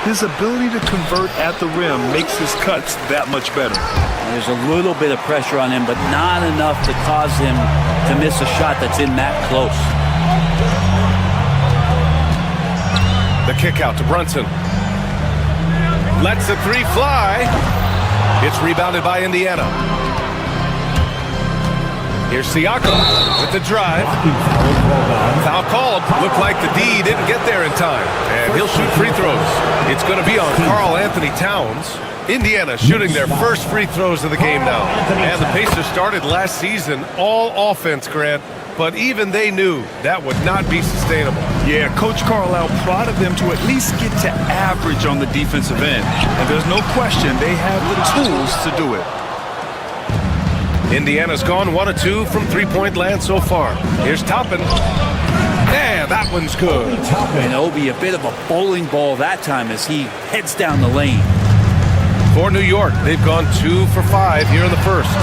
[SPEAKER 8] His ability to convert at the rim makes his cuts that much better.
[SPEAKER 11] There's a little bit of pressure on him, but not enough to cause him to miss a shot that's in that close.
[SPEAKER 5] The kick out to Brunson. Lets the 3 fly. It's rebounded by Indiana. Here's Siakam with the drive. Foul called. Looked like the D didn't get there in time. And he'll shoot free throws. It's going to be on Karl Anthony Towns. Indiana shooting their first free throws of the game now. And the Pacers started last season all offense, Grant. But even they knew that would not be sustainable.
[SPEAKER 8] Yeah, Coach Carlisle prodded them to at least get to average on the defensive end. And there's no question they have the tools to do it.
[SPEAKER 5] Indiana's gone 1 of 2 from three-point land so far. Here's Toppin. Yeah, that one's good.
[SPEAKER 11] And Obi, a bit of a bowling ball that time as he heads down the lane.
[SPEAKER 5] For New York, they've gone 2 for 5 here in the first.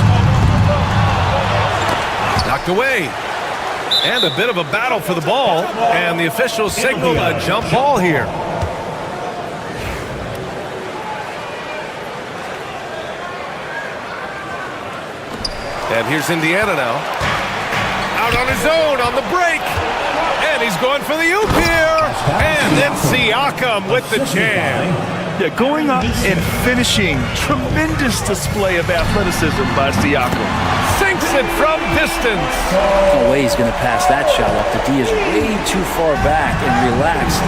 [SPEAKER 5] Knocked away. And a bit of a battle for the ball. And the officials signal a jump ball here. And here's Indiana now. Out on his own on the break. And he's going for the oop here. And then Siakam with the jam.
[SPEAKER 8] Yeah, going up and finishing. Tremendous display of athleticism by Siakam.
[SPEAKER 5] Sinks it from distance.
[SPEAKER 11] No way he's going to pass that shot up. The D is way too far back and relaxed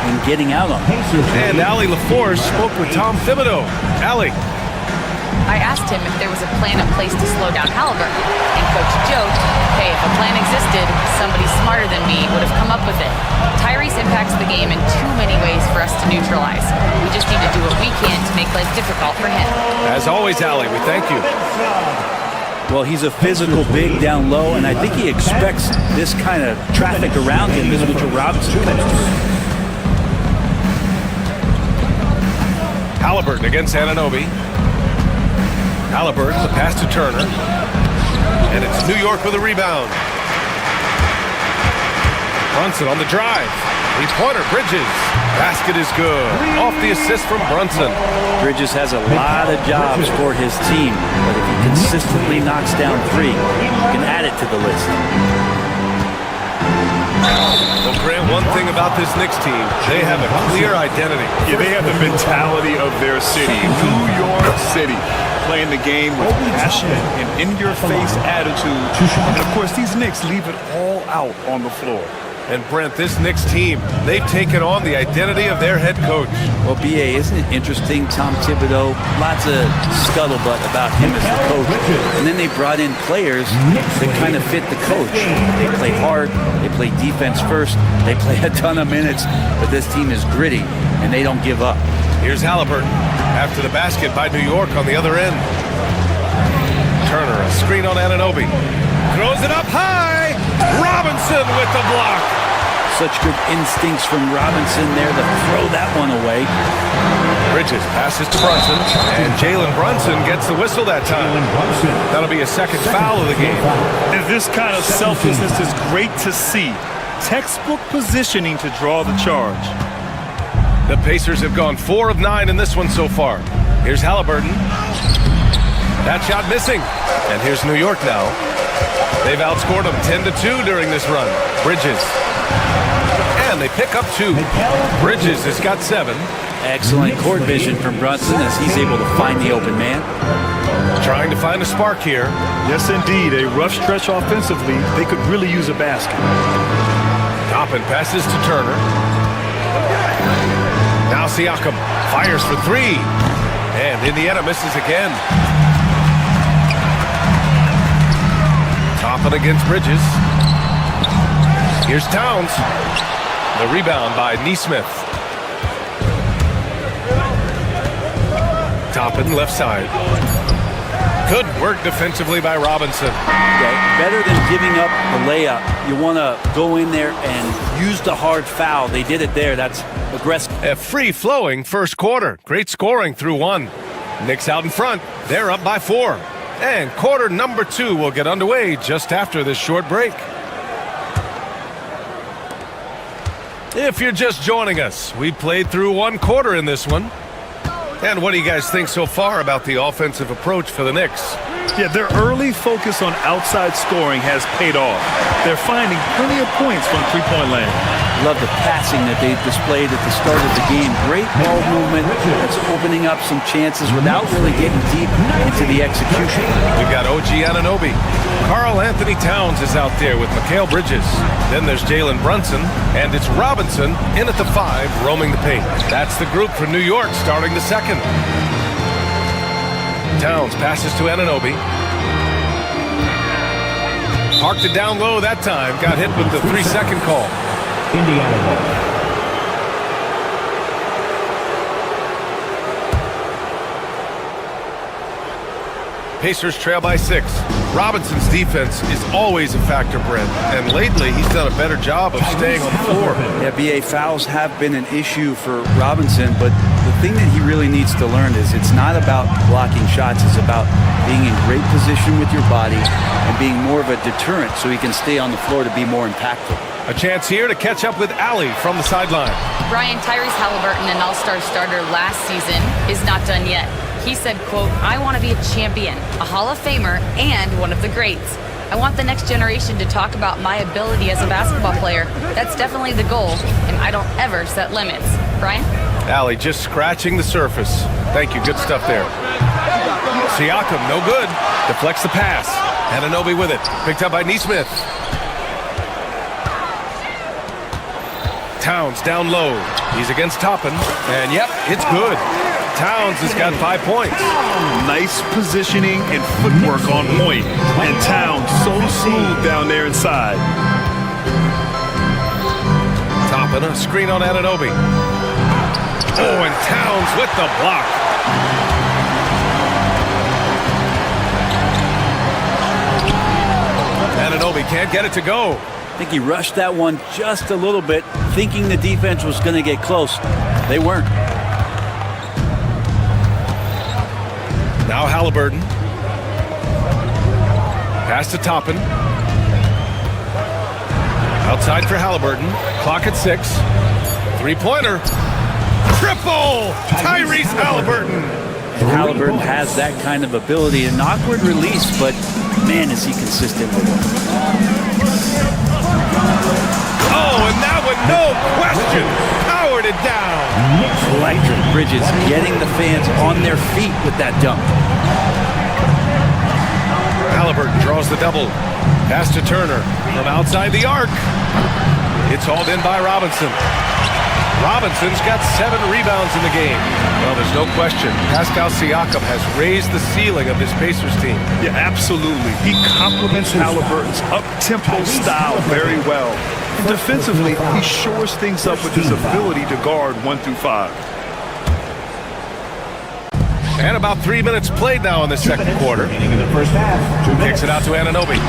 [SPEAKER 11] in getting out on him.
[SPEAKER 5] And Allie LaForce spoke with Tom Thibodeau. Allie.
[SPEAKER 7] I asked him if there was a plan in place to slow down Halliburton, and Coach joked, hey, if a plan existed, somebody smarter than me would have come up with it. Tyrese impacts the game in too many ways for us to neutralize. We just need to do what we can to make life difficult for him.
[SPEAKER 5] As always, Allie, we thank you.
[SPEAKER 11] Well, he's a physical big down low, and I think he expects this kind of traffic around him as Mitchell Robinson comes through.
[SPEAKER 5] Halliburton against Anunoby. Halliburton, the pass to Turner. And it's New York with a rebound. Brunson on the drive. Three-pointer, Bridges. Basket is good. Off the assist from Brunson.
[SPEAKER 11] Bridges has a lot of jobs for his team, but if he consistently knocks down 3, you can add it to the list.
[SPEAKER 5] Well, Grant, one thing about this Knicks team, they have a clear identity.
[SPEAKER 8] Yeah, they have the mentality of their city, New York City. Playing the game with passion and in-your-face attitude. And, of course, these Knicks leave it all out on the floor.
[SPEAKER 5] And, Brent, this Knicks team, they've taken on the identity of their head coach.
[SPEAKER 11] Well, B.A., isn't it interesting, Tom Thibodeau, lots of scuttlebutt about him as the coach. And then they brought in players that kind of fit the coach. They play hard, they play defense first, they play a ton of minutes, but this team is gritty, and they don't give up.
[SPEAKER 5] Here's Halliburton after the basket by New York on the other end. Turner, a screen on Anunoby. Throws it up high. Robinson with the block.
[SPEAKER 11] Such good instincts from Robinson there to throw that one away.
[SPEAKER 5] Bridges passes to Brunson, and Jalen Brunson gets the whistle that time. That'll be a second foul of the game.
[SPEAKER 8] And this kind of selflessness is great to see. Textbook positioning to draw the charge.
[SPEAKER 5] The Pacers have gone 4 of 9 in this one so far. Here's Halliburton. That shot missing. And here's New York now. They've outscored them 10-2 during this run. Bridges. And they pick up 2. Bridges has got 7.
[SPEAKER 11] Excellent court vision from Brunson as he's able to find the open man.
[SPEAKER 5] Trying to find a spark here.
[SPEAKER 8] Yes, indeed. A rough stretch offensively. They could really use a basket.
[SPEAKER 5] Toppin passes to Turner. Now Siakam fires for 3. And Indiana misses again. Toppin against Bridges. Here's Towns. The rebound by Nesmith. Toppin left side. Good work defensively by Robinson.
[SPEAKER 11] Yeah, better than giving up the layup. You want to go in there and use the hard foul. They did it there. That's aggressive.
[SPEAKER 5] A free-flowing first quarter. Great scoring through 1. Knicks out in front. They're up by 4. And quarter number 2 will get underway just after this short break. If you're just joining us, we played through 1 quarter in this one. And what do you guys think so far about the offensive approach for the Knicks?
[SPEAKER 8] Yeah, their early focus on outside scoring has paid off. They're finding plenty of points from three-point land.
[SPEAKER 11] Love the passing that they displayed at the start of the game. Great ball movement that's opening up some chances without really getting deep into the execution.
[SPEAKER 5] We've got OG Anunoby. Karl Anthony Towns is out there with Mikal Bridges. Then there's Jalen Brunson, and it's Robinson in at the 5, roaming the paint. That's the group for New York starting the second. Towns passes to Anunoby. Parked it down low that time. Got hit with the 3-second call.
[SPEAKER 4] Indiana.
[SPEAKER 5] Pacers trail by 6. Robinson's defense is always a factor, Brent, and lately he's done a better job of staying on the floor.
[SPEAKER 11] Yeah, BA, fouls have been an issue for Robinson, but the thing that he really needs to learn is it's not about blocking shots, it's about being in great position with your body and being more of a deterrent so he can stay on the floor to be more impactful.
[SPEAKER 5] A chance here to catch up with Allie from the sideline.
[SPEAKER 7] Brian, Tyrese Halliburton, an all-star starter last season, is not done yet. He said, quote, "I want to be a champion, a Hall of Famer, and one of the greats. I want the next generation to talk about my ability as a basketball player. That's definitely the goal, and I don't ever set limits." Brian?
[SPEAKER 5] Allie just scratching the surface. Thank you. Good stuff there. Siakam, no good. Deflects the pass. Anunoby with it. Picked up by Nesmith. Towns down low. He's against Toppin. And yep, it's good. Towns has got 5 points.
[SPEAKER 8] Nice positioning and footwork on point. And Towns so smooth down there inside.
[SPEAKER 5] Toppin, a screen on Anunoby. Oh, and Towns with the block. Anunoby can't get it to go.
[SPEAKER 11] I think he rushed that one just a little bit, thinking the defense was going to get close. They weren't.
[SPEAKER 5] Now Halliburton. Pass to Toppin. Outside for Halliburton. Clock at 6. 3-pointer. Triple! Tyrese Halliburton.
[SPEAKER 11] And Halliburton has that kind of ability. An awkward release, but man, is he consistent with it.
[SPEAKER 5] Oh, and that one, no question, powered it down.
[SPEAKER 11] Electric. Bridges getting the fans on their feet with that dunk.
[SPEAKER 5] Halliburton draws the double. Pass to Turner from outside the arc. It's hauled in by Robinson. Robinson's got 7 rebounds in the game. Well, there's no question. Pascal Siakam has raised the ceiling of this Pacers team.
[SPEAKER 8] Yeah, absolutely. He complements Halliburton's up-tempo style very well. And defensively, he shores things up with his ability to guard 1 through 5.
[SPEAKER 5] And about 3 minutes played now in the second quarter.
[SPEAKER 4] Beginning of the first half.
[SPEAKER 5] Kicks it out to Anunoby.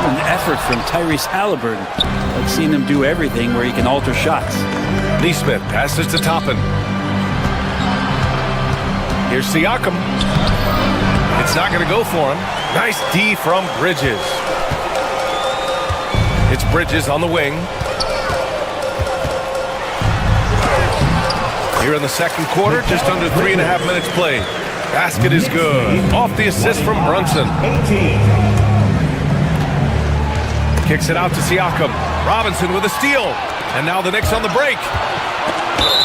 [SPEAKER 11] excellent effort from Tyrese Halliburton. I've seen him do everything where he can alter shots.
[SPEAKER 5] Neesmith passes to Toppin. Here's Siakam. It's not going to go for him. Nice D from Bridges. It's Bridges on the wing. Here in the second quarter, just under 3.5 minutes played. Basket is good. Off the assist from Brunson. Kicks it out to Siakam. Robinson with a steal. And now the Knicks on the break.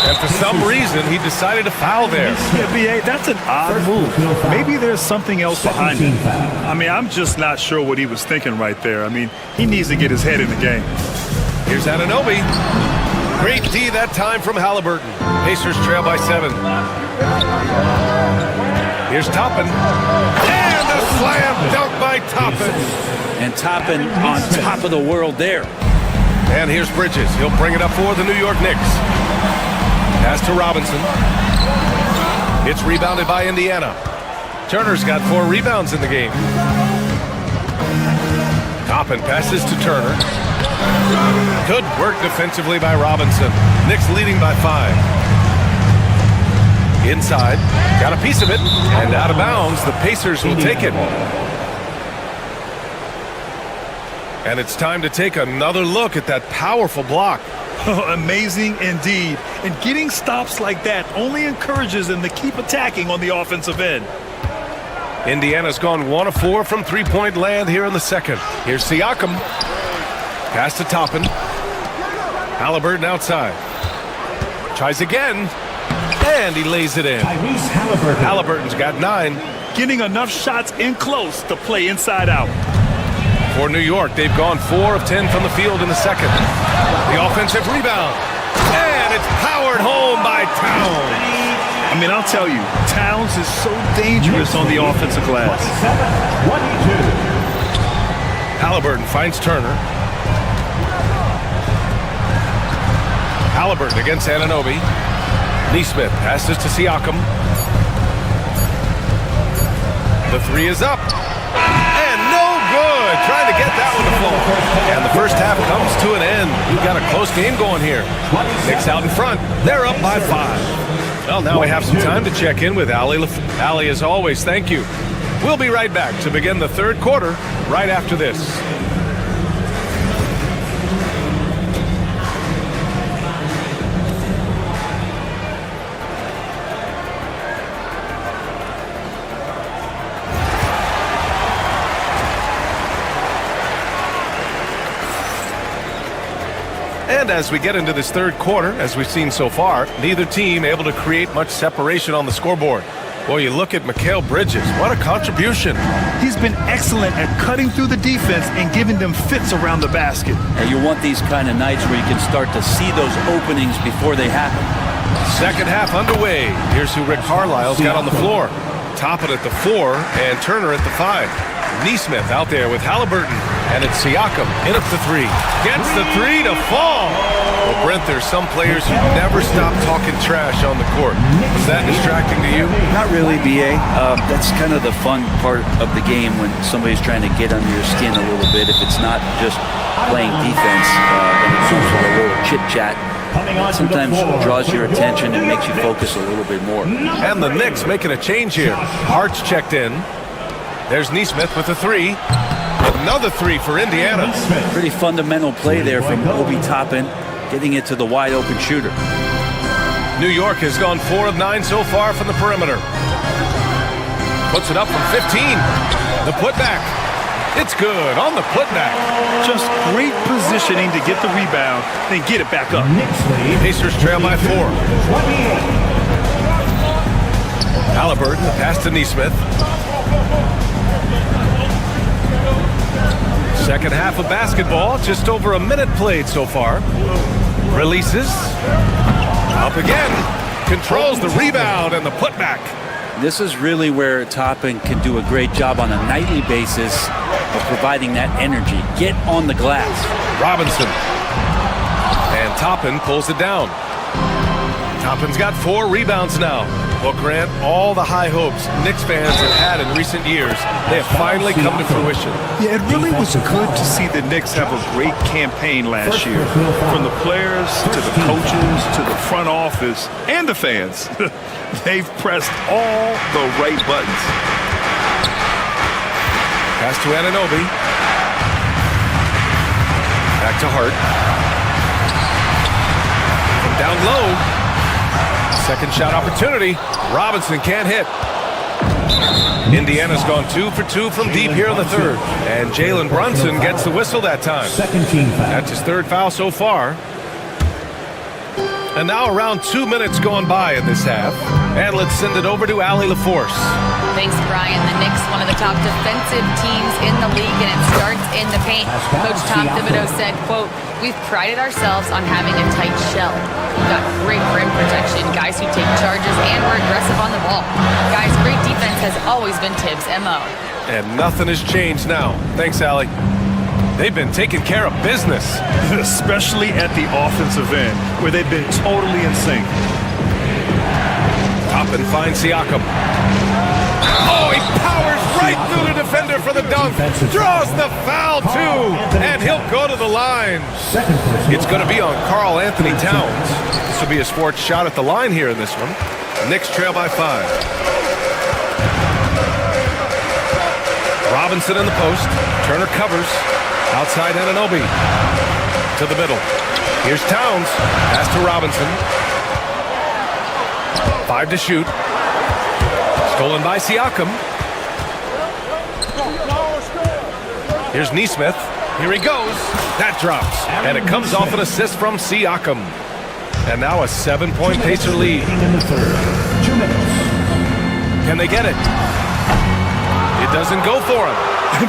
[SPEAKER 5] And for some reason, he decided to foul there.
[SPEAKER 8] Yeah, B.A., that's an odd move. Maybe there's something else behind it. I mean, I'm just not sure what he was thinking right there. I mean, he needs to get his head in the game.
[SPEAKER 5] Here's Anunoby. Great D that time from Halliburton. Pacers trail by 7. Here's Toppin. And a slam dunk by Toppin.
[SPEAKER 11] And Toppin on top of the world there.
[SPEAKER 5] And here's Bridges. He'll bring it up for the New York Knicks. Pass to Robinson. It's rebounded by Indiana. Turner's got 4 rebounds in the game. Toppin passes to Turner. Good work defensively by Robinson. Knicks leading by 5. Inside. Got a piece of it. And out of bounds. The Pacers will take it. And it's time to take another look at that powerful block.
[SPEAKER 8] Amazing indeed. And getting stops like that only encourages them to keep attacking on the offensive end.
[SPEAKER 5] Indiana's gone 1 of 4 from three-point land here in the second. Here's Siakam. Pass to Toppin. Halliburton outside. Tries again. And he lays it in. Halliburton's got 9.
[SPEAKER 8] Getting enough shots in close to play inside out.
[SPEAKER 5] For New York, they've gone 4 of 10 from the field in the second. The offensive rebound. And it's powered home by Towns.
[SPEAKER 8] I mean, I'll tell you, Towns is so dangerous on the offensive glass.
[SPEAKER 4] 22.
[SPEAKER 5] Halliburton finds Turner. Halliburton against Anunoby. Neesmith passes to Siakam. The 3 is up. Good. Trying to get that one to fall. And the first half comes to an end. We've got a close game going here. Knicks out in front. They're up by 5. Well, now we have some time to check in with Allie. Allie, as always, thank you. We'll be right back to begin the third quarter right after this. And as we get into this third quarter, as we've seen so far, neither team able to create much separation on the scoreboard. Boy, you look at Mikal Bridges. What a contribution.
[SPEAKER 8] He's been excellent at cutting through the defense and giving them fits around the basket.
[SPEAKER 11] And you want these kind of nights where you can start to see those openings before they happen.
[SPEAKER 5] Second half underway. Here's who Rick Carlisle's got on the floor. Toppin at the 4 and Turner at the 5. Neesmith out there with Halliburton. And it's Siakam in up the 3. Gets the 3 to fall. Well, Brent, there's some players who never stop talking trash on the court. Is that distracting to you?
[SPEAKER 11] Not really, B.A. That's kind of the fun part of the game when somebody's trying to get under your skin a little bit. If it's not just playing defense and it's also a little chit-chat, sometimes draws your attention and makes you focus a little bit more.
[SPEAKER 5] And the Knicks making a change here. Hart's checked in. There's Neesmith with a 3. Another 3 for Indiana.
[SPEAKER 11] Pretty fundamental play there from Obi Toppin, getting it to the wide-open shooter.
[SPEAKER 5] New York has gone 4 of 9 so far from the perimeter. Puts it up from 15. The putback. It's good on the putback.
[SPEAKER 8] Just great positioning to get the rebound, then get it back up.
[SPEAKER 5] Pacers trail by 4. Halliburton, pass to Neesmith. Second half of basketball, just over a minute played so far. Releases. Up again. Controls the rebound and the putback.
[SPEAKER 11] This is really where Toppin can do a great job on a nightly basis of providing that energy. Get on the glass.
[SPEAKER 5] Robinson. And Toppin pulls it down. Toppin's got 4 rebounds now. Well, Grant, all the high hopes Knicks fans have had in recent years, they have finally come to fruition.
[SPEAKER 8] Yeah, it really was good to see the Knicks have a great campaign last year. From the players to the coaches to the front office and the fans. They've pressed all the right buttons.
[SPEAKER 5] Pass to Anunoby. Back to Hart. From down low. Second shot opportunity. Robinson can't hit. Indiana's gone 2 for 2 from deep here in the third. And Jalen Brunson gets the whistle that time.
[SPEAKER 4] Second team foul.
[SPEAKER 5] That's his 3rd foul so far. And now around 2 minutes going by in this half. And let's send it over to Allie LaForce.
[SPEAKER 7] Thanks, Brian. The Knicks, one of the top defensive teams in the league, and it starts in the paint. Coach Tom Thibodeau said, quote, "We've prided ourselves on having a tight shell. We've got great rim protection, guys who take charges, and we're aggressive on the ball. Guys, great defense has always been Tibbs' MO."
[SPEAKER 5] And nothing has changed now. Thanks, Allie. They've been taking care of business.
[SPEAKER 8] Especially at the offensive end, where they've been totally in sync.
[SPEAKER 5] Toppin finds Siakam. Oh, he powers right through the defender for the dunk. Draws the foul, too. And he'll go to the line. It's going to be on Karl Anthony Towns. This will be a sports shot at the line here in this one. Knicks trail by 5. Robinson in the post. Turner covers. Outside Anunoby. To the middle. Here's Towns. Pass to Robinson. 5 to shoot. Stolen by Siakam. Here's Nesmith. Here he goes. That drops. And it comes off an assist from Siakam. And now a 7-point Pacer lead. Can they get it? It doesn't go for them.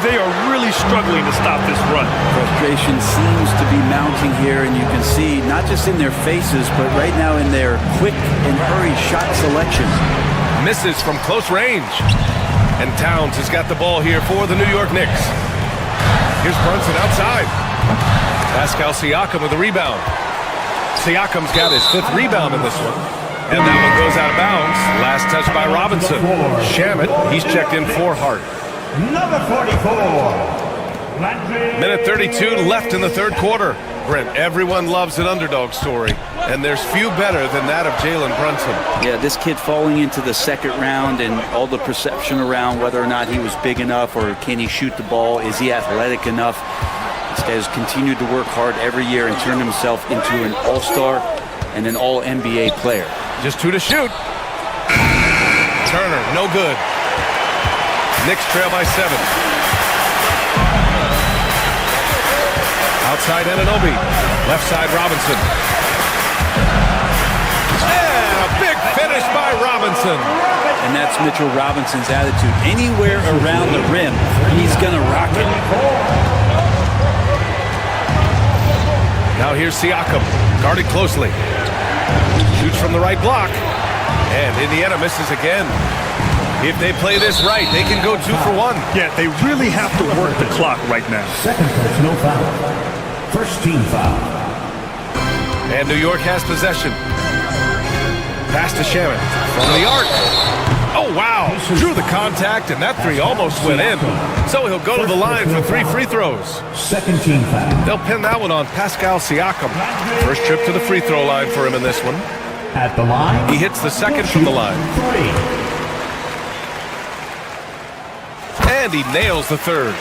[SPEAKER 8] They are really struggling to stop this run.
[SPEAKER 17] Frustration seems to be mounting here, and you can see not just in their faces, but right now in their quick and hurry shot selection.
[SPEAKER 5] Misses from close range. And Towns has got the ball here for the New York Knicks. Here's Brunson outside. Pascal Siakam with a rebound. Siakam's got his 5th rebound in this one. And that one goes out of bounds. Last touch by Robinson. Shamet, he's checked in for Hart.
[SPEAKER 4] Number 44.
[SPEAKER 5] Minute 32 left in the 3rd quarter. Brent, everyone loves an underdog story, and there's few better than that of Jalen Brunson.
[SPEAKER 17] Yeah, this kid falling into the 2nd round and all the perception around whether or not he was big enough or can he shoot the ball, is he athletic enough? This guy has continued to work hard every year and turned himself into an all-star and an all-NBA player.
[SPEAKER 5] Just 2 to shoot. Turner, no good. Knicks trail by 7. Outside Anunoby. Left side Robinson. And a big finish by Robinson.
[SPEAKER 17] And that's Mitchell Robinson's attitude. Anywhere around the rim, he's going to rock it.
[SPEAKER 5] Now here's Siakam. Guarded closely. Shoots from the right block. And Indiana misses again. If they play this right, they can go 2 for 1.
[SPEAKER 8] Yeah, they really have to work the clock right now.
[SPEAKER 4] Second personal foul. First team foul.
[SPEAKER 5] And New York has possession. Pass to Shamet from the arc. Oh, wow. Drew the contact, and that 3 almost went in. So he'll go to the line for 3 free throws.
[SPEAKER 4] Second team foul.
[SPEAKER 5] They'll pin that one on Pascal Siakam. First trip to the free throw line for him in this one.
[SPEAKER 4] At the line.
[SPEAKER 5] He hits the 2nd from the line.
[SPEAKER 4] 3.
[SPEAKER 5] And he nails the 3rd.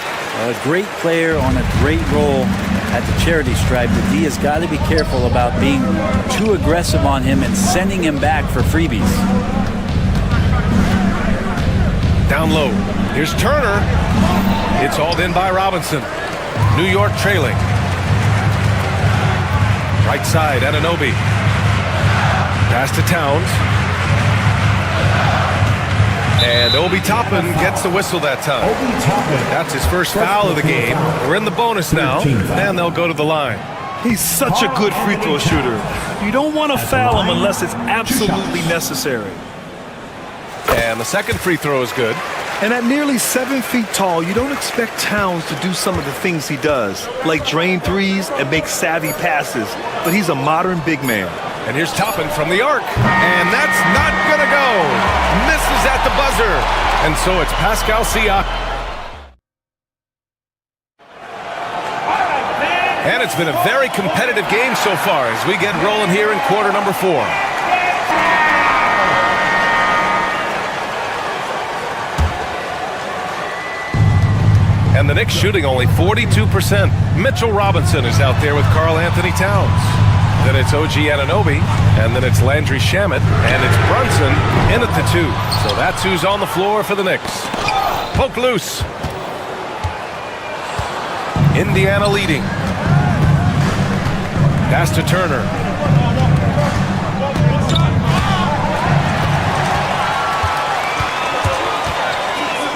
[SPEAKER 17] A great player on a great role at the charity stripe, but he has got to be careful about being too aggressive on him and sending him back for freebies.
[SPEAKER 5] Down low. Here's Turner. It's hauled in by Robinson. New York trailing. Right side, Anunoby. Pass to Towns. And Obi Toppin gets the whistle that time. That's his first foul of the game. We're in the bonus now, and they'll go to the line.
[SPEAKER 8] He's such a good free throw shooter. You don't want to foul him unless it's absolutely necessary.
[SPEAKER 5] And the 2nd free throw is good.
[SPEAKER 8] And at nearly 7 feet tall, you don't expect Towns to do some of the things he does, like drain threes and make savvy passes. But he's a modern big man.
[SPEAKER 5] And here's Toppin from the arc. And that's not going to go. Misses at the buzzer. And so it's Pascal Siakam. And it's been a very competitive game so far as we get rolling here in quarter number 4. And the Knicks shooting only 42%. Mitchell Robinson is out there with Karl Anthony Towns. Then it's OG Anunoby, and then it's Landry Shamet, and it's Brunson in at the 2. So that's who's on the floor for the Knicks. Poke loose. Indiana leading. Pass to Turner.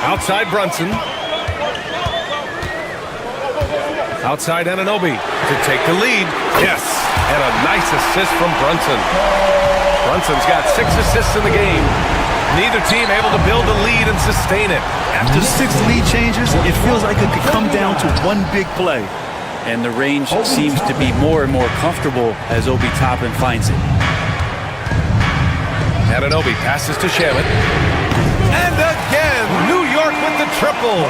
[SPEAKER 5] Outside Brunson. Outside Anunoby to take the lead. Yes, and a nice assist from Brunson. Brunson's got 6 assists in the game. Neither team able to build a lead and sustain it.
[SPEAKER 8] After 6 lead changes, it feels like it could come down to one big play.
[SPEAKER 17] And the range seems to be more and more comfortable as Obi Toppin finds it.
[SPEAKER 5] Anunoby passes to Shamet. And again, New York with the triple.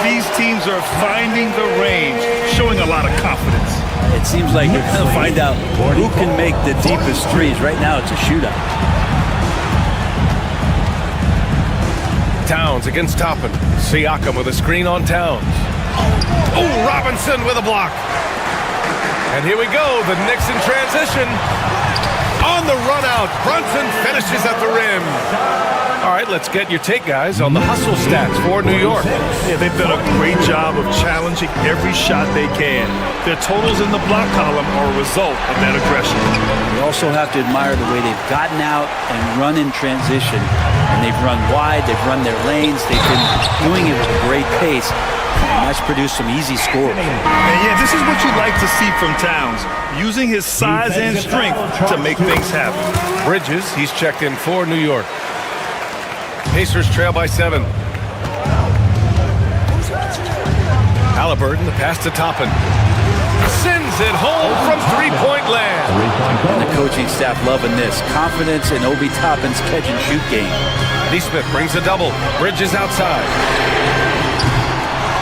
[SPEAKER 8] These teams are finding the range, showing a lot of confidence.
[SPEAKER 17] It seems like we're going to find out who can make the deepest threes. Right now, it's a shootout.
[SPEAKER 5] Towns against Toppin. Siakam with a screen on Towns. Oh, Robinson with a block. And here we go, the Knicks in transition. On the run out, Brunson finishes at the rim. All right, let's get your take, guys, on the hustle stats for New York.
[SPEAKER 8] Yeah, they've done a great job of challenging every shot they can. Their totals in the block column are a result of that aggression.
[SPEAKER 17] You also have to admire the way they've gotten out and run in transition. And they've run wide, they've run their lanes, they've been doing it with a great pace. And that's produced some easy scores.
[SPEAKER 8] And yeah, this is what you like to see from Towns, using his size and strength to make things happen.
[SPEAKER 5] Bridges, he's checked in for New York. Pacers trail by 7. Halliburton, the pass to Toppin. Sends it home from three-point land.
[SPEAKER 17] And the coaching staff loving this. Confidence in Obi Toppin's catch-and-shoot game.
[SPEAKER 5] Nesmith brings a double. Bridges outside.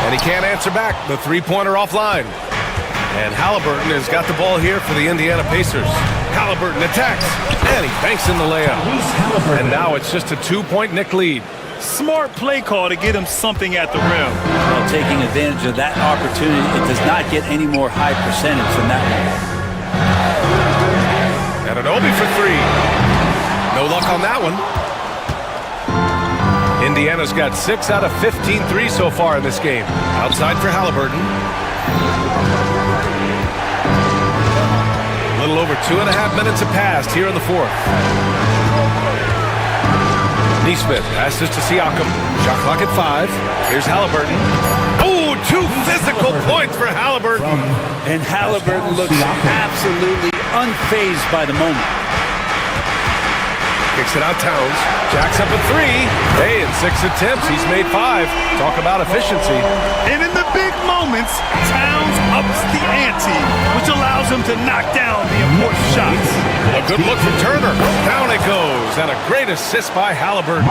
[SPEAKER 5] And he can't answer back. The three-pointer offline. And Halliburton has got the ball here for the Indiana Pacers. Halliburton attacks, and he banks in the layup. And now it's just a 2-point Knick lead.
[SPEAKER 8] Smart play call to get him something at the rim.
[SPEAKER 17] Well, taking advantage of that opportunity, it does not get any more high percentage than that one.
[SPEAKER 5] Anunoby for 3. No luck on that one. Indiana's got 6 out of 15 threes so far in this game. Outside for Halliburton. A little over 2.5 minutes have passed here in the 4th. Nesmith passes to Siakam. Shot clock at 5. Here's Halliburton. Oh, 2 physical points for Halliburton.
[SPEAKER 17] And Halliburton looks absolutely unfazed by the moment.
[SPEAKER 5] Kicks it out Towns. Jacks up a 3. Hey, in 6 attempts, he's made 5. Talk about efficiency.
[SPEAKER 8] And in the big moments, Towns ups the ante, which allows him to knock down the important shots.
[SPEAKER 5] A good look from Turner. Down it goes. And a great assist by Halliburton.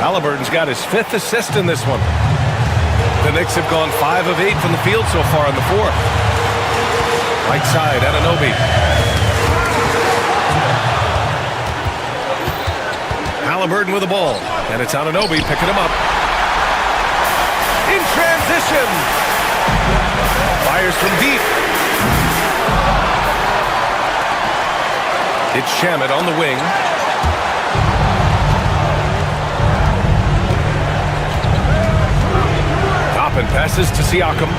[SPEAKER 5] Halliburton's got his 5th assist in this one. The Knicks have gone 5 of 8 from the field so far in the 4th. Right side, Anunoby. Halliburton with the ball. And it's Anunoby picking him up. In transition. Fires from deep. It's Shamet on the wing. Toppin passes to Siakam.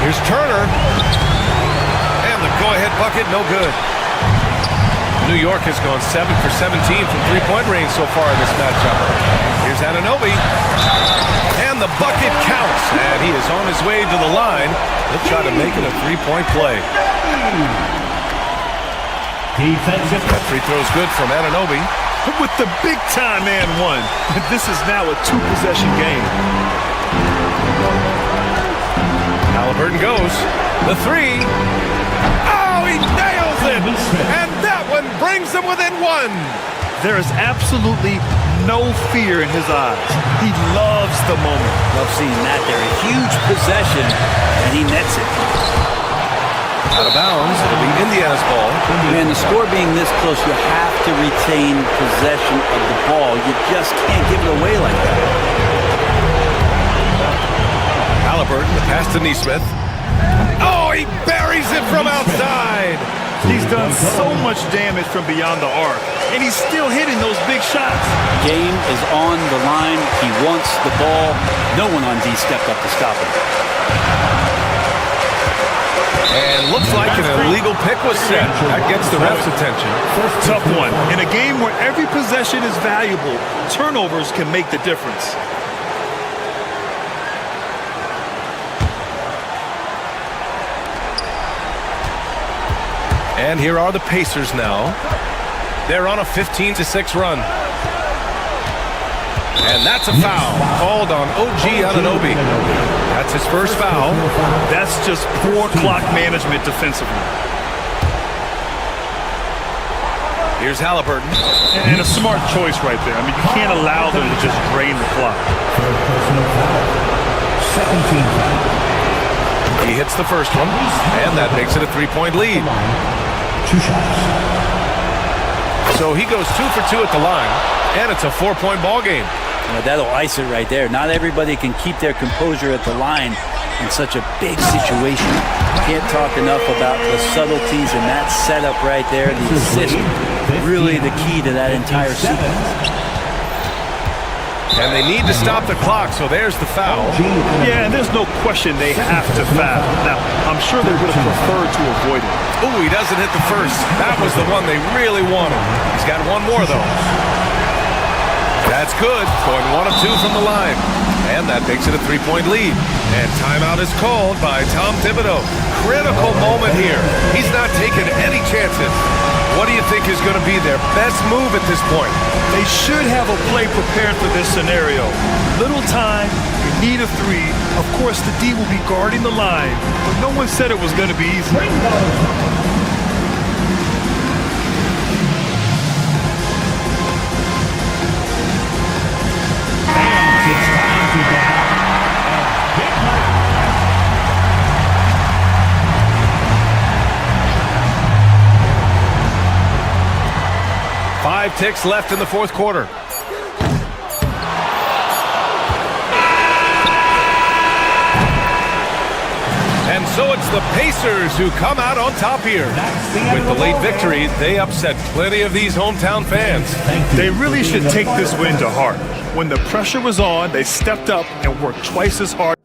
[SPEAKER 5] Here's Turner. And the go-ahead bucket, no good. New York has gone 7 for 17 from three-point range so far in this matchup. Here's Anunoby. And the bucket counts. And he is on his way to the line. He'll try to make it a three-point play. That free throw's good from Anunoby.
[SPEAKER 8] With the big-time and one. This is now a 2-possession game.
[SPEAKER 5] Halliburton goes. The three. Oh, he nails it! And that one brings them within one.
[SPEAKER 8] There is absolutely no fear in his eyes. He loves the moment.
[SPEAKER 17] Love seeing that there. A huge possession, and he nets it.
[SPEAKER 5] Out of bounds. It'll be Indiana's ball.
[SPEAKER 17] Man, the score being this close, you have to retain possession of the ball. You just can't give it away like that.
[SPEAKER 5] Halliburton, the pass to Neesmith. Oh, he buries it from outside.
[SPEAKER 8] He's done so much damage from beyond the arc, and he's still hitting those big shots.
[SPEAKER 17] Game is on the line. He wants the ball. No one on D stepped up to stop him.
[SPEAKER 5] And looks like an illegal pick was set. That gets the ref's attention.
[SPEAKER 8] Tough one. In a game where every possession is valuable, turnovers can make the difference.
[SPEAKER 5] And here are the Pacers now. They're on a 15-6 run. And that's a foul called on OG Anunoby. That's his first foul.
[SPEAKER 8] That's just poor clock management defensively.
[SPEAKER 5] Here's Halliburton.
[SPEAKER 8] And a smart choice right there. I mean, you can't allow them to just drain the clock.
[SPEAKER 5] 17. He hits the first one, and that makes it a three-point lead.
[SPEAKER 4] 2 shots.
[SPEAKER 5] So he goes 2 for 2 at the line, and it's a 4-point ball game.
[SPEAKER 17] That'll ice it right there. Not everybody can keep their composure at the line in such a big situation. Can't talk enough about the subtleties in that setup right there. The assist, really the key to that entire sequence.
[SPEAKER 5] And they need to stop the clock, so there's the foul.
[SPEAKER 8] Yeah, and there's no question they have to foul. Now, I'm sure they would have preferred to avoid it.
[SPEAKER 5] Ooh, he doesn't hit the first. That was the one they really wanted. He's got one more, though. That's good. Going 1 of 2 from the line. And that makes it a 3-point lead. And timeout is called by Tom Thibodeau. Critical moment here. He's not taking any chances. What do you think is going to be their best move at this point?
[SPEAKER 8] They should have a play prepared for this scenario. Little time, you need a 3. Of course, the D will be guarding the line, but no one said it was going to be easy.
[SPEAKER 5] Five ticks left in the fourth quarter. And so it's the Pacers who come out on top here. With the late victory, they upset plenty of these hometown fans.
[SPEAKER 8] They really should take this win to heart. When the pressure was on, they stepped up and worked twice as hard.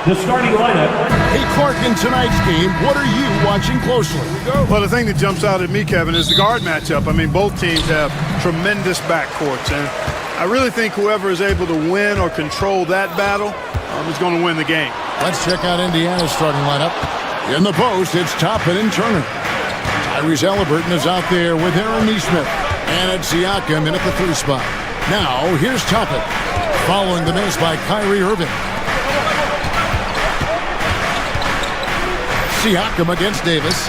[SPEAKER 4] The starting lineup.
[SPEAKER 2] Hey, Clark, in tonight's game, what are you watching closely?
[SPEAKER 14] Well, the thing that jumps out at me, Kevin, is the guard matchup. I mean, both teams have tremendous backcourts, and I really think whoever is able to win or control that battle is going to win the game.
[SPEAKER 2] Let's check out Indiana's starting lineup. In the post, it's Toppin and Turner. Tyrese Halliburton is out there with Aaron Nesmith. And it's Siakam in at the 3 spot. Now, here's Toppin, following the miss by Kyrie Irving. Siakam against Davis.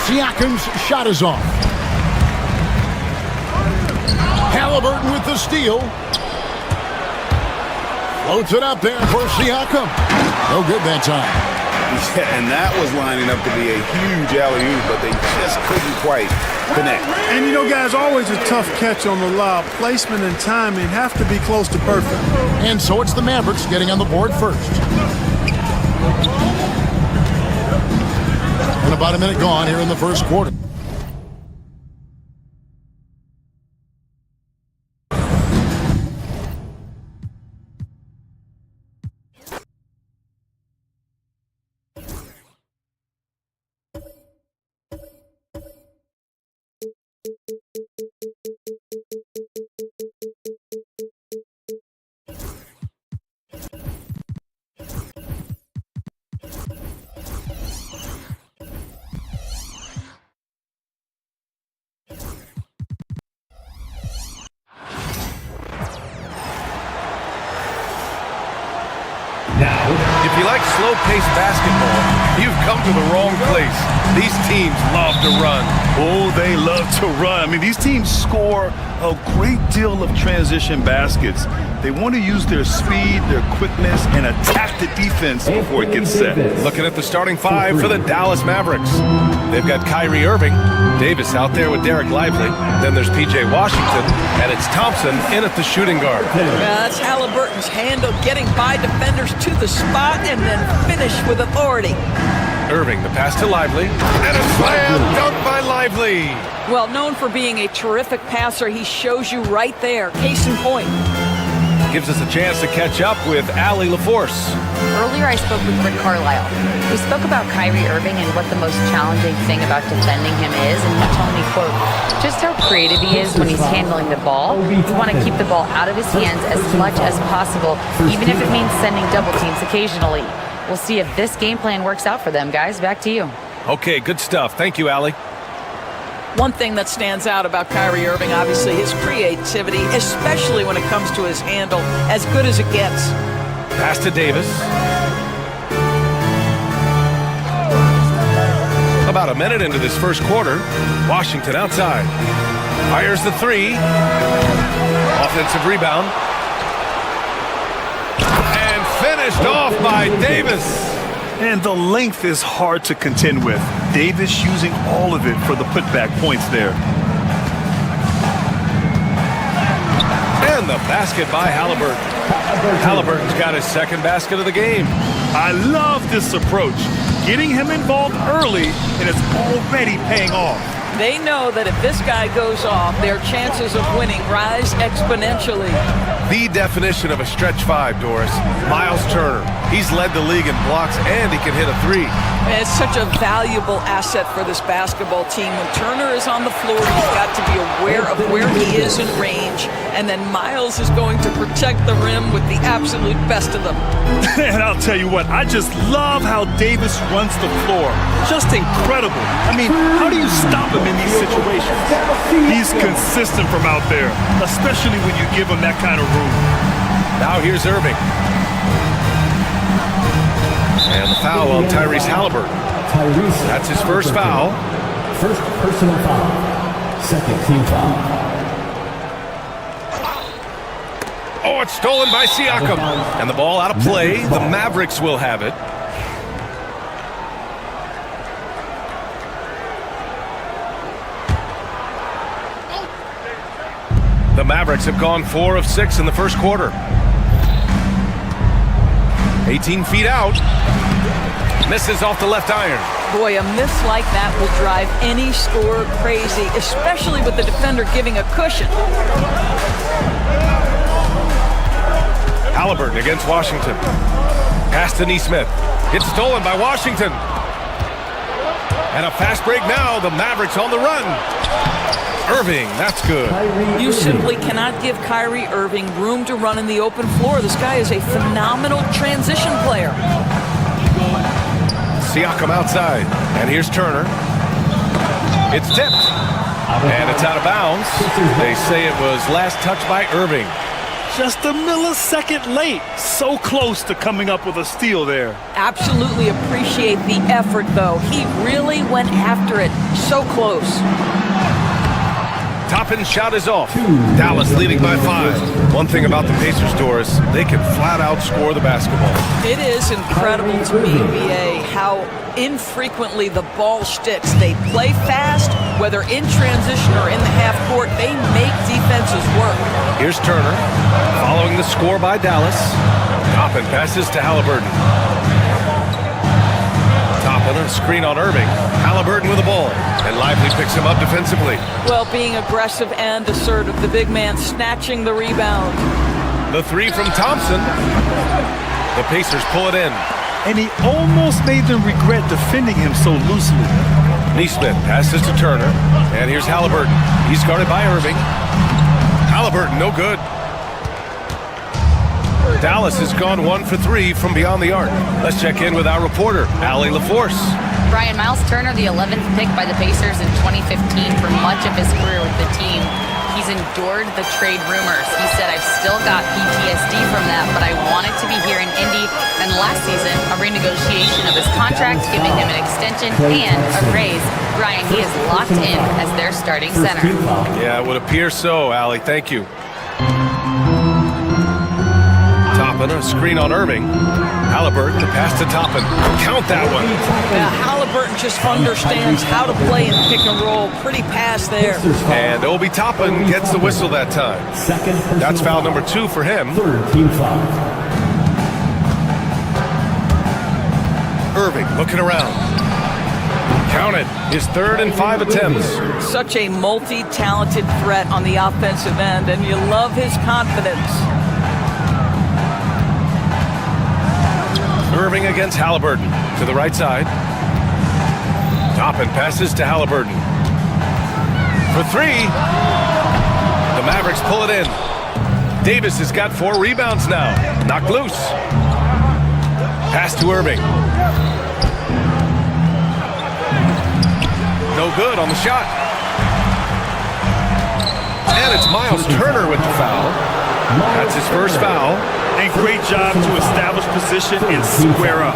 [SPEAKER 2] Siakam's shot is off. Halliburton with the steal. Floats it up there for Siakam. No good that time.
[SPEAKER 16] Yeah, and that was lining up to be a huge alley-oop, but they just couldn't quite connect.
[SPEAKER 14] And, you know, guys, always a tough catch on the lob. Placement and timing have to be close to perfect.
[SPEAKER 2] And so it's the Mavericks getting on the board first. And about a minute gone here in the first quarter.
[SPEAKER 5] If you like slow-paced basketball, you've come to the wrong place. These teams love to run.
[SPEAKER 8] Oh, they love to run. I mean, these teams score a great deal of transition baskets. They want to use their speed, their quickness, and attack the defense before it gets set.
[SPEAKER 5] Looking at the starting 5 for the Dallas Mavericks. They've got Kyrie Irving, Davis out there with Derek Lively. Then there's P.J. Washington, and it's Thompson in at the shooting guard.
[SPEAKER 6] That's Halliburton's handle, getting by defenders to the spot and then finish with authority.
[SPEAKER 5] Irving, the pass to Lively, and a slam dunk by Lively.
[SPEAKER 6] Well, known for being a terrific passer, he shows you right there. Case in point.
[SPEAKER 5] Gives us a chance to catch up with Allie LaForce.
[SPEAKER 7] Earlier, I spoke with Rick Carlisle. We spoke about Kyrie Irving and what the most challenging thing about defending him is, and he told me, quote, just how creative he is when he's handling the ball. You want to keep the ball out of his hands as much as possible, even if it means sending double teams occasionally. We'll see if this game plan works out for them, guys. Back to you.
[SPEAKER 5] Okay, good stuff. Thank you, Allie.
[SPEAKER 6] One thing that stands out about Kyrie Irving, obviously, his creativity, especially when it comes to his handle, as good as it gets.
[SPEAKER 5] Pass to Davis. About a minute into this first quarter, Washington outside. Fires the 3. Offensive rebound. And finished off by Davis.
[SPEAKER 8] And the length is hard to contend with. Davis using all of it for the putback points there.
[SPEAKER 5] And the basket by Halliburton. Halliburton's got his second basket of the game.
[SPEAKER 8] I love this approach. Getting him involved early, and it's already paying off.
[SPEAKER 6] They know that if this guy goes off, their chances of winning rise exponentially.
[SPEAKER 5] The definition of a stretch 5, Doris. Miles Turner. He's led the league in blocks, and he can hit a 3.
[SPEAKER 6] And it's such a valuable asset for this basketball team. When Turner is on the floor, he's got to be aware of where he is in range. And then Miles is going to protect the rim with the absolute best of them.
[SPEAKER 8] And I'll tell you what, I just love how Davis runs the floor. Just incredible. I mean, how do you stop him in these situations? He's consistent from out there, especially when you give him that kind of room.
[SPEAKER 5] Now here's Irving. And the foul on Tyrese Halliburton. That's his first foul.
[SPEAKER 4] First personal foul. Second team foul.
[SPEAKER 5] Oh, it's stolen by Siakam. And the ball out of play. The Mavericks will have it. The Mavericks have gone 4 of 6 in the first quarter. 18 feet out. Misses off the left iron.
[SPEAKER 6] Boy, a miss like that will drive any scorer crazy, especially with the defender giving a cushion.
[SPEAKER 5] Halliburton against Washington. Pass to Nesmith. It's stolen by Washington. And a fast break now. The Mavericks on the run. Irving, that's good.
[SPEAKER 6] You simply cannot give Kyrie Irving room to run in the open floor. This guy is a phenomenal transition player.
[SPEAKER 5] Siakam outside, and here's Turner. It's tipped, and it's out of bounds. They say it was last touched by Irving.
[SPEAKER 8] Just a millisecond late. So close to coming up with a steal there.
[SPEAKER 6] Absolutely appreciate the effort, though. He really went after it. So close.
[SPEAKER 5] Toppin's shot is off. Dallas leading by 5. One thing about the Pacers, Doris, they can flat out score the basketball.
[SPEAKER 6] It is incredible to me, BA, how infrequently the ball sticks. They play fast, whether in transition or in the half court. They make defenses work.
[SPEAKER 5] Here's Turner, following the score by Dallas. Toppin passes to Halliburton. Toppin, a screen on Irving. Halliburton with the ball, and Lively picks him up defensively.
[SPEAKER 6] Well, being aggressive and assertive, the big man snatching the rebound.
[SPEAKER 5] The 3 from Thompson. The Pacers pull it in.
[SPEAKER 8] And he almost made them regret defending him so loosely.
[SPEAKER 5] Neesmith passes to Turner, and here's Halliburton. He's guarded by Irving. Halliburton, no good. Dallas has gone 1 for 3 from beyond the arc. Let's check in with our reporter, Allie LaForce.
[SPEAKER 7] Brian, Miles Turner, the 11th pick by the Pacers in 2015 for much of his career with the team. He's endured the trade rumors. He said, I've still got PTSD from that, but I wanted to be here in Indy. And last season, a renegotiation of his contract, giving him an extension and a raise. Brian, he is locked in as their starting center.
[SPEAKER 5] Yeah, it would appear so, Allie. Thank you. Toppin, a screen on Irving. Halliburton, the pass to Toppin. Count that one.
[SPEAKER 6] Yeah, Halliburton just understands how to play in pick and roll. Pretty pass there.
[SPEAKER 5] And Obi Toppin gets the whistle that time. That's foul number 2 for him. Irving looking around. Counted. His 3rd and 5 attempts.
[SPEAKER 6] Such a multi-talented threat on the offensive end, and you love his confidence.
[SPEAKER 5] Irving against Halliburton. To the right side. Toppin passes to Halliburton. For 3. The Mavericks pull it in. Davis has got 4 rebounds now. Knocked loose. Pass to Irving. No good on the shot. And it's Miles Turner with the foul. That's his first foul.
[SPEAKER 8] And great job to establish position and square up.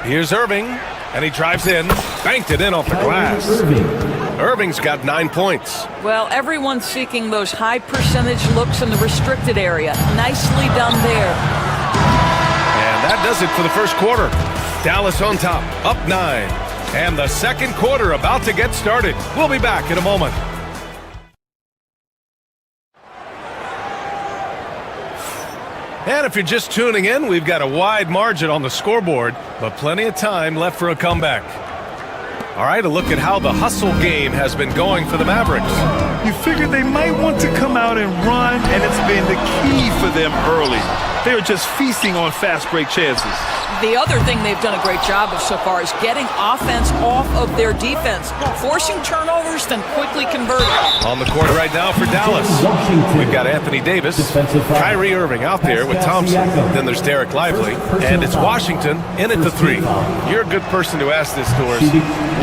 [SPEAKER 5] Here's Irving, and he drives in, banked it in off the glass. Irving's got 9 points.
[SPEAKER 6] Well, everyone's seeking those high percentage looks in the restricted area. Nicely done there.
[SPEAKER 5] And that does it for the first quarter. Dallas on top, up 9. And the second quarter about to get started. We'll be back in a moment. And if you're just tuning in, we've got a wide margin on the scoreboard, but plenty of time left for a comeback. All right, a look at how the hustle game has been going for the Mavericks.
[SPEAKER 8] You figured they might want to come out and run, and it's been the key for them early. They're just feasting on fast break chances.
[SPEAKER 6] The other thing they've done a great job of so far is getting offense off of their defense, forcing turnovers, then quickly converting.
[SPEAKER 5] On the court right now for Dallas, we've got Anthony Davis, Kyrie Irving out there with Thompson. Then there's Derek Lively, and it's Washington in at the 3. You're a good person to ask this, Doris.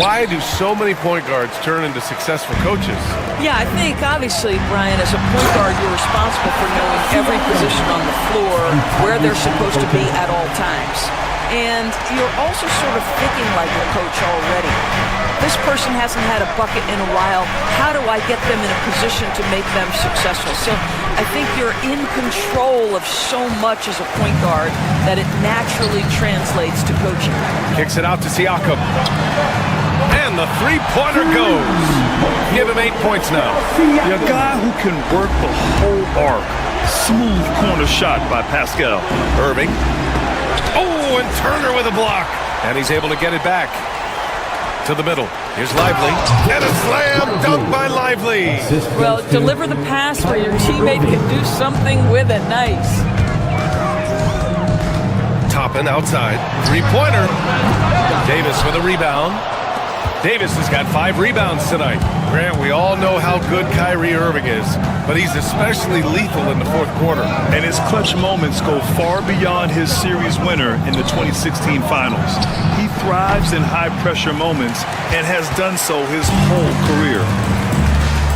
[SPEAKER 5] Why do so many point guards turn into successful coaches?
[SPEAKER 6] Yeah, I think obviously, Brian, as a point guard, you're responsible for knowing every position on the floor, where they're supposed to be at all times. And you're also sort of thinking like a coach already. This person hasn't had a bucket in a while. How do I get them in a position to make them successful? So I think you're in control of so much as a point guard that it naturally translates to coaching.
[SPEAKER 5] Kicks it out to Siakam. And the three-pointer goes. Give him 8 points now.
[SPEAKER 8] A guy who can work the whole arc. Smooth corner shot by Pascal.
[SPEAKER 5] Irving. Oh, and Turner with a block. And he's able to get it back to the middle. Here's Lively. And a slam dunk by Lively.
[SPEAKER 6] Well, deliver the pass where your teammate can do something with it. Nice.
[SPEAKER 5] Toppin outside. Three-pointer. Davis with a rebound. Davis has got 5 rebounds tonight. Grant, we all know how good Kyrie Irving is, but he's especially lethal in the fourth quarter.
[SPEAKER 8] And his clutch moments go far beyond his series winner in the 2016 finals. He thrives in high-pressure moments and has done so his whole career.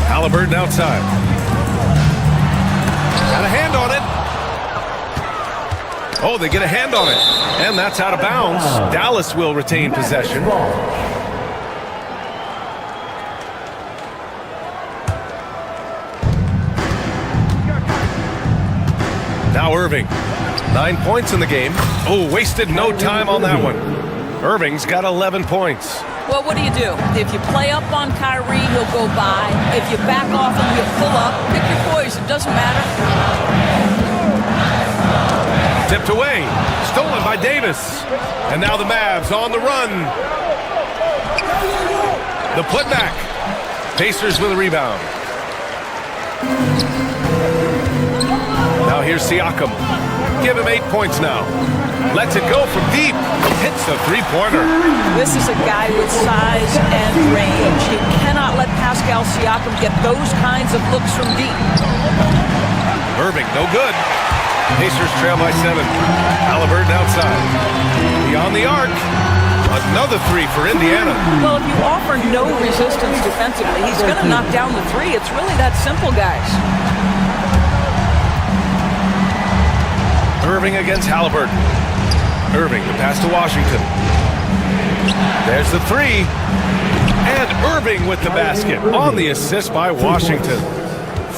[SPEAKER 5] Halliburton outside. Got a hand on it. Oh, they get a hand on it. And that's out of bounds. Dallas will retain possession. Now Irving. 9 points in the game. Oh, wasted no time on that one. Irving's got 11 points.
[SPEAKER 6] Well, what do? If you play up on Kyrie, he'll go by. If you back off him, he'll pull up. Pick your poison. Doesn't matter.
[SPEAKER 5] Tipped away. Stolen by Davis. And now the Mavs on the run. The putback. Pacers with a rebound. Now here's Siakam. Give him 8 points now. Lets it go from deep. Hits the three-pointer.
[SPEAKER 6] This is a guy with size and range. You cannot let Pascal Siakam get those kinds of looks from deep.
[SPEAKER 5] Irving, no good. Pacers trail by 7. Halliburton outside. Beyond the arc. Another 3 for Indiana.
[SPEAKER 6] Well, if you offer no resistance defensively, he's going to knock down the 3. It's really that simple, guys.
[SPEAKER 5] Irving against Halliburton. Irving, the pass to Washington. There's the 3. And Irving with the basket on the assist by Washington.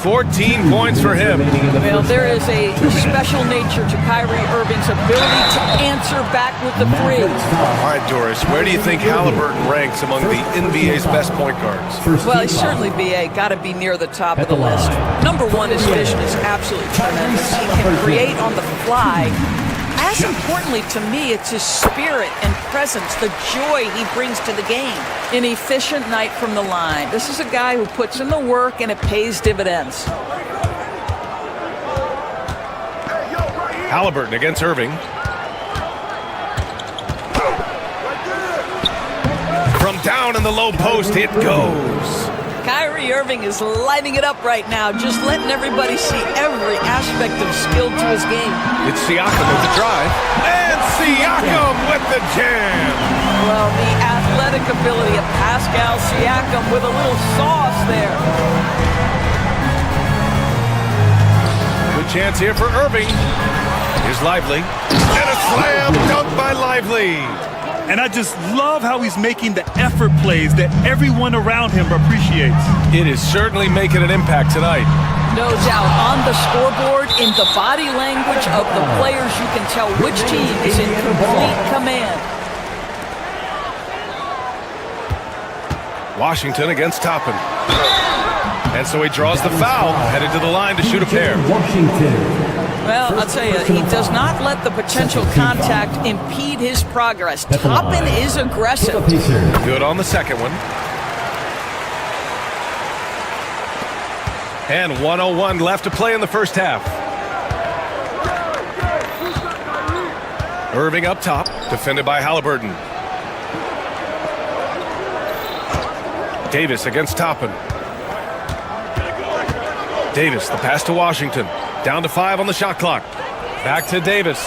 [SPEAKER 5] 14 points for him.
[SPEAKER 6] Well, there is a special nature to Kyrie Irving's ability to answer back with the 3.
[SPEAKER 5] All right, Doris, where do you think Halliburton ranks among the NBA's best point guards?
[SPEAKER 6] Well, he's certainly, BA, got to be near the top of the list. Number 1, his vision is absolutely tremendous. He can create on the fly. As importantly to me, it's his spirit and presence, the joy he brings to the game. An efficient night from the line. This is a guy who puts in the work and it pays dividends.
[SPEAKER 5] Halliburton against Irving. From down in the low post, it goes.
[SPEAKER 6] Kyrie Irving is lighting it up right now, just letting everybody see every aspect of skill to his game.
[SPEAKER 5] It's Siakam with the drive. And Siakam with the jam.
[SPEAKER 6] Well, the athletic ability of Pascal Siakam with a little sauce there.
[SPEAKER 5] Good chance here for Irving. Here's Lively. And a slam dunk by Lively.
[SPEAKER 8] And I just love how he's making the effort plays that everyone around him appreciates.
[SPEAKER 5] It is certainly making an impact tonight.
[SPEAKER 6] No doubt. On the scoreboard, in the body language of the players, you can tell which team is in complete command.
[SPEAKER 5] Washington against Toppin. And so he draws the foul, headed to the line to shoot a pair.
[SPEAKER 6] Well, I'll tell you, he does not let the potential contact impede his progress. Toppin is aggressive.
[SPEAKER 5] Good on the second one. And 1:01 left to play in the first half. Irving up top, defended by Halliburton. Davis against Toppin. Davis, the pass to Washington. Down to 5 on the shot clock. Back to Davis.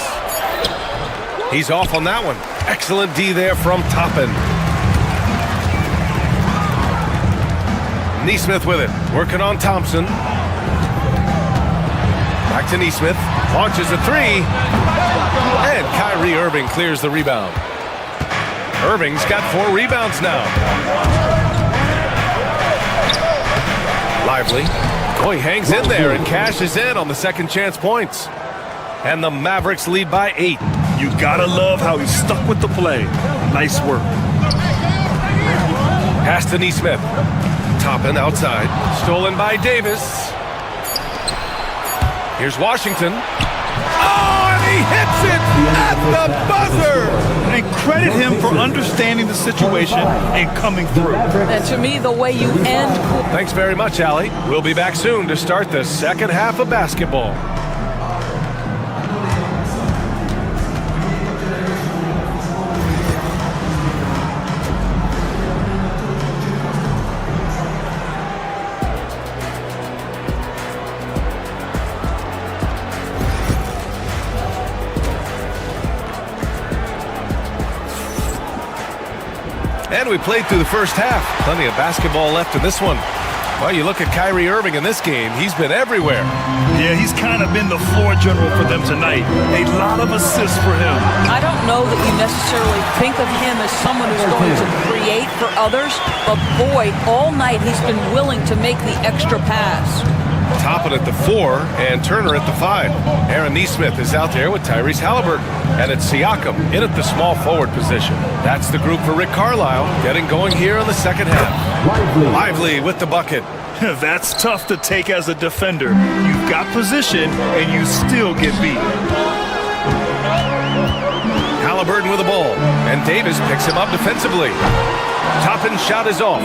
[SPEAKER 5] He's off on that one. Excellent D there from Toppin. Nesmith with it. Working on Thompson. Back to Nesmith. Launches a 3. And Kyrie Irving clears the rebound. Irving's got 4 rebounds now. Lively. Oh, he hangs in there and cashes in on the second chance points. And the Mavericks lead by 8.
[SPEAKER 8] You gotta love how he's stuck with the play. Nice work.
[SPEAKER 5] Pass to Nesmith. Toppin outside. Stolen by Davis. Here's Washington. Oh, and he hits it at the buzzer!
[SPEAKER 8] And credit him for understanding the situation and coming through.
[SPEAKER 6] And to me, the way you end...
[SPEAKER 5] Thanks very much, Allie. We'll be back soon to start the second half of basketball. we played through the first half. Plenty of basketball left in this one. Well, you look at Kyrie Irving in this game. He's been everywhere.
[SPEAKER 8] Yeah, he's kind of been the floor general for them tonight. A lot of assists for him.
[SPEAKER 6] I don't know that you necessarily think of him as someone who's going to create for others, but boy, all night he's been willing to make the extra pass.
[SPEAKER 5] Toppin at the 4 and Turner at the 5. Aaron Nesmith is out there with Tyrese Halliburton. And it's Siakam in at the small forward position. That's the group for Rick Carlisle getting going here in the second half. Lively with the bucket.
[SPEAKER 8] That's tough to take as a defender. You've got position and you still get beat.
[SPEAKER 5] Halliburton with the ball. And Davis picks him up defensively. Toppin's shot is off.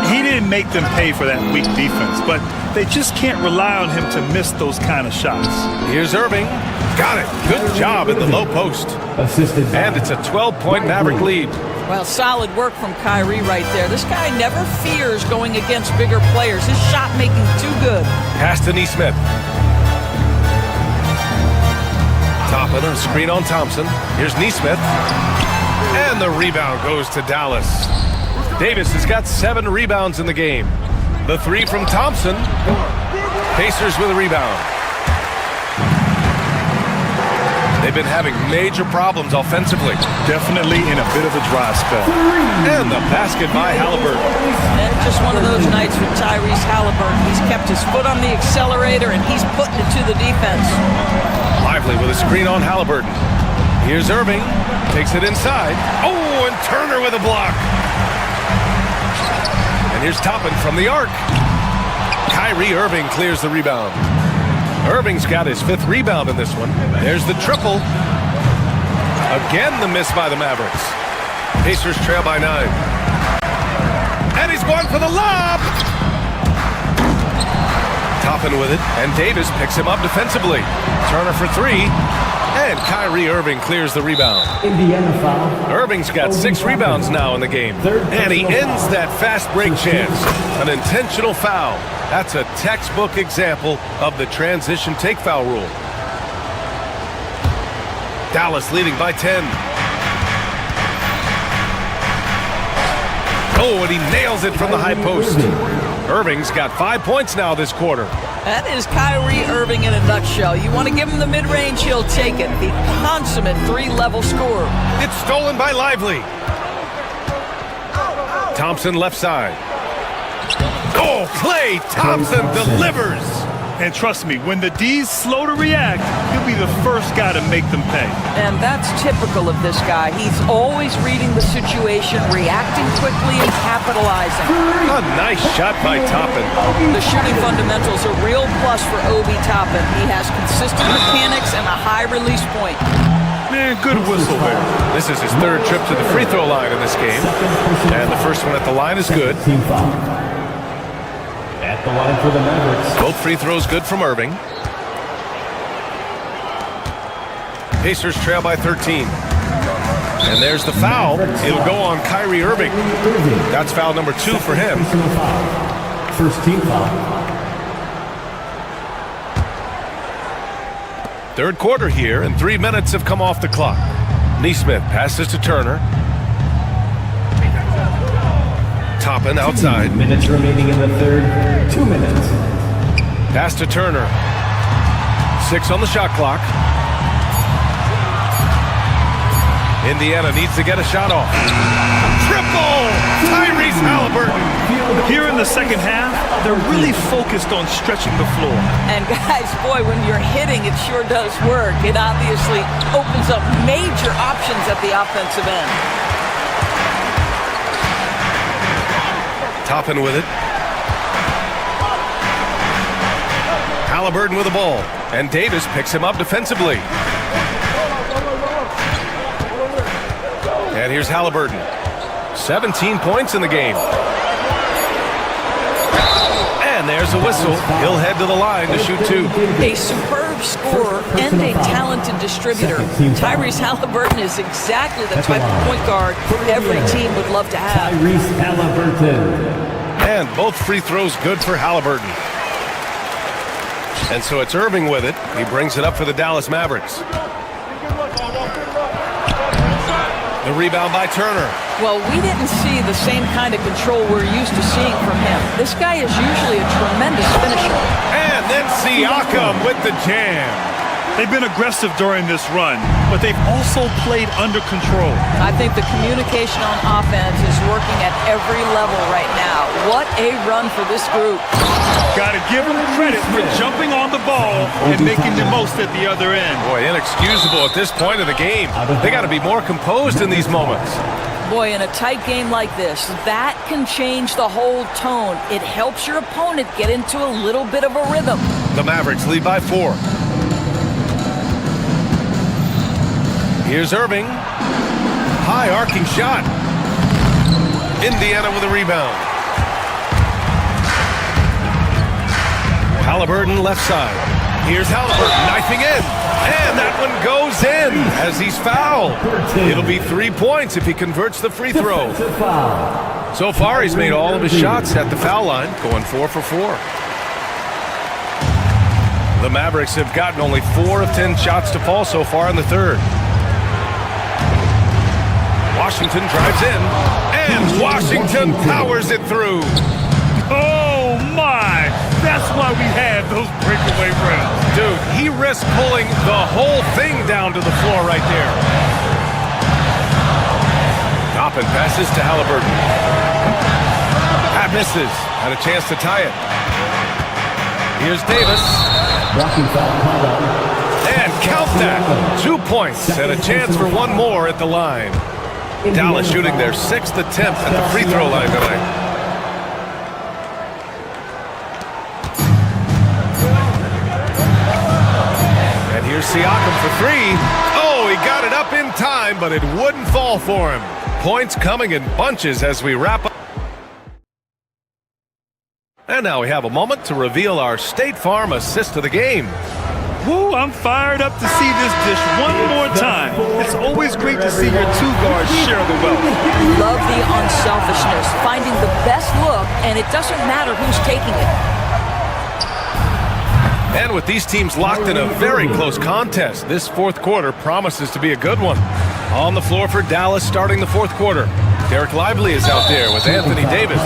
[SPEAKER 8] He didn't make them pay for that weak defense, but they just can't rely on him to miss those kind of shots.
[SPEAKER 5] Here's Irving. Got it. Good job in the low post. And it's a 12-point Maverick lead.
[SPEAKER 6] Well, solid work from Kyrie right there. This guy never fears going against bigger players. His shot making too good.
[SPEAKER 5] Pass to Nesmith. Toppin, a screen on Thompson. Here's Nesmith. And the rebound goes to Dallas. Davis has got 7 rebounds in the game. The 3 from Thompson. Pacers with a rebound. They've been having major problems offensively.
[SPEAKER 8] Definitely in a bit of a dry spell.
[SPEAKER 5] And the basket by Halliburton.
[SPEAKER 6] And just one of those nights with Tyrese Halliburton. He's kept his foot on the accelerator and he's putting it to the defense.
[SPEAKER 5] Lively with a screen on Halliburton. Here's Irving. Takes it inside. Oh, and Turner with a block. And here's Toppin from the arc. Kyrie Irving clears the rebound. Irving's got his 5th rebound in this one. There's the triple. Again, the miss by the Mavericks. Pacers trail by 9. And he's going for the lob. Toppin with it, and Davis picks him up defensively. Turner for 3. And Kyrie Irving clears the rebound.
[SPEAKER 4] Indiana foul.
[SPEAKER 5] Irving's got 6 rebounds now in the game. And he ends that fast break chance. An intentional foul. That's a textbook example of the transition take foul rule. Dallas leading by 10. Oh, and he nails it from the high post. Irving's got 5 points now this quarter.
[SPEAKER 6] That is Kyrie Irving in a nutshell. You want to give him the mid-range, he'll take it. The consummate 3-level scorer.
[SPEAKER 5] It's stolen by Lively. Thompson left side. Oh, Klay Thompson delivers.
[SPEAKER 8] And trust me, when the D's slow to react, he'll be the first guy to make them pay.
[SPEAKER 6] And that's typical of this guy. He's always reading the situation, reacting quickly, and capitalizing.
[SPEAKER 5] A nice shot by Toppin.
[SPEAKER 6] The shooting fundamentals are real plus for Obi Toppin. He has consistent mechanics and a high release point.
[SPEAKER 8] Man, good whistle there.
[SPEAKER 5] This is his 3rd trip to the free throw line in this game. And the first one at the line is good.
[SPEAKER 4] At the line for the Mavericks.
[SPEAKER 5] Both free throws good from Irving. Pacers trail by 13. And there's the foul. It'll go on Kyrie Irving. That's foul number 2 for him.
[SPEAKER 4] First team foul.
[SPEAKER 5] 3rd quarter here, and 3 minutes have come off the clock. Nesmith passes to Turner. Toppin outside.
[SPEAKER 4] 2 minutes remaining in the 3rd. 2 minutes.
[SPEAKER 5] Pass to Turner. 6 on the shot clock. Indiana needs to get a shot off. Triple! Tyrese Halliburton.
[SPEAKER 8] Here in the second half, they're really focused on stretching the floor.
[SPEAKER 6] And guys, boy, when you're hitting, it sure does work. It obviously opens up major options at the offensive end.
[SPEAKER 5] Toppin with it. Halliburton with the ball. And Davis picks him up defensively. And here's Halliburton. 17 points in the game. And there's a whistle. He'll head to the line to shoot 2.
[SPEAKER 6] A superb scorer and a talented distributor. Tyrese Halliburton is exactly the type of point guard every team would love to have.
[SPEAKER 4] Tyrese Halliburton.
[SPEAKER 5] And both free throws good for Halliburton. And so it's Irving with it. He brings it up for the Dallas Mavericks. The rebound by Turner.
[SPEAKER 6] Well, we didn't see the same kind of control we're used to seeing from him. This guy is usually a tremendous finisher.
[SPEAKER 5] And then Siakam with the jam.
[SPEAKER 8] They've been aggressive during this run, but they've also played under control.
[SPEAKER 6] I think the communication on offense is working at every level right now. What a run for this group.
[SPEAKER 8] Got to give them credit for jumping on the ball and making the most at the other end.
[SPEAKER 5] Boy, inexcusable at this point of the game. They got to be more composed in these moments.
[SPEAKER 6] Boy, in a tight game like this, that can change the whole tone. It helps your opponent get into a little bit of a rhythm.
[SPEAKER 5] The Mavericks lead by 4. Here's Irving. High arcing shot. Indiana with a rebound. Halliburton left side. Here's Halliburton knifing in. And that one goes in as he's fouled. It'll be 3 points if he converts the free throw. So far, he's made all of his shots at the foul line, going 4 for 4. The Mavericks have gotten only 4 of 10 shots to fall so far in the third. Washington drives in, and Washington powers it through.
[SPEAKER 8] Oh, my! That's why we have those breakaway rounds.
[SPEAKER 5] Dude, he risked pulling the whole thing down to the floor right there. Toppin passes to Halliburton. That misses. Had a chance to tie it. Here's Davis. And count that. 2 points and a chance for one more at the line. Dallas shooting their 6th attempt at the free throw line tonight. And here's Siakam for 3. Oh, he got it up in time, but it wouldn't fall for him. Points coming in bunches as we wrap up. And now we have a moment to reveal our State Farm assist of the game.
[SPEAKER 8] Woo, I'm fired up to see this dish one more time. It's always great to see your 2 guards share the wealth.
[SPEAKER 6] Love the unselfishness, finding the best look, and it doesn't matter who's taking it.
[SPEAKER 5] And with these teams locked in a very close contest, this fourth quarter promises to be a good one. On the floor for Dallas starting the fourth quarter. Derek Lively is out there with Anthony Davis.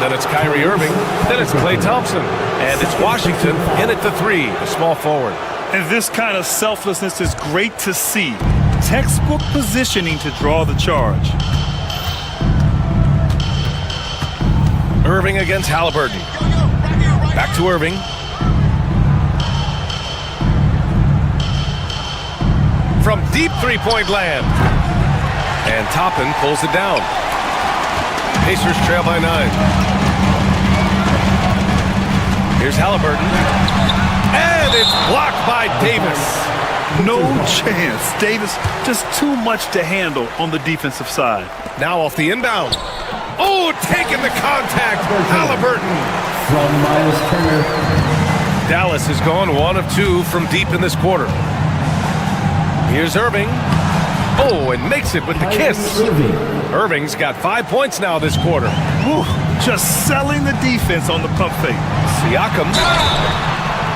[SPEAKER 5] Then it's Kyrie Irving. Then it's Klay Thompson. And it's Washington in at the 3, a small forward.
[SPEAKER 8] And this kind of selflessness is great to see. Textbook positioning to draw the charge.
[SPEAKER 5] Irving against Halliburton. Back to Irving. From deep three-point land. And Toppin pulls it down. Pacers trail by 9. Here's Halliburton. And it's blocked by Davis.
[SPEAKER 8] No chance. Davis just too much to handle on the defensive side.
[SPEAKER 5] Now off the inbound. Oh, taking the contact. Halliburton.
[SPEAKER 4] From Miles Turner.
[SPEAKER 5] Dallas has gone 1 of 2 from deep in this quarter. Here's Irving. Oh, and makes it with the kiss. Irving's got 5 points now this quarter.
[SPEAKER 8] Whew, just selling the defense on the pump fake.
[SPEAKER 5] Siakam.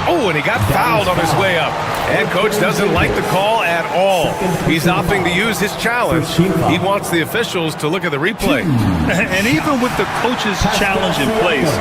[SPEAKER 5] Oh, and he got fouled on his way up. And coach doesn't like the call at all. He's opting to use his challenge. He wants the officials to look at the replay.
[SPEAKER 8] And even with the coach's challenge in place,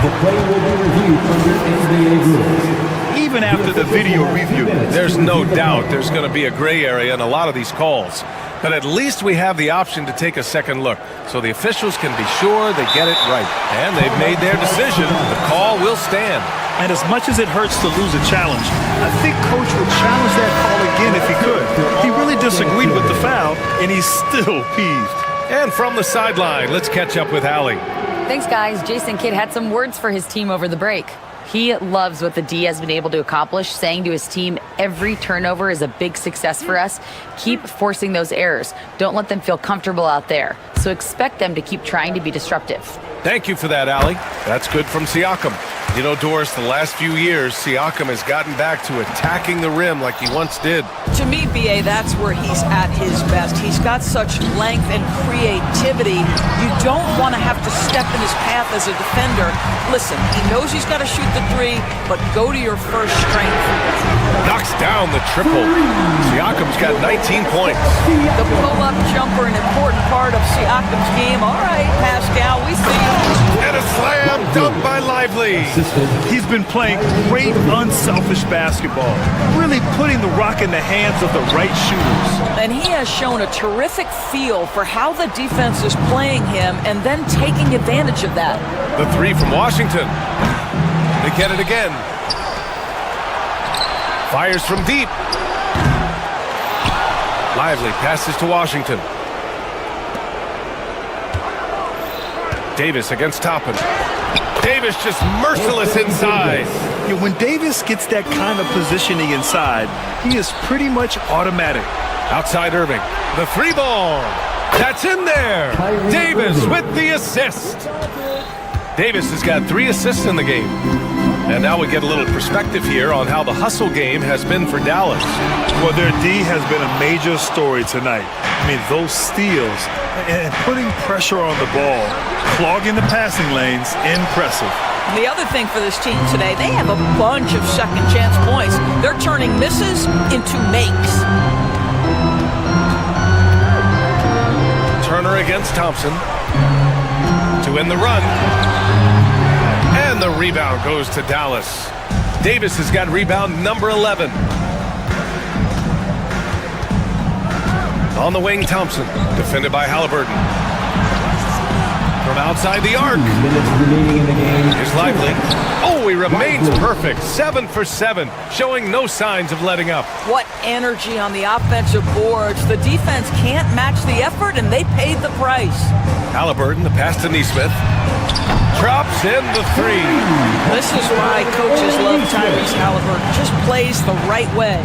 [SPEAKER 4] the play will be reviewed under NBA rules.
[SPEAKER 8] Even after the video review,
[SPEAKER 5] there's no doubt there's going to be a gray area in a lot of these calls. But at least we have the option to take a second look, so the officials can be sure they get it right. And they've made their decision. The call will stand.
[SPEAKER 8] And as much as it hurts to lose a challenge, I think Coach would challenge that call again if he could. He really disagreed with the foul, and he's still peeved.
[SPEAKER 5] And from the sideline, let's catch up with Allie.
[SPEAKER 7] Thanks, guys. Jason Kidd had some words for his team over the break. He loves what the D has been able to accomplish, saying to his team, every turnover is a big success for us. Keep forcing those errors. Don't let them feel comfortable out there. So expect them to keep trying to be disruptive.
[SPEAKER 5] Thank you for that, Allie. That's good from Siakam. You know, Doris, the last few years, Siakam has gotten back to attacking the rim like he once did.
[SPEAKER 6] To me, BA, that's where he's at his best. He's got such length and creativity. You don't want to have to step in his path as a defender. Listen, he knows he's got to shoot the three, but go to your first strength.
[SPEAKER 5] Knocks down the triple. Siakam's got 19 points.
[SPEAKER 6] The pull-up jumper, an important part of Siakam's game. All right, Pascal, we see you.
[SPEAKER 5] And a slam dunk by Lively.
[SPEAKER 8] He's been playing great, unselfish basketball, really putting the rock in the hands of the right shooters.
[SPEAKER 6] And he has shown a terrific feel for how the defense is playing him and then taking advantage of that.
[SPEAKER 5] The three from Washington. They get it again. Fires from deep. Lively passes to Washington. Davis against Toppin. Davis just merciless inside.
[SPEAKER 8] Yeah, when Davis gets that kind of positioning inside, he is pretty much automatic.
[SPEAKER 5] Outside Irving. The three ball. That's in there. Davis with the assist. Davis has got 3 assists in the game. And now we get a little perspective here on how the hustle game has been for Dallas.
[SPEAKER 8] Well, their D has been a major story tonight. I mean, those steals and putting pressure on the ball, clogging the passing lanes, impressive.
[SPEAKER 6] The other thing for this team today, they have a bunch of second chance points. They're turning misses into makes.
[SPEAKER 5] Turner against Thompson to win the run. And the rebound goes to Dallas. Davis has got rebound number 11. On the wing, Thompson, defended by Halliburton. From outside the arc. Here's Lively. Oh, he remains perfect. 7 for 7, showing no signs of letting up.
[SPEAKER 6] What energy on the offensive boards. The defense can't match the effort, and they paid the price.
[SPEAKER 5] Halliburton, the pass to Nesmith. Drops in the three.
[SPEAKER 6] This is why coaches love Tyrese Halliburton. Just plays the right way.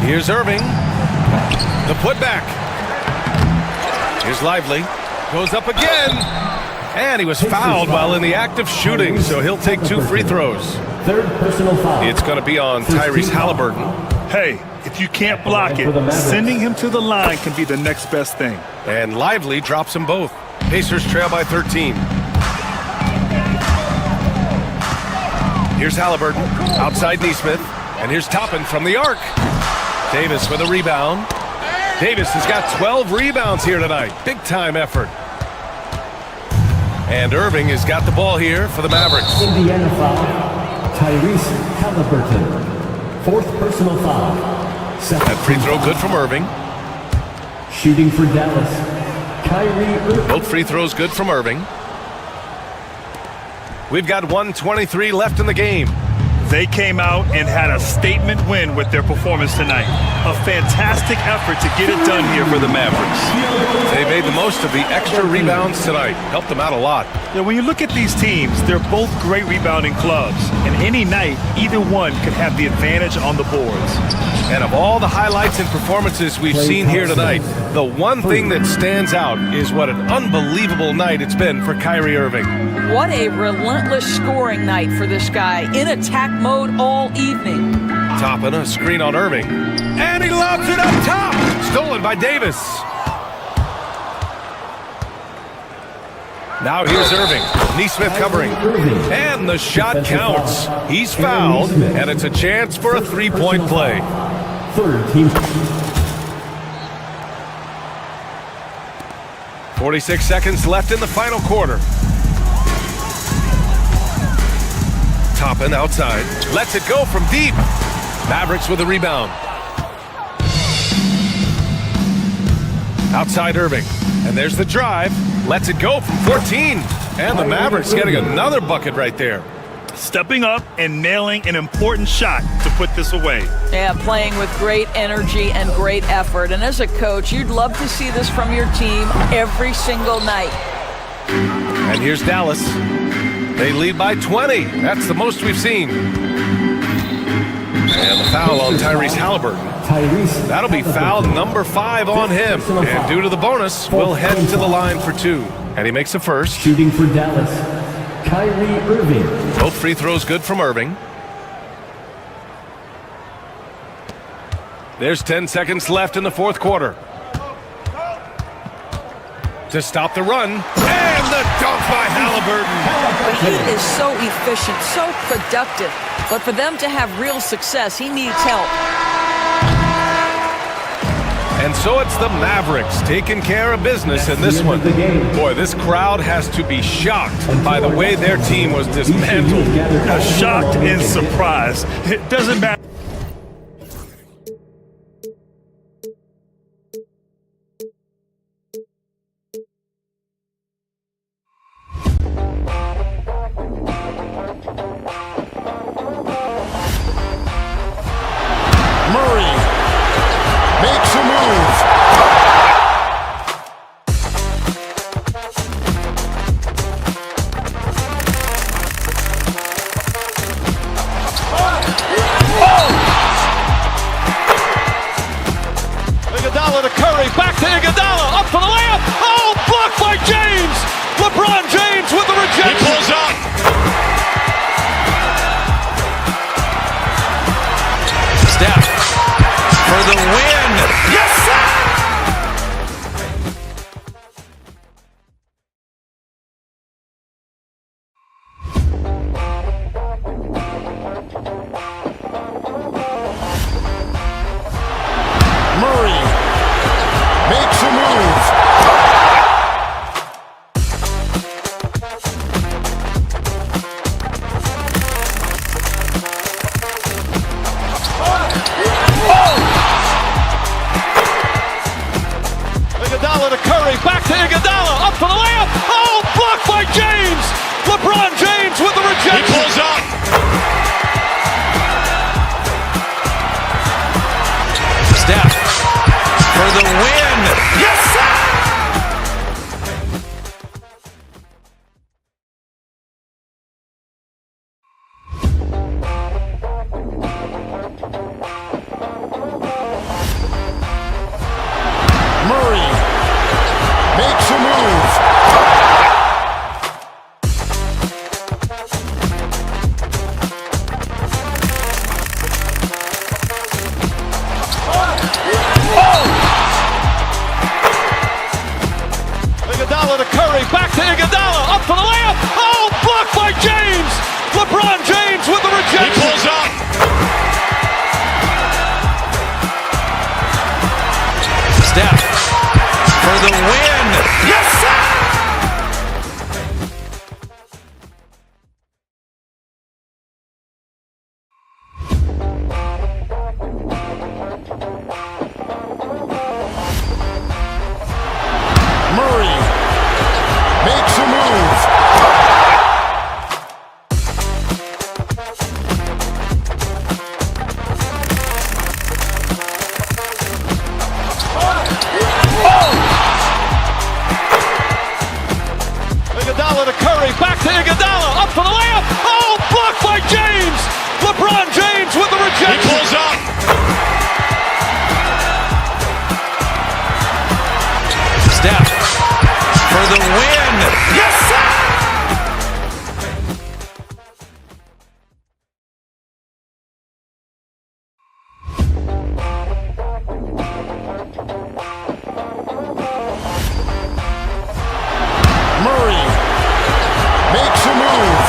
[SPEAKER 5] Here's Irving. The putback. Here's Lively. Goes up again. And he was fouled while in the act of shooting, so he'll take 2 free throws.
[SPEAKER 4] Third personal foul.
[SPEAKER 5] It's going to be on Tyrese Halliburton.
[SPEAKER 8] Hey, if you can't block it, sending him to the line can be the next best thing.
[SPEAKER 5] And Lively drops them both. Pacers trail by 13. Here's Halliburton, outside Nesmith, and here's Toppin from the arc. Davis with a rebound. Davis has got 12 rebounds here tonight. Big time effort. And Irving has got the ball here for the Mavericks.
[SPEAKER 4] Indiana foul. Tyrese Halliburton. 4th personal foul.
[SPEAKER 5] That free throw good from Irving.
[SPEAKER 4] Shooting for Dallas. Kyrie Irving.
[SPEAKER 5] Both free throws good from Irving. We've got 1:23 left in the game.
[SPEAKER 8] They came out and had a statement win with their performance tonight. A fantastic effort to get it done here for the Mavericks.
[SPEAKER 5] They made the most of the extra rebounds tonight. Helped them out a lot.
[SPEAKER 8] Yeah, when you look at these teams, they're both great rebounding clubs. And any night, either one could have the advantage on the boards.
[SPEAKER 5] And of all the highlights and performances we've seen here tonight, the one thing that stands out is what an unbelievable night it's been for Kyrie Irving.
[SPEAKER 6] What a relentless scoring night for this guy. In attack mode all evening.
[SPEAKER 5] Toppin, a screen on Irving. And he lobs it up top. Stolen by Davis. Now here's Irving. Nesmith covering. And the shot counts. He's fouled, and it's a chance for a three-point play.
[SPEAKER 4] Third team.
[SPEAKER 5] 46 seconds left in the final quarter. Toppin outside. Lets it go from deep. Mavericks with a rebound. Outside Irving. And there's the drive. Lets it go from 14. And the Mavericks getting another bucket right there.
[SPEAKER 8] Stepping up and nailing an important shot to put this away.
[SPEAKER 6] Yeah, playing with great energy and great effort. And as a coach, you'd love to see this from your team every single night.
[SPEAKER 5] And here's Dallas. They lead by 20. That's the most we've seen. And the foul on Tyrese Halliburton. That'll be foul number 5 on him. And due to the bonus, we'll head to the line for 2. And he makes a first.
[SPEAKER 4] Shooting for Dallas. Kyrie Irving.
[SPEAKER 5] Both free throws good from Irving. There's 10 seconds left in the fourth quarter. To stop the run, and the dunk by Halliburton.
[SPEAKER 6] He is so efficient, so productive, but for them to have real success, he needs help.
[SPEAKER 5] And so it's the Mavericks taking care of business in this one. Boy, this crowd has to be shocked by the way their team was dismantled.
[SPEAKER 8] Shocked and surprised. It doesn't matter.
[SPEAKER 3] Iguodala to Curry, back to Iguodala, up for the layup. Oh, blocked by James. LeBron James with the rejection. He pulls up.
[SPEAKER 15] Steph for the win. Yes, sir!
[SPEAKER 2] Murray makes a move.
[SPEAKER 3] Iguodala to Curry, back to Iguodala, up for the layup. Oh, blocked by James. LeBron James with the rejection. He pulls up.
[SPEAKER 15] Steph for the win. Yes, sir!
[SPEAKER 2] Murray makes a move.
[SPEAKER 3] Iguodala to Curry, back to Iguodala, up for the layup. Oh, blocked by James. LeBron James with the rejection. He pulls up.
[SPEAKER 15] Steph for the win. Yes, sir!
[SPEAKER 2] Murray makes a move.
[SPEAKER 3] Iguodala to Curry, back to Iguodala, up for the layup. Oh, blocked by James. LeBron James with the rejection. He pulls up.
[SPEAKER 15] Steph for the win. Yes, sir!
[SPEAKER 2] Murray makes a move.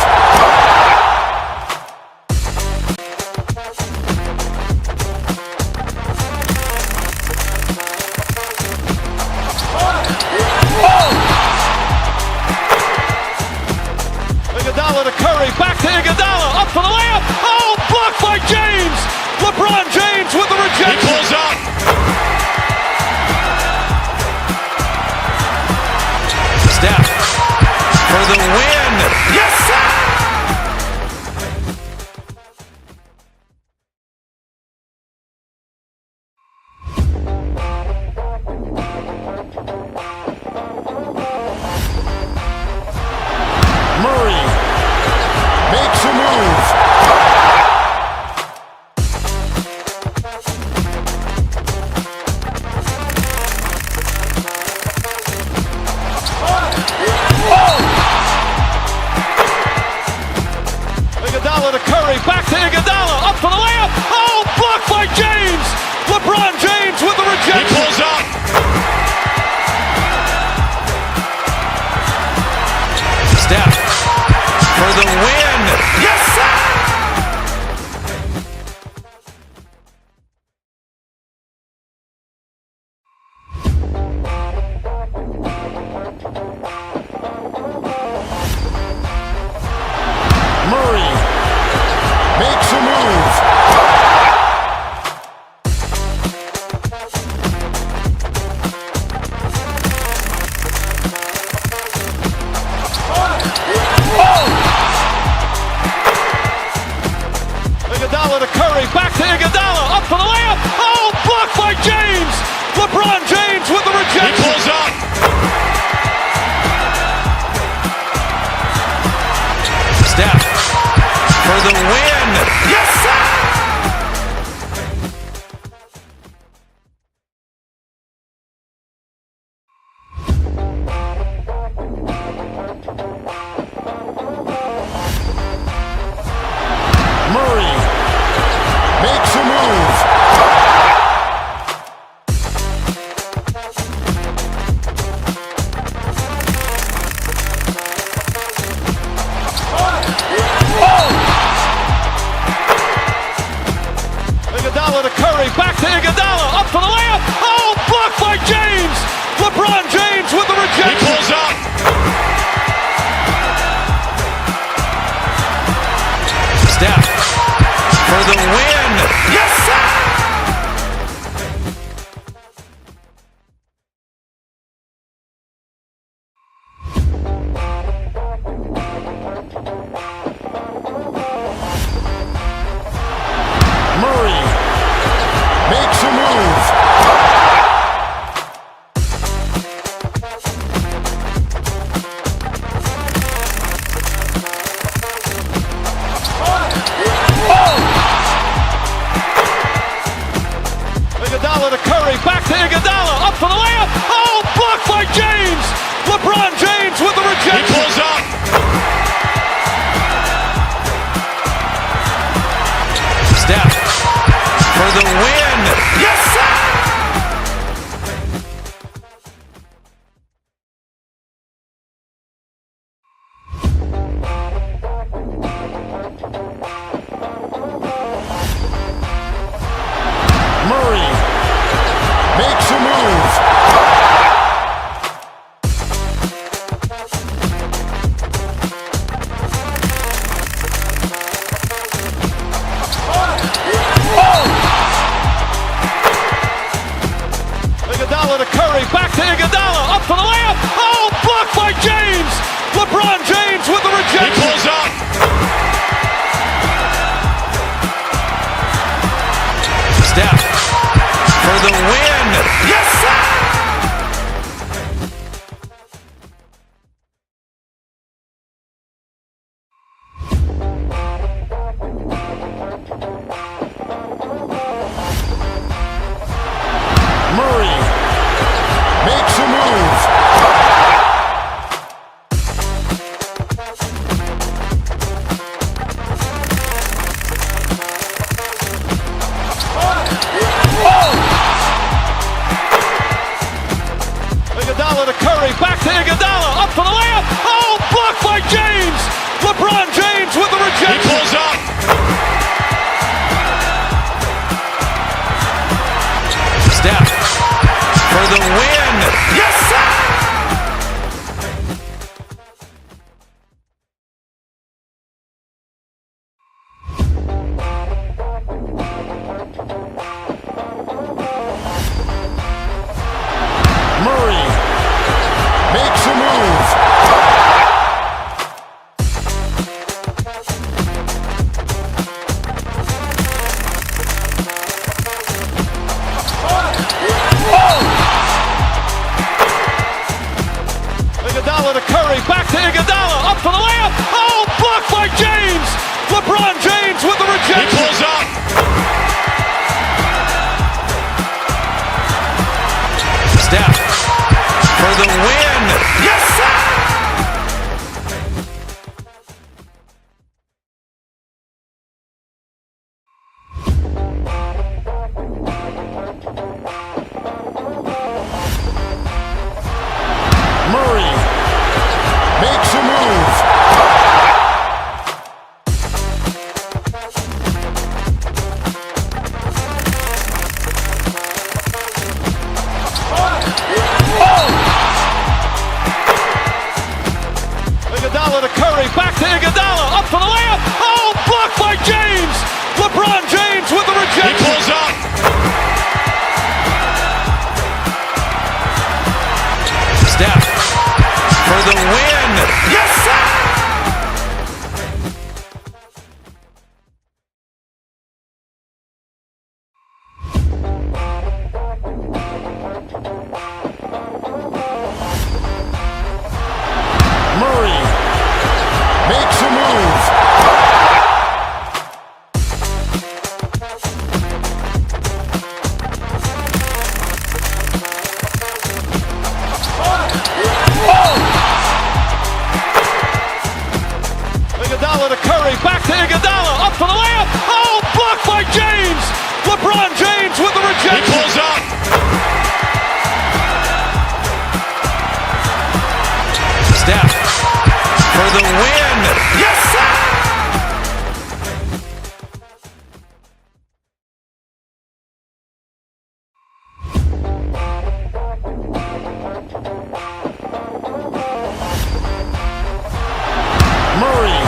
[SPEAKER 3] Iguodala to Curry, back to Iguodala, up for the layup. Oh, blocked by James. LeBron James with the rejection. He pulls up.
[SPEAKER 15] Steph for the win. Yes, sir!
[SPEAKER 2] Murray makes a move.
[SPEAKER 3] Iguodala to Curry, back to Iguodala, up for the layup. Oh, blocked by James. LeBron James with the rejection. He pulls up.
[SPEAKER 15] Steph for the win. Yes, sir!
[SPEAKER 2] Murray makes a move.
[SPEAKER 3] Iguodala to Curry, back to Iguodala, up for the layup. Oh, blocked by James. LeBron James with the rejection. He pulls up.
[SPEAKER 15] Steph for the win. Yes, sir!
[SPEAKER 2] Murray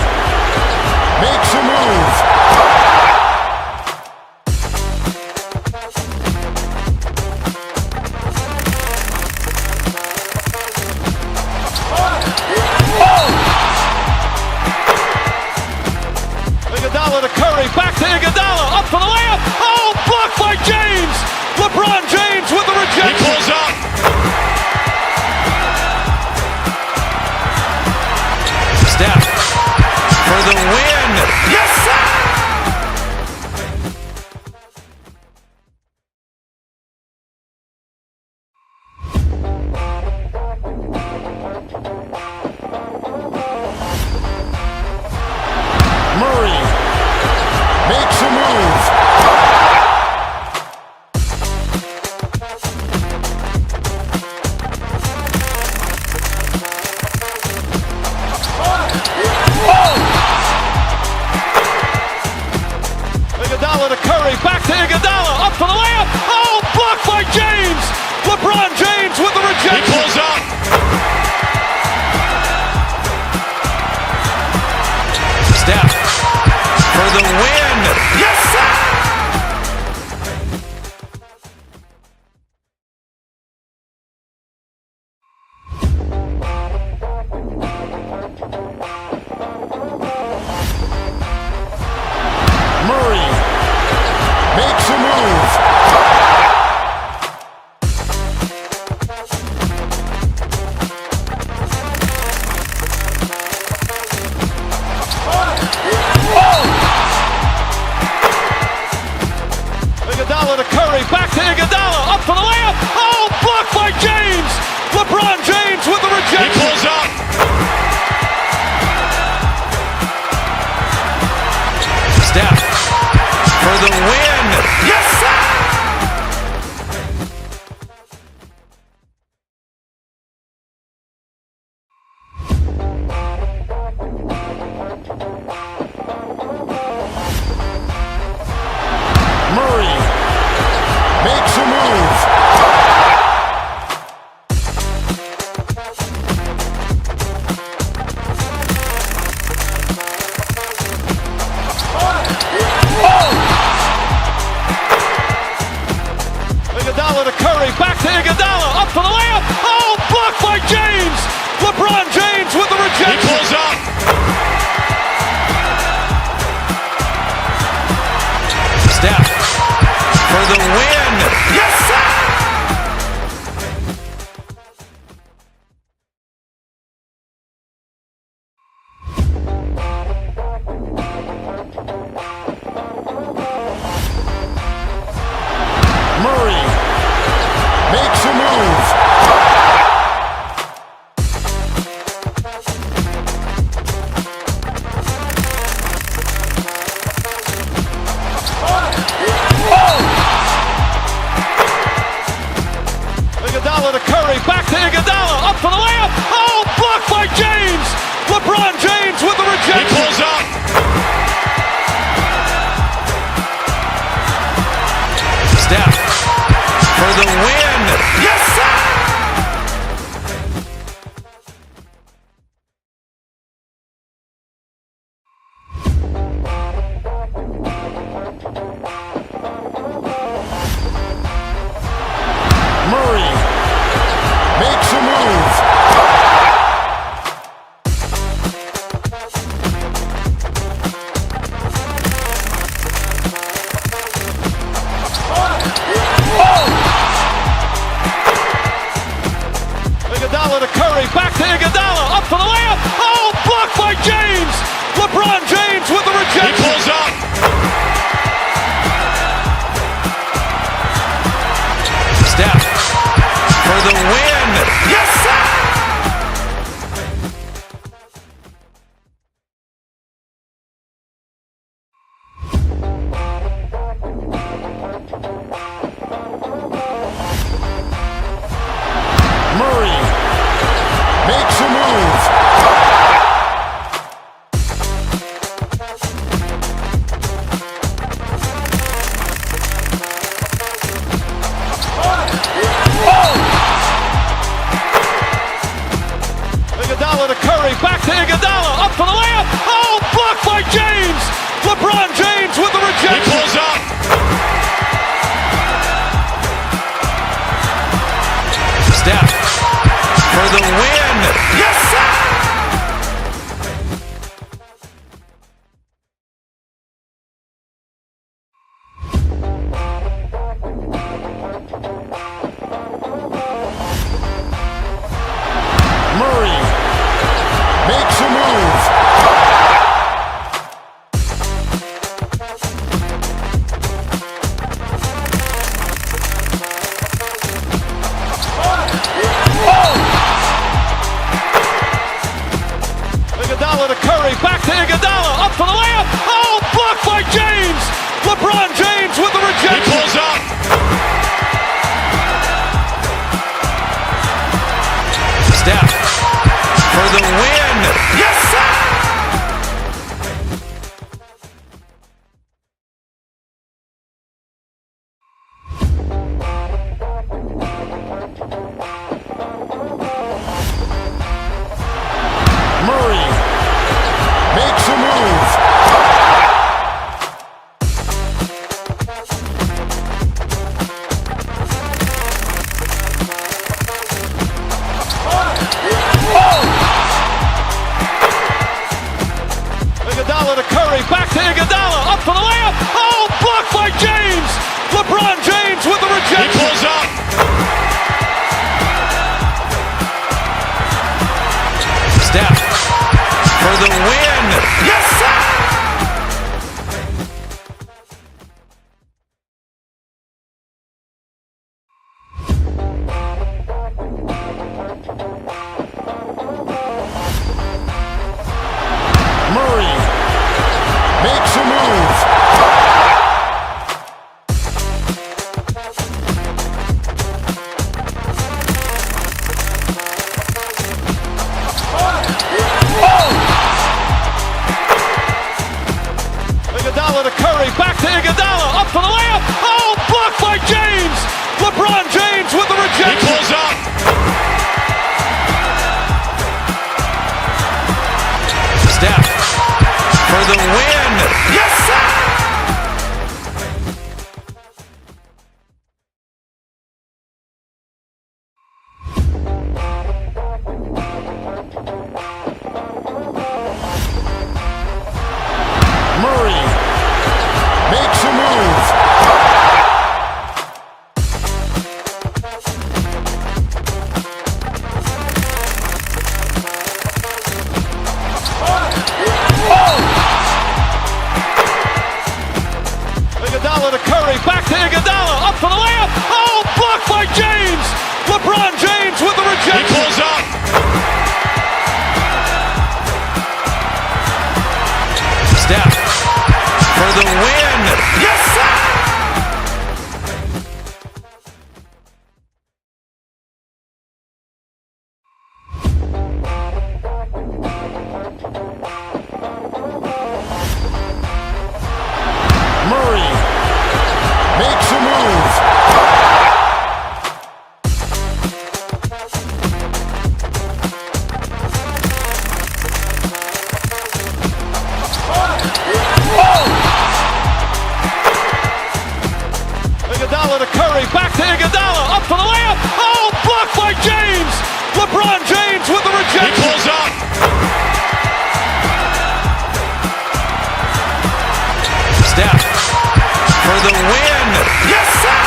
[SPEAKER 2] makes a move.
[SPEAKER 3] Iguodala to Curry, back to Iguodala, up for the layup. Oh, blocked by James. LeBron James with the rejection. He pulls up.
[SPEAKER 15] Steph for the win. Yes, sir!
[SPEAKER 2] Murray makes a move.
[SPEAKER 3] Iguodala to Curry, back to Iguodala, up for the layup. Oh, blocked by James. LeBron James with the rejection. He pulls up.
[SPEAKER 15] Steph for the win. Yes, sir!
[SPEAKER 2] Murray makes a move.
[SPEAKER 3] Iguodala to Curry, back to Iguodala, up for the layup. Oh, blocked by James. LeBron James with the rejection. He pulls up.
[SPEAKER 15] Steph for the win. Yes, sir!
[SPEAKER 2] Murray makes a move.
[SPEAKER 3] Iguodala to Curry, back to Iguodala, up for the layup. Oh, blocked by James. LeBron James with the rejection. He pulls up.
[SPEAKER 15] Steph for the win. Yes, sir!
[SPEAKER 2] Murray makes a move.
[SPEAKER 3] Iguodala, up for the layup. Oh, blocked by James. LeBron James with the rejection. He pulls up.
[SPEAKER 15] Steph for the win. Yes, sir!
[SPEAKER 2] Murray makes a move.
[SPEAKER 3] Iguodala to Curry, back to Iguodala, up for the layup. Oh, blocked by James. LeBron James with the rejection. He pulls up.
[SPEAKER 15] Steph for the win. Yes, sir!
[SPEAKER 2] Murray makes a move.
[SPEAKER 3] Iguodala to Curry, back to Iguodala, up for the layup. Oh, blocked by James. LeBron James with the rejection. He pulls up.
[SPEAKER 15] Steph for the win. Yes, sir!
[SPEAKER 2] Murray makes a move.
[SPEAKER 3] Iguodala to Curry, back to Iguodala, up for the layup. Oh, blocked by James. LeBron James with the rejection. He pulls up.
[SPEAKER 15] Steph for the win. Yes, sir!
[SPEAKER 2] Murray makes a move.
[SPEAKER 3] Iguodala to Curry, back to Iguodala, up for the layup. Oh, blocked by James. LeBron James with the rejection. He pulls up.
[SPEAKER 15] Steph for the win. Yes, sir!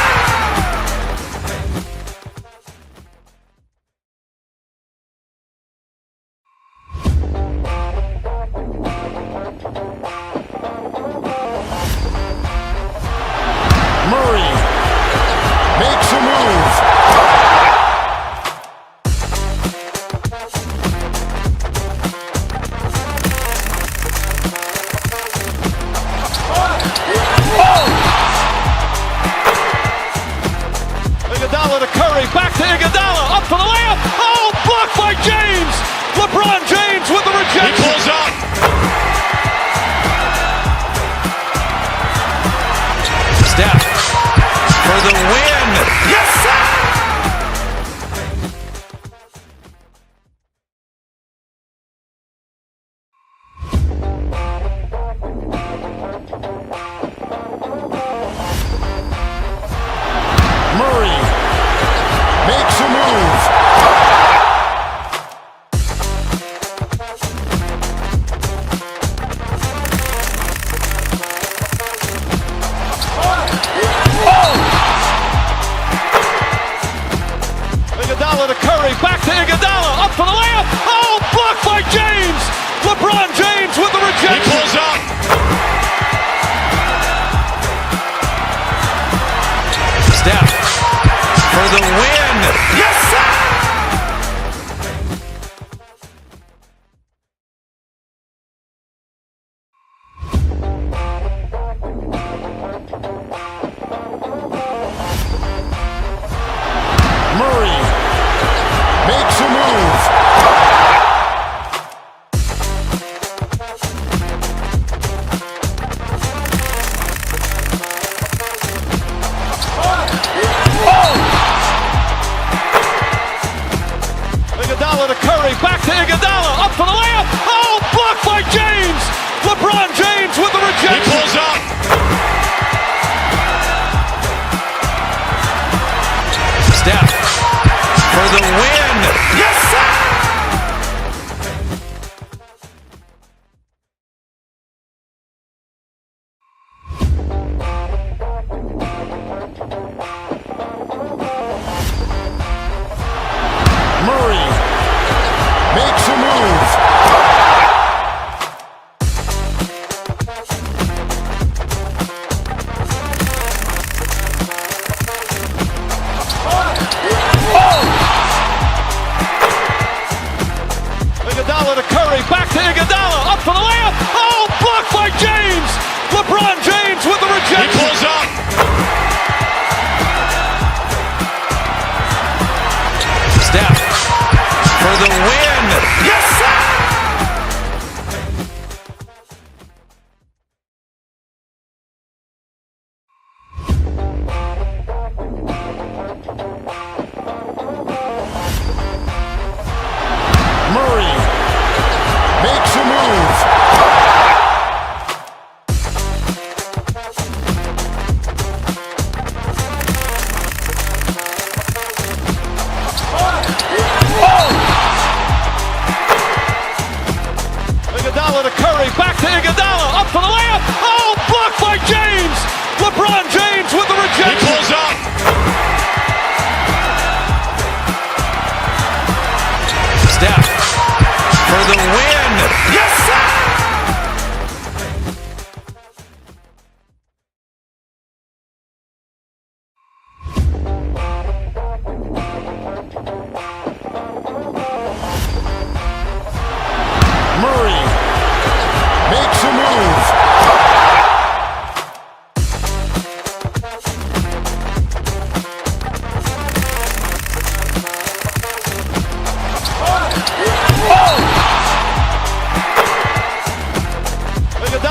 [SPEAKER 2] Murray makes a move.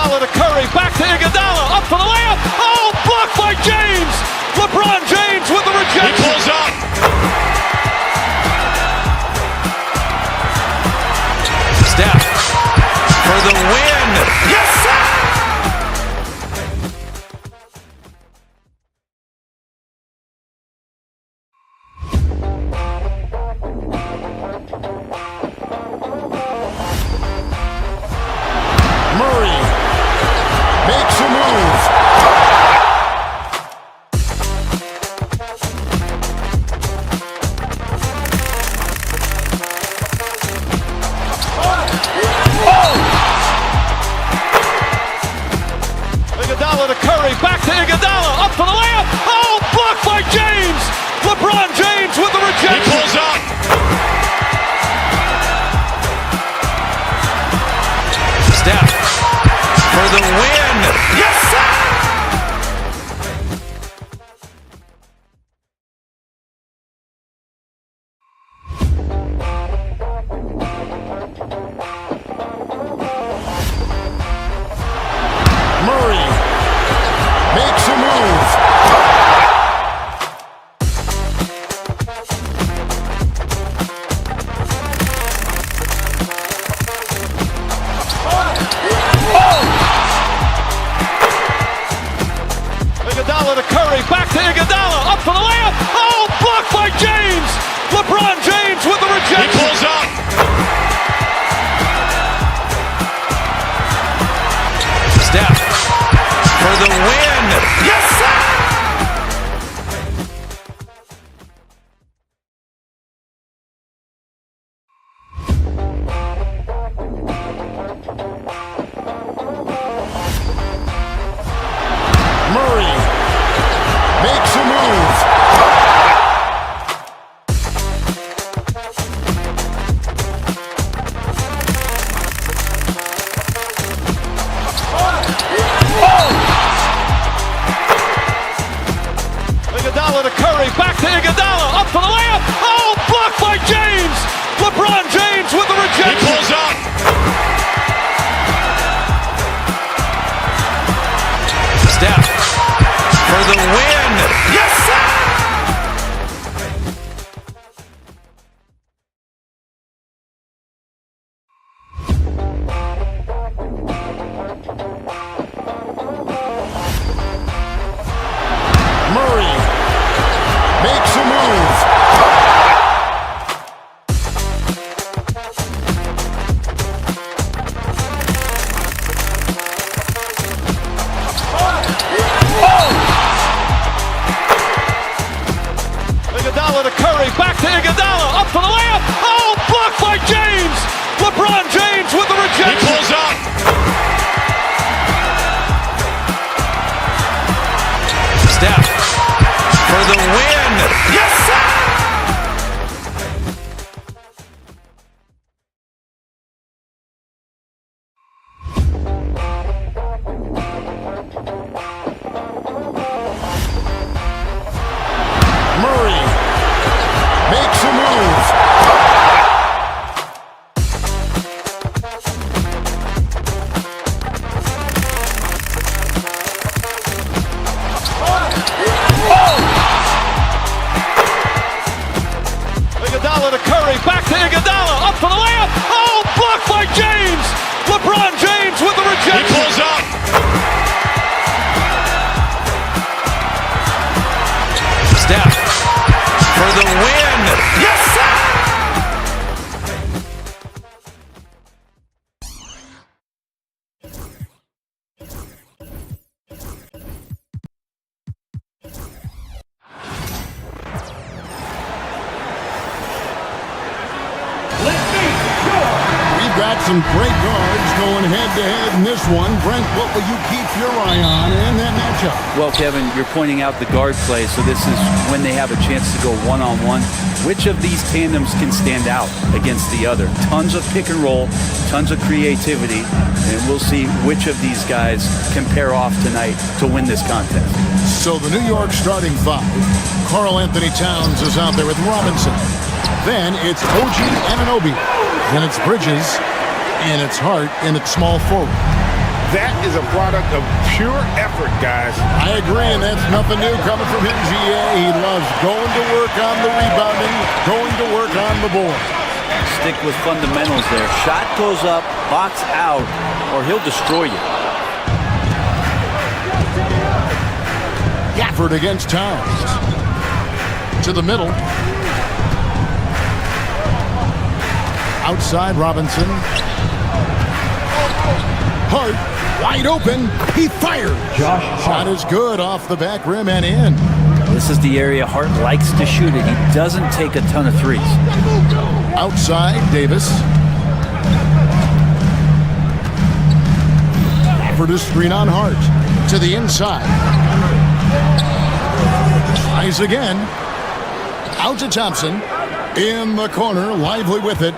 [SPEAKER 3] Iguodala to Curry, back to Iguodala, up for the layup. Oh, blocked by James. LeBron James with the rejection. He pulls up.
[SPEAKER 15] Steph for the win. Yes, sir!
[SPEAKER 2] Murray makes a move.
[SPEAKER 3] Iguodala to Curry, back to Iguodala, up for the layup. Oh, blocked by James. LeBron James with the rejection. He pulls up.
[SPEAKER 15] Steph for the win. Yes, sir!
[SPEAKER 2] Murray makes a move.
[SPEAKER 3] Iguodala to Curry, back to Iguodala, up for the layup. Oh, blocked by James. LeBron James with the rejection. He pulls up.
[SPEAKER 15] Steph for the win. Yes, sir!
[SPEAKER 2] Murray makes a move.
[SPEAKER 3] Iguodala to Curry, back to Iguodala, up for the layup. Oh, blocked by James. LeBron James with the rejection. He pulls up.
[SPEAKER 15] Steph for the win. Yes, sir!
[SPEAKER 2] Murray makes a move.
[SPEAKER 3] Iguodala to Curry, back to Iguodala, up for the layup. Oh, blocked by James. LeBron James with the rejection. He pulls up.
[SPEAKER 15] Steph for the win. Yes, sir!
[SPEAKER 2] Murray makes a move.
[SPEAKER 3] Iguodala to Curry, back to Iguodala, up for the layup. Oh, blocked by James. LeBron James with the rejection. He pulls up.
[SPEAKER 15] Steph for the win. Yes, sir!
[SPEAKER 2] We've got some great guards going head-to-head in this one. Brent, what will you keep your eye on in that matchup?
[SPEAKER 17] Well, Kevin, you're pointing out the guard play, so this is when they have a chance to go one-on-one. Which of these tandems can stand out against the other? Tons of pick and roll, tons of creativity, and we'll see which of these guys can pair off tonight to win this contest.
[SPEAKER 2] So the New York starting five. Karl Anthony Towns is out there with Robinson. Then it's OG Anunoby. Then it's Bridges. And it's Hart, and it's small forward.
[SPEAKER 10] That is a product of pure effort, guys.
[SPEAKER 2] I agree, and that's nothing new coming from him, GA. He loves going to work on the rebounding, going to work on the board.
[SPEAKER 17] Stick with fundamentals there. Shot goes up, box out, or he'll destroy you.
[SPEAKER 2] Gafford against Towns. To the middle. Outside Robinson. Hart, wide open. He fired. Shot is good off the back rim and in.
[SPEAKER 17] This is the area Hart likes to shoot it. He doesn't take a ton of threes.
[SPEAKER 2] Outside Davis. Gafford is screen on Hart. To the inside. Tries again. Out to Thompson. In the corner. Lively with it.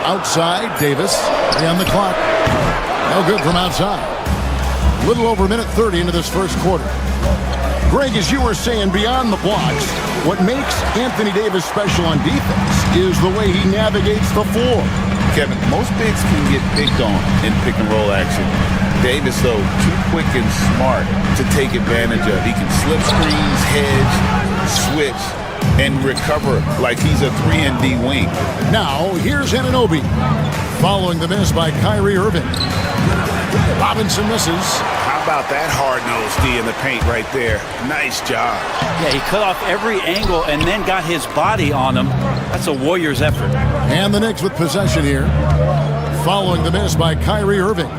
[SPEAKER 2] Outside, Davis. On the clock. No good from outside. A little over a minute 30 into this first quarter. Greg, as you were saying, beyond the blocks, what makes Anthony Davis special on defense is the way he navigates the floor.
[SPEAKER 16] Kevin, most bigs can get picked on in pick and roll action. Davis, though, too quick and smart to take advantage of. He can slip screens, hedge, switch, and recover like he's a 3-and-D wing.
[SPEAKER 2] Now, here's Anunoby. Following the miss by Kyrie Irving. Robinson misses.
[SPEAKER 10] How about that hard-nosed D in the paint right there? Nice job.
[SPEAKER 17] Yeah, he cut off every angle and then got his body on him. That's a Warriors effort.
[SPEAKER 2] And the Knicks with possession here. Following the miss by Kyrie Irving.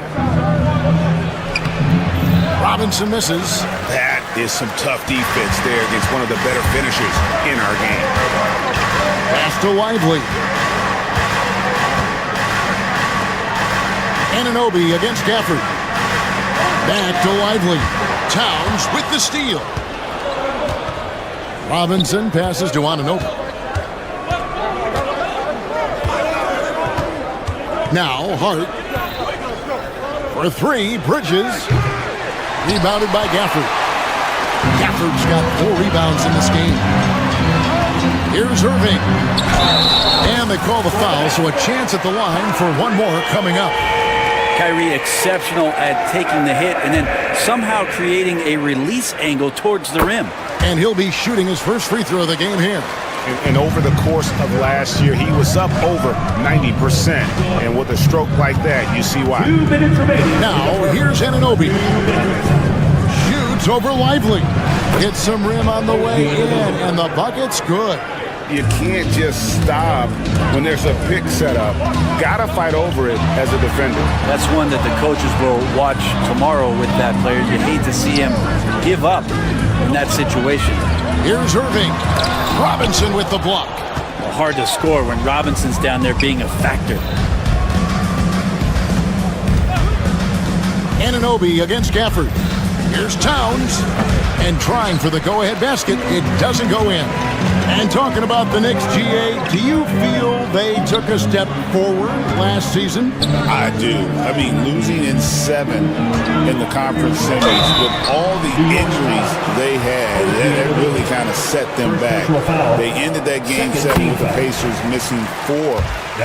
[SPEAKER 2] Robinson misses.
[SPEAKER 10] That is some tough defense there against one of the better finishers in our game.
[SPEAKER 2] Pass to Lively. Anunoby against Gafford. Back to Lively. Towns with the steal. Robinson passes to Anunoby. Now Hart. For three, Bridges. Rebounded by Gafford. Gafford's got 4 rebounds in this game. Here's Irving. And they call the foul, so a chance at the line for one more coming up.
[SPEAKER 17] Kyrie exceptional at taking the hit and then somehow creating a release angle towards the rim.
[SPEAKER 2] And he'll be shooting his first free throw of the game here.
[SPEAKER 10] And over the course of last year, he was up over 90%. And with a stroke like that, you see why.
[SPEAKER 4] 2 minutes remaining.
[SPEAKER 2] Now, here's Anunoby. Shoots over Lively. Hits some rim on the way in, and the bucket's good.
[SPEAKER 10] You can't just stop when there's a pick set up. Gotta fight over it as a defender.
[SPEAKER 17] That's one that the coaches will watch tomorrow with that player. You hate to see him give up in that situation.
[SPEAKER 2] Here's Irving. Robinson with the block.
[SPEAKER 17] Well, hard to score when Robinson's down there being a factor.
[SPEAKER 2] Anunoby against Gafford. Here's Towns. And trying for the go-ahead basket. It doesn't go in. And talking about the Knicks, GA, do you feel they took a step forward last season?
[SPEAKER 16] I do. I mean, losing in 7 in the conference semis with all the injuries they had, that really kind of set them back. They ended that game 7 with the Pacers missing 4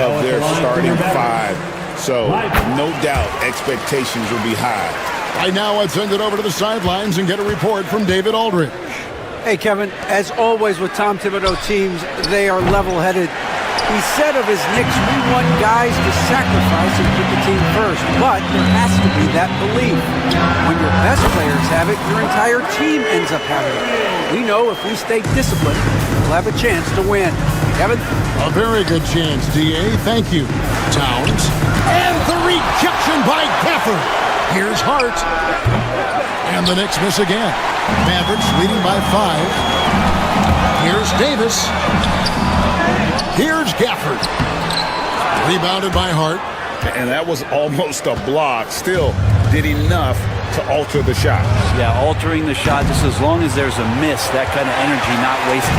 [SPEAKER 16] of their starting 5. So, no doubt, expectations will be high.
[SPEAKER 2] Right now, I'd send it over to the sidelines and get a report from David Aldridge.
[SPEAKER 11] Hey, Kevin, as always with Tom Thibodeau teams, they are level-headed. He said of his Knicks, we want guys to sacrifice and put the team first, but there has to be that belief. When your best players have it, your entire team ends up having it. We know if we stay disciplined, we'll have a chance to win. Kevin?
[SPEAKER 2] A very good chance, DA. Thank you. Towns. And the rejection by Gafford. Here's Hart. And the Knicks miss again. Mavericks leading by 5. Here's Davis. Here's Gafford. Rebounded by Hart.
[SPEAKER 10] And that was almost a block. Still did enough to alter the shot.
[SPEAKER 17] Yeah, altering the shot just as long as there's a miss, that kind of energy not wasted.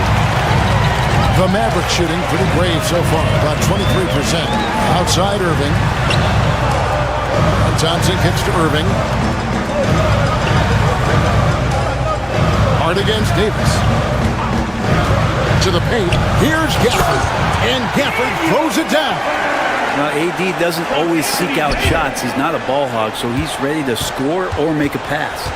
[SPEAKER 2] The Mavericks shooting pretty brave so far, about 23%. Outside Irving. Thompson kicks to Irving. Hart against Davis. To the paint. Here's Gafford. And Gafford throws it down.
[SPEAKER 17] Now, AD doesn't always seek out shots. He's not a ball hog, so he's ready to score or make a pass.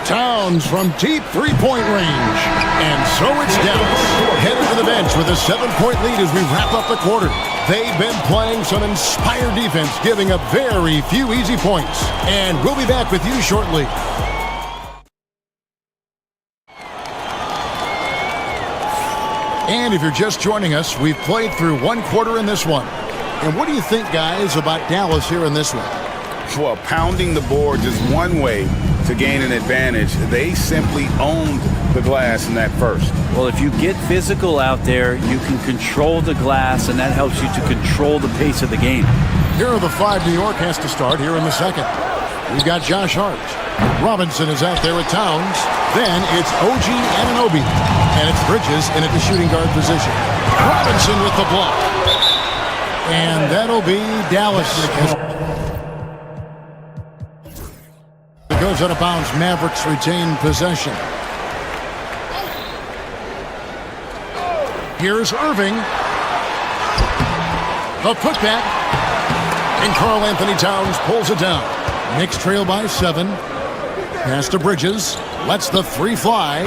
[SPEAKER 2] Towns from deep three-point range. And so it's Dallas, headed to the bench with a 7-point lead as we wrap up the quarter. They've been playing some inspired defense, giving up very few easy points. And we'll be back with you shortly. And if you're just joining us, we've played through one quarter in this one. And what do you think, guys, about Dallas here in this one?
[SPEAKER 10] Well, pounding the boards is one way to gain an advantage. They simply owned the glass in that first.
[SPEAKER 17] Well, if you get physical out there, you can control the glass, and that helps you to control the pace of the game.
[SPEAKER 2] Here are the 5 New York has to start here in the second. We've got Josh Hart. Robinson is out there with Towns. Then it's OG Anunoby. And it's Bridges in at the shooting guard position. Robinson with the block. And that'll be Dallas. It goes out of bounds. Mavericks retain possession. Here's Irving. A putback. And Karl Anthony Towns pulls it down. Knicks trail by 7. Pass to Bridges. Lets the 3 fly.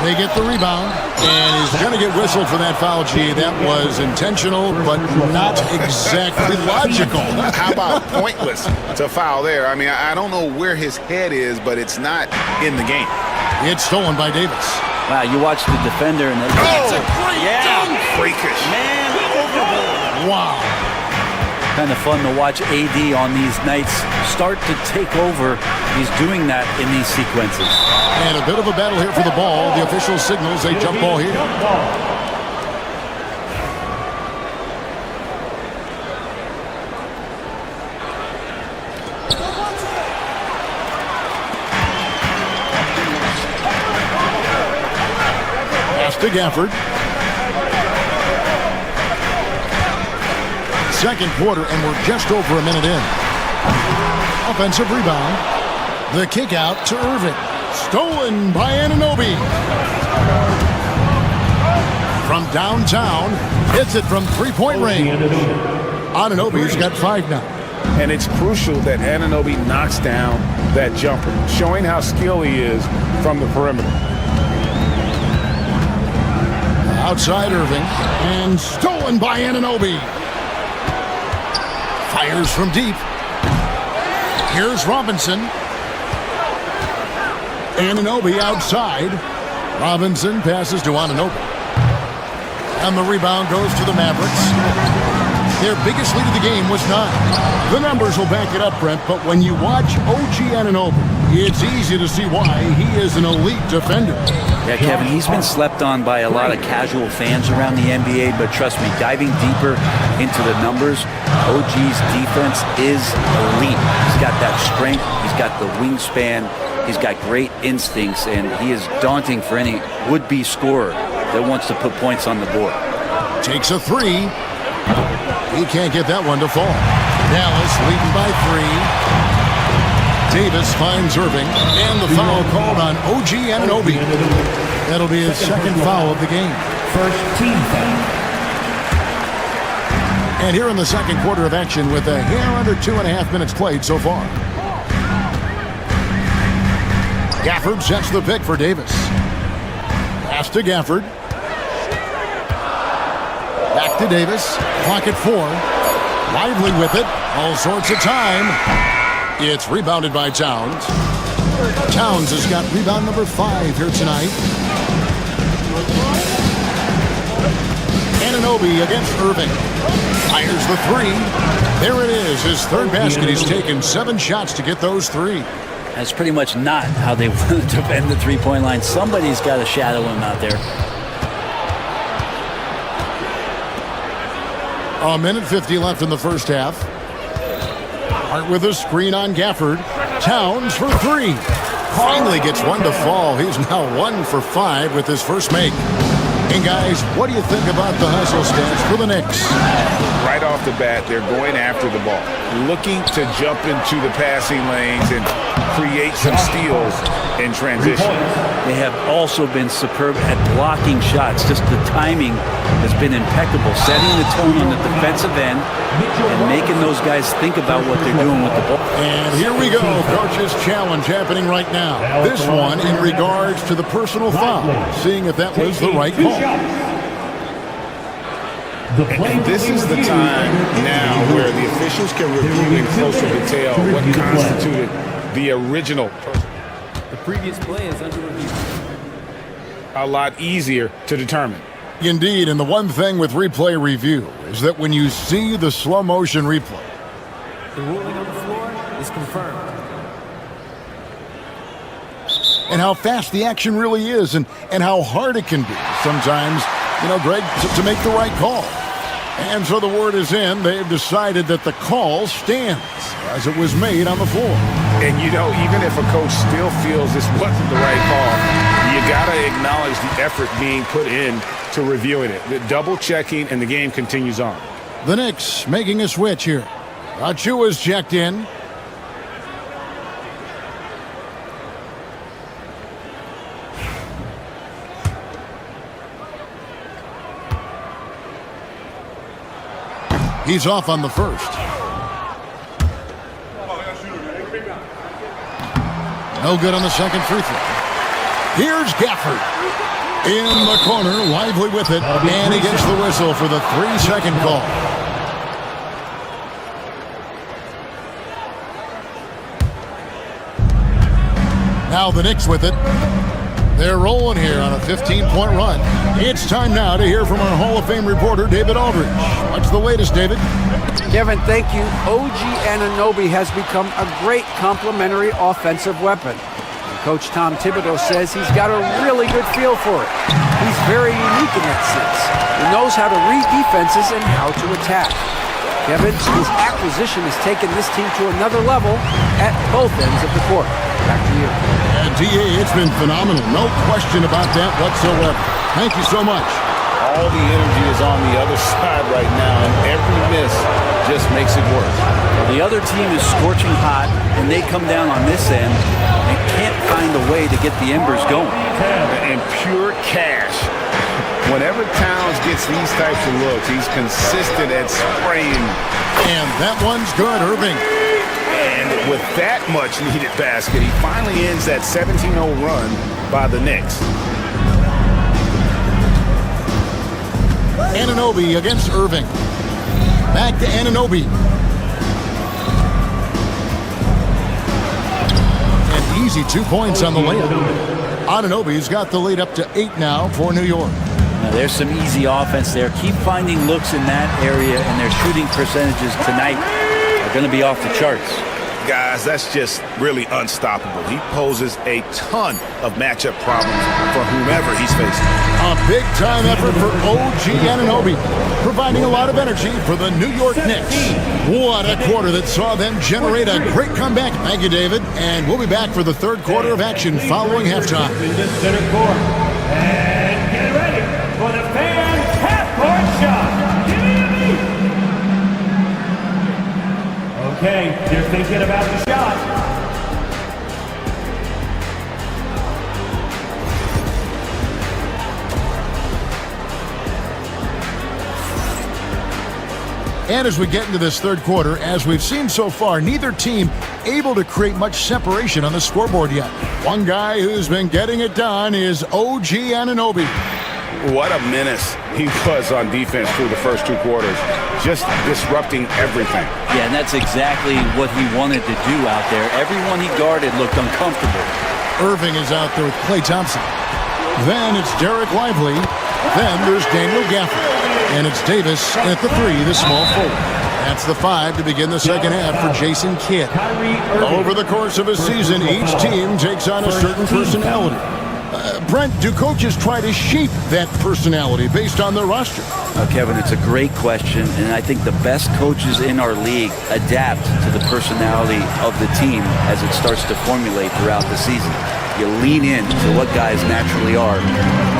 [SPEAKER 2] They get the rebound. And he's going to get whistled for that foul, G. That was intentional, but not exactly logical.
[SPEAKER 10] How about pointless to foul there? I mean, I don't know where his head is, but it's not in the game.
[SPEAKER 2] It's stolen by Davis.
[SPEAKER 17] Wow, you watch the defender and then...
[SPEAKER 10] That's a great dunk! Freakish.
[SPEAKER 17] Man, overboard.
[SPEAKER 2] Wow.
[SPEAKER 17] Kind of fun to watch AD on these nights start to take over. He's doing that in these sequences.
[SPEAKER 2] And a bit of a battle here for the ball. The official signals a jump ball here. Pass to Gafford. Second quarter, and we're just over a minute in. Offensive rebound. The kick out to Irving. Stolen by Anunoby. From downtown, hits it from three-point range. Anunoby's got 5 now.
[SPEAKER 10] And it's crucial that Anunoby knocks down that jumper, showing how skilled he is from the perimeter.
[SPEAKER 2] Outside Irving, and stolen by Anunoby. Fires from deep. Here's Robinson. Anunoby outside. Robinson passes to Anunoby. And the rebound goes to the Mavericks. Their biggest lead of the game was 9. The numbers will back it up, Brent, but when you watch OG Anunoby, it's easy to see why he is an elite defender.
[SPEAKER 17] Yeah, Kevin, he's been slept on by a lot of casual fans around the NBA, but trust me, diving deeper into the numbers, OG's defense is elite. He's got that strength, he's got the wingspan, he's got great instincts, and he is daunting for any would-be scorer that wants to put points on the board.
[SPEAKER 2] Takes a 3. He can't get that one to fall. Dallas leading by 3. Davis finds Irving, and the foul called on OG Anunoby. That'll be his second foul of the game.
[SPEAKER 4] First team foul.
[SPEAKER 2] And here in the second quarter of action with a hair under 2.5 minutes played so far. Gafford sets the pick for Davis. Pass to Gafford. Back to Davis. Clock at 4. Lively with it. All sorts of time. It's rebounded by Towns. Towns has got rebound number 5 here tonight. Anunoby against Irving. Fires the 3. There it is. His third basket. He's taken 7 shots to get those 3.
[SPEAKER 17] That's pretty much not how they want to defend the three-point line. Somebody's got to shadow him out there.
[SPEAKER 2] A minute 50 left in the first half. Hart with a screen on Gafford. Towns for 3. Finally gets one to fall. He's now 1 for 5 with his first make. And guys, what do you think about the hustle stats for the Knicks?
[SPEAKER 10] Right off the bat, they're going after the ball, looking to jump into the passing lanes and create some steals in transition.
[SPEAKER 17] They have also been superb at blocking shots. Just the timing has been impeccable, setting the tone on the defensive end and making those guys think about what they're doing with the ball.
[SPEAKER 2] And here we go, coach's challenge happening right now. This one in regards to the personal foul, seeing if that was the right call.
[SPEAKER 10] And this is the time now where the officials can review in closer detail what constituted the original.
[SPEAKER 9] The previous play is under review.
[SPEAKER 10] A lot easier to determine.
[SPEAKER 2] Indeed, and the one thing with replay review is that when you see the slow motion replay,
[SPEAKER 9] the ruling on the floor is confirmed.
[SPEAKER 2] And how fast the action really is and how hard it can be sometimes, Greg, to make the right call. And so the word is in. They've decided that the call stands as it was made on the floor.
[SPEAKER 10] And, even if a coach still feels this wasn't the right call, you got to acknowledge the effort being put in to reviewing it. The double checking, and the game continues on.
[SPEAKER 2] The Knicks making a switch here. Achua's checked in. He's off on the first. No good on the second free throw. Here's Gafford. In the corner, Lively with it, and he gets the whistle for the 3-second call. Now the Knicks with it. They're rolling here on a 15-point run. It's time now to hear from our Hall of Fame reporter, David Aldridge. What's the latest, David?
[SPEAKER 11] Kevin, thank you. OG Anunoby has become a great complementary offensive weapon. And Coach Tom Thibodeau says he's got a really good feel for it. He's very unique in that sense. He knows how to read defenses and how to attack. Kevin, his acquisition has taken this team to another level at both ends of the court. Back to you.
[SPEAKER 2] And T.A., it's been phenomenal. No question about that whatsoever. Thank you so much.
[SPEAKER 16] All the energy is on the other side right now, and every miss just makes it worse.
[SPEAKER 17] Well, the other team is scorching hot, and they come down on this end and can't find a way to get the embers going.
[SPEAKER 10] And pure cash. Whenever Towns gets these types of looks, he's consistent at spraying.
[SPEAKER 2] And that one's good, Irving.
[SPEAKER 10] And with that much needed basket, he finally ends that 17-0 run by the Knicks.
[SPEAKER 2] Anunoby against Irving. Back to Anunoby. And easy 2 points on the layup. Anunoby's got the lead up to 8 now for New York.
[SPEAKER 17] Now, there's some easy offense there. Keep finding looks in that area, and their shooting percentages tonight are going to be off the charts.
[SPEAKER 10] Guys, that's just really unstoppable. He poses a ton of matchup problems for whomever he's facing.
[SPEAKER 2] A big-time effort for OG Anunoby, providing a lot of energy for the New York Knicks. What a quarter that saw them generate a great comeback. Thank you, David. And we'll be back for the third quarter of action following halftime.
[SPEAKER 4] In the center court. And get ready for the fan half-court shot. Okay, they're thinking about the shot.
[SPEAKER 2] And as we get into this third quarter, as we've seen so far, neither team able to create much separation on the scoreboard yet. One guy who's been getting it done is OG Anunoby.
[SPEAKER 10] What a menace he was on defense through the first 2 quarters, just disrupting everything.
[SPEAKER 17] Yeah, and that's exactly what he wanted to do out there. Everyone he guarded looked uncomfortable.
[SPEAKER 2] Irving is out there with Klay Thompson. Then it's Derek Lively. Then there's Daniel Gafford. And it's Davis at the 3, the small forward. That's the 5 to begin the second half for Jason Kidd. Over the course of a season, each team takes on a certain personality. Brent, do coaches try to shape that personality based on their roster?
[SPEAKER 17] Kevin, it's a great question, and I think the best coaches in our league adapt to the personality of the team as it starts to formulate throughout the season. You lean in to what guys naturally are.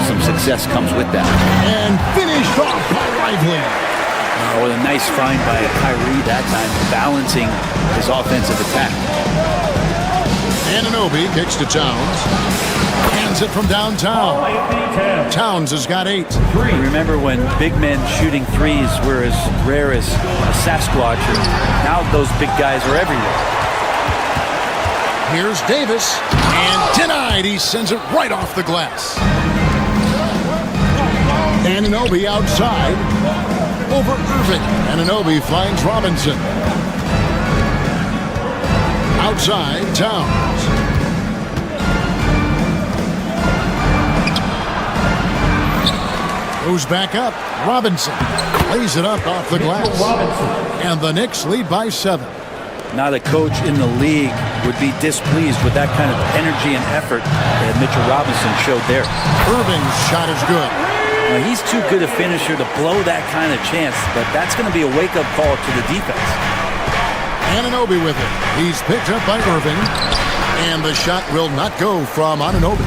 [SPEAKER 17] Some success comes with that.
[SPEAKER 2] And finished off by Lively.
[SPEAKER 17] With a nice find by Kyrie that time, balancing his offensive attack.
[SPEAKER 2] Anunoby kicks to Towns. Hands it from downtown. Towns has got 8.
[SPEAKER 17] Remember when big men shooting threes were as rare as a Sasquatch, and now those big guys are everywhere.
[SPEAKER 2] Here's Davis, and denied. He sends it right off the glass. Anunoby outside over Irving. Anunoby finds Robinson. Outside, Towns. Goes back up. Robinson lays it up off the glass. And the Knicks lead by 7.
[SPEAKER 17] Not a coach in the league would be displeased with that kind of energy and effort that Mitchell Robinson showed there.
[SPEAKER 2] Irving's shot is good.
[SPEAKER 17] Now, he's too good a finisher to blow that kind of chance, but that's going to be a wake-up call to the defense.
[SPEAKER 2] Anunoby with it. He's picked up by Irving. And the shot will not go from Anunoby.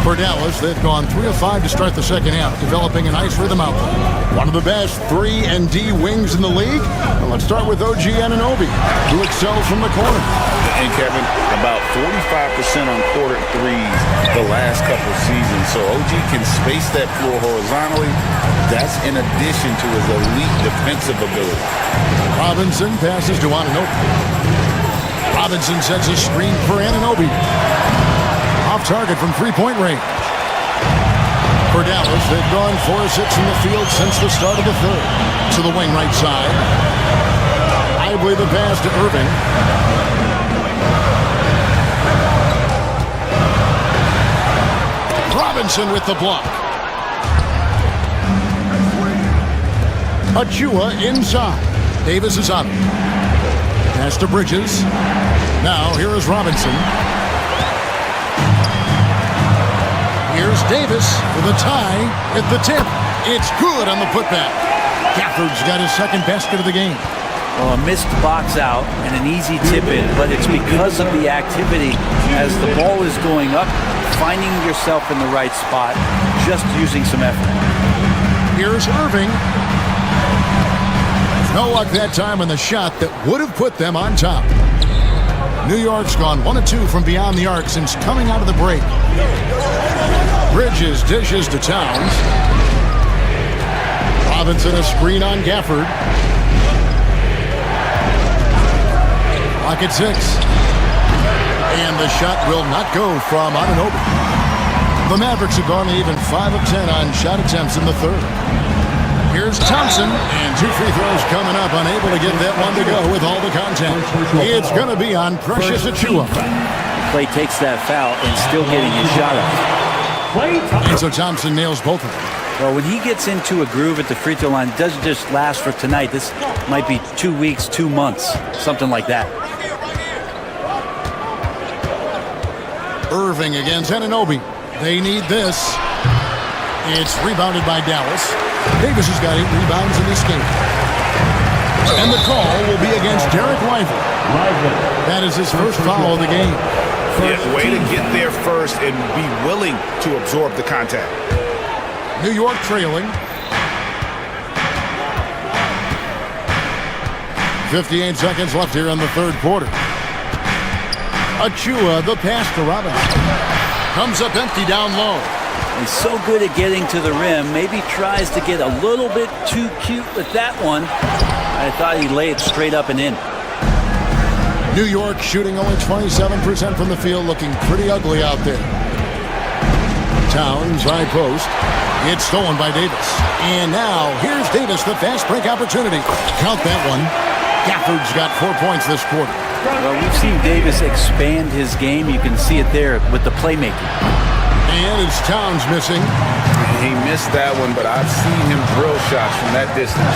[SPEAKER 2] For Dallas, they've gone 3 of 5 to start the second half, developing a nice rhythm out there. One of the best 3-and-D wings in the league. Well, let's start with OG Anunoby, who excels from the corner.
[SPEAKER 16] And Kevin, about 45% on quarter threes the last couple of seasons. So OG can space that floor horizontally. That's in addition to his elite defensive ability.
[SPEAKER 2] Robinson passes to Anunoby. Robinson sets a screen for Anunoby. Off target from three-point range. For Dallas, they've gone 4 of 6 in the field since the start of the third. To the wing right side. Lively the pass to Irving. Robinson with the block. Achua inside. Davis is on it. Pass to Bridges. Now here is Robinson. Here's Davis for the tie at the tip. It's good on the putback. Gafford's got his second basket of the game.
[SPEAKER 17] Well, a missed box out and an easy tip in, but it's because of the activity as the ball is going up, finding yourself in the right spot, just using some effort.
[SPEAKER 2] Here's Irving. No luck that time on the shot that would have put them on top. New York's gone 1 of 2 from beyond the arc since coming out of the break. Bridges dishes to Towns. Robinson a screen on Gafford. Clock at 6. And the shot will not go from Anunoby. The Mavericks have gone even 5 of 10 on shot attempts in the third. Here's Thompson, and 2 free throws coming up, unable to get that one to go with all the contact. It's going to be on Precious Achua.
[SPEAKER 17] Clay takes that foul and still getting his shot up.
[SPEAKER 2] And so Thompson nails both of them.
[SPEAKER 17] Well, when he gets into a groove at the free throw line, it doesn't just last for tonight. This might be 2 weeks, 2 months, something like that.
[SPEAKER 2] Irving against Anunoby. They need this. It's rebounded by Dallas. Davis has got 8 rebounds in this game. And the call will be against Derek Lively. That is his first foul of the game.
[SPEAKER 10] Yeah, way to get there first and be willing to absorb the contact.
[SPEAKER 2] New York trailing. 58 seconds left here in the third quarter. Achua, the pass to Robinson. Comes up empty down low.
[SPEAKER 17] He's so good at getting to the rim. Maybe tries to get a little bit too cute with that one. I thought he'd lay it straight up and in.
[SPEAKER 2] New York shooting only 27% from the field, looking pretty ugly out there. Towns, high post. It's stolen by Davis. And now, here's Davis, the fast break opportunity. Count that one. Gafford's got 4 points this quarter.
[SPEAKER 17] Well, we've seen Davis expand his game. You can see it there with the playmaking.
[SPEAKER 2] And it's Towns missing.
[SPEAKER 10] He missed that one, but I've seen him drill shots from that distance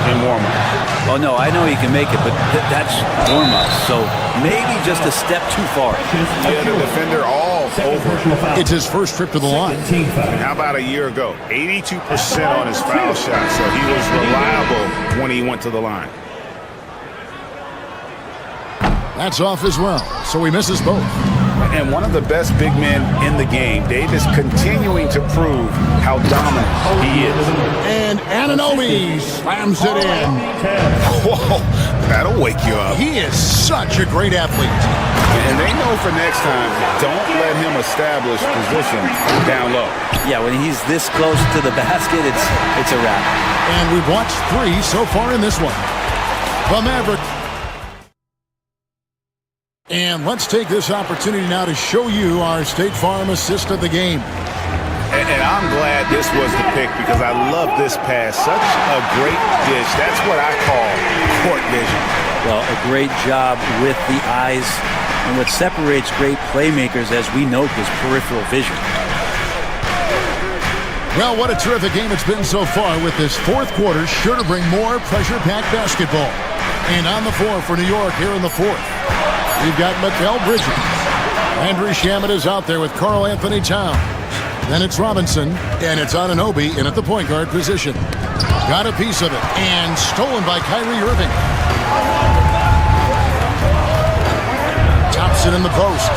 [SPEAKER 10] in warm-up.
[SPEAKER 17] Oh, no, I know he can make it, but that's warm-up. So maybe just a step too far.
[SPEAKER 10] Yeah, the defender all over.
[SPEAKER 2] It's his first trip to the line.
[SPEAKER 10] How about a year ago? 82% on his foul shot, so he was reliable when he went to the line.
[SPEAKER 2] That's off as well, so he misses both.
[SPEAKER 10] And one of the best big men in the game, Davis, continuing to prove how dominant he is.
[SPEAKER 2] And Anunoby slams it in.
[SPEAKER 10] Whoa, that'll wake you up.
[SPEAKER 2] He is such a great athlete.
[SPEAKER 10] And they know for next time, don't let him establish position down low.
[SPEAKER 17] Yeah, when he's this close to the basket, it's a wrap.
[SPEAKER 2] And we've watched 3 so far in this one. The Maverick. And let's take this opportunity now to show you our State Farm assist of the game.
[SPEAKER 10] And I'm glad this was the pick because I love this pass. Such a great dish. That's what I call court vision.
[SPEAKER 17] Well, a great job with the eyes. And what separates great playmakers, as we note, is peripheral vision.
[SPEAKER 2] Well, what a terrific game it's been so far with this fourth quarter. Sure to bring more pressure-packed basketball. And on the floor for New York here in the fourth, we've got Mikal Bridges. Andrew Shamet is out there with Karl Anthony Towns. Then it's Robinson, and it's Anunoby in at the point guard position. Got a piece of it, and stolen by Kyrie Irving. Thompson in the post.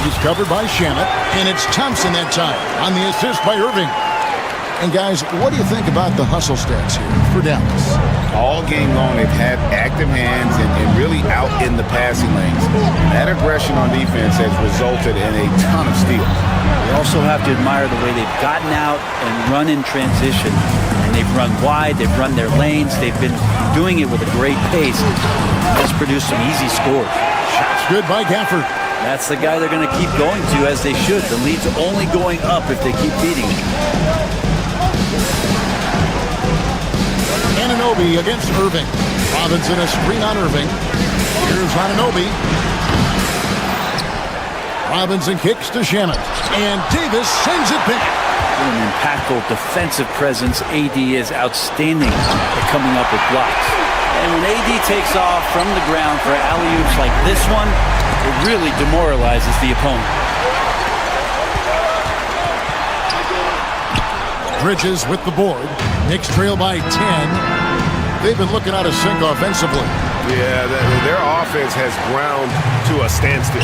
[SPEAKER 2] He's covered by Shamet, and it's Thompson that time on the assist by Irving. And guys, what do you think about the hustle stats here for Dallas?
[SPEAKER 10] All game long, they've had active hands and really out in the passing lanes. That aggression on defense has resulted in a ton of steals.
[SPEAKER 17] We also have to admire the way they've gotten out and run in transition. And they've run wide, they've run their lanes, they've been doing it with a great pace. That's produced some easy scores.
[SPEAKER 2] Shots good by Gafford.
[SPEAKER 17] That's the guy they're going to keep going to, as they should. The lead's only going up if they keep beating him.
[SPEAKER 2] Anunoby against Irving. Robinson a screen on Irving. Here's Anunoby. Robinson kicks to Shamet. And Davis sends it back.
[SPEAKER 17] An impactful defensive presence. AD is outstanding at coming up with blocks. And when AD takes off from the ground for alley-oops like this one, it really demoralizes the opponent.
[SPEAKER 2] Bridges with the board. Knicks trail by 10. They've been looking out of sync offensively.
[SPEAKER 5] Yeah, their offense has ground to a standstill.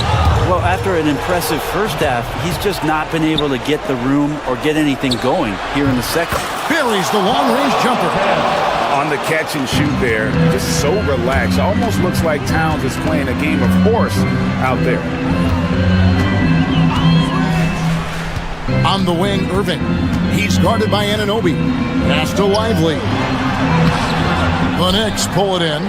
[SPEAKER 17] Well, after an impressive first half, he's just not been able to get the room or get anything going here in the second.
[SPEAKER 2] Buries the long-range jumper.
[SPEAKER 10] On the catch and shoot there, just so relaxed. Almost looks like Towns is playing a game of horse out there.
[SPEAKER 2] On the wing, Irving. He's guarded by Anunoby. Pass to Lively. The Knicks pull it in.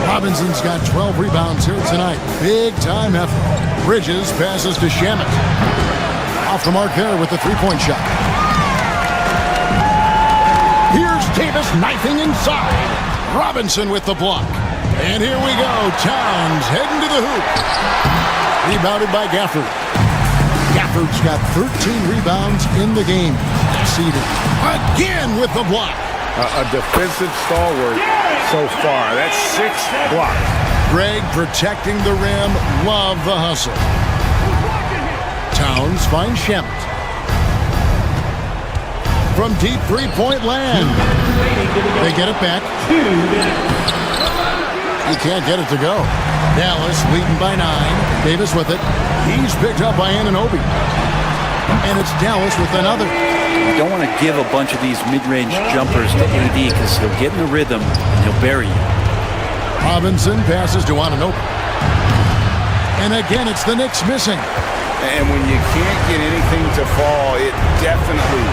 [SPEAKER 2] Robinson's got 12 rebounds here tonight. Big time effort. Bridges passes to Shamet. Off the mark there with the three-point shot. Here's Davis knifing inside. Robinson with the block. And here we go. Towns heading to the hoop. Rebounded by Gafford. Gafford's got 13 rebounds in the game. Seated again with the block.
[SPEAKER 10] A defensive stalwart so far. That's 6 blocks.
[SPEAKER 2] Greg protecting the rim. Love the hustle. Towns finds Shamet. From deep three-point land. They get it back. He can't get it to go. Dallas leading by 9. Davis with it. He's picked up by Anunoby. And it's Dallas with another.
[SPEAKER 17] You don't want to give a bunch of these mid-range jumpers to AD because he'll get in the rhythm and he'll bury you.
[SPEAKER 2] Robinson passes to Anunoby. And again, it's the Knicks missing.
[SPEAKER 10] And when you can't get anything to fall, it definitely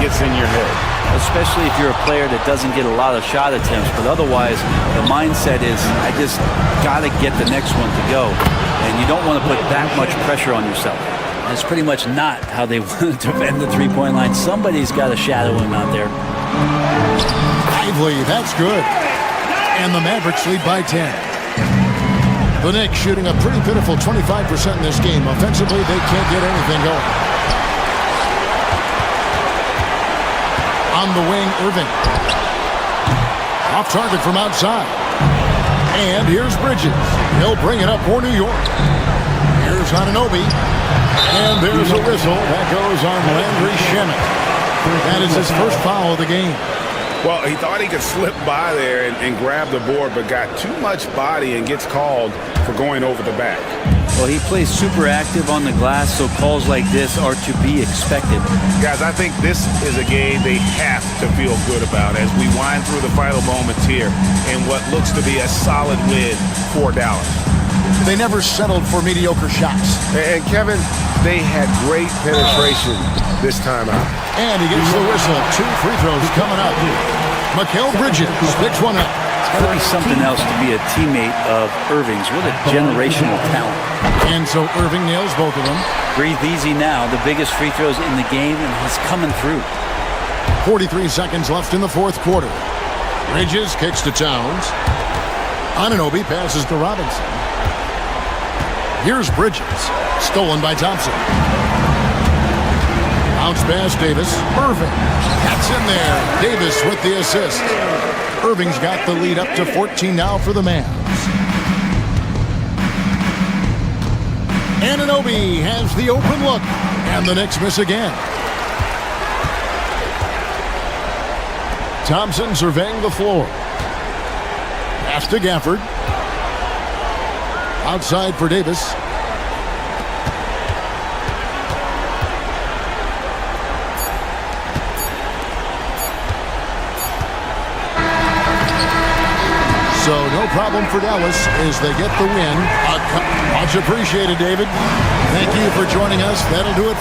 [SPEAKER 10] gets in your head.
[SPEAKER 17] Especially if you're a player that doesn't get a lot of shot attempts. But otherwise, the mindset is, I just got to get the next one to go. And you don't want to put that much pressure on yourself. And it's pretty much not how they want to defend the three-point line. Somebody's got to shadow him out there.
[SPEAKER 2] Lively, that's good. And the Mavericks lead by 10. The Knicks shooting a pretty pitiful 25% in this game. Offensively, they can't get anything going. On the wing, Irving. Off target from outside. And here's Bridges. He'll bring it up for New York. Here's Anunoby. And there's a whistle. That goes on Landry Shamet. That is his first foul of the game.
[SPEAKER 10] Well, he thought he could slip by there and grab the board, but got too much body and gets called for going over the back.
[SPEAKER 17] Well, he plays super active on the glass, so calls like this are to be expected.
[SPEAKER 10] Guys, I think this is a game they have to feel good about as we wind through the final moments here in what looks to be a solid win for Dallas.
[SPEAKER 2] They never settled for mediocre shots.
[SPEAKER 5] And Kevin, they had great penetration this time out.
[SPEAKER 2] And he gets the whistle. 2 free throws coming up. Mikal Bridges picks one up.
[SPEAKER 17] It's got to be something else to be a teammate of Irving's. What a generational talent.
[SPEAKER 2] And so Irving nails both of them.
[SPEAKER 17] Breathe easy now. The biggest free throws in the game, and he's coming through.
[SPEAKER 2] 43 seconds left in the fourth quarter. Bridges kicks to Towns. Anunoby passes to Robinson. Here's Bridges. Stolen by Thompson. Bounce pass Davis. Irving. That's in there. Davis with the assist. Irving's got the lead up to 14 now for the Mavs. Anunoby has the open look. And the Knicks miss again. Thompson surveying the floor. Pass to Gafford. Outside for Davis. So no problem for Dallas as they get the win. Much appreciated, David. Thank you for joining us. That'll do it.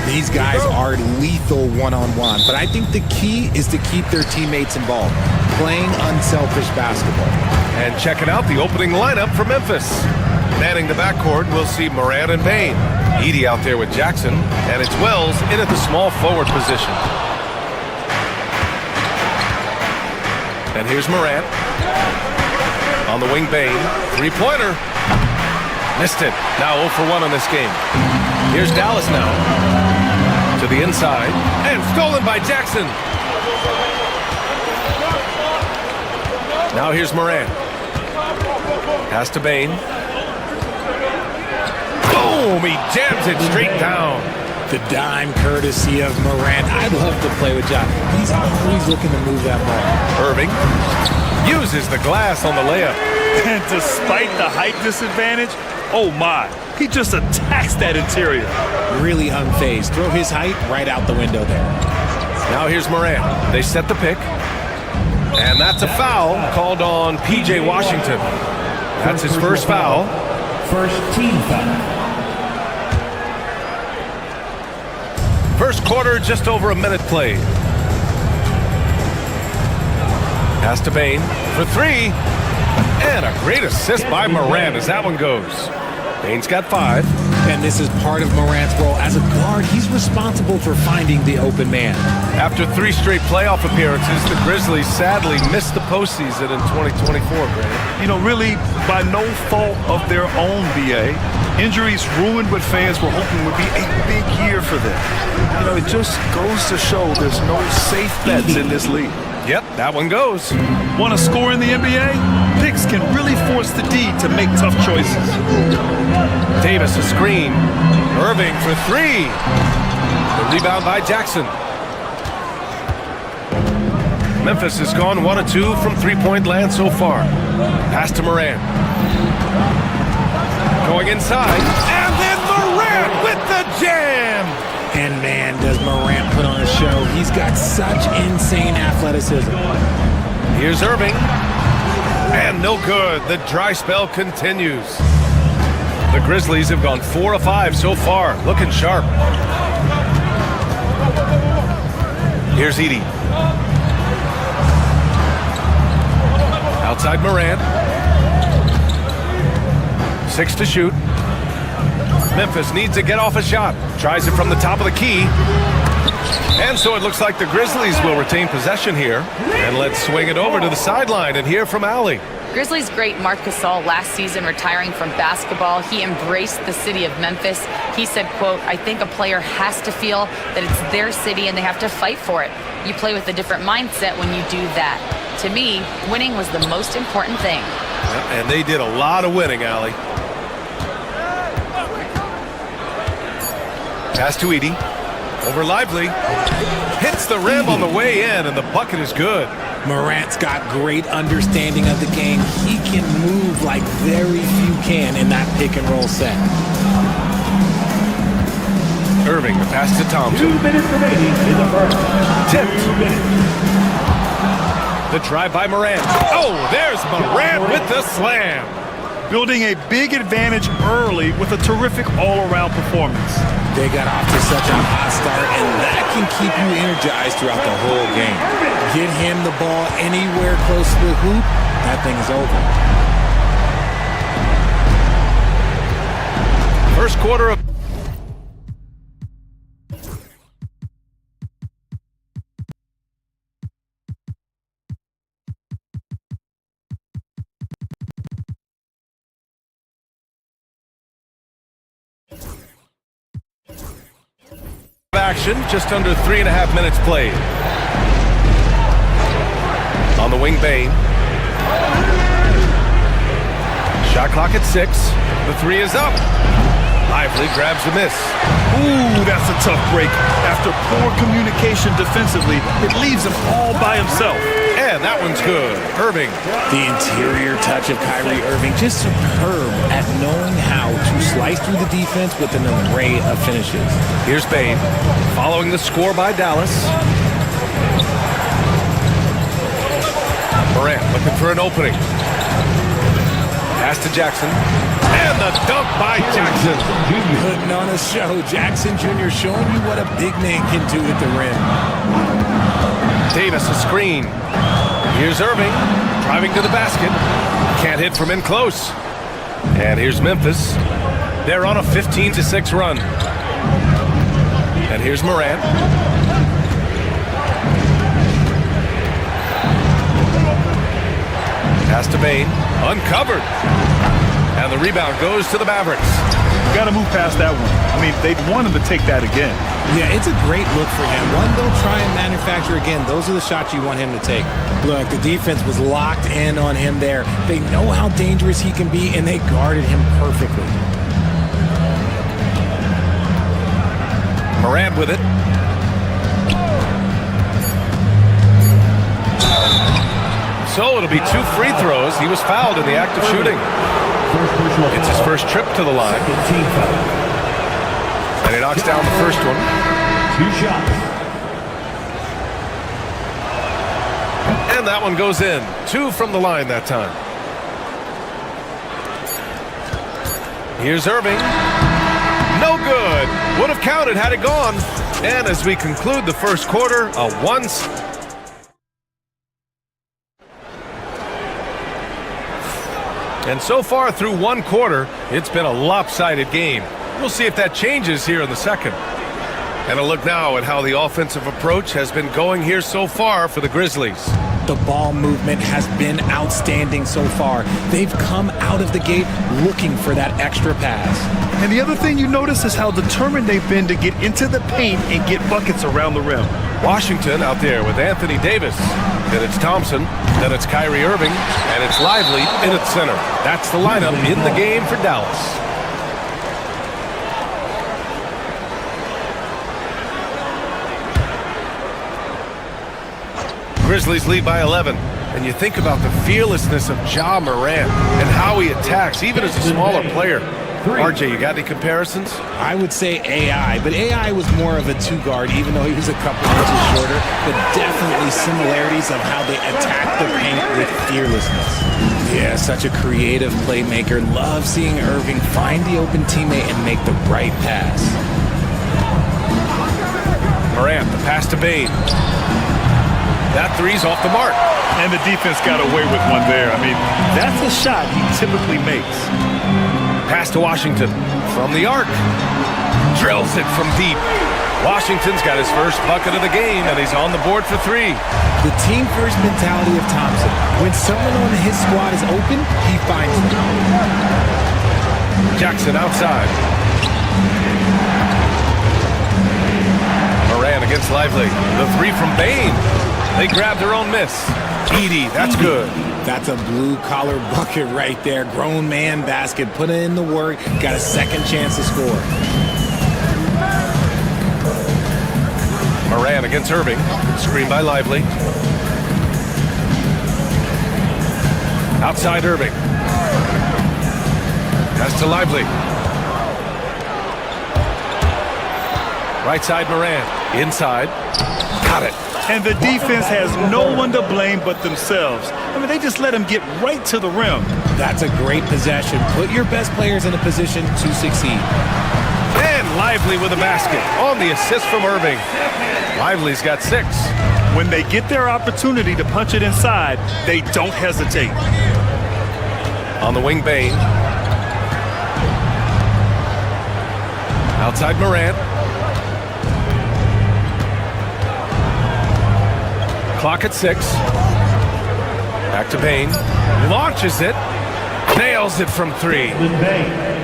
[SPEAKER 1] These guys are lethal one-on-one, but I think the key is to keep their teammates involved, playing unselfish basketball.
[SPEAKER 5] And checking out the opening lineup for Memphis. Manning the backcourt, we'll see Morant and Bane. Edey out there with Jackson, and it's Wells in at the small forward position. And here's Morant. On the wing, Bane. Three-pointer. Missed it. Now 0 for 1 on this game. Here's Dallas now. To the inside. And stolen by Jackson. Now here's Morant. Pass to Bane. Boom! He jams it straight down.
[SPEAKER 1] The dime courtesy of Morant. I'd love to play with John. He's always looking to move that ball.
[SPEAKER 5] Irving uses the glass on the layup.
[SPEAKER 8] And despite the height disadvantage, oh my, he just attacks that interior.
[SPEAKER 1] Really unfazed. Throw his height right out the window there.
[SPEAKER 5] Now here's Morant. They set the pick. And that's a foul called on P.J. Washington. That's his first foul.
[SPEAKER 4] First team foul.
[SPEAKER 5] First quarter, just over a minute played. Pass to Bane for three. And a great assist by Morant as that one goes. Bane's got 5.
[SPEAKER 1] And this is part of Morant's role. As a guard, he's responsible for finding the open man.
[SPEAKER 5] After 3 straight playoff appearances, the Grizzlies sadly missed the postseason in 2024, Grant.
[SPEAKER 8] You know, really by no fault of their own, BA. Injuries ruined what fans were hoping would be a big year for them. You know, it just goes to show there's no safe bets in this league.
[SPEAKER 5] Yep, that one goes.
[SPEAKER 8] Want to score in the NBA? Picks can really force the D to make tough choices.
[SPEAKER 5] Davis a screen. Irving for 3. The rebound by Jackson. Memphis has gone 1 of 2 from three-point land so far. Pass to Morant. Going inside. And then Morant with the jam!
[SPEAKER 1] And man, does Morant put on a show. He's got such insane athleticism.
[SPEAKER 5] Here's Irving. And no good. The dry spell continues. The Grizzlies have gone 4 of 5 so far. Looking sharp. Here's Edey. Outside Morant. 6 to shoot. Memphis needs to get off a shot. Tries it from the top of the key. And so it looks like the Grizzlies will retain possession here. And let's swing it over to the sideline and hear from Allie.
[SPEAKER 7] Grizzlies great Marc Gasol last season retiring from basketball. He embraced the city of Memphis. He said, quote, "I think a player has to feel that it's their city and they have to fight for it. You play with a different mindset when you do that. To me, winning was the most important thing."
[SPEAKER 5] And they did a lot of winning, Allie. Pass to Edey. Over Lively. Hits the rim on the way in, and the bucket is good.
[SPEAKER 1] Morant's got great understanding of the game. He can move like very few can in that pick-and-roll set.
[SPEAKER 5] Irving, the pass to Thompson.
[SPEAKER 4] 2 minutes remaining in the first.
[SPEAKER 5] Tipped.
[SPEAKER 4] 2 minutes.
[SPEAKER 5] The drive by Morant. Oh, there's Morant with the slam.
[SPEAKER 8] Building a big advantage early with a terrific all-around performance.
[SPEAKER 1] They got off to such a hot start, and that can keep you energized throughout the whole game. Get him the ball anywhere close to the hoop, that thing is over.
[SPEAKER 5] First quarter of action, just under 3.5 minutes played. On the wing, Bane. Shot clock at 6. The 3 is up. Lively grabs the miss.
[SPEAKER 8] Ooh, that's a tough break. After poor communication defensively, it leaves him all by himself.
[SPEAKER 5] And that one's good. Irving.
[SPEAKER 1] The interior touch of Kyrie Irving, just superb at knowing how to slice through the defense with an array of finishes.
[SPEAKER 5] Here's Bane, following the score by Dallas. Morant looking for an opening. Pass to Jackson. And the dunk by Jackson.
[SPEAKER 1] Putting on a show. Jackson Jr. showing you what a big man can do at the rim.
[SPEAKER 5] Davis a screen. Here's Irving, driving to the basket. Can't hit from in close. And here's Memphis. They're on a 15-6 run. And here's Morant. Pass to Bane. Uncovered. And the rebound goes to the Mavericks.
[SPEAKER 8] Got to move past that one. I mean, they'd want him to take that again.
[SPEAKER 1] Yeah, it's a great look for him. One they'll try and manufacture again. Those are the shots you want him to take. Look, the defense was locked in on him there. They know how dangerous he can be, and they guarded him perfectly.
[SPEAKER 5] Morant with it. So it'll be 2 free throws. He was fouled in the act of shooting. It's his first trip to the line. And he knocks down the first one.
[SPEAKER 4] 2 shots.
[SPEAKER 5] And that one goes in. 2 from the line that time. Here's Irving. No good. Would have counted had it gone. And as we conclude the first quarter, a once. And so far through one quarter, it's been a lopsided game. We'll see if that changes here in the second. And a look now at how the offensive approach has been going here so far for the Grizzlies.
[SPEAKER 1] The ball movement has been outstanding so far. They've come out of the gate looking for that extra pass.
[SPEAKER 8] And the other thing you notice is how determined they've been to get into the paint and get buckets around the rim.
[SPEAKER 5] Washington out there with Anthony Davis. Then it's Thompson. Then it's Kyrie Irving. And it's Lively in at center. That's the lineup in the game for Dallas. Grizzlies lead by 11. And you think about the fearlessness of Ja Morant and how he attacks, even as a smaller player. RJ, you got any comparisons?
[SPEAKER 1] I would say AI, but AI was more of a two-guard, even though he was a couple inches shorter, but definitely similarities of how they attack the paint with fearlessness. Yeah, such a creative playmaker. Love seeing Irving find the open teammate and make the right pass.
[SPEAKER 5] Morant, the pass to Bane. That three's off the mark.
[SPEAKER 8] And the defense got away with one there. I mean, that's a shot he typically makes.
[SPEAKER 5] Pass to Washington from the arc. Drills it from deep. Washington's got his first bucket of the game, and he's on the board for three.
[SPEAKER 1] The team-first mentality of Thompson. When someone on his squad is open, he finds them.
[SPEAKER 5] Jackson outside. Moran against Lively. The three from Bane. They grab their own miss. Edey, that's good.
[SPEAKER 1] That's a blue-collar bucket right there. Grown man basket. Put in the work. Got a second chance to score.
[SPEAKER 5] Moran against Irving. Screen by Lively. Outside Irving. Pass to Lively. Right side Moran. Inside. Got it.
[SPEAKER 8] And the defense has no one to blame but themselves. I mean, they just let him get right to the rim.
[SPEAKER 1] That's a great possession. Put your best players in a position to succeed.
[SPEAKER 5] And Lively with a basket on the assist from Irving. Lively's got 6.
[SPEAKER 8] When they get their opportunity to punch it inside, they don't hesitate.
[SPEAKER 5] On the wing, Bane. Outside Morant. Clock at 6. Back to Bane. Launches it. Nails it from 3.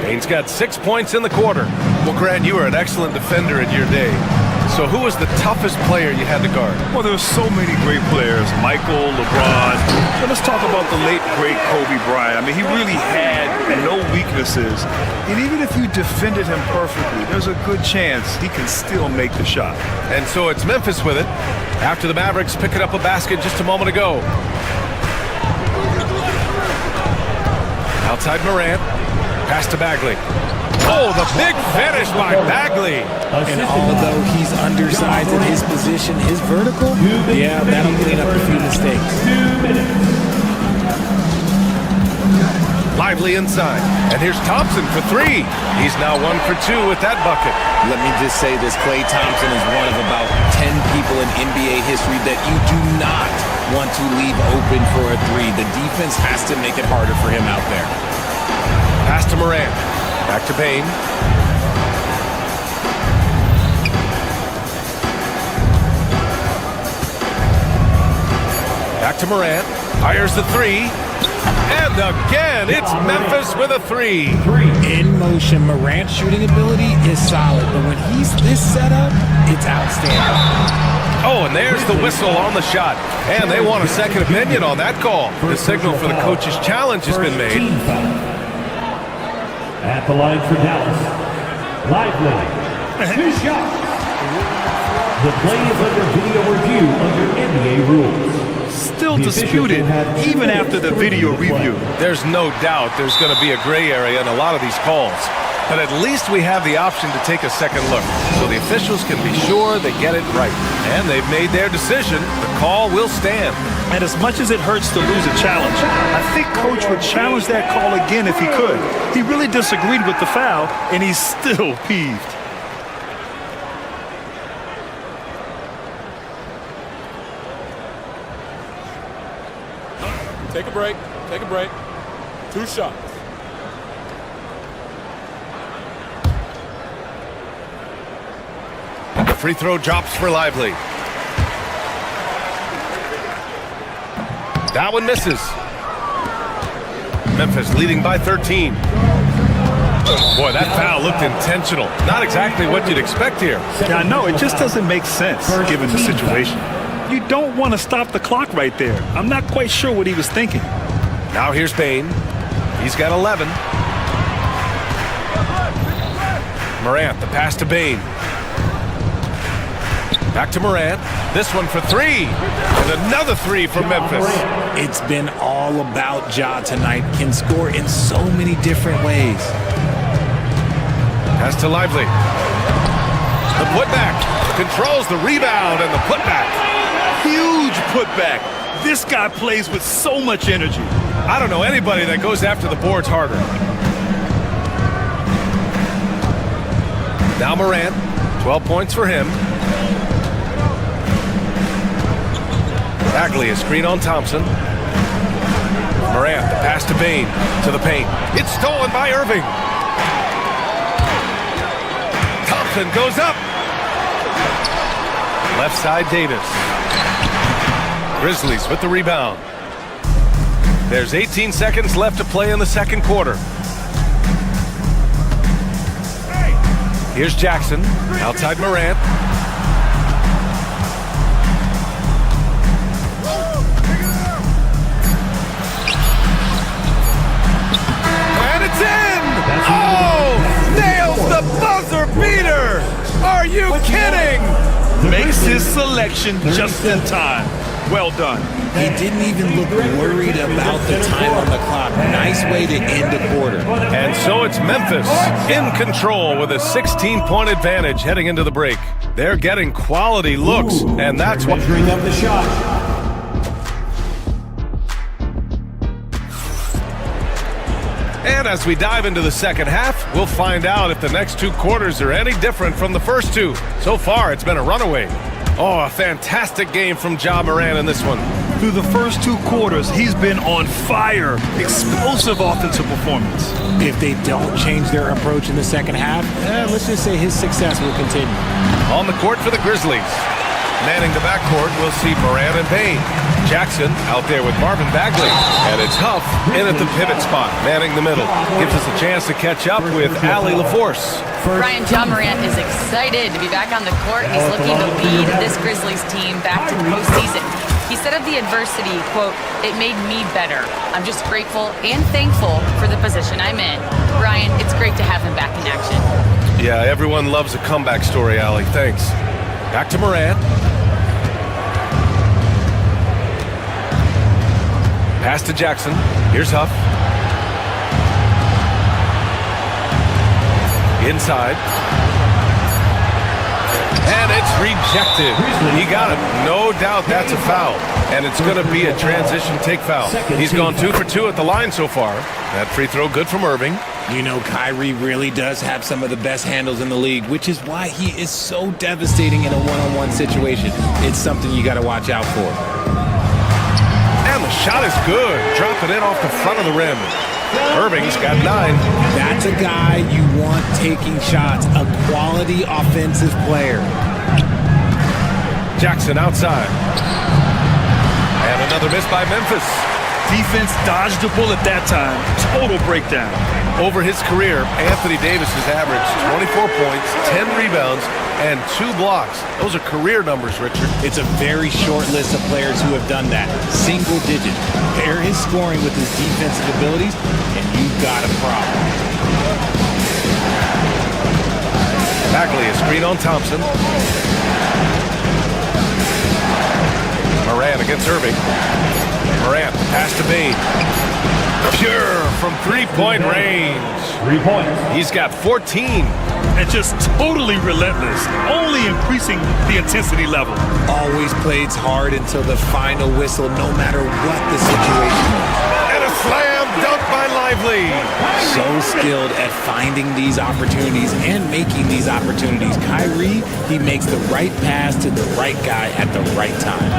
[SPEAKER 5] Bane's got 6 points in the quarter. Well, Grant, you were an excellent defender in your day. So who was the toughest player you had to guard?
[SPEAKER 8] Well, there's so many great players. Michael, LeBron. But let's talk about the late, great Kobe Bryant. I mean, he really had no weaknesses. And even if you defended him perfectly, there's a good chance he can still make the shot.
[SPEAKER 5] And so it's Memphis with it. After the Mavericks picking up a basket just a moment ago. Outside Morant. Pass to Bagley. Oh, the big finish by Bagley.
[SPEAKER 1] And although he's undersized in his position, his vertical, yeah, that'll clean up a few mistakes.
[SPEAKER 4] 2 minutes.
[SPEAKER 5] Lively inside. And here's Thompson for 3. He's now 1 for 2 with that bucket.
[SPEAKER 1] Let me just say this, Klay Thompson is one of about 10 people in NBA history that you do not want to leave open for a 3. The defense has to make it harder for him out there.
[SPEAKER 5] Pass to Morant. Back to Bane. Back to Morant. Fires the 3. And again, it's Memphis with a 3.
[SPEAKER 1] In motion, Morant's shooting ability is solid, but when he's this set up, it's outstanding.
[SPEAKER 5] Oh, and there's the whistle on the shot. And they want a second opinion on that call. The signal for the coach's challenge has been made.
[SPEAKER 4] At the line for Dallas, Lively, 2 shots. The play is under video review under NBA rules.
[SPEAKER 8] Still disputed even after the video review.
[SPEAKER 5] There's no doubt there's going to be a gray area in a lot of these calls. But at least we have the option to take a second look, so the officials can be sure they get it right. And they've made their decision. The call will stand.
[SPEAKER 8] And as much as it hurts to lose a challenge, I think Coach would challenge that call again if he could. He really disagreed with the foul, and he's still peeved.
[SPEAKER 18] Take a break. Take a break. 2 shots.
[SPEAKER 5] free throw drops for Lively. That one misses. Memphis leading by 13. Boy, that foul looked intentional. Not exactly what you'd expect here.
[SPEAKER 8] Yeah, I know. It just doesn't make sense given the situation. You don't want to stop the clock right there. I'm not quite sure what he was thinking.
[SPEAKER 5] Now here's Bain. He's got 11. Morant, the pass to Bain. Back to Morant. This one for three. And another three for Memphis.
[SPEAKER 1] It's been all about Ja tonight. Can score in so many different ways.
[SPEAKER 5] Pass to Lively. The putback. Controls the rebound and the putback.
[SPEAKER 8] Huge putback. This guy plays with so much energy.
[SPEAKER 5] I don't know anybody that goes after the boards harder. Now Morant. 12 points for him. Bagley, a screen on Thompson. Morant, the pass to Bain, to the paint. It's stolen by Irving. Thompson goes up. Left side, Davis. Grizzlies with the rebound. There's 18 seconds left to play in the second quarter. Here's Jackson, outside Morant. Beater! Are you kidding?
[SPEAKER 8] Makes his selection just in time. Well done.
[SPEAKER 1] He didn't even look worried about the time on the clock. Nice way to end a quarter.
[SPEAKER 5] And so it's Memphis in control with a 16-point advantage heading into the break. They're getting quality looks, and that's what...
[SPEAKER 4] Measuring up the shot.
[SPEAKER 5] And as we dive into the second half, we'll find out if the next two quarters are any different from the first two. So far, it's been a runaway. Oh, a fantastic game from Ja Morant in this one.
[SPEAKER 8] Through the first two quarters, he's been on fire. Explosive offensive performance.
[SPEAKER 1] If they don't change their approach in the second half, let's just say his success will continue.
[SPEAKER 5] On the court for the Grizzlies. Manning the backcourt, we'll see Morant and Bain. Jackson out there with Marvin Bagley. And it's Huff in at the pivot spot, manning the middle. Gives us a chance to catch up with Allie LaForce.
[SPEAKER 7] Brian, Ja Morant is excited to be back on the court. He's looking to lead this Grizzlies team back to the postseason. He said of the adversity, quote, "It made me better. I'm just grateful and thankful for the position I'm in." Brian, it's great to have him back in action.
[SPEAKER 5] Yeah, everyone loves a comeback story, Allie. Thanks. Back to Morant. Pass to Jackson. Here's Huff. Inside. And it's rejected. He got it. No doubt that's a foul. And it's going to be a transition take foul. He's gone 2 for 2 at the line so far. That free throw good from Irving.
[SPEAKER 1] You know, Kyrie really does have some of the best handles in the league, which is why he is so devastating in a one-on-one situation. It's something you got to watch out for.
[SPEAKER 5] And the shot is good. Dropping it off the front of the rim. Irving's got 9.
[SPEAKER 1] That's a guy you want taking shots. A quality offensive player.
[SPEAKER 5] Jackson outside. And another miss by Memphis.
[SPEAKER 8] Defense dodged a bullet that time. Total breakdown.
[SPEAKER 5] Over his career, Anthony Davis has averaged 24 points, 10 rebounds, and 2 blocks. Those are career numbers, Richard.
[SPEAKER 1] It's a very short list of players who have done that. Single digit. Pair his scoring with his defensive abilities, and you've got a problem.
[SPEAKER 5] Bagley, a screen on Thompson. Morant against Irving. Morant, pass to Bain. Pure from three-point range.
[SPEAKER 4] 3 points.
[SPEAKER 5] He's got 14.
[SPEAKER 8] And just totally relentless, only increasing the intensity level.
[SPEAKER 1] Always plays hard until the final whistle, no matter what the situation is.
[SPEAKER 5] And a slam dunk by Lively.
[SPEAKER 1] So skilled at finding these opportunities and making these opportunities. Kyrie, he makes the right pass to the right guy at the right time.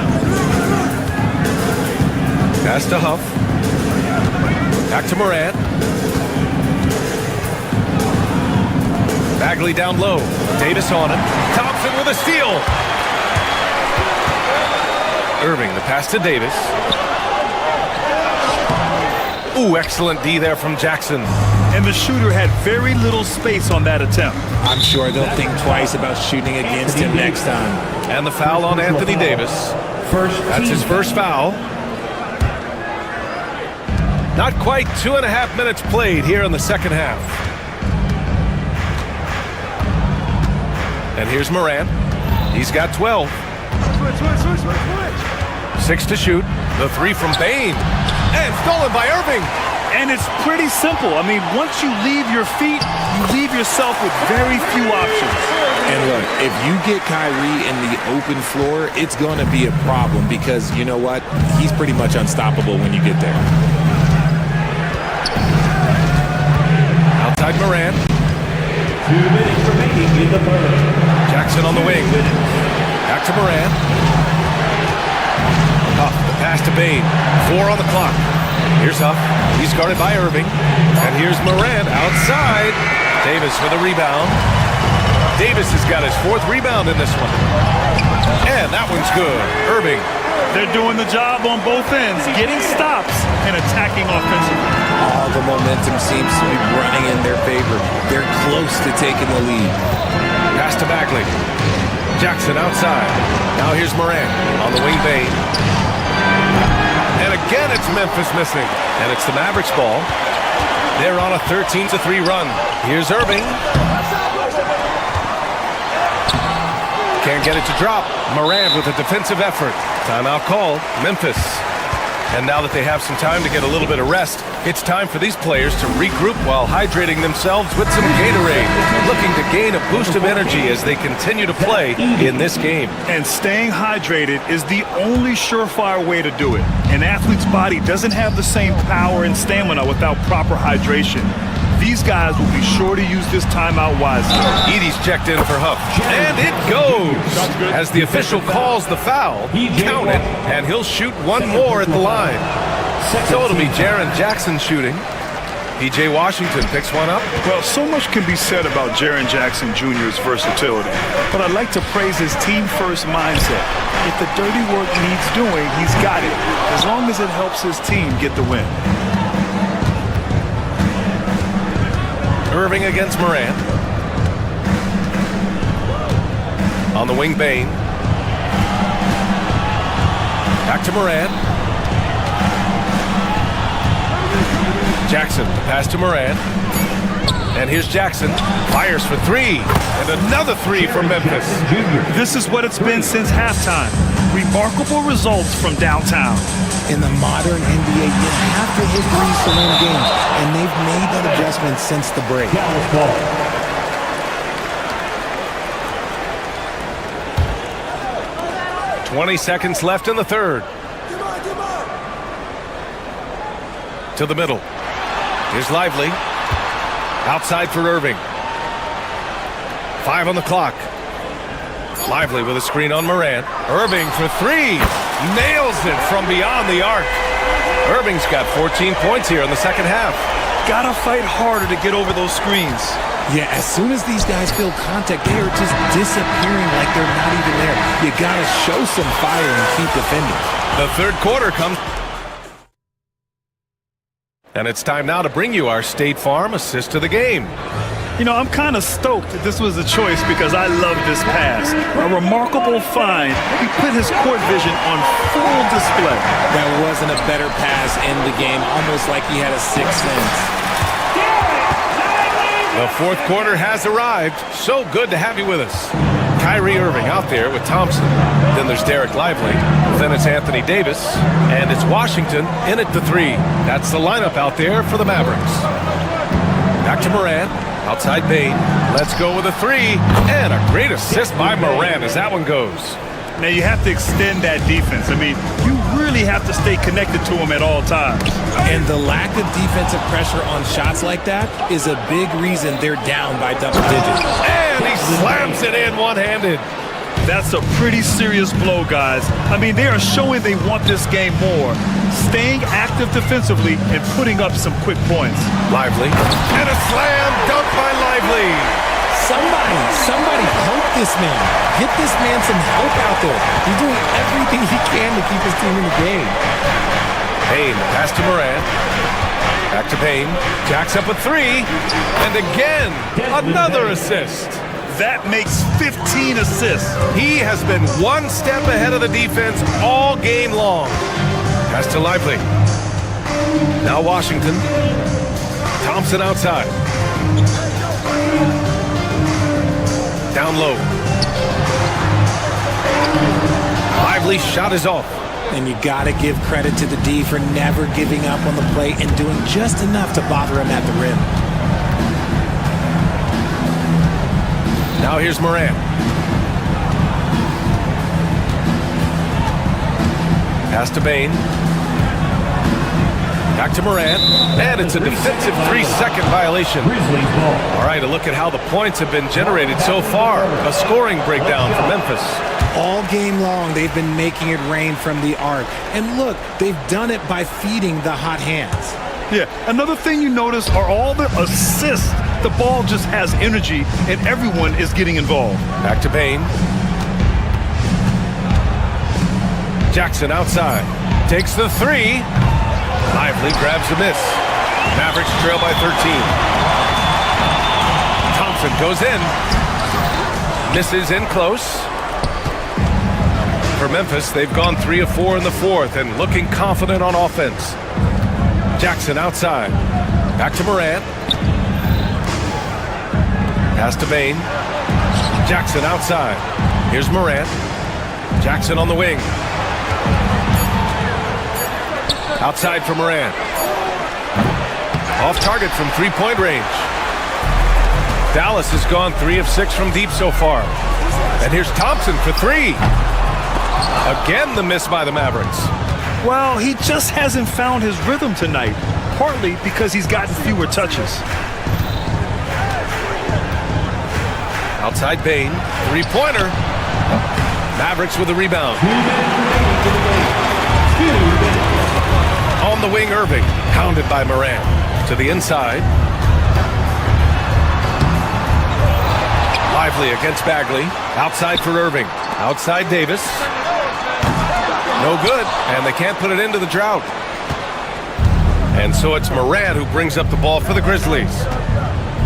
[SPEAKER 5] Pass to Huff. Back to Morant. Bagley down low. Davis on it. Thompson with a steal. Irving, the pass to Davis. Ooh, excellent D there from Jackson.
[SPEAKER 8] And the shooter had very little space on that attempt.
[SPEAKER 1] I'm sure they'll think twice about shooting against him next time.
[SPEAKER 5] And the foul on Anthony Davis. That's his first foul. Not quite 2.5 minutes played here in the second half. And here's Morant. He's got 12. 6 to shoot. The 3 from Bain. And stolen by Irving.
[SPEAKER 8] And it's pretty simple. I mean, once you leave your feet, you leave yourself with very few options.
[SPEAKER 1] And look, if you get Kyrie in the open floor, it's going to be a problem because, you know what? He's pretty much unstoppable when you get there.
[SPEAKER 5] Outside Morant.
[SPEAKER 4] 2 minutes remaining in the third.
[SPEAKER 5] Jackson on the wing. Back to Morant. Huff, the pass to Bain. 4 on the clock. Here's Huff. He's guarded by Irving. And here's Morant outside. Davis for the rebound. Davis has got his 4th rebound in this one. And that one's good. Irving.
[SPEAKER 8] They're doing the job on both ends, getting stops and attacking offensively.
[SPEAKER 1] All the momentum seems to be running in their favor. They're close to taking the lead.
[SPEAKER 5] Pass to Bagley. Jackson outside. Now here's Morant on the wing Bain. And again, it's Memphis missing. And it's the Mavericks ball. They're on a 13-3 run. Here's Irving. Can't get it to drop. Morant with a defensive effort. Timeout called. Memphis. And now that they have some time to get a little bit of rest, it's time for these players to regroup while hydrating themselves with some Gatorade, looking to gain a boost of energy as they continue to play in this game.
[SPEAKER 8] And staying hydrated is the only surefire way to do it. An athlete's body doesn't have the same power and stamina without proper hydration. These guys will be sure to use this timeout wisely.
[SPEAKER 5] Edie's checked in for Huff. And it goes! As the official calls the foul, count it, and he'll shoot one more at the line. So it'll be Jaren Jackson shooting. P.J. Washington picks one up.
[SPEAKER 8] Well, so much can be said about Jaren Jackson Jr.'s versatility, but I'd like to praise his team-first mindset. If the dirty work needs doing, he's got it, as long as it helps his team get the win.
[SPEAKER 5] Irving against Morant. On the wing, Bain. Back to Morant. Jackson, pass to Morant. And here's Jackson. Fires for 3. And another 3 from Memphis.
[SPEAKER 8] This is what it's been since halftime. Remarkable results from downtown.
[SPEAKER 1] In the modern NBA, you have to hit threes to win games, and they've made that adjustment since the break.
[SPEAKER 5] 20 seconds left in the third. To the middle. Here's Lively. Outside for Irving. 5 on the clock. Lively with a screen on Morant. Irving for 3. Nails it from beyond the arc. Irving's got 14 points here in the second half.
[SPEAKER 8] Gotta fight harder to get over those screens.
[SPEAKER 1] Yeah, as soon as these guys feel contact, they are just disappearing like they're not even there. You gotta show some fire and keep defending.
[SPEAKER 5] The third quarter comes. And it's time now to bring you our State Farm assist to the game.
[SPEAKER 8] You know, I'm kind of stoked that this was a choice because I love this pass. A remarkable find. He put his court vision on full display.
[SPEAKER 1] That wasn't a better pass in the game, almost like he had a sixth sense.
[SPEAKER 5] The fourth quarter has arrived. So good to have you with us. Kyrie Irving out there with Thompson. Then there's Derek Lively. Then it's Anthony Davis. And it's Washington in at the 3. That's the lineup out there for the Mavericks. Back to Morant. Outside Bain. Let's go with a 3. And a great assist by Morant as that one goes.
[SPEAKER 8] Now you have to extend that defense. I mean, you really have to stay connected to him at all times.
[SPEAKER 1] And the lack of defensive pressure on shots like that is a big reason they're down by double digits.
[SPEAKER 5] And he slams it in one-handed.
[SPEAKER 8] That's a pretty serious blow, guys. I mean, they are showing they want this game more. Staying active defensively and putting up some quick points.
[SPEAKER 5] Lively. And a slam dunk by Lively.
[SPEAKER 1] Somebody help this man. Get this man some help out there. He's doing everything he can to keep his team in the game.
[SPEAKER 5] Payne, pass to Moran. Back to Payne. Jacks up a three. And again, another assist.
[SPEAKER 8] That makes 15 assists.
[SPEAKER 5] He has been one step ahead of the defense all game long. Pass to Lively. Now Washington. Thompson outside. Down low. Lively shot is off.
[SPEAKER 1] And you got to give credit to the D for never giving up on the play and doing just enough to bother him at the rim.
[SPEAKER 5] Now here's Moran. Pass to Payne. Back to Moran. And it's a defensive 3-second violation. All right, a look at how the points have been generated so far. A scoring breakdown for Memphis.
[SPEAKER 1] All game long, they've been making it rain from the arc. And look, they've done it by feeding the hot hands.
[SPEAKER 8] Yeah, another thing you notice are all the assists. The ball just has energy, and everyone is getting involved.
[SPEAKER 5] Back to Payne. Jackson outside. Takes the three. Lively grabs the miss. Mavericks trail by 13. Thompson goes in. Misses in close. For Memphis, they've gone 3 of 4 in the fourth and looking confident on offense. Jackson outside. Back to Morant. Pass to Payne. Jackson outside. Here's Morant. Jackson on the wing. Outside for Morant. Off target from three-point range. Dallas has gone 3 of 6 from deep so far. And here's Thompson for three. Again, the miss by the Mavericks.
[SPEAKER 8] Well, he just hasn't found his rhythm tonight, partly because he's gotten fewer touches.
[SPEAKER 5] Outside Payne, three-pointer. Mavericks with a rebound. On the wing, Irving, pounded by Morant. To the inside. Lively against Bagley. Outside for Irving. Outside Davis. No good, and they can't put it into the drought. And so it's Morant who brings up the ball for the Grizzlies.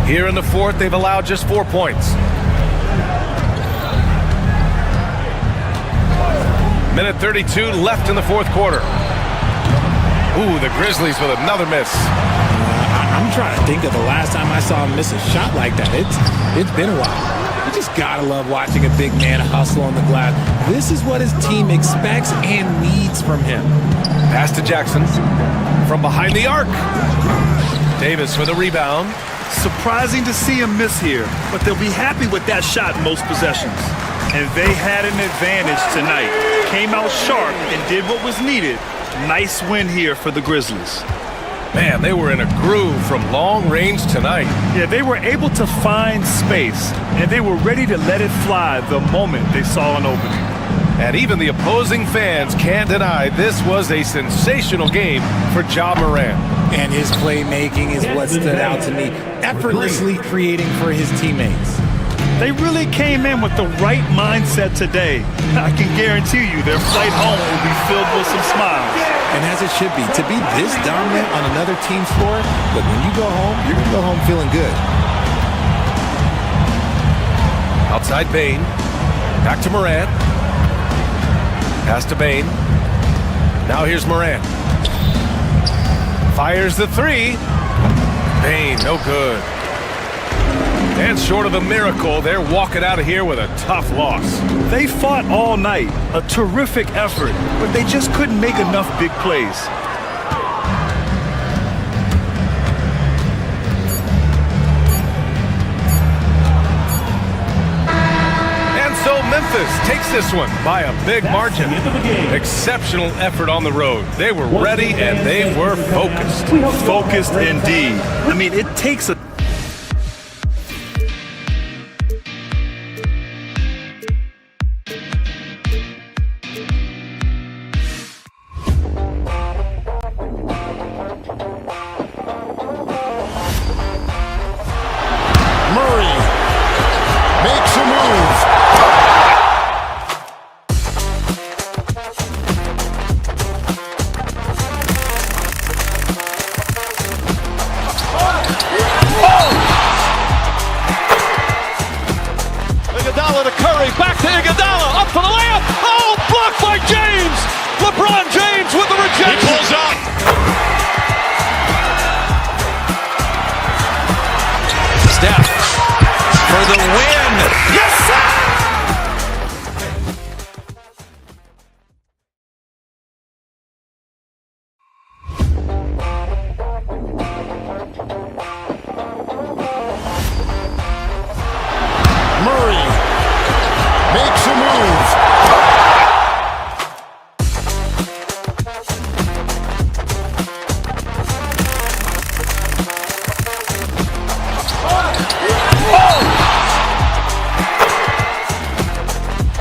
[SPEAKER 5] Here in the fourth, they've allowed just 4 points. Minute 32 left in the fourth quarter. Ooh, the Grizzlies with another miss.
[SPEAKER 1] I'm trying to think of the last time I saw him miss a shot like that. It's been a while. You just gotta love watching a big man hustle on the glass. This is what his team expects and needs from him.
[SPEAKER 5] Pass to Jackson from behind the arc. Davis with a rebound.
[SPEAKER 8] Surprising to see him miss here, but they'll be happy with that shot in most possessions. And they had an advantage tonight. Came out sharp and did what was needed. Nice win here for the Grizzlies.
[SPEAKER 5] Man, they were in a groove from long range tonight.
[SPEAKER 8] Yeah, they were able to find space, and they were ready to let it fly the moment they saw an opening.
[SPEAKER 5] And even the opposing fans can't deny this was a sensational game for Ja Morant.
[SPEAKER 1] And his playmaking is what stood out to me, effortlessly creating for his teammates.
[SPEAKER 8] They really came in with the right mindset today. I can guarantee you their flight home will be filled with some smiles.
[SPEAKER 1] And as it should be, to be this dominant on another team's floor, but when you go home, you're going to go home feeling good.
[SPEAKER 5] Outside Payne. Back to Morant. Pass to Payne. Now here's Morant. Fires the three. Payne, no good. And short of a miracle, they're walking out of here with a tough loss.
[SPEAKER 8] They fought all night, a terrific effort, but they just couldn't make enough big plays.
[SPEAKER 5] And so Memphis takes this one by a big margin. Exceptional effort on the road. They were ready and they were focused.
[SPEAKER 8] Focused indeed. I mean, it takes a
[SPEAKER 15] Steph for the win. Yes, sir!
[SPEAKER 2] Murray makes a move.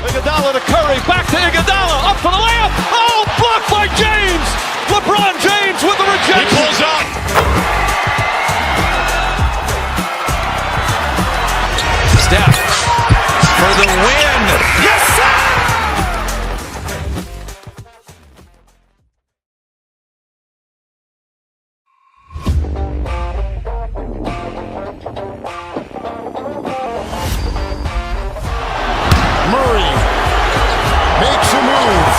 [SPEAKER 3] Iguodala to Curry, back to Iguodala, up for the layup. Oh, blocked by James. LeBron James with the rejection. He pulls up.
[SPEAKER 15] Steph for the win. Yes, sir!
[SPEAKER 2] Murray makes a move.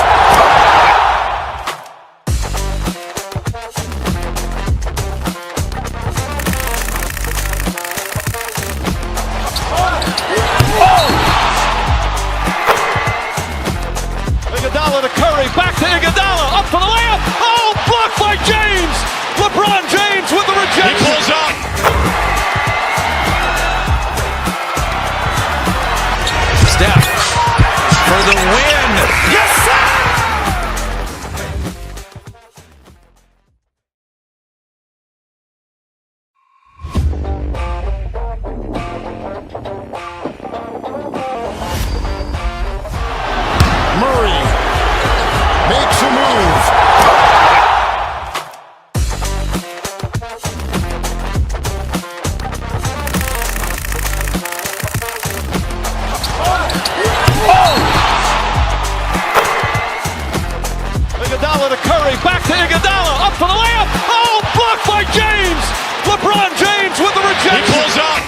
[SPEAKER 3] Iguodala to Curry, back to Iguodala, up for the layup. Oh, blocked by James. LeBron James with the rejection. He pulls up.
[SPEAKER 15] Steph for the win. Yes, sir!
[SPEAKER 2] Murray makes a move.
[SPEAKER 3] Iguodala to Curry, back to Iguodala, up for the layup. Oh, blocked by James. LeBron James with the rejection. He pulls up.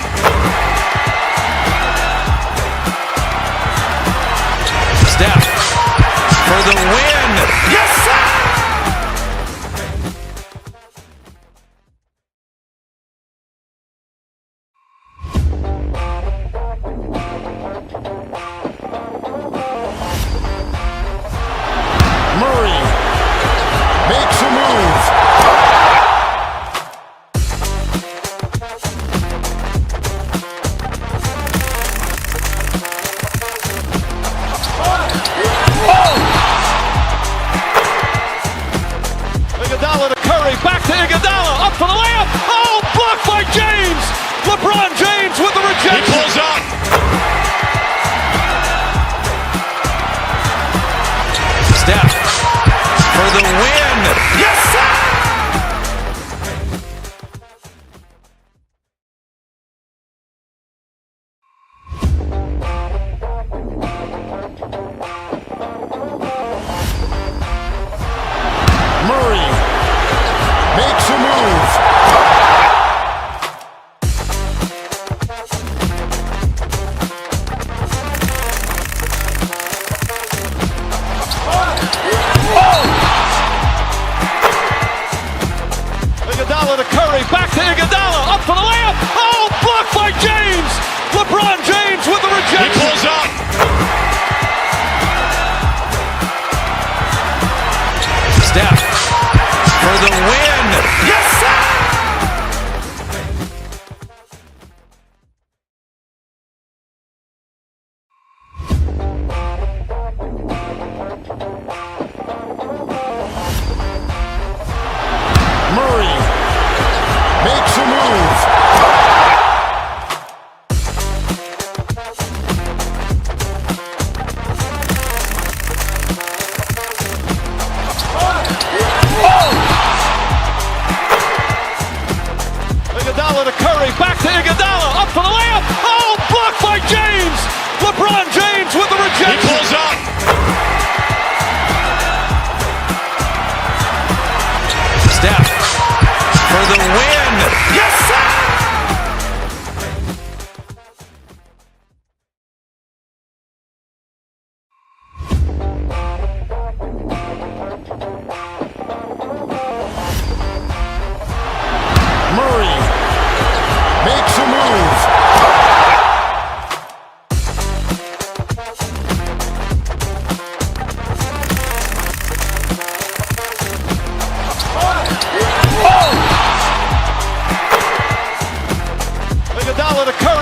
[SPEAKER 15] Steph for the win. Yes, sir!
[SPEAKER 2] Murray makes a move.
[SPEAKER 3] Iguodala to Curry, back to Iguodala, up for the layup. Oh, blocked by James. LeBron James with the rejection. He pulls up.
[SPEAKER 15] Steph for the win. Yes, sir!
[SPEAKER 2] Murray makes a move.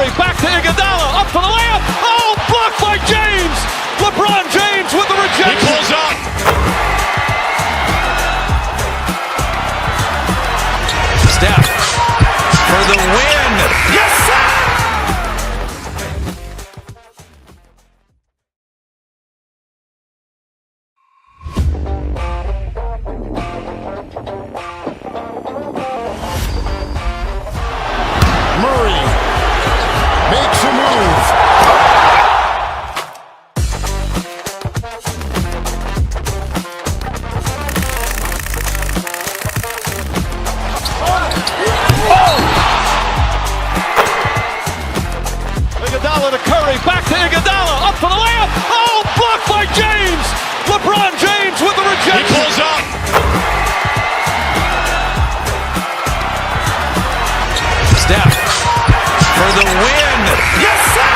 [SPEAKER 3] Curry, back to Iguodala, up for the layup. Oh, blocked by James. LeBron James with the rejection. He pulls up.
[SPEAKER 15] Steph for the win. Yes, sir!
[SPEAKER 2] Murray makes a move.
[SPEAKER 3] Iguodala to Curry, back to Iguodala, up for the layup. Oh, blocked by James. LeBron James with the rejection. He pulls up.
[SPEAKER 15] Steph for the win. Yes, sir!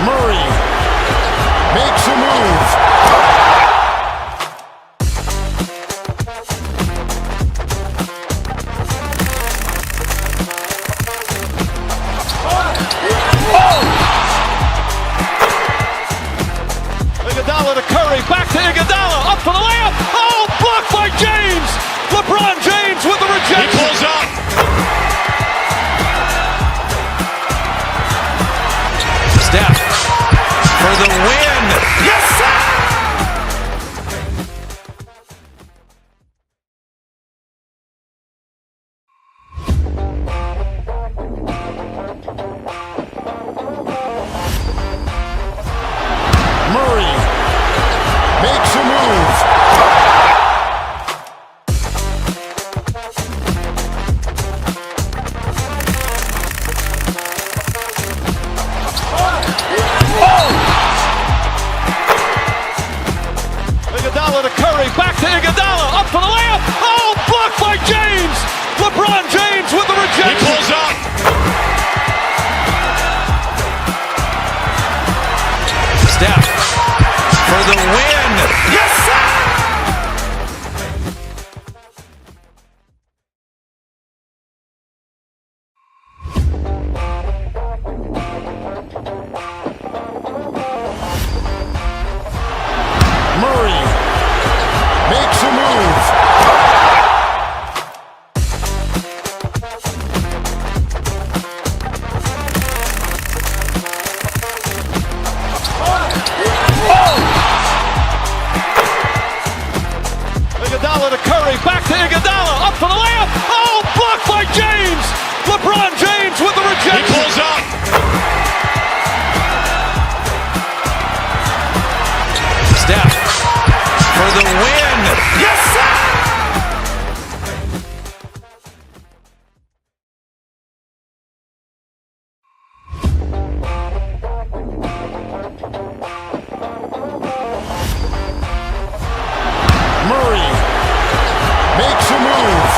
[SPEAKER 2] Murray makes a move.
[SPEAKER 3] Iguodala to Curry, back to Iguodala, up for the layup. Oh, blocked by James. LeBron James with the rejection. He pulls up.
[SPEAKER 15] Steph for the win. Yes, sir!
[SPEAKER 2] Murray makes a move.
[SPEAKER 3] Iguodala to Curry, back to Iguodala, up for the layup. Oh, blocked by James. LeBron James with the rejection. He pulls up.
[SPEAKER 15] Steph for the win. Yes, sir!
[SPEAKER 2] Murray makes a move.
[SPEAKER 3] Iguodala to Curry, back to Iguodala, up for the layup. Oh, blocked by James. LeBron James with the rejection. He pulls up.
[SPEAKER 15] Steph for the win. Yes, sir!
[SPEAKER 2] Murray makes a move.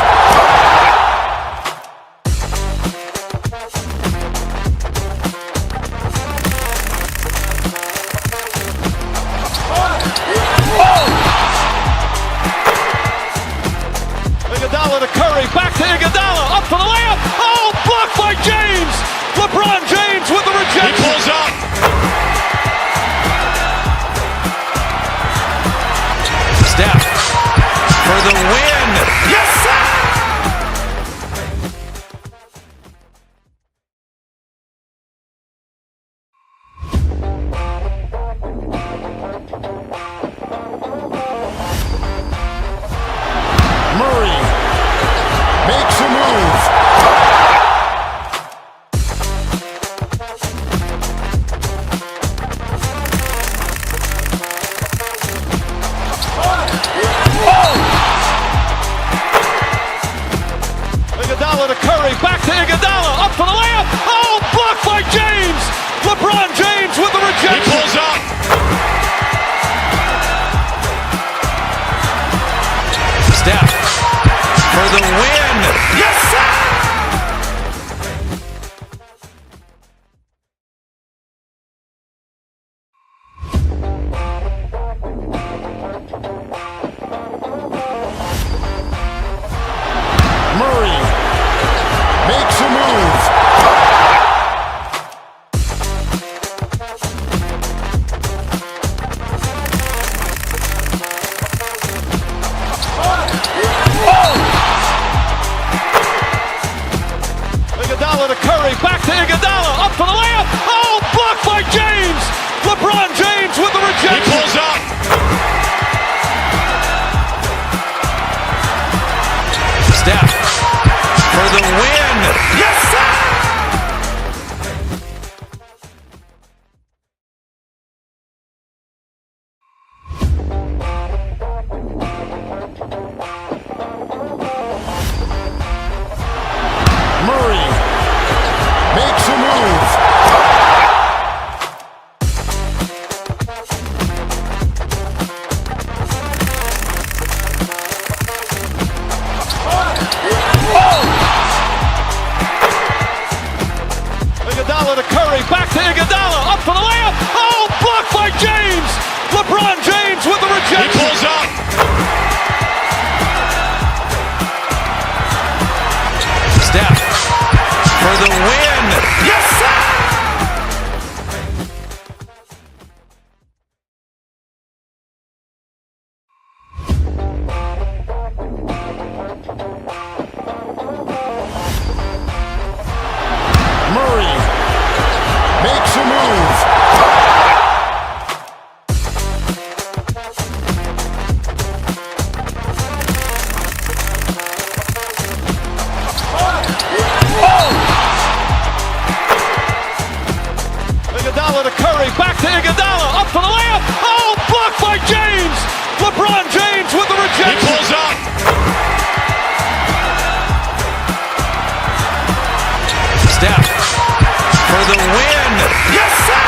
[SPEAKER 3] Iguodala to Curry, back to Iguodala, up for the layup. Oh, blocked by James. LeBron James with the rejection. He pulls up.
[SPEAKER 15] Steph for the win. Yes, sir!
[SPEAKER 2] Murray makes a move.
[SPEAKER 3] Iguodala to Curry, back to Iguodala, up for the layup. Oh, blocked by James. LeBron James with the rejection. He pulls up.
[SPEAKER 15] Steph for the win. Yes, sir!
[SPEAKER 3] Curry, back to Iguodala, up for the layup. Oh, blocked by James. LeBron James with the rejection. He pulls up.
[SPEAKER 15] Steph for the win. Yes, sir!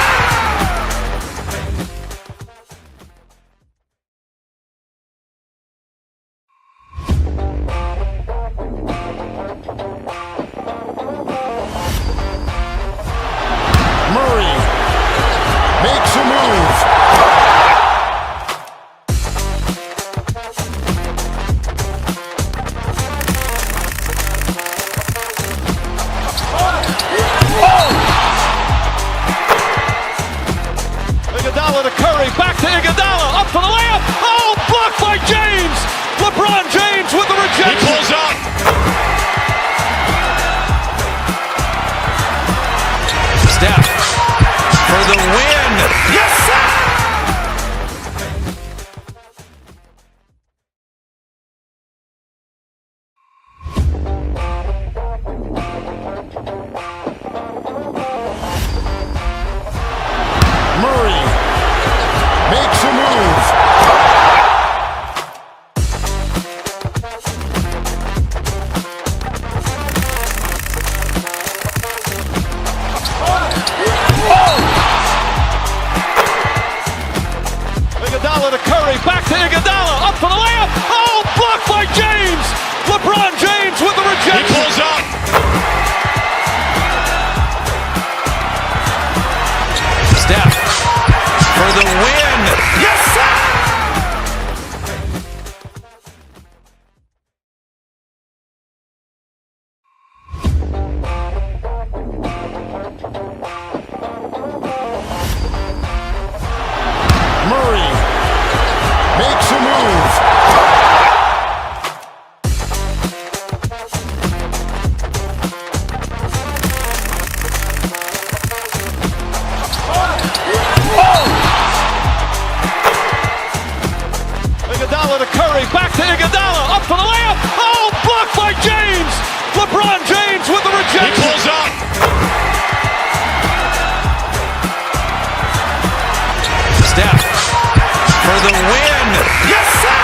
[SPEAKER 2] Murray makes a move.
[SPEAKER 3] Iguodala to Curry, back to Iguodala, up for the layup. Oh, blocked by James. LeBron James with the rejection. He pulls up.
[SPEAKER 15] Steph for the win. Yes, sir!
[SPEAKER 2] Murray makes a move.
[SPEAKER 3] Iguodala to Curry, back to Iguodala, up for the layup. Oh, blocked by James. LeBron James with the rejection. He pulls up.
[SPEAKER 15] Steph for the win. Yes, sir!
[SPEAKER 2] Murray makes a move.
[SPEAKER 3] Iguodala to Curry, back to Iguodala, up for the layup. Oh, blocked by James. LeBron James with the rejection. He pulls up.
[SPEAKER 15] Steph for the win. Yes, sir!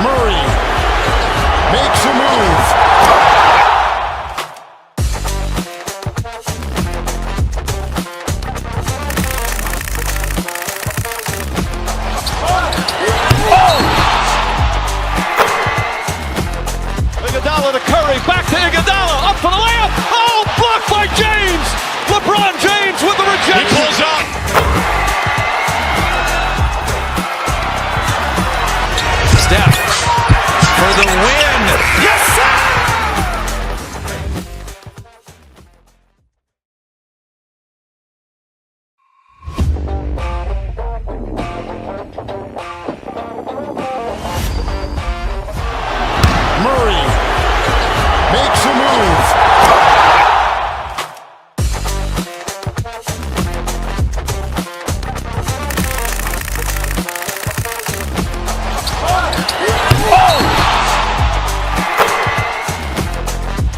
[SPEAKER 2] Murray makes a move.
[SPEAKER 3] Iguodala to Curry, back to Iguodala, up for the layup. Oh, blocked by James. LeBron James with the rejection. He pulls up.
[SPEAKER 15] Steph for the win. Yes, sir!
[SPEAKER 2] Murray makes a move.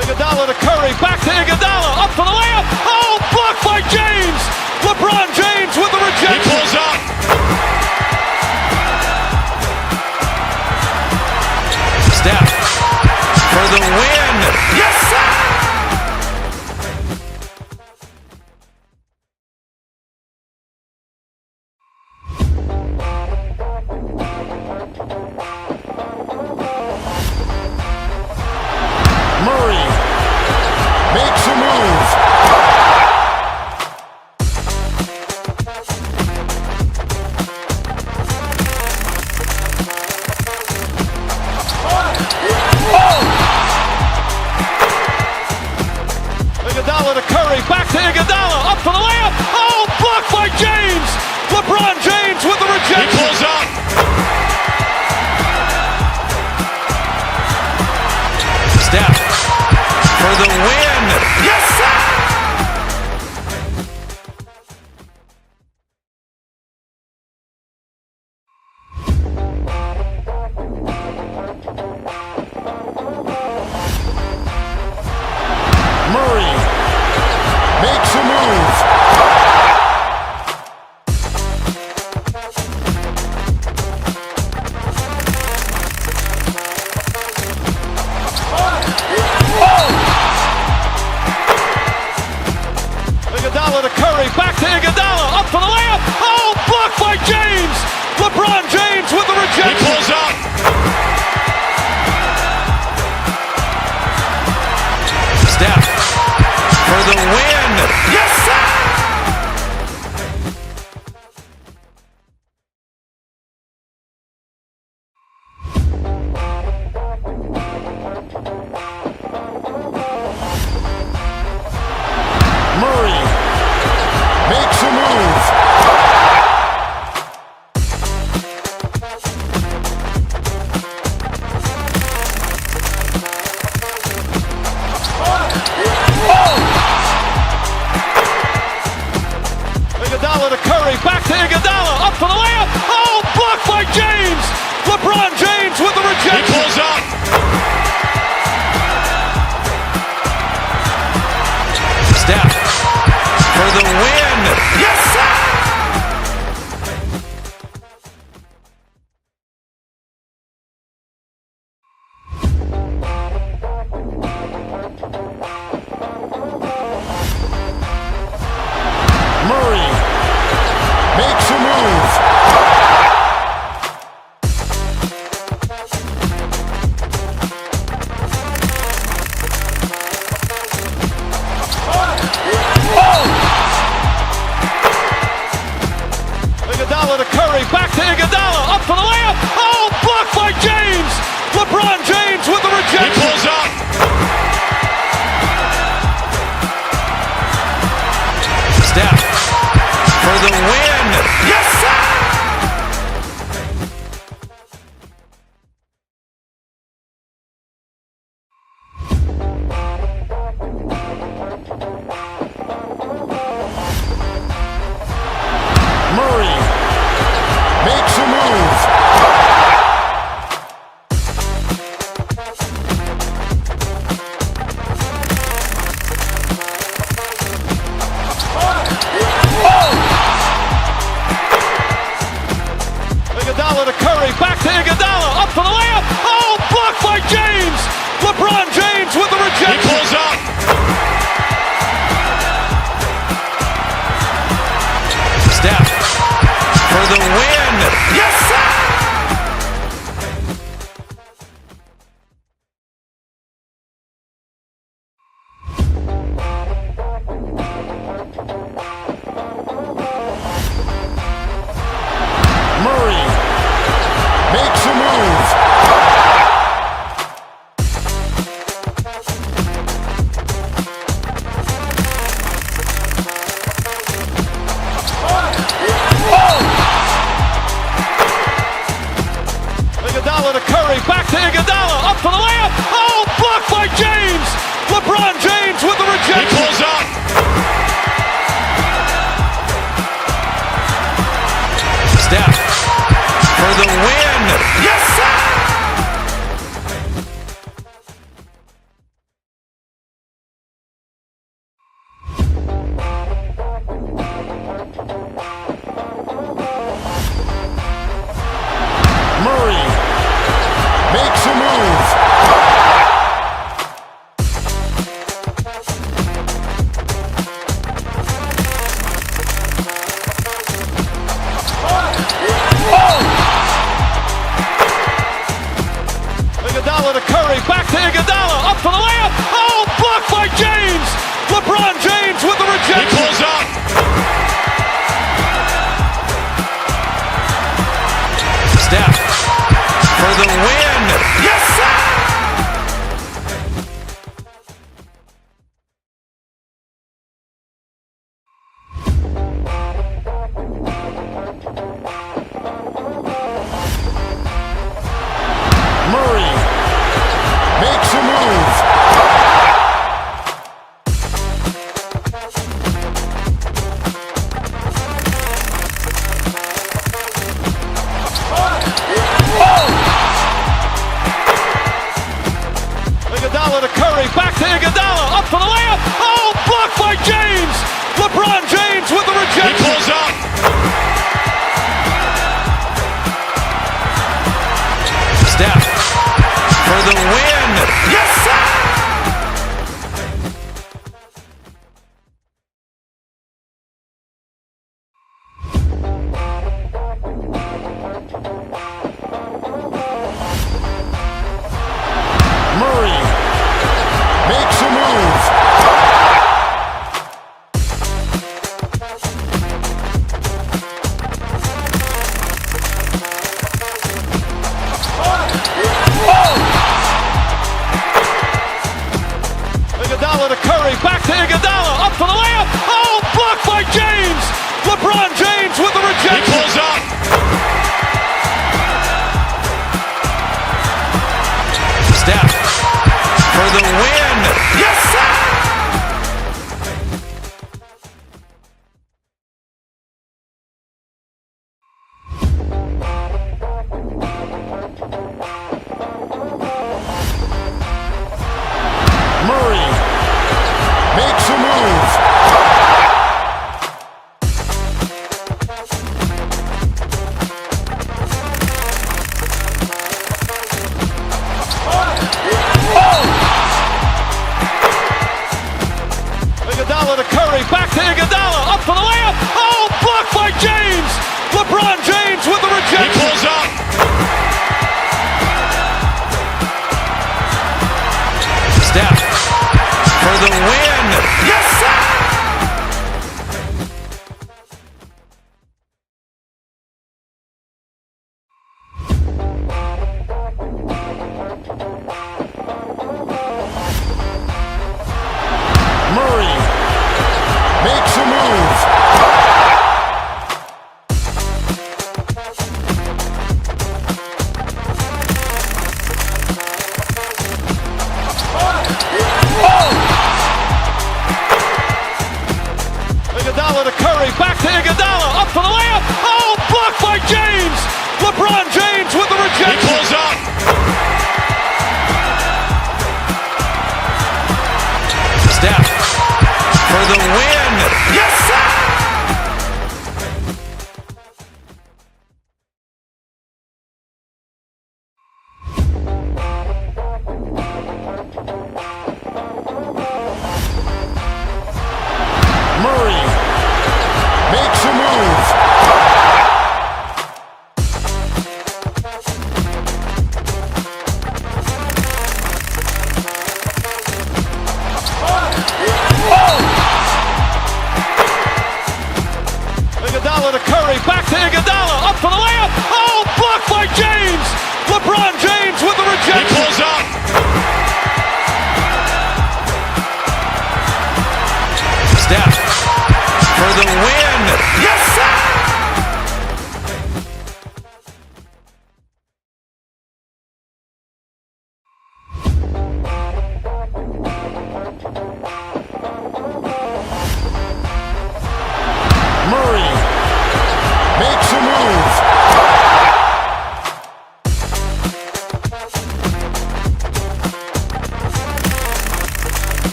[SPEAKER 3] Iguodala to Curry, back to Iguodala, up for the layup. Oh, blocked by James. LeBron James with the rejection. He pulls up.
[SPEAKER 15] Steph for the win. Yes, sir!
[SPEAKER 2] Murray makes a move.
[SPEAKER 3] Iguodala to Curry, back to Iguodala, up for the layup. Oh, blocked by James. LeBron James with the rejection. He pulls up.
[SPEAKER 15] Steph for the win. Yes, sir!
[SPEAKER 3] Curry, back to Iguodala, up for the layup. Oh, blocked by James. LeBron James with the rejection. He pulls up.
[SPEAKER 15] Steph for the win. Yes, sir!
[SPEAKER 2] Murray makes a move.
[SPEAKER 3] Iguodala to Curry, back to Iguodala, up for the layup. Oh, blocked by James. LeBron James with the rejection. He pulls up.
[SPEAKER 15] Steph for the win. Yes, sir!
[SPEAKER 2] Murray makes a move.
[SPEAKER 3] Iguodala to Curry, back to Iguodala, up for the layup. Oh, blocked by James. LeBron James with the rejection. He pulls up.
[SPEAKER 15] Steph for the win. Yes, sir!
[SPEAKER 2] Murray makes a move.
[SPEAKER 3] Iguodala to Curry, back to Iguodala, up for the layup. Oh, blocked by James. LeBron James with the rejection. He pulls up.
[SPEAKER 15] Steph for the win. Yes, sir!
[SPEAKER 2] Murray makes a move.
[SPEAKER 3] Iguodala to Curry, back to Iguodala, up for the layup. Oh, blocked by James. LeBron James with the rejection. He pulls up.
[SPEAKER 15] Steph for the win. Yes, sir!
[SPEAKER 2] Murray makes a move.
[SPEAKER 3] Iguodala to Curry, back to Iguodala, up for the layup. Oh, blocked by James. LeBron James with the rejection. He pulls up.
[SPEAKER 15] Steph for the win. Yes, sir!
[SPEAKER 2] Murray makes a move.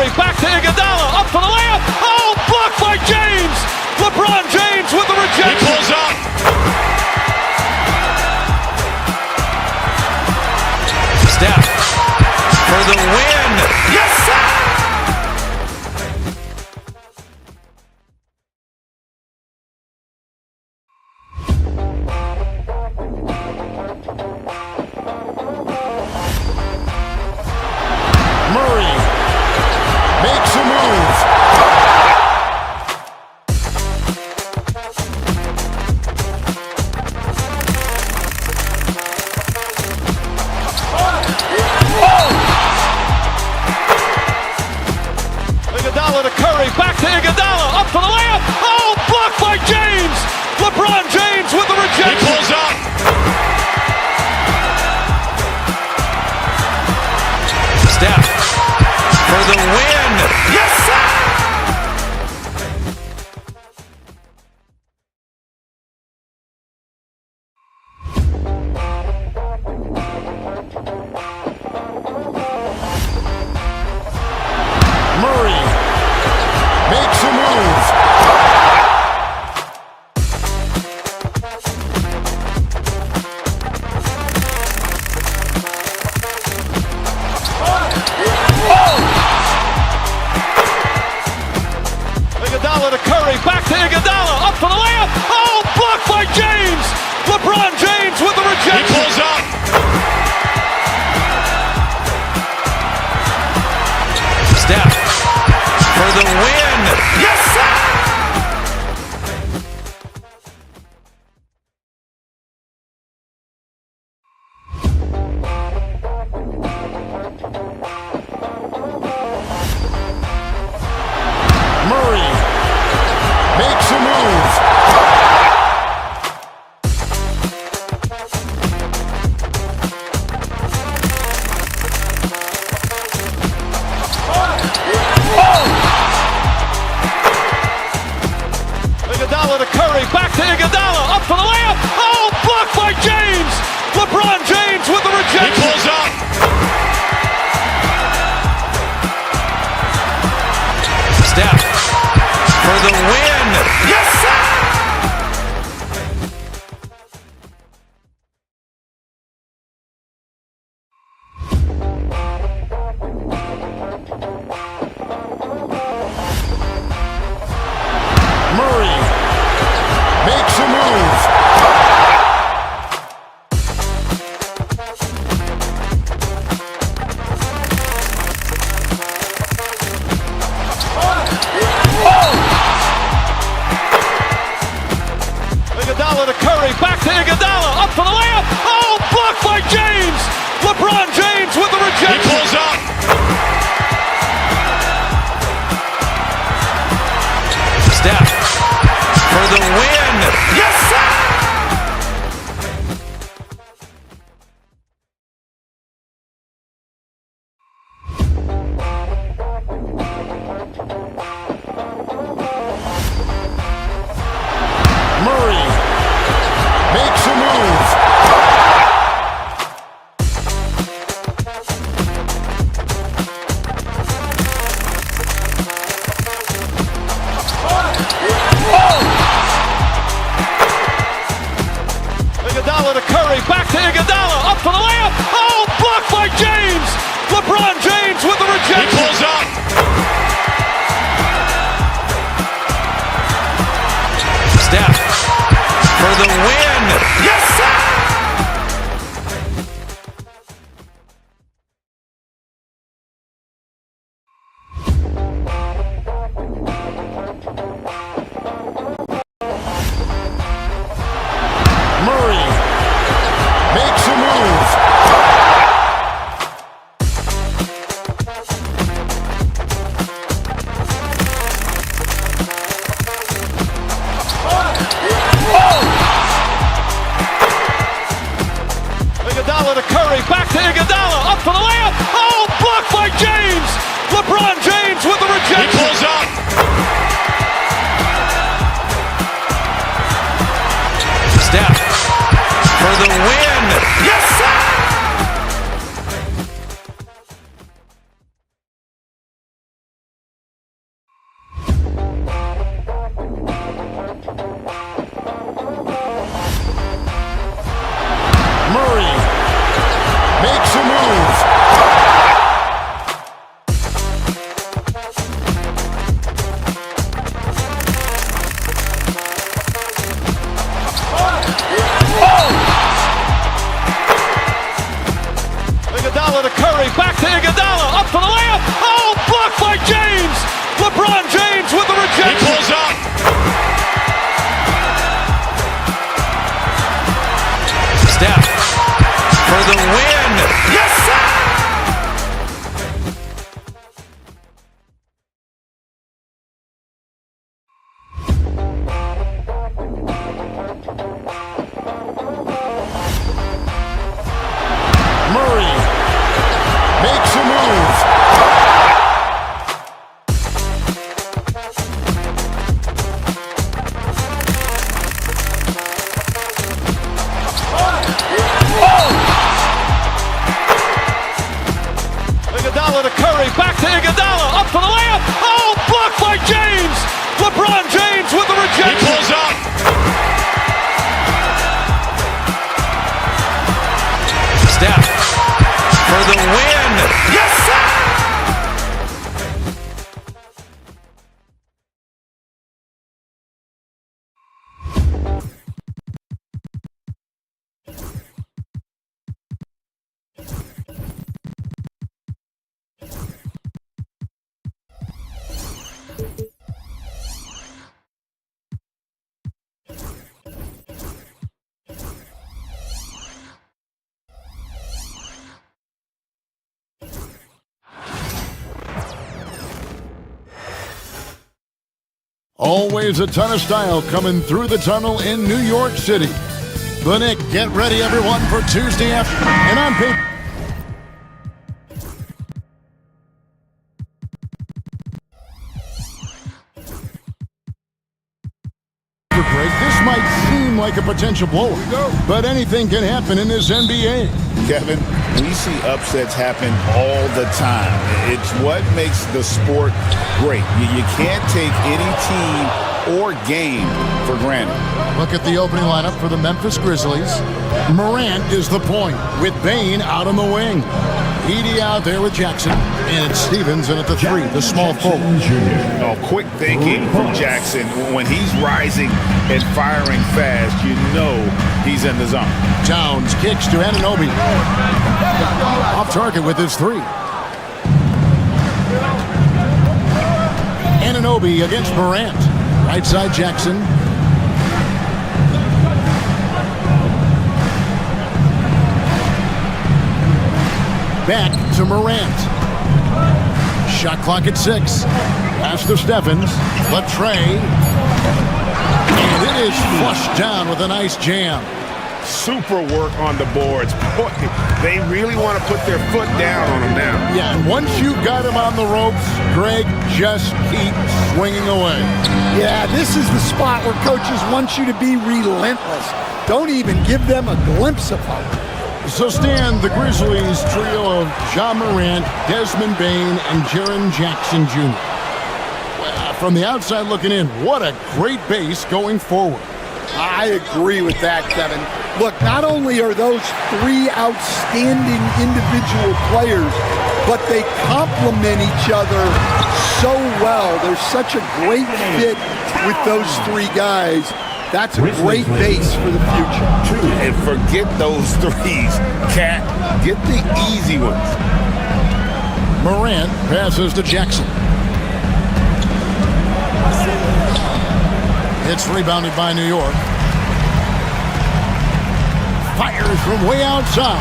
[SPEAKER 3] Curry, back to Iguodala, up for the layup. Oh, blocked by James. LeBron James with the rejection. He pulls up.
[SPEAKER 15] Steph for the win. Yes, sir!
[SPEAKER 2] Murray makes a move.
[SPEAKER 3] Iguodala to Curry, back to Iguodala, up for the layup. Oh, blocked by James. LeBron James with the rejection. He pulls up.
[SPEAKER 15] Steph for the win. Yes, sir!
[SPEAKER 2] Murray makes a move.
[SPEAKER 3] Iguodala to Curry, back to Iguodala, up for the layup. Oh, blocked by James. LeBron James with the rejection. He pulls up.
[SPEAKER 15] Steph for the win. Yes, sir!
[SPEAKER 2] Murray makes a move.
[SPEAKER 3] Iguodala to Curry, back to Iguodala, up for the layup. Oh, blocked by James. LeBron James with the rejection. He pulls up.
[SPEAKER 15] Steph for the win. Yes, sir!
[SPEAKER 2] Murray makes a move.
[SPEAKER 3] Iguodala to Curry, back to Iguodala, up for the layup. Oh, blocked by James. LeBron James with the rejection. He pulls up.
[SPEAKER 15] Steph for the win. Yes, sir!
[SPEAKER 2] Murray makes a move.
[SPEAKER 3] Iguodala to Curry, back to Iguodala, up for the layup. Oh, blocked by James. LeBron James with the rejection. He pulls up.
[SPEAKER 15] Steph for the win. Yes, sir!
[SPEAKER 2] Murray makes a move.
[SPEAKER 3] Iguodala to Curry, back to Iguodala, up for the layup. Oh, blocked by James. LeBron James with the rejection. He pulls up.
[SPEAKER 15] Steph for the win. Yes, sir!
[SPEAKER 2] Always a ton of style coming through the tunnel in New York City. The Knick, get ready, everyone, for Tuesday afternoon. And on paper. This might seem like a potential blowout, but anything can happen in this NBA.
[SPEAKER 16] Kevin, we see upsets happen all the time. It's what makes the sport great. You can't take any team or game for granted.
[SPEAKER 2] Look at the opening lineup for the Memphis Grizzlies. Morant is the point, with Bane out on the wing. Edey out there with Jackson, and it's Stevens in at the 3, the small forward.
[SPEAKER 10] Oh, quick thinking from Jackson. When he's rising and firing fast, you know he's in the zone.
[SPEAKER 2] Towns kicks to Anunoby. Off target with his 3. Anunoby against Morant. Right side Jackson. Back to Morant. Shot clock at 6. Pass to Stephens. Latrey. And it is flushed down with a nice jam.
[SPEAKER 10] Super work on the boards. Boy, they really want to put their foot down on him now.
[SPEAKER 2] Yeah, and once you've got him on the ropes, Greg, just keep swinging away.
[SPEAKER 12] Yeah, this is the spot where coaches want you to be relentless. Don't even give them a glimpse of hope.
[SPEAKER 2] So Stan, the Grizzlies trio of Ja Morant, Desmond Bane, and Jaren Jackson Jr. From the outside looking in, what a great base going forward.
[SPEAKER 12] I agree with that, Kevin. Look, not only are those 3 outstanding individual players, but they complement each other so well. There's such a great fit with those 3 guys. That's a great base for the future.
[SPEAKER 16] And forget those threes, Cat. Get the easy ones.
[SPEAKER 2] Morant passes to Jackson. It's rebounded by New York. Fires from way outside.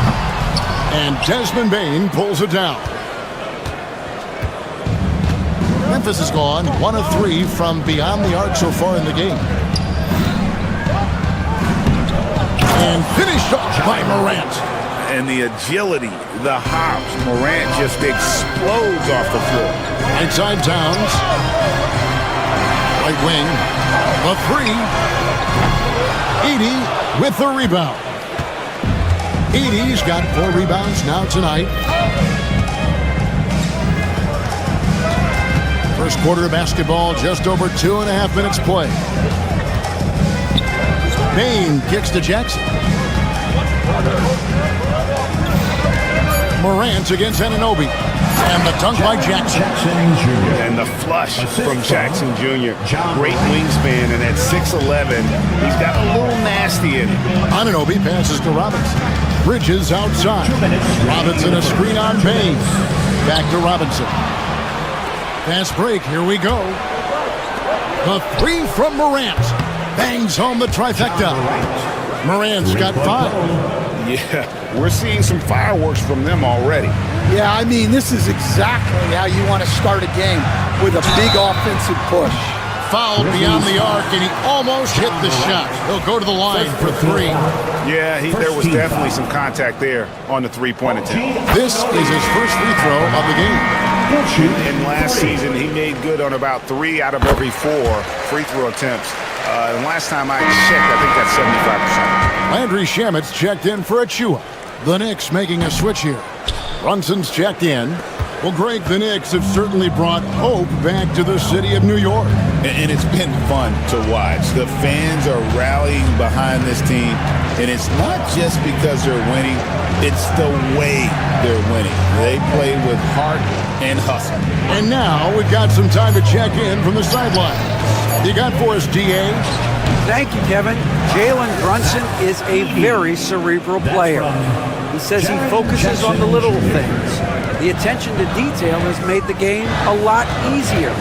[SPEAKER 2] And Desmond Bane pulls it down. Memphis has gone 1 of 3 from beyond the arc so far in the game. And finished off by Morant.
[SPEAKER 10] And the agility, the hops, Morant just explodes off the floor.
[SPEAKER 2] Right side Towns. Right wing. The 3. Edey with the rebound. Edey's got 4 rebounds now tonight. First quarter of basketball, just over 2.5 minutes play. Bane kicks to Jackson. Morant against Anunoby. And the dunk by Jackson.
[SPEAKER 10] And the flush from Jackson Jr. Great wingspan, and at 6'11", he's got a little nasty in it.
[SPEAKER 2] Anunoby passes to Robinson. Bridges outside. Robinson a screen on Bane. Back to Robinson. Fast break, here we go. The 3 from Morant. Bangs home the trifecta. Morant's got 5.
[SPEAKER 10] Yeah, we're seeing some fireworks from them already.
[SPEAKER 12] Yeah, I mean, this is exactly how you want to start a game, with a big offensive push.
[SPEAKER 2] Fouled beyond the arc, and he almost hit the shot. He'll go to the line for 3.
[SPEAKER 10] Yeah, there was definitely some contact there on the 3-point attempt.
[SPEAKER 2] This is his first free throw of the game.
[SPEAKER 10] And last season, he made good on about 3 out of every 4 free throw attempts. And last time I checked, I think that's 75%.
[SPEAKER 2] Landry Shamet's checked in for Achua. The Knicks making a switch here. Brunson's checked in. Well, Greg, the Knicks have certainly brought hope back to the city of New York.
[SPEAKER 16] And it's been fun to watch. The fans are rallying behind this team. And it's not just because they're winning. It's the way they're winning. They play with heart and hustle.
[SPEAKER 2] And now we've got some time to check in from the sideline. You got for us, D.A.?
[SPEAKER 11] Thank you, Kevin. Jalen Brunson is a very cerebral player. He says he focuses on the little things. The attention to detail has made the game a lot easier.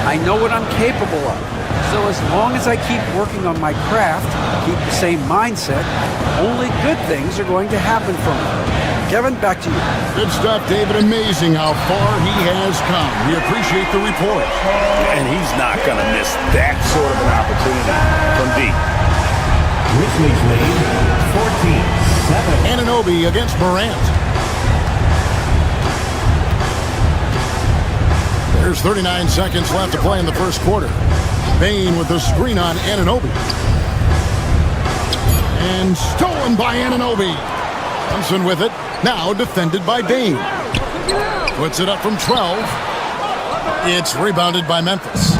[SPEAKER 11] I know what I'm capable of. So as long as I keep working on my craft, keep the same mindset, only good things are going to happen for me. Kevin, back to you.
[SPEAKER 2] Good stuff, David. Amazing how far he has come. We appreciate the report.
[SPEAKER 10] And he's not going to miss that sort of an opportunity from deep.
[SPEAKER 4] Grizzlies lead 14-7.
[SPEAKER 2] Anunoby against Morant. There's 39 seconds left to play in the first quarter. Bane with the screen on Anunoby. And stolen by Anunoby. Thompson with it. Now defended by Bane. Puts it up from 12. It's rebounded by Memphis.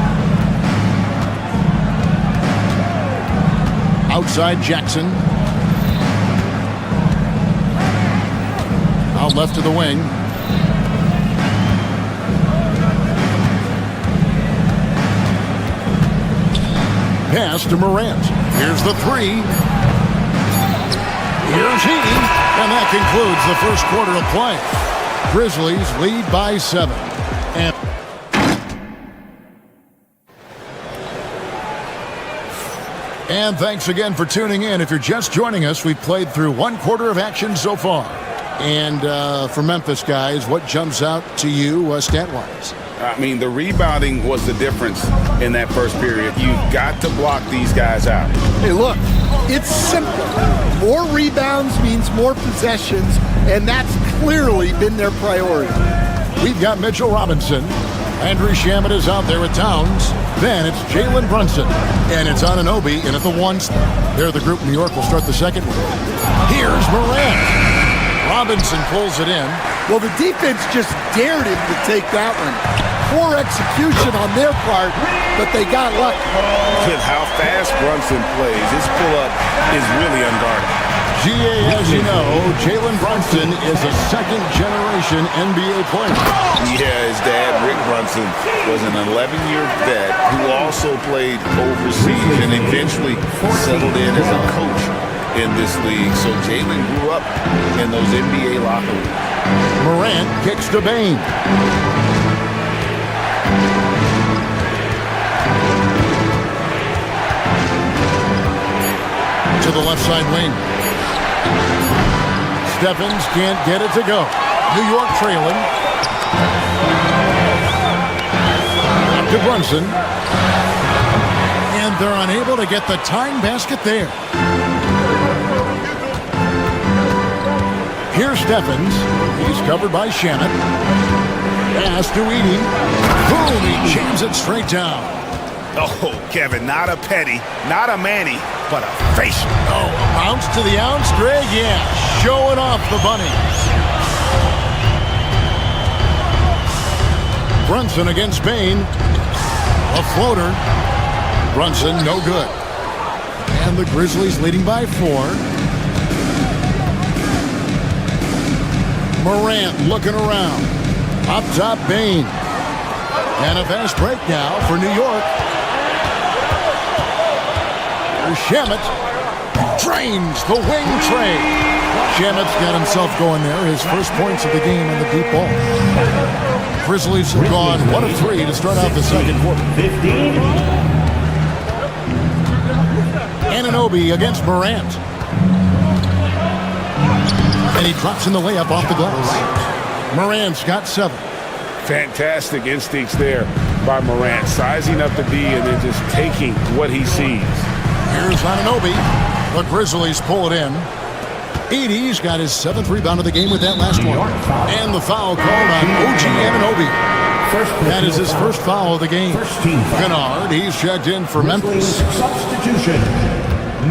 [SPEAKER 2] Outside Jackson. Out left to the wing. Pass to Morant. Here's the three. Here's he. And that concludes the first quarter of play. Grizzlies lead by 7. And thanks again for tuning in. If you're just joining us, we've played through one quarter of action so far. And for Memphis guys, what jumps out to you stat-wise?
[SPEAKER 10] I mean, the rebounding was the difference in that first period. You've got to block these guys out.
[SPEAKER 12] Hey, look, it's simple. More rebounds means more possessions, and that's clearly been their priority.
[SPEAKER 2] We've got Mitchell Robinson. Andrew Shamet is out there with Towns. Then it's Jalen Brunson. And it's Anunoby in at the 1 spot. They're the group New York will start the second one. Here's Morant. Robinson pulls it in.
[SPEAKER 12] Well, the defense just dared him to take that one. Poor execution on their part, but they got lucky.
[SPEAKER 10] With how fast Brunson plays, his pull-up is really unguarded.
[SPEAKER 2] GA, as you know, Jalen Brunson is a second-generation NBA player.
[SPEAKER 16] Yeah, his dad, Rick Brunson, was an 11-year vet who also played overseas and eventually settled in as a coach in this league. So Jalen grew up in those NBA locker rooms.
[SPEAKER 2] Morant kicks to Bane. To the left side wing. Stephens can't get it to go. New York trailing. Back to Brunson. And they're unable to get the tying basket there. Here's Stephens. He's covered by Shamet. Pass to Edey. Boom, he jams it straight down.
[SPEAKER 10] Oh, Kevin, not a petty, not a Manny, but a facial.
[SPEAKER 2] Oh, bounce to the ounce, Greg, yeah. Showing off the bunnies. Brunson against Bane. A floater. Brunson, no good. And the Grizzlies leading by 4. Morant looking around. Up top, Bane. And a fast break now for New York. Shamet drains the wing trade. Shamet's got himself going there. His first points of the game on the deep ball. Grizzlies have gone 1 of 3 to start out the second quarter.
[SPEAKER 4] 15.
[SPEAKER 2] Anunoby against Morant. And he drops in the layup off the glass. Morant's got 7.
[SPEAKER 10] Fantastic instincts there by Morant, sizing up the D and then just taking what he sees.
[SPEAKER 2] Here's Anunoby. The Grizzlies pull it in. Edey's got his 7th rebound of the game with that last one. And the foul called on OG Anunoby. That is his first foul of the game. Kennard, he's checked in for Memphis.
[SPEAKER 4] Substitution.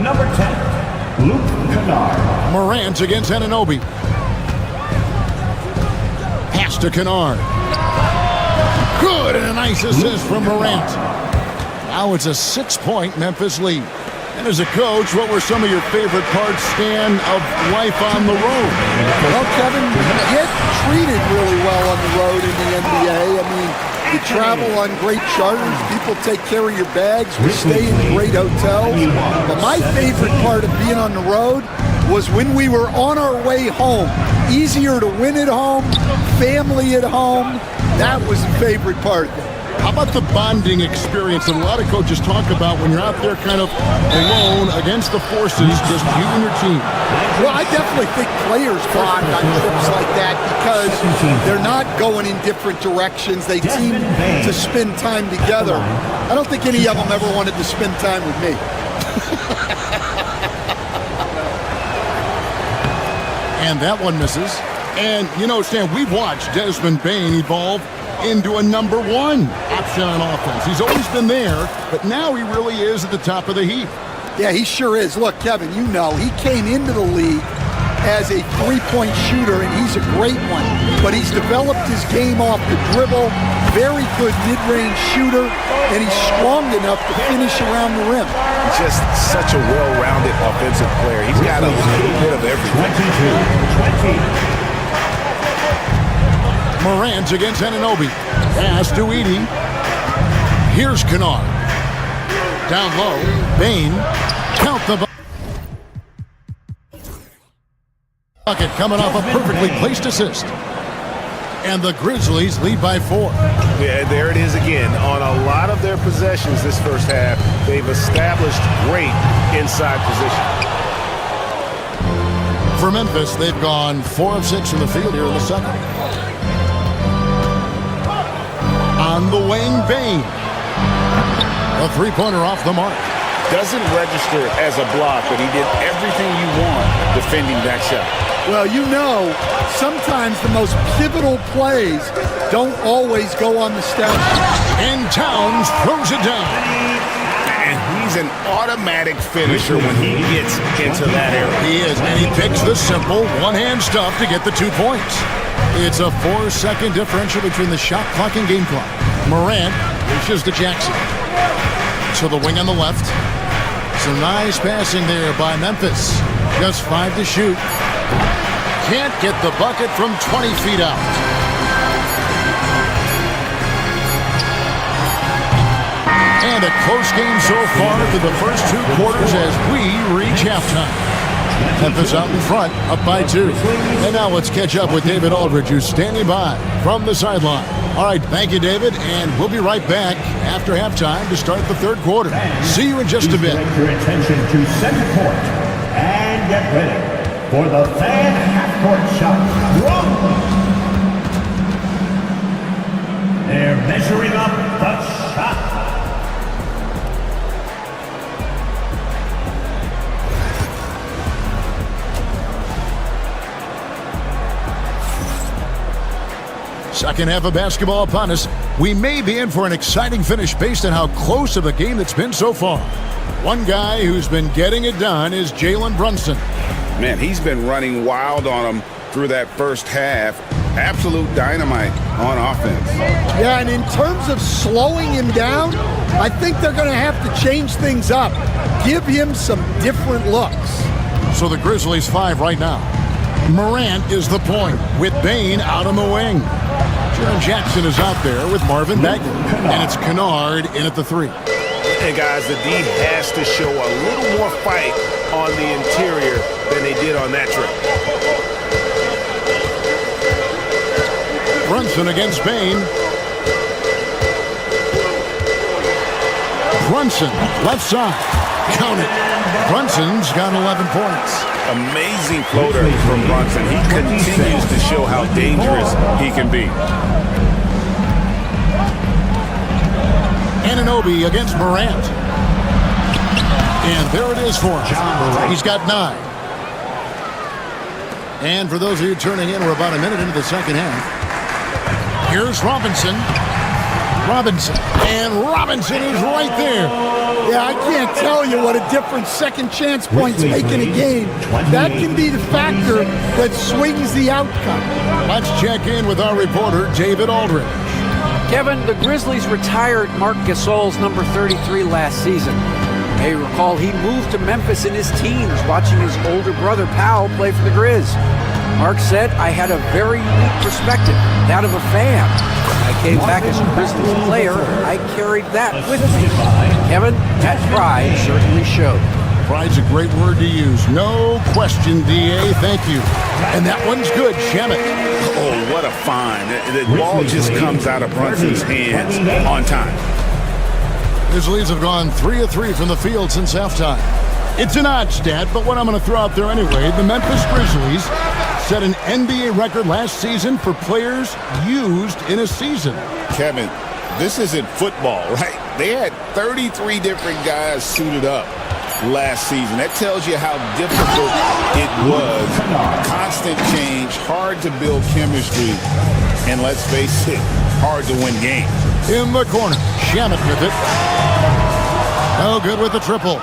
[SPEAKER 4] Number 10, Luke Kennard.
[SPEAKER 2] Morant against Anunoby. Pass to Kennard. Good, and a nice assist from Morant. Now it's a 6-point Memphis lead. And as a coach, what were some of your favorite parts, Stan, of life on the road?
[SPEAKER 12] Well, Kevin, you get treated really well on the road in the NBA. I mean, you travel on great charters. People take care of your bags. We stay in great hotels. But my favorite part of being on the road was when we were on our way home. Easier to win at home, family at home. That was the favorite part of it.
[SPEAKER 2] How about the bonding experience that a lot of coaches talk about when you're out there kind of alone against the forces, just you and your team?
[SPEAKER 12] Well, I definitely think players bond on trips like that because they're not going in different directions. They seem to spend time together. I don't think any of them ever wanted to spend time with me.
[SPEAKER 2] And that one misses. And, you know, Stan, we've watched Desmond Bain evolve into a number one option on offense. He's always been there, but now he really is at the top of the heap.
[SPEAKER 12] Yeah, he sure is. Look, Kevin, you know, he came into the league as a three-point shooter, and he's a great one. But he's developed his game off the dribble, very good mid-range shooter, and he's strong enough to finish around the rim.
[SPEAKER 16] He's just such a well-rounded offensive player. He's got a little bit of everything.
[SPEAKER 4] 22-20.
[SPEAKER 2] Morant against Anunoby. Pass to Edey. Here's Kennard. Down low, Bain. Count the bucket coming off a perfectly placed assist. And the Grizzlies lead by 4.
[SPEAKER 10] Yeah, there it is again. On a lot of their possessions this first half, they've established great inside position.
[SPEAKER 2] For Memphis, they've gone 4 of 6 from the field here in the second. On the wing, Bain. A three-pointer off the mark.
[SPEAKER 10] Doesn't register as a block, but he did everything you want defending that shot.
[SPEAKER 12] Well, you know, sometimes the most pivotal plays don't always go on the stat sheet.
[SPEAKER 2] And Towns throws it down.
[SPEAKER 10] And he's an automatic finisher when he gets into that area.
[SPEAKER 2] He is, and he picks the simple one-hand stuff to get the 2 points. It's a 4-second differential between the shot clock and game clock. Morant reaches to Jackson. To the wing on the left. Some nice passing there by Memphis. Just 5 to shoot. Can't get the bucket from 20 feet out. And a close game so far through the first 2 quarters as we reach halftime. Memphis out in front, up by 2. And now let's catch up with David Aldridge, who's standing by from the sideline. All right, thank you, David, and we'll be right back after halftime to start the third quarter. See you in just a bit.
[SPEAKER 4] Direct your attention to center court and get ready for the fan half-court shot. They're measuring up the shot.
[SPEAKER 2] Second half of basketball upon us. We may be in for an exciting finish based on how close of a game that's been so far. One guy who's been getting it done is Jalen Brunson.
[SPEAKER 10] Man, he's been running wild on him through that first half. Absolute dynamite on offense.
[SPEAKER 12] Yeah, and in terms of slowing him down, I think they're going to have to change things up. Give him some different looks.
[SPEAKER 2] So the Grizzlies 5 right now. Morant is the point with Bain out on the wing. Jaren Jackson is out there with Marvin Bagley. And it's Kennard in at the 3.
[SPEAKER 10] And guys, the D has to show a little more fight on the interior than they did on that trip.
[SPEAKER 2] Brunson against Bain. Brunson, left side. Count it. Brunson's got 11 points.
[SPEAKER 10] Amazing floater from Brunson. He continues to show how dangerous he can be.
[SPEAKER 2] Anunoby against Morant. And there it is for him. He's got 9. And for those of you turning in, we're about a minute into the second half. Here's Robinson. And Robinson is right there.
[SPEAKER 12] Yeah, I can't tell you what a difference second chance points make in a game. That can be the factor that swings the outcome.
[SPEAKER 2] Let's check in with our reporter, David Aldridge.
[SPEAKER 11] Kevin, the Grizzlies retired Marc Gasol's number 33 last season. You may recall he moved to Memphis in his teens, watching his older brother Powell play for the Grizz. Mark said, I had a very unique perspective, that of a fan. When I came back as a Grizzlies player, I carried that with me. Kevin, that pride certainly showed.
[SPEAKER 2] Pride's a great word to use. No question, D.A. Thank you. And that one's good. Shamet.
[SPEAKER 10] Oh, what a find. The ball just comes out of Brunson's hands on time.
[SPEAKER 2] Grizzlies have gone 3 of 3 from the field since halftime. It's an odd stat, but what I'm going to throw out there anyway, the Memphis Grizzlies set an NBA record last season for players used in a season.
[SPEAKER 10] Kevin, this isn't football, right? They had 33 different guys suited up last season. That tells you how difficult it was. Constant change, hard to build chemistry, and let's face it, hard to win games.
[SPEAKER 2] In the corner, Shamet with it. No good with the triple.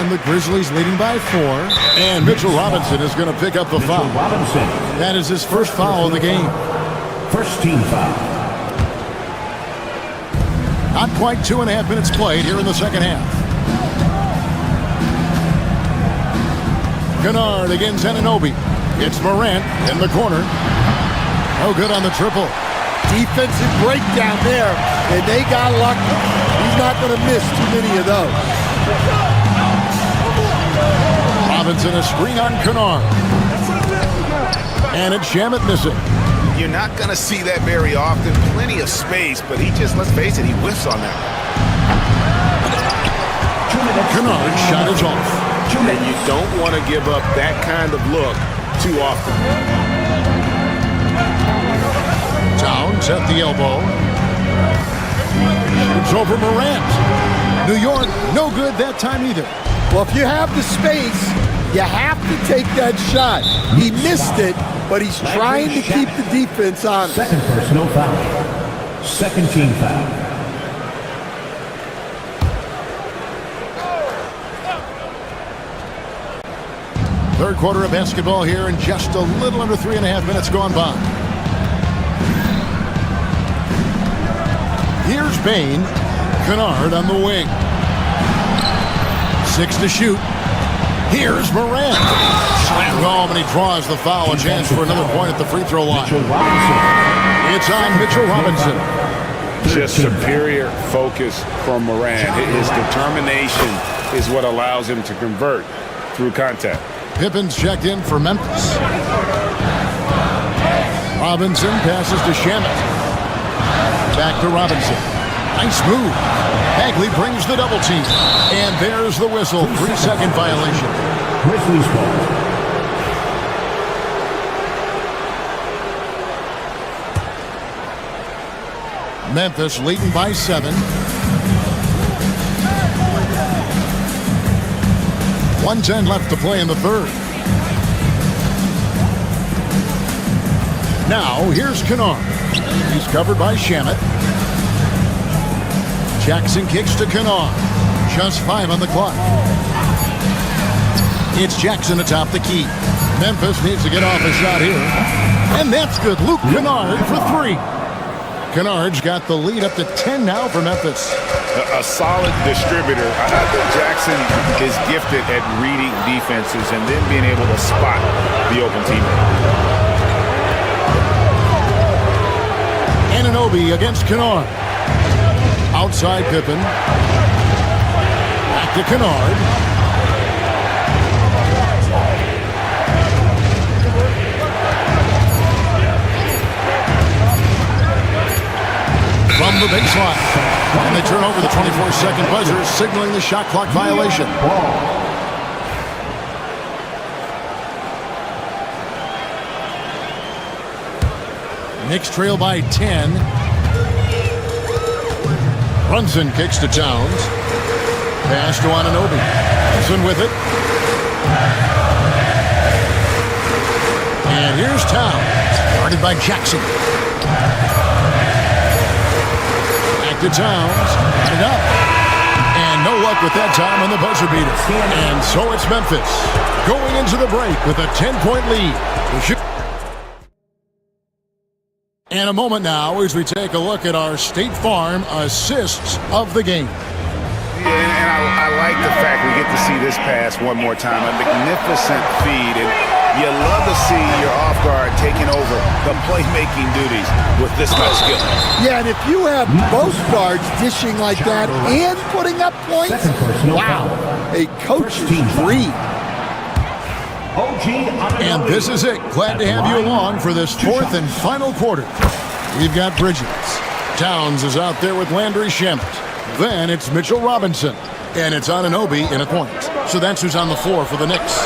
[SPEAKER 2] And the Grizzlies leading by 4. And Mitchell Robinson is going to pick up the foul. That is his first foul of the game.
[SPEAKER 4] First team foul.
[SPEAKER 2] Not quite 2.5 minutes played here in the second half. Kennard against Anunoby. It's Morant in the corner. No good on the triple.
[SPEAKER 12] Defensive breakdown there, and they got lucky. He's not going to miss too many of those.
[SPEAKER 2] Robinson a screen on Kennard. And it's Shamet missing.
[SPEAKER 16] You're not going to see that very often. Plenty of space, but he just, let's face it, he whiffs on that.
[SPEAKER 2] Kennard's shot is off.
[SPEAKER 10] And you don't want to give up that kind of look too often.
[SPEAKER 2] Towns at the elbow. It's over Morant. New York, no good that time either.
[SPEAKER 12] Well, if you have the space, you have to take that shot. He missed it, but he's trying to keep the defense on it.
[SPEAKER 4] Second personal foul. Second team foul.
[SPEAKER 2] Third quarter of basketball here, and just a little under 3.5 minutes gone by. Here's Bain. Kennard on the wing. 6 to shoot. Here's Morant. Slammed home, and he draws the foul. A chance for another point at the free throw line. It's on Mitchell Robinson.
[SPEAKER 10] Just superior focus from Morant. His determination is what allows him to convert through contact.
[SPEAKER 2] Pippen's checked in for Memphis. Robinson passes to Shamet. Back to Robinson. Nice move. Bagley brings the double team. And there's the whistle. 3-second violation.
[SPEAKER 4] Grizzlies ball.
[SPEAKER 2] Memphis leading by 7. 1:10 left to play in the third. Now, here's Kennard. He's covered by Shamet. Jackson kicks to Kennard. Just 5 on the clock. It's Jackson atop the key. Memphis needs to get off a shot here. And that's good. Luke Kennard for 3. Kennard's got the lead up to 10 now for Memphis.
[SPEAKER 10] A solid distributor. I think Jackson is gifted at reading defenses and then being able to spot the open teammate.
[SPEAKER 2] Anunoby against Kennard. Outside Pippen. Back to Kennard. From the baseline. And they turn over the 24-second buzzer, signaling the shot clock violation. Knicks trail by 10. Brunson kicks to Towns. Pass to Anunoby. Brunson with it. And here's Towns. Guarded by Jackson. Back to Towns. Got it up. And no luck with that time on the buzzer beater. And so it's Memphis going into the break with a 10-point lead. And a moment now as we take a look at our State Farm assists of the game.
[SPEAKER 10] Yeah, and I like the fact we get to see this pass one more time. A magnificent feed, and you love to see your off guard taking over the playmaking duties with this much skill.
[SPEAKER 12] Yeah, and if you have both guards dishing like that and putting up points, wow. a coach's dream.
[SPEAKER 2] And this is it. Glad to have you along for this fourth and final quarter. We've got Bridges. Towns is out there with Landry Shamet. Then it's Mitchell Robinson. And it's Anunoby in a point. So that's who's on the floor for the Knicks.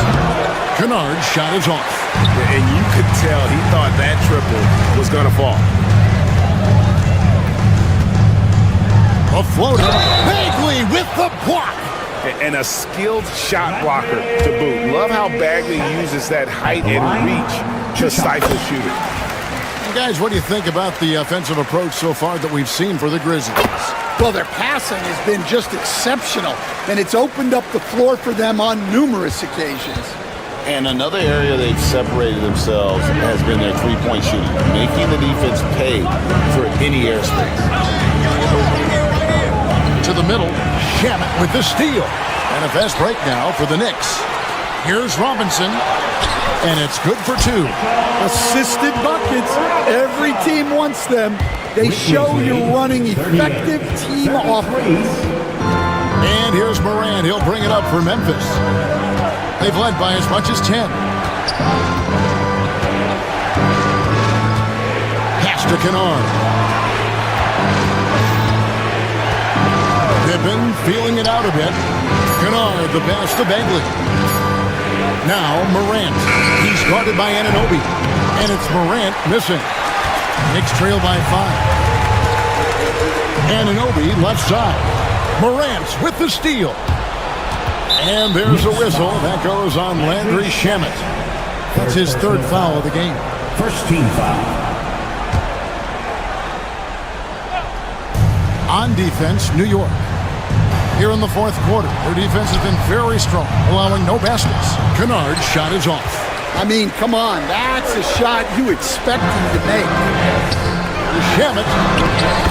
[SPEAKER 2] Kennard's shot is off.
[SPEAKER 10] And you could tell he thought that triple was going to fall.
[SPEAKER 2] A floater. Bagley with the block.
[SPEAKER 10] And a skilled shot blocker to boot. Love how Bagley uses that height and reach to stifle shooting.
[SPEAKER 2] And guys, what do you think about the offensive approach so far that we've seen for the Grizzlies?
[SPEAKER 12] Well, their passing has been just exceptional, and it's opened up the floor for them on numerous occasions.
[SPEAKER 16] And another area they've separated themselves has been their three-point shooting, making the defense pay for any airspace.
[SPEAKER 2] To the middle, Shamet with the steal. And a fast break now for the Knicks. Here's Robinson, and it's good for two.
[SPEAKER 12] Assisted buckets. Every team wants them. They show you're running effective team offense.
[SPEAKER 2] And here's Morant. He'll bring it up for Memphis. They've led by as much as 10. Pass to Kennard. Pippen feeling it out a bit. Kennard, the pass to Bagley. Now Morant. He's guarded by Anunoby. And it's Morant missing. Knicks trail by 5. Anunoby left side. Morant's with the steal. And there's a whistle. That goes on Landry Shamet. That's his third foul of the game.
[SPEAKER 4] First team foul.
[SPEAKER 2] On defense, New York. Here in the fourth quarter, their defense has been very strong, allowing no baskets. Kennard's shot is off.
[SPEAKER 12] I mean, come on, that's a shot you expect him to make.
[SPEAKER 2] Shamet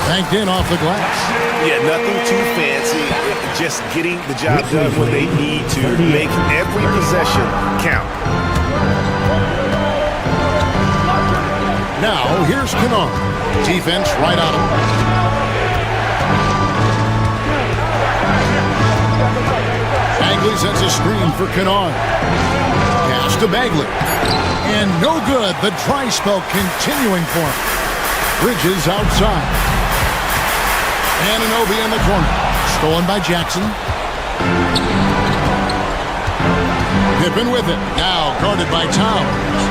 [SPEAKER 2] banked in off the glass.
[SPEAKER 10] Yeah, nothing too fancy. Just getting the job done when they need to. Make every possession count.
[SPEAKER 2] Now, here's Kennard. Defense right on him. Bagley sets a screen for Kennard. Pass to Bagley. And no good. The dry spell continuing for him. Bridges outside. Anunoby in the corner. Stolen by Jackson. Pippen with it. Now guarded by Towns.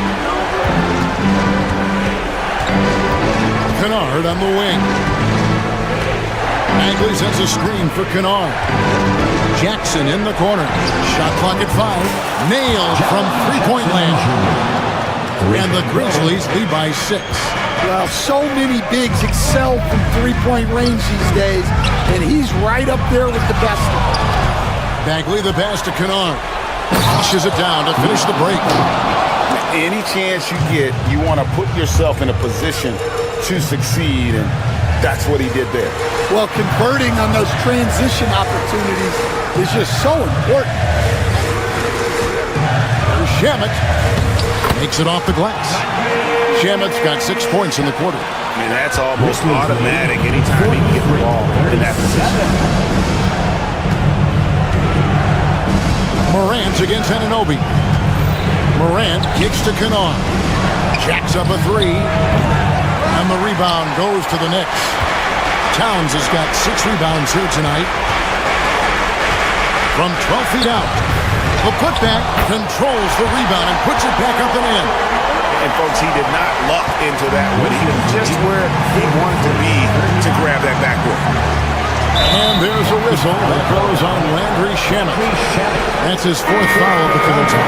[SPEAKER 2] Kennard on the wing. Bagley sets a screen for Kennard. Jackson in the corner. Shot clock at 5. Nailed from three-point land. And the Grizzlies lead by 6.
[SPEAKER 12] Well, so many bigs excel from three-point range these days, and he's right up there with the best of them.
[SPEAKER 2] Bagley the pass to Kennard. Flushes it down to finish the break.
[SPEAKER 16] Any chance you get, you want to put yourself in a position to succeed, and that's what he did there.
[SPEAKER 12] Well, converting on those transition opportunities is just so important.
[SPEAKER 2] Shamet makes it off the glass. Shamet's got 6 points in the quarter.
[SPEAKER 10] I mean, that's almost automatic anytime he can get the ball in that position.
[SPEAKER 2] Morant against Anunoby. Morant kicks to Kennard. Jacks up a 3. And the rebound goes to the Knicks. Towns has got 6 rebounds here tonight. From 12 feet out. The putback controls the rebound and puts it back up and in.
[SPEAKER 10] And folks, he did not luck into that one. He was just where he wanted to be to grab that backboard.
[SPEAKER 2] And there's a whistle that goes on Landry Shamet. That's his 4th foul of the quarter.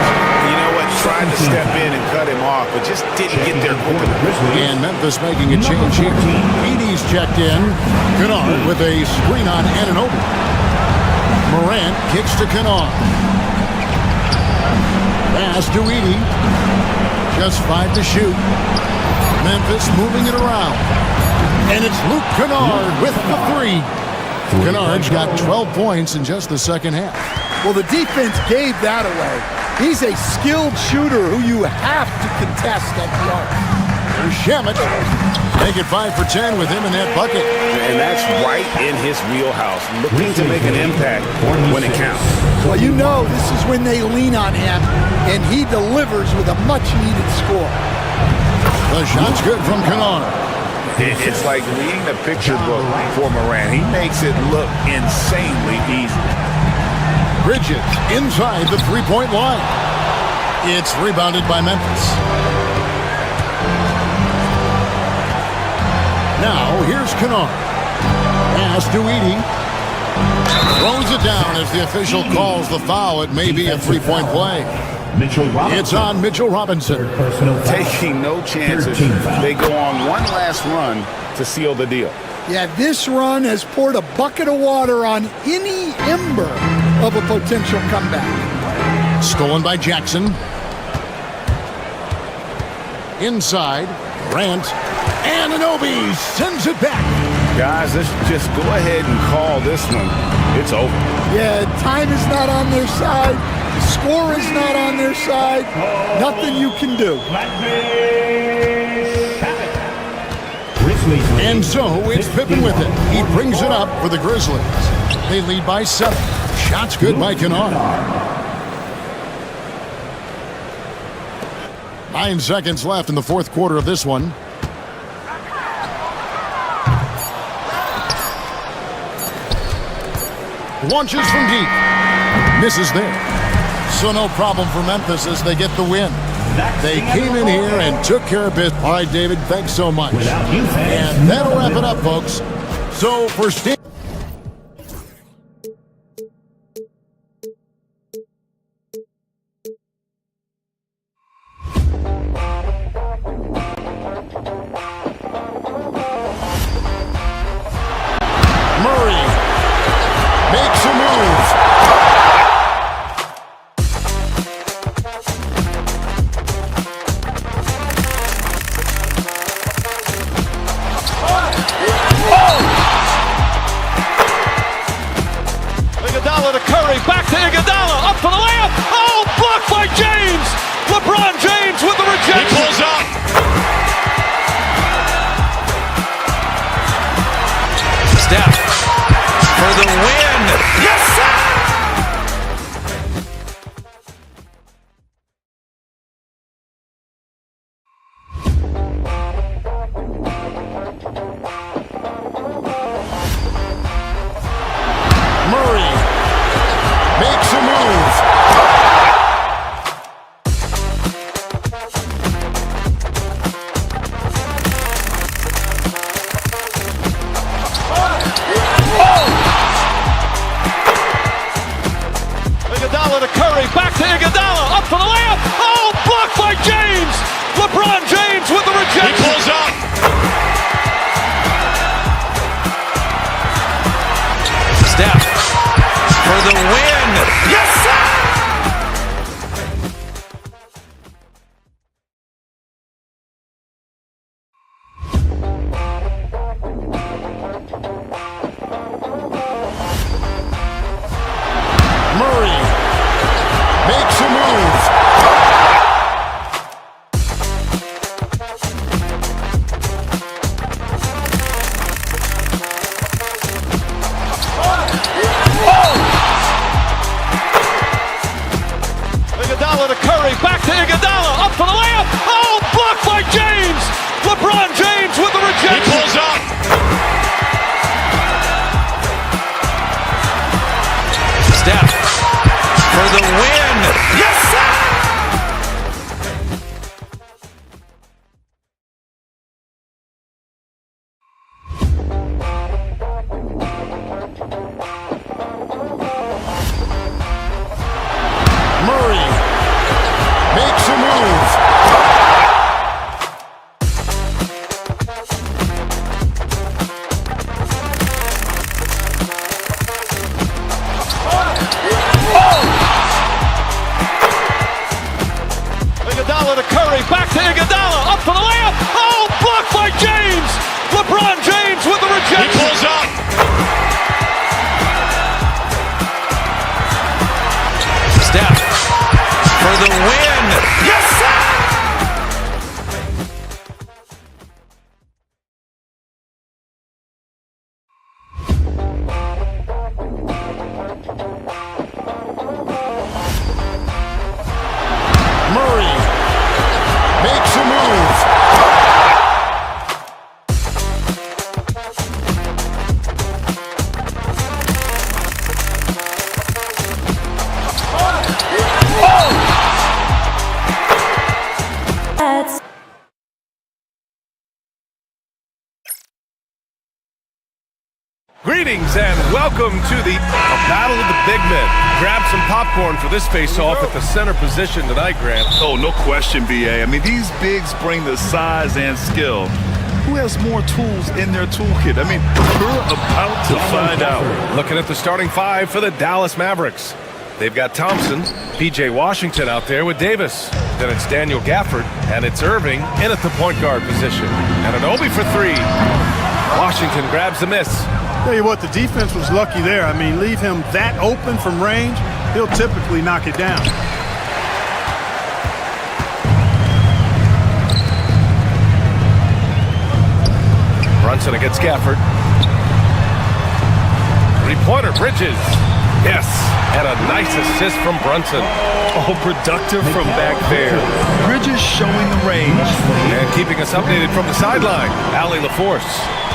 [SPEAKER 10] You know what? Tried to step in and cut him off, but just didn't get there quick enough.
[SPEAKER 2] And Memphis making a change here. Edie's checked in. Kennard with a screen on Anunoby. Morant kicks to Kennard. Pass to Edie. Just 5 to shoot. Memphis moving it around. And it's Luke Kennard with the 3. Kennard's got 12 points in just the second half.
[SPEAKER 12] Well, the defense gave that away. He's a skilled shooter who you have to contest at the arc.
[SPEAKER 2] There's Shamet. Make it 5 for 10 with him in that bucket.
[SPEAKER 10] And that's right in his wheelhouse, looking to make an impact when it counts.
[SPEAKER 12] Well, you know this is when they lean on him, and he delivers with a much-needed score.
[SPEAKER 2] The shot's good from Kennard.
[SPEAKER 10] It's like reading the picture book for Morant. He makes it look insanely easy.
[SPEAKER 2] Bridges inside the three-point line. It's rebounded by Memphis. Now, here's Kennard. Pass to Edey. Throws it down as the official calls the foul. It may be a three-point play. It's on Mitchell Robinson.
[SPEAKER 10] Taking no chances. They go on one last run to seal the deal.
[SPEAKER 12] Yeah, this run has poured a bucket of water on any ember of a potential comeback.
[SPEAKER 2] Stolen by Jackson. Inside, Grant. Anunoby sends it back.
[SPEAKER 10] Guys, let's just go ahead and call this one. It's over.
[SPEAKER 12] Yeah, time is not on their side. The score is not on their side. Nothing you can do.
[SPEAKER 2] And so it's Pippen with it. He brings it up for the Grizzlies. They lead by 7. Shots good by Kennard. 9 seconds left in the fourth quarter of this one. Launches from deep. Misses there. So no problem for Memphis as they get the win. They came in here and took care of business. All right, David, thanks so much. And that'll wrap it up, folks. So for Steve. Murray makes a move.
[SPEAKER 3] Iguodala to Curry, back to Iguodala, up for the layup. Oh, blocked by James. LeBron James with the rejection. He pulls up.
[SPEAKER 15] Steph for the win. Yes, sir!
[SPEAKER 2] Murray makes a move.
[SPEAKER 3] Iguodala to Curry, back to Iguodala, up for the layup. Oh, blocked by James. LeBron James with the rejection. He pulls up.
[SPEAKER 15] Steph for the win. Yes, sir!
[SPEAKER 2] Murray makes a move.
[SPEAKER 3] Iguodala to Curry, back to Iguodala, up for the layup. Oh, blocked by James. LeBron James with the rejection. He pulls up.
[SPEAKER 15] Steph for the win. Yes, sir!
[SPEAKER 2] Murray makes a move.
[SPEAKER 3] Iguodala to Curry, back to Iguodala, up for the layup. Oh, blocked by James. LeBron James with the rejection. He pulls up.
[SPEAKER 15] Steph for the win. Yes, sir!
[SPEAKER 5] Greetings and welcome to the Battle of the Big Men. Grab some popcorn for this face-off at the center position tonight, Grant.
[SPEAKER 8] Oh, no question, B.A. I mean, these bigs bring the size and skill. Who has more tools in their toolkit? I mean, we're about to find out.
[SPEAKER 5] Looking at the starting five for the Dallas Mavericks. They've got Thompson, P.J. Washington out there with Davis. Then it's Daniel Gafford, and it's Irving in at the point guard position. And an Obi for three. Washington grabs the miss.
[SPEAKER 14] Tell you what, the defense was lucky there. I mean, leave him that open from range, he'll typically knock it down.
[SPEAKER 5] Brunson against Gafford. Three-pointer, Bridges. Yes, and a nice assist from Brunson.
[SPEAKER 8] Oh, productive from back there. Bridges showing the range.
[SPEAKER 5] And keeping us updated from the sideline, Allie LaForce.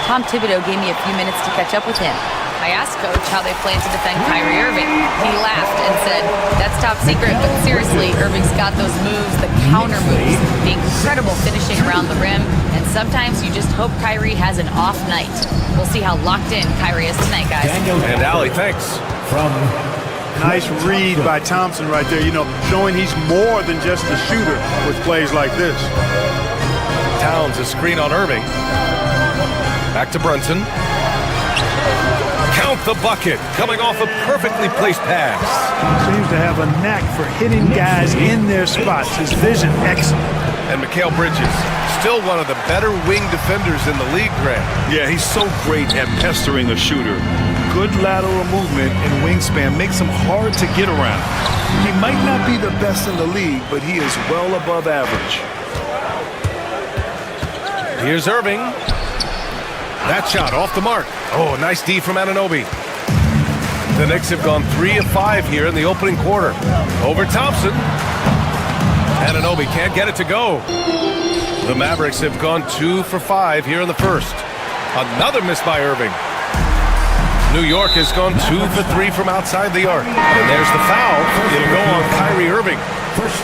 [SPEAKER 7] Tom Thibodeau gave me a few minutes to catch up with him. I asked Coach how they plan to defend Kyrie Irving. He laughed and said, "That's top secret, but seriously, Irving's got those moves, the counter moves, the incredible finishing around the rim, and sometimes you just hope Kyrie has an off night." We'll see how locked in Kyrie is tonight, guys.
[SPEAKER 5] And Allie, thanks.
[SPEAKER 14] Nice read by Thompson right there, showing he's more than just a shooter with plays like this.
[SPEAKER 5] Towns a screen on Irving. Back to Brunson. Count the bucket, coming off a perfectly placed pass.
[SPEAKER 14] Seems to have a knack for hitting guys in their spots. His vision, excellent.
[SPEAKER 5] And Mikal Bridges, still one of the better wing defenders in the league, Grant.
[SPEAKER 8] Yeah, he's so great at pestering a shooter. Good lateral movement and wingspan makes him hard to get around. He might not be the best in the league, but he is well above average.
[SPEAKER 5] Here's Irving. That shot off the mark. Oh, nice D from Anunoby. The Knicks have gone 3 of 5 here in the opening quarter. Over Thompson. Anunoby can't get it to go. The Mavericks have gone 2 for 5 here in the first. Another miss by Irving. New York has gone 2 for 3 from outside the arc. And there's the foul. It'll go on Kyrie Irving.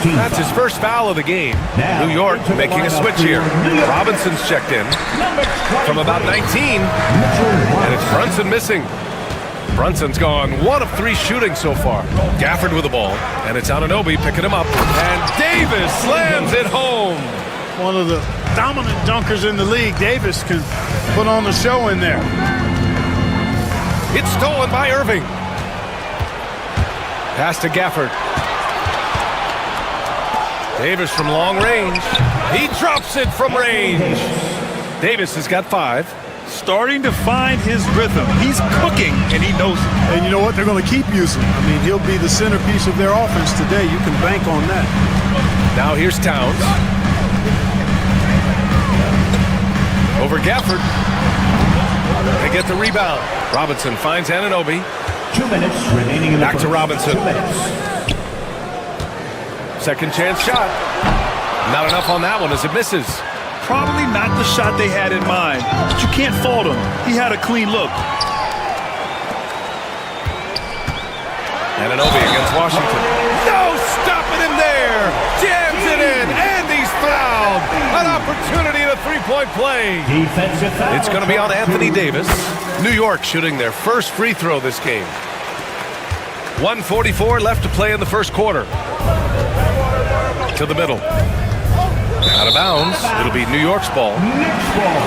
[SPEAKER 5] That's his first foul of the game. New York making a switch here. Robinson's checked in from about 19. And it's Brunson missing. Brunson's gone 1 of 3 shooting so far. Gafford with the ball. And it's Anunoby picking him up. And Davis slams it home.
[SPEAKER 14] One of the dominant dunkers in the league. Davis can put on the show in there.
[SPEAKER 5] It's stolen by Irving. Pass to Gafford. Davis from long range. He drops it from range. Davis has got 5.
[SPEAKER 8] Starting to find his rhythm. He's cooking, and he knows it.
[SPEAKER 14] And you know what? They're going to keep using him. I mean, he'll be the centerpiece of their offense today. You can bank on that.
[SPEAKER 5] Now here's Towns. Over Gafford. They get the rebound. Robinson finds Anunoby.
[SPEAKER 4] 2 minutes remaining in the
[SPEAKER 5] Back to Robinson.
[SPEAKER 4] 2 minutes.
[SPEAKER 5] Second chance shot. Not enough on that one as it misses.
[SPEAKER 8] Probably not the shot they had in mind, but you can't fault him. He had a clean look.
[SPEAKER 5] Anunoby against Washington. No stopping him there. Jams it in, and he's fouled. An opportunity to three-point play.
[SPEAKER 4] Defensive foul.
[SPEAKER 5] It's going to be on Anthony Davis. New York shooting their first free throw this game. 1:44 left to play in the first quarter. To the middle. Out of bounds. It'll be New York's ball.
[SPEAKER 4] Knicks ball.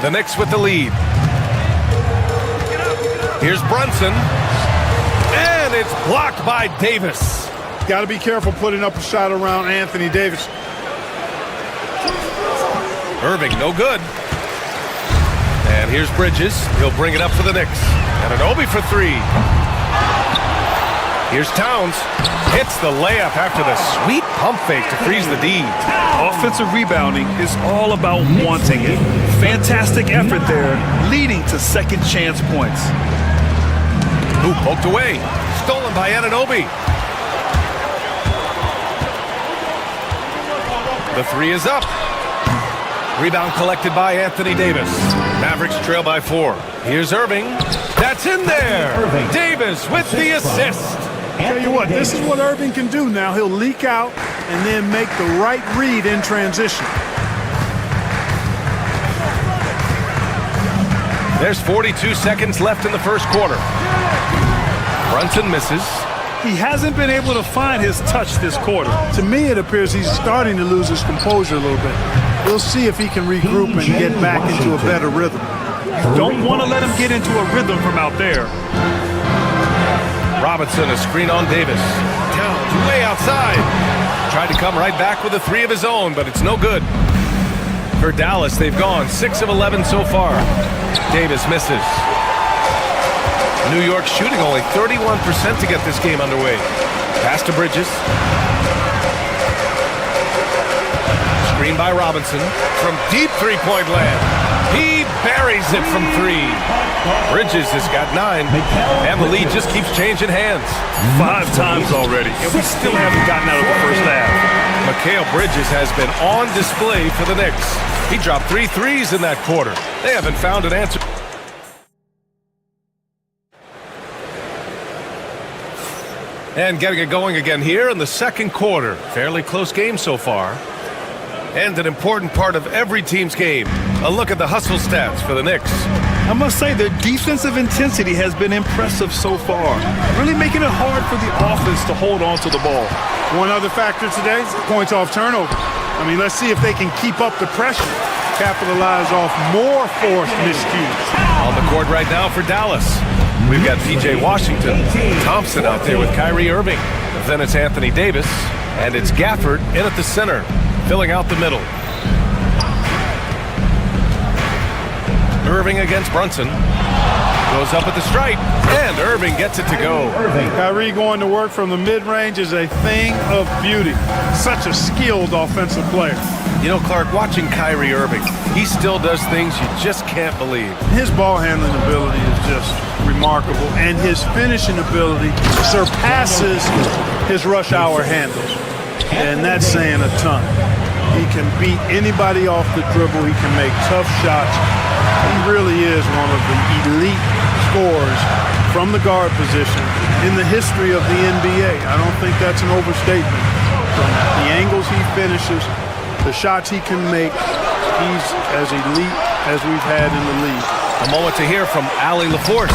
[SPEAKER 5] The Knicks with the lead. Here's Brunson. And it's blocked by Davis.
[SPEAKER 14] Got to be careful putting up a shot around Anthony Davis.
[SPEAKER 5] Irving, no good. And here's Bridges. He'll bring it up for the Knicks. And Anunoby for 3. Here's Towns. Hits the layup after the sweet pump fake to freeze the D.
[SPEAKER 8] Offensive rebounding is all about wanting it. Fantastic effort there, leading to second chance points.
[SPEAKER 5] Ooh, poked away. Stolen by Anunoby. The 3 is up. Rebound collected by Anthony Davis. Mavericks trail by 4. Here's Irving. That's in there. Davis with the assist.
[SPEAKER 14] Tell you what, this is what Irving can do now. He'll leak out and then make the right read in transition.
[SPEAKER 5] There's 42 seconds left in the first quarter. Brunson misses.
[SPEAKER 8] He hasn't been able to find his touch this quarter. To me, it appears he's starting to lose his composure a little bit. We'll see if he can regroup and get back into a better rhythm.
[SPEAKER 3] Don't want to let him get into a rhythm from out there.
[SPEAKER 5] Robinson, a screen on Davis. Towns way outside. Tried to come right back with a three of his own, but it's no good. For Dallas, they've gone 6 of 11 so far. Davis misses. New York shooting only 31% to get this game underway. Pass to Bridges. Screen by Robinson from deep three-point land. He buries it from three. Bridges has got 9, and the lead just keeps changing hands.
[SPEAKER 3] 5 times already, and we still haven't gotten out of the first half.
[SPEAKER 5] Mikal Bridges has been on display for the Knicks. He dropped 3 threes in that quarter. They haven't found an answer. And getting it going again here in the second quarter. Fairly close game so far. And an important part of every team's game. A look at the hustle stats for the Knicks.
[SPEAKER 8] I must say their defensive intensity has been impressive so far. Really making it hard for the offense to hold on to the ball.
[SPEAKER 14] One other factor today, points off turnover. I mean, let's see if they can keep up the pressure. Capitalize off more forced miscues.
[SPEAKER 5] On the court right now for Dallas. We've got P.J. Washington, Thompson out there with Kyrie Irving. Then it's Anthony Davis, and it's Gafford in at the center, filling out the middle. Irving against Brunson. Goes up at the stripe, and Irving gets it to go.
[SPEAKER 14] Kyrie going to work from the mid-range is a thing of beauty. Such a skilled offensive player.
[SPEAKER 5] You know, Clark, watching Kyrie Irving, he still does things you just can't believe.
[SPEAKER 14] His ball handling ability is just remarkable, and his finishing ability surpasses his rush hour handles. And that's saying a ton. He can beat anybody off the dribble. He can make tough shots. He really is one of the elite scorers from the guard position in the history of the NBA. I don't think that's an overstatement. From the angles he finishes, the shots he can make, he's as elite as we've had in the league.
[SPEAKER 5] A moment to hear from Allie LaForce.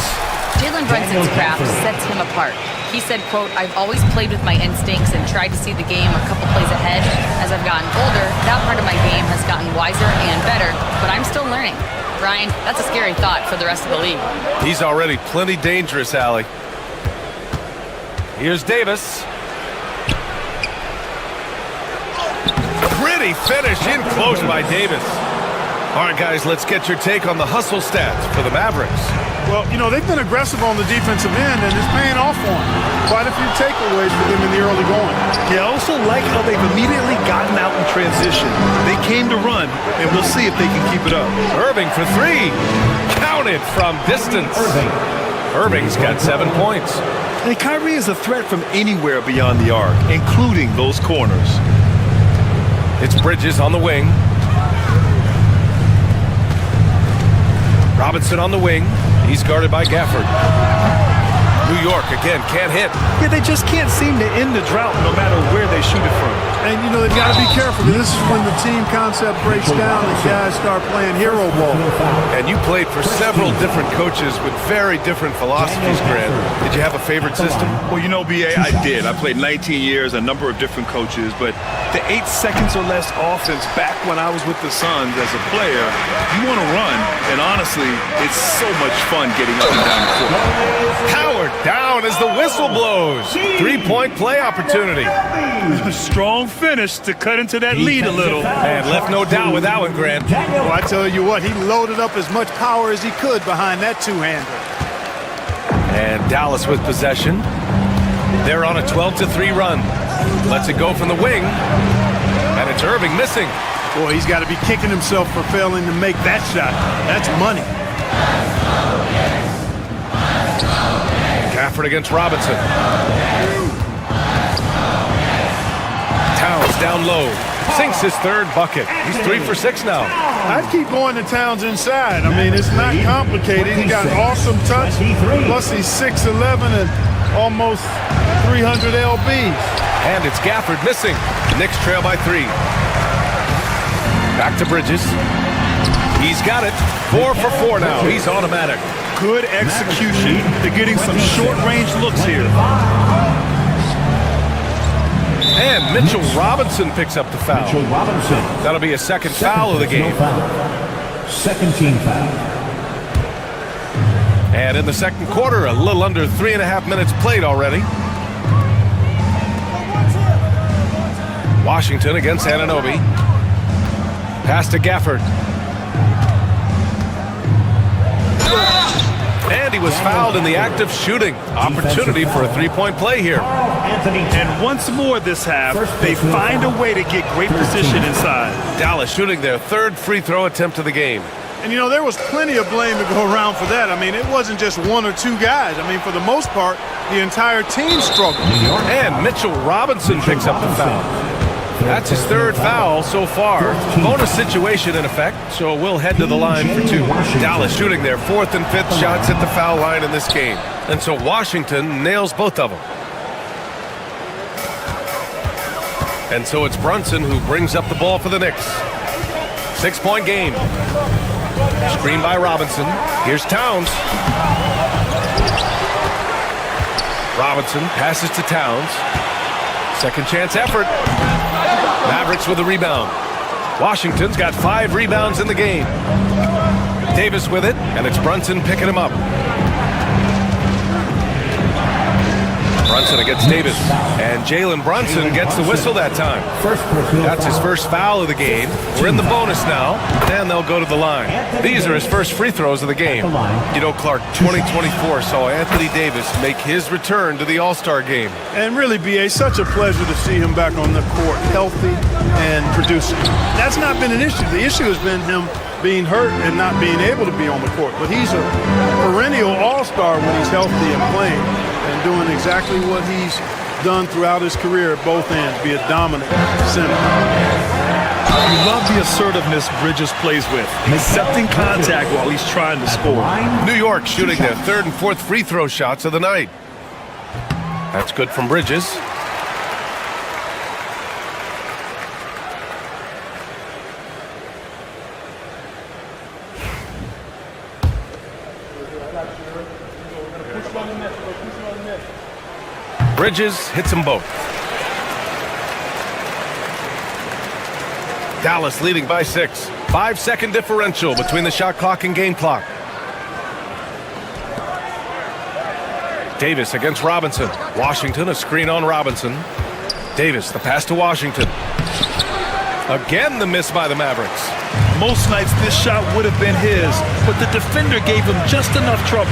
[SPEAKER 7] Jalen Brunson's craft sets him apart. He said, quote, "I've always played with my instincts and tried to see the game a couple plays ahead. As I've gotten older, that part of my game has gotten wiser and better, but I'm still learning." Ryan, that's a scary thought for the rest of the league.
[SPEAKER 5] He's already plenty dangerous, Allie. Here's Davis. Pretty finish in close by Davis. All right, guys, let's get your take on the hustle stats for the Mavericks.
[SPEAKER 14] Well, you know, they've been aggressive on the defensive end, and it's paying off for them. Quite a few takeaways for them in the early going.
[SPEAKER 3] Yeah, I also like how they've immediately gotten out in transition. They came to run, and we'll see if they can keep it up.
[SPEAKER 5] Irving for 3. Counted from distance. Irving's got 7 points.
[SPEAKER 3] And Kyrie is a threat from anywhere beyond the arc, including those corners.
[SPEAKER 5] It's Bridges on the wing. Robinson on the wing. He's guarded by Gafford. New York, again, can't hit.
[SPEAKER 3] Yeah, they just can't seem to end the drought no matter where they shoot it from.
[SPEAKER 14] And, you know, they've got to be careful, because this is when the team concept breaks down and guys start playing hero ball.
[SPEAKER 5] And you played for several different coaches with very different philosophies, Grant. Did you have a favorite system?
[SPEAKER 3] Well, you know, B.A., I did. I played 19 years, a number of different coaches, but the 8 seconds or less offense back when I was with the Suns as a player, you want to run, and honestly, it's so much fun getting up and down the court.
[SPEAKER 5] Howard down as the whistle blows. 3-point play opportunity.
[SPEAKER 3] Strong finish to cut into that lead a little.
[SPEAKER 5] And left no doubt with that one, Grant.
[SPEAKER 14] Well, I tell you what, he loaded up as much power as he could behind that two-hander.
[SPEAKER 5] And Dallas with possession. They're on a 12-3 run. Lets it go from the wing. And it's Irving missing.
[SPEAKER 14] Boy, he's got to be kicking himself for failing to make that shot. That's money.
[SPEAKER 5] Gafford against Robinson. Towns down low. Sinks his 3rd bucket. He's 3 for 6 now.
[SPEAKER 14] I'd keep going to Towns inside. I mean, it's not complicated. He got an awesome touch. Plus, he's 6'11" and almost 300 lbs.
[SPEAKER 5] And it's Gafford missing. The Knicks trail by 3. Back to Bridges. He He's got it. 4 for 4 now. He's automatic.
[SPEAKER 8] Good execution. They're getting some short-range looks here.
[SPEAKER 5] And Mitchell Robinson picks up the foul.
[SPEAKER 4] Mitchell Robinson.
[SPEAKER 5] That'll be a second foul of the game.
[SPEAKER 4] Second team foul.
[SPEAKER 5] And in the second quarter, a little under 3.5 minutes played already. Washington against Anunoby. Pass to Gafford. And he was fouled in the act of shooting. Opportunity for a three-point play here.
[SPEAKER 8] And once more this half, they find a way to get great position inside.
[SPEAKER 5] Dallas shooting their third free throw attempt of the game.
[SPEAKER 14] And, you know, there was plenty of blame to go around for that. I mean, it wasn't just one or two guys. I mean, for the most part, the entire team struggled.
[SPEAKER 5] And Mitchell Robinson picks up the foul. That's his third foul so far. Bonus situation in effect, so we'll head to the line for two. Dallas shooting their fourth and fifth shots at the foul line in this game. And so Washington nails both of them. And so it's Brunson who brings up the ball for the Knicks. 6-point game. Screen by Robinson. Here's Towns. Robinson passes to Towns. Second chance effort. Mavericks with a rebound. Washington's got 5 rebounds in the game. Davis with it, and it's Brunson picking him up. Brunson against Davis, and Jalen Brunson gets the whistle that time. That's his first foul of the game. We're in the bonus now, and they'll go to the line. These are his first free throws of the game. You know, Clark, 2024 saw Anthony Davis make his return to the All-Star game.
[SPEAKER 14] And really, B.A., such a pleasure to see him back on the court, healthy and producing. That's not been an issue. The issue has been him being hurt and not being able to be on the court. But he's a perennial all-star when he's healthy and playing and doing exactly what he's done throughout his career at both ends, be a dominant center.
[SPEAKER 8] You love the assertiveness Bridges plays with, accepting contact while he's trying to score.
[SPEAKER 5] New York shooting their third and fourth free throw shots of the night. That's good from Bridges. Bridges hits them both. Dallas leading by 6. 5-second differential between the shot clock and game clock. Davis against Robinson. Washington, a screen on Robinson. Davis, the pass to Washington. Again, the miss by the Mavericks.
[SPEAKER 8] Most nights this shot would have been his, but the defender gave him just enough trouble.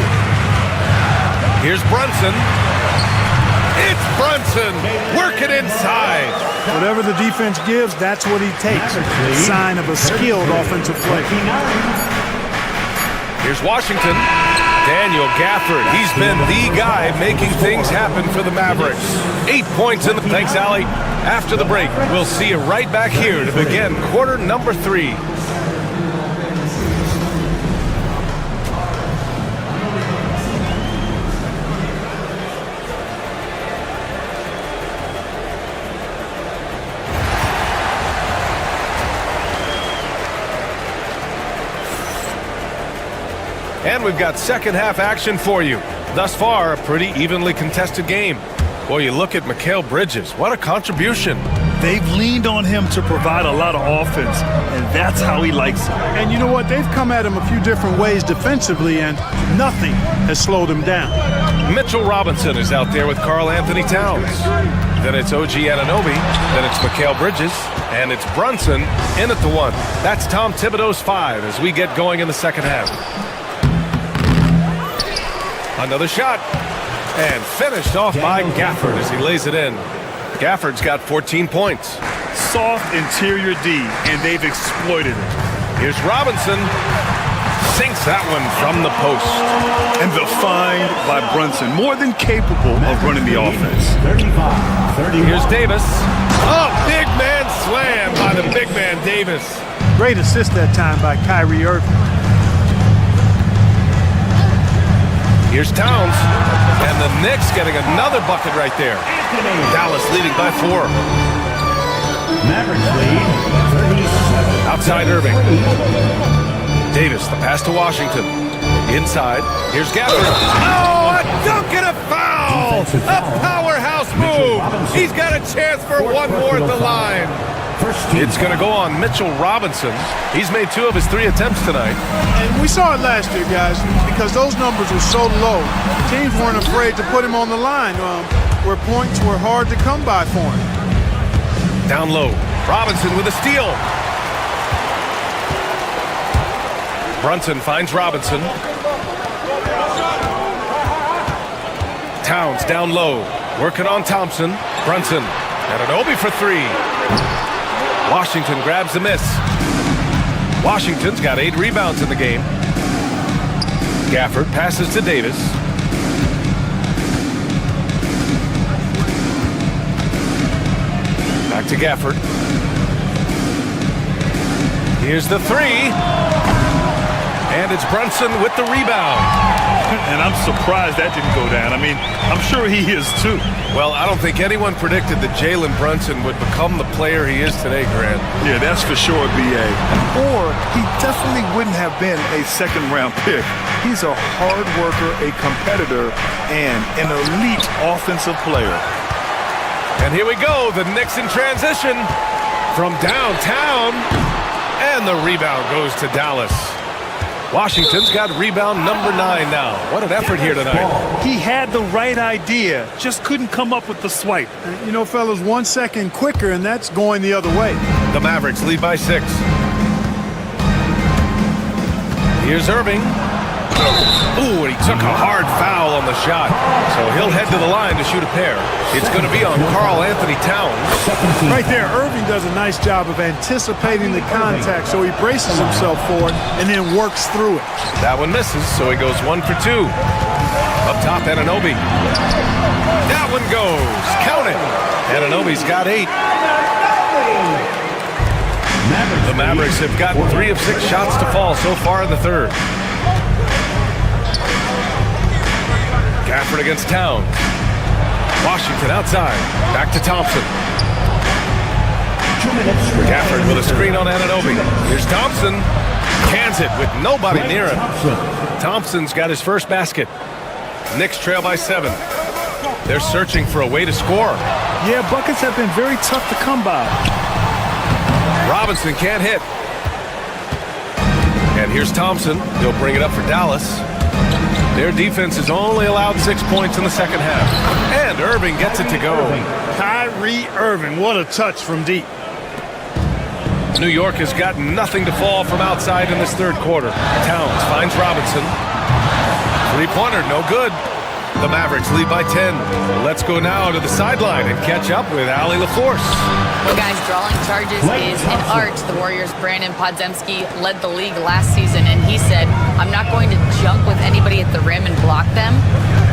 [SPEAKER 5] Here's Brunson. It's Brunson working inside.
[SPEAKER 14] Whatever the defense gives, that's what he takes. A sign of a skilled offensive play.
[SPEAKER 5] Here's Washington. Daniel Gafford. He's been the guy making things happen for the Mavericks. 8 points in the... Thanks, Allie. After the break, we'll see you right back here to begin quarter number 3. And we've got second half action for you. Thus far, a pretty evenly contested game. Boy, you look at Mikal Bridges. What a contribution.
[SPEAKER 8] They've leaned on him to provide a lot of offense, and that's how he likes it.
[SPEAKER 14] And you know what? They've come at him a few different ways defensively, and nothing has slowed him down.
[SPEAKER 5] Mitchell Robinson is out there with Karl Anthony Towns. Then it's OG Anunoby. Then it's Mikal Bridges. And it's Brunson in at the 1. That's Tom Thibodeau's 5 as we get going in the second half. Another shot, and finished off by Gafford as he lays it in. Gafford's got 14 points.
[SPEAKER 8] Soft interior D, and they've exploited it.
[SPEAKER 5] Here's Robinson. Sinks that one from the post.
[SPEAKER 8] And the find by Brunson, more than capable of running the offense.
[SPEAKER 4] 35-31.
[SPEAKER 5] Here's Davis. Oh, big man slam by the big man Davis.
[SPEAKER 14] Great assist that time by Kyrie Irving.
[SPEAKER 5] Here's Towns, and the Knicks getting another bucket right there. Dallas leading by 4.
[SPEAKER 4] Mavericks lead 37.
[SPEAKER 5] Outside Irving. Davis, the pass to Washington. Inside, here's Gafford. Oh, a dunk and a foul! A powerhouse move! He's got a chance for one more at the line. It's going to go on Mitchell Robinson. He's made 2 of his 3 attempts tonight.
[SPEAKER 14] And we saw it last year, guys, because those numbers were so low. Teams weren't afraid to put him on the line where points were hard to come by for him.
[SPEAKER 5] Down low, Robinson with a steal. Brunson finds Robinson. Towns down low, working on Thompson. Brunson, and an Obi for 3. Washington grabs the miss. Washington's got 8 rebounds in the game. Gafford passes to Davis. Back to Gafford. Here's the 3. And it's Brunson with the rebound.
[SPEAKER 3] And I'm surprised that didn't go down. I mean, I'm sure he is too.
[SPEAKER 5] Well, I don't think anyone predicted that Jalen Brunson would become the player he is today, Grant.
[SPEAKER 3] Yeah, that's for sure, B.A. Or he definitely wouldn't have been a second-round pick. He's a hard worker, a competitor, and an elite offensive player.
[SPEAKER 5] And here we go, the Knicks in transition from downtown. And the rebound goes to Dallas. Washington's got rebound number 9 now. What an effort here tonight.
[SPEAKER 8] He had the right idea, just couldn't come up with the swipe.
[SPEAKER 14] You know, fellas, 1 second quicker, and that's going the other way.
[SPEAKER 5] The Mavericks lead by 6. Here's Irving. Ooh, and he took a hard foul on the shot. So he'll head to the line to shoot a pair. It's going to be on Karl Anthony Towns.
[SPEAKER 14] Right there, Irving does a nice job of anticipating the contact, so he braces himself for it and then works through it.
[SPEAKER 5] That one misses, so he goes 1 for 2. Up top, Anunoby. That one goes. Count it. Anunoby's got 8. The Mavericks have gotten 3 of 6 shots to fall so far in the third. Gafford against Towns. Washington outside. Back to Thompson. Gafford with a screen on Anunoby. Here's Thompson. Cans it with nobody near him. Thompson's got his first basket. Knicks trail by 7. They're searching for a way to score.
[SPEAKER 8] Yeah, buckets have been very tough to come by.
[SPEAKER 5] Robinson can't hit. And here's Thompson. He'll bring it up for Dallas. Their defense has only allowed 6 points in the second half. And Irving gets it to go.
[SPEAKER 14] Kyrie Irving, what a touch from deep.
[SPEAKER 5] New York has got nothing to fall from outside in this third quarter. Towns finds Robinson. 3-pointer, no good. The Mavericks lead by 10. Let's go now to the sideline and catch up with Allie LaForce.
[SPEAKER 7] Well, guys, drawing charges is an art. The Warriors' Brandon Podziemski led the league last season, and he said, I'm not going to junk with anybody at the rim and block them.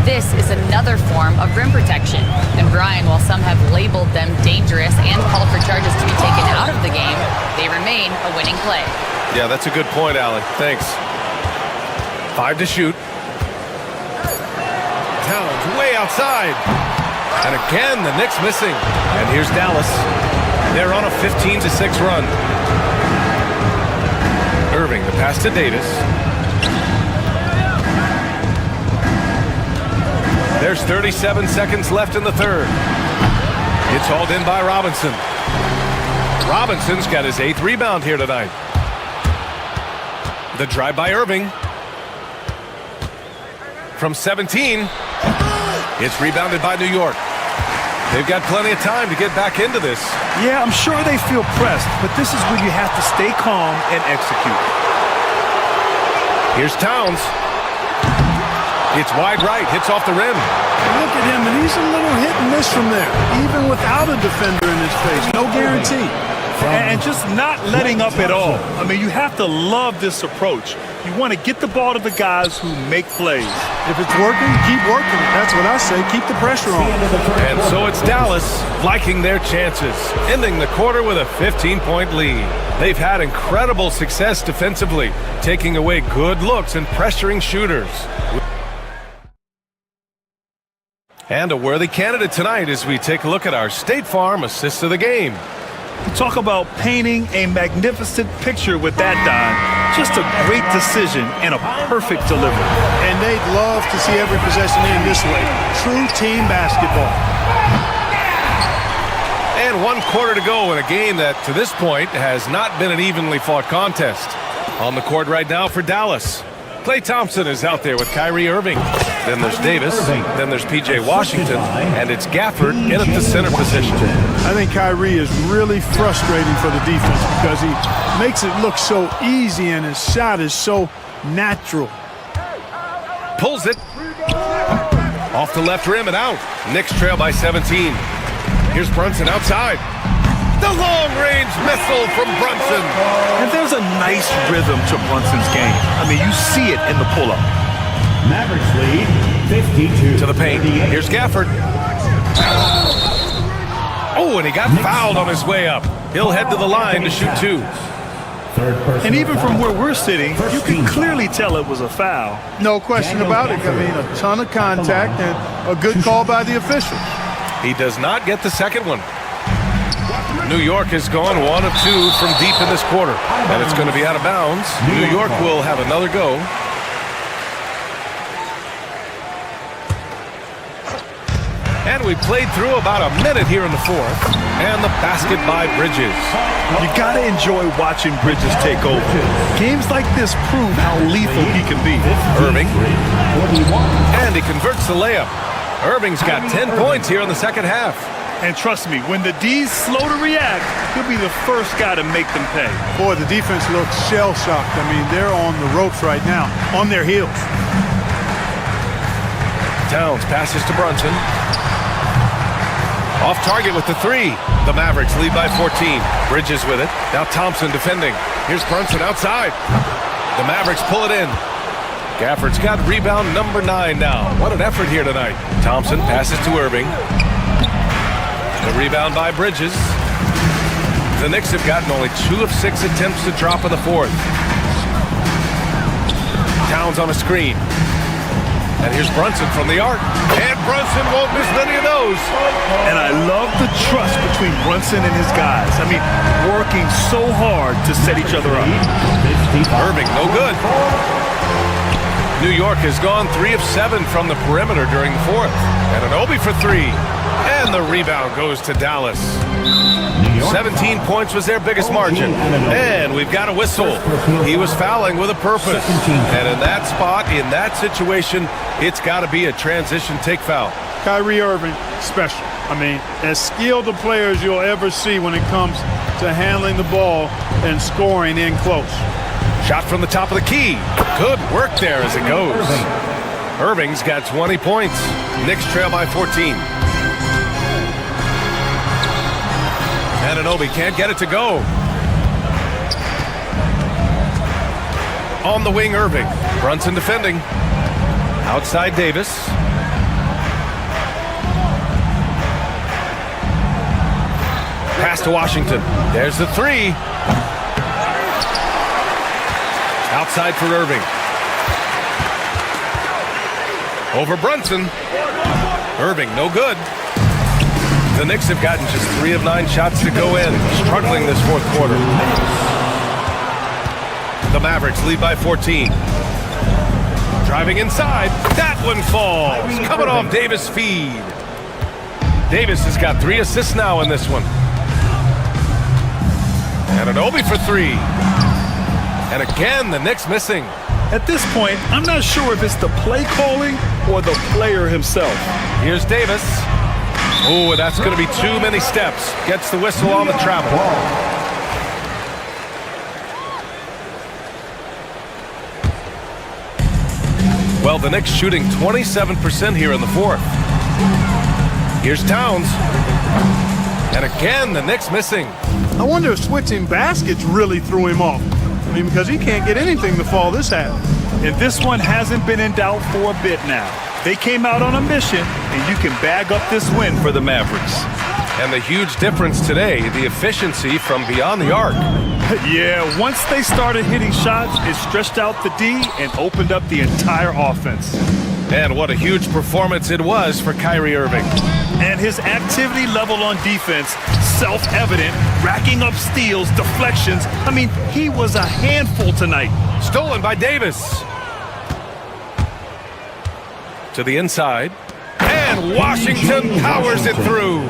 [SPEAKER 7] This is another form of rim protection. And Brian, while some have labeled them dangerous and called for charges to be taken out of the game, they remain a winning play.
[SPEAKER 5] Yeah, that's a good point, Allie. Thanks. 5 to shoot. Towns way outside. And again, the Knicks missing. And here's Dallas. They're on a 15-6 run. Irving, the pass to Davis. There's 37 seconds left in the third. It's hauled in by Robinson. Robinson's got his 8th rebound here tonight. The drive by Irving. From 17. It's rebounded by New York. They've got plenty of time to get back into this.
[SPEAKER 8] Yeah, I'm sure they feel pressed, but this is where you have to stay calm and execute.
[SPEAKER 5] Here's Towns. It's wide right, hits off the rim.
[SPEAKER 14] Look at him, and he's a little hit and miss from there, even without a defender in his face. No guarantee.
[SPEAKER 8] And just not letting up at all. I mean, you have to love this approach. You want to get the ball to the guys who make plays.
[SPEAKER 14] If it's working, keep working. That's what I say. Keep the pressure on.
[SPEAKER 5] And so it's Dallas liking their chances, ending the quarter with a 15-point lead. They've had incredible success defensively, taking away good looks and pressuring shooters. And a worthy candidate tonight as we take a look at our State Farm assist of the game.
[SPEAKER 8] Talk about painting a magnificent picture with that dime. Just a great decision and a perfect delivery.
[SPEAKER 14] And they'd love to see every possession end this way. True team basketball.
[SPEAKER 5] And 1 quarter to go in a game that, to this point, has not been an evenly fought contest. On the court right now for Dallas, Klay Thompson is out there with Kyrie Irving. Then there's Davis. Then there's P.J. Washington. And it's Gafford in at the center position.
[SPEAKER 14] I think Kyrie is really frustrating for the defense because he makes it look so easy and his shot is so natural.
[SPEAKER 5] Pulls it. Off the left rim and out. Knicks trail by 17. Here's Brunson outside. The long-range missile from Brunson.
[SPEAKER 8] And there's a nice rhythm to Brunson's game. I mean, you see it in the pull-up.
[SPEAKER 4] Mavericks lead 52
[SPEAKER 5] to the paint. Here's Gafford. Oh, and he got fouled on his way up. He'll head to the line to shoot 2.
[SPEAKER 8] And even from where we're sitting, you can clearly tell it was a foul.
[SPEAKER 14] No question about it. I mean, a ton of contact and a good call by the official.
[SPEAKER 5] He does not get the second one. New York has gone 1 of 2 from deep in this quarter, and it's going to be out of bounds. New York will have another go. And we played through about a minute here in the fourth, and the basket by Bridges.
[SPEAKER 8] You got to enjoy watching Bridges take over. Games like this prove how lethal he can be.
[SPEAKER 5] Irving, and he converts the layup. Irving's got 10 points here in the second half.
[SPEAKER 8] And trust me, when the D's slow to react, he'll be the first guy to make them pay.
[SPEAKER 14] Boy, the defense looks shell-shocked. I mean, they're on the ropes right now, on their heels.
[SPEAKER 5] Towns passes to Brunson. Off target with the 3. The Mavericks lead by 14. Bridges with it. Now Thompson defending. Here's Brunson outside. The Mavericks pull it in. Gafford's got rebound number 9 now. What an effort here tonight. Thompson passes to Irving. The rebound by Bridges. The Knicks have gotten only 2 of 6 attempts to drop in the fourth. Towns on a screen. And here's Brunson from the arc. And Brunson won't miss many of those.
[SPEAKER 8] And I love the trust between Brunson and his guys. I mean, working so hard to set each other up.
[SPEAKER 5] Irving, no good. New York has gone 3 of 7 from the perimeter during the fourth. And an Obi for 3. And the rebound goes to Dallas. 17 points was their biggest margin. And we've got a whistle. He was fouling with a purpose. And in that spot, in that situation, it's got to be a transition take foul.
[SPEAKER 14] Kyrie Irving, special. I mean, as skilled a player as you'll ever see when it comes to handling the ball and scoring in close.
[SPEAKER 5] Shot from the top of the key. Good work there as it goes. Irving's got 20 points. Knicks trail by 14. Anunoby can't get it to go. On the wing, Irving. Brunson defending. Outside Davis. Pass to Washington. There's the 3. Outside for Irving. Over Brunson. Irving, no good. The Knicks have gotten just 3 of 9 shots to go in, struggling this fourth quarter. The Mavericks lead by 14. Driving inside. That one falls. Coming off Davis' feed. Davis has got 3 assists now in this one. And an Obi for 3. And again, the Knicks missing.
[SPEAKER 8] At this point, I'm not sure if it's the play calling or the player himself.
[SPEAKER 5] Here's Davis. Oh, that's going to be too many steps. Gets the whistle on the travel. Well, the Knicks shooting 27% here in the fourth. Here's Towns. And again, the Knicks missing.
[SPEAKER 14] I wonder if switching baskets really threw him off. I mean, because he can't get anything to fall this half.
[SPEAKER 8] And this one hasn't been in doubt for a bit now. They came out on a mission, and you can bag up this win for the Mavericks.
[SPEAKER 5] And the huge difference today, the efficiency from beyond the arc.
[SPEAKER 8] Yeah, once they started hitting shots, it stretched out the D and opened up the entire offense.
[SPEAKER 5] And what a huge performance it was for Kyrie Irving.
[SPEAKER 8] And his activity level on defense, self-evident, racking up steals, deflections. I mean, he was a handful tonight.
[SPEAKER 5] Stolen by Davis. To the inside. And Washington powers it through.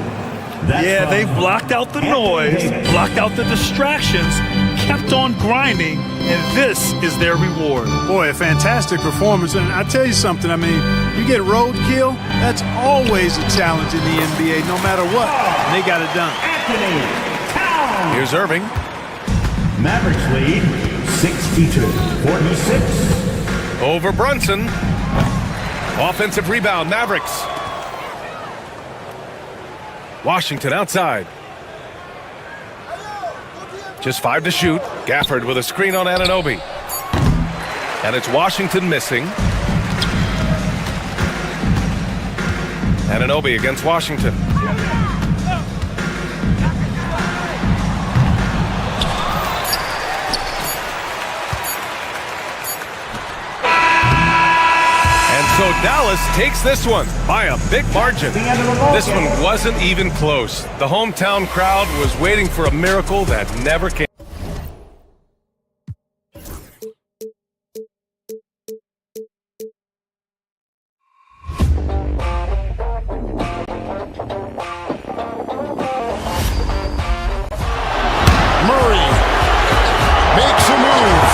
[SPEAKER 8] Yeah, they've blocked out the noise, blocked out the distractions, kept on grinding, and this is their reward.
[SPEAKER 14] Boy, a fantastic performance. And I tell you something, I mean, you get roadkill, that's always a challenge in the NBA, no matter what. And they got it done.
[SPEAKER 5] Here's Irving.
[SPEAKER 4] Mavericks lead 62-46.
[SPEAKER 5] Over Brunson. Offensive rebound, Mavericks. Washington outside. Just 5 to shoot. Gafford with a screen on Anunoby. And it's Washington missing. Anunoby against Washington. So Dallas takes this one by a big margin. This one wasn't even close. The hometown crowd was waiting for a miracle that never came.
[SPEAKER 2] Murray makes a move.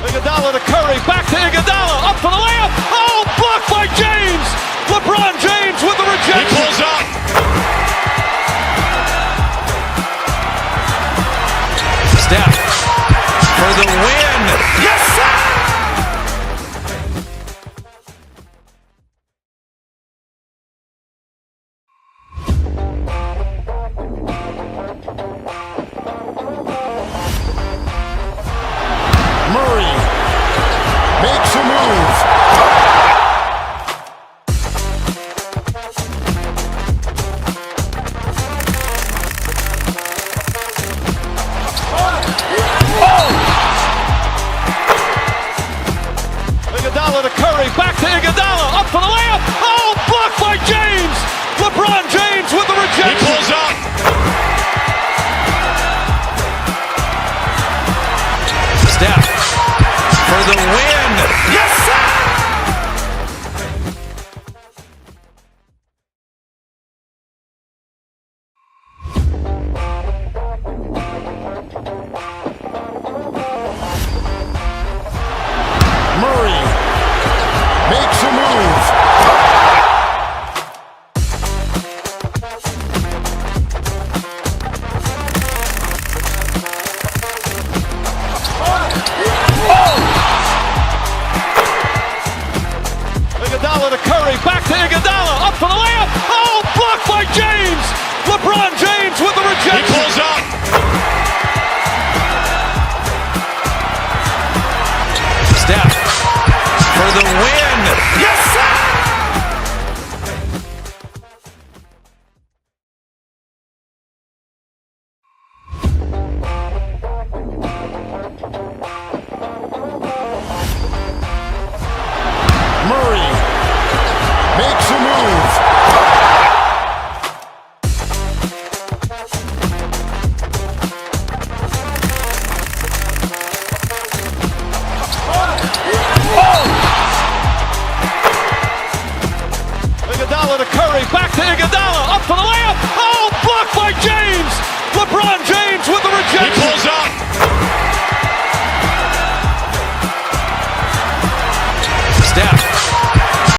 [SPEAKER 15] Iguodala to Curry, back to Iguodala, up for the layup. Oh, blocked by James. LeBron James with the rejection. He pulls up. Steph for the win. Yes, sir.
[SPEAKER 2] Murray makes a move.
[SPEAKER 15] Iguodala to Curry, back to Iguodala, up for the layup. Oh, blocked by James. LeBron James with the rejection. He pulls up. Steph for the win. Yes, sir.
[SPEAKER 2] Murray makes a move.
[SPEAKER 15] Iguodala to Curry, back to Iguodala, up for the layup. Oh, blocked by James. LeBron James with the rejection. He pulls up. Steph for the win. Yes, sir.
[SPEAKER 2] Murray makes a move.
[SPEAKER 15] Iguodala to Curry, back to Iguodala, up for the layup. Oh, blocked by James. LeBron James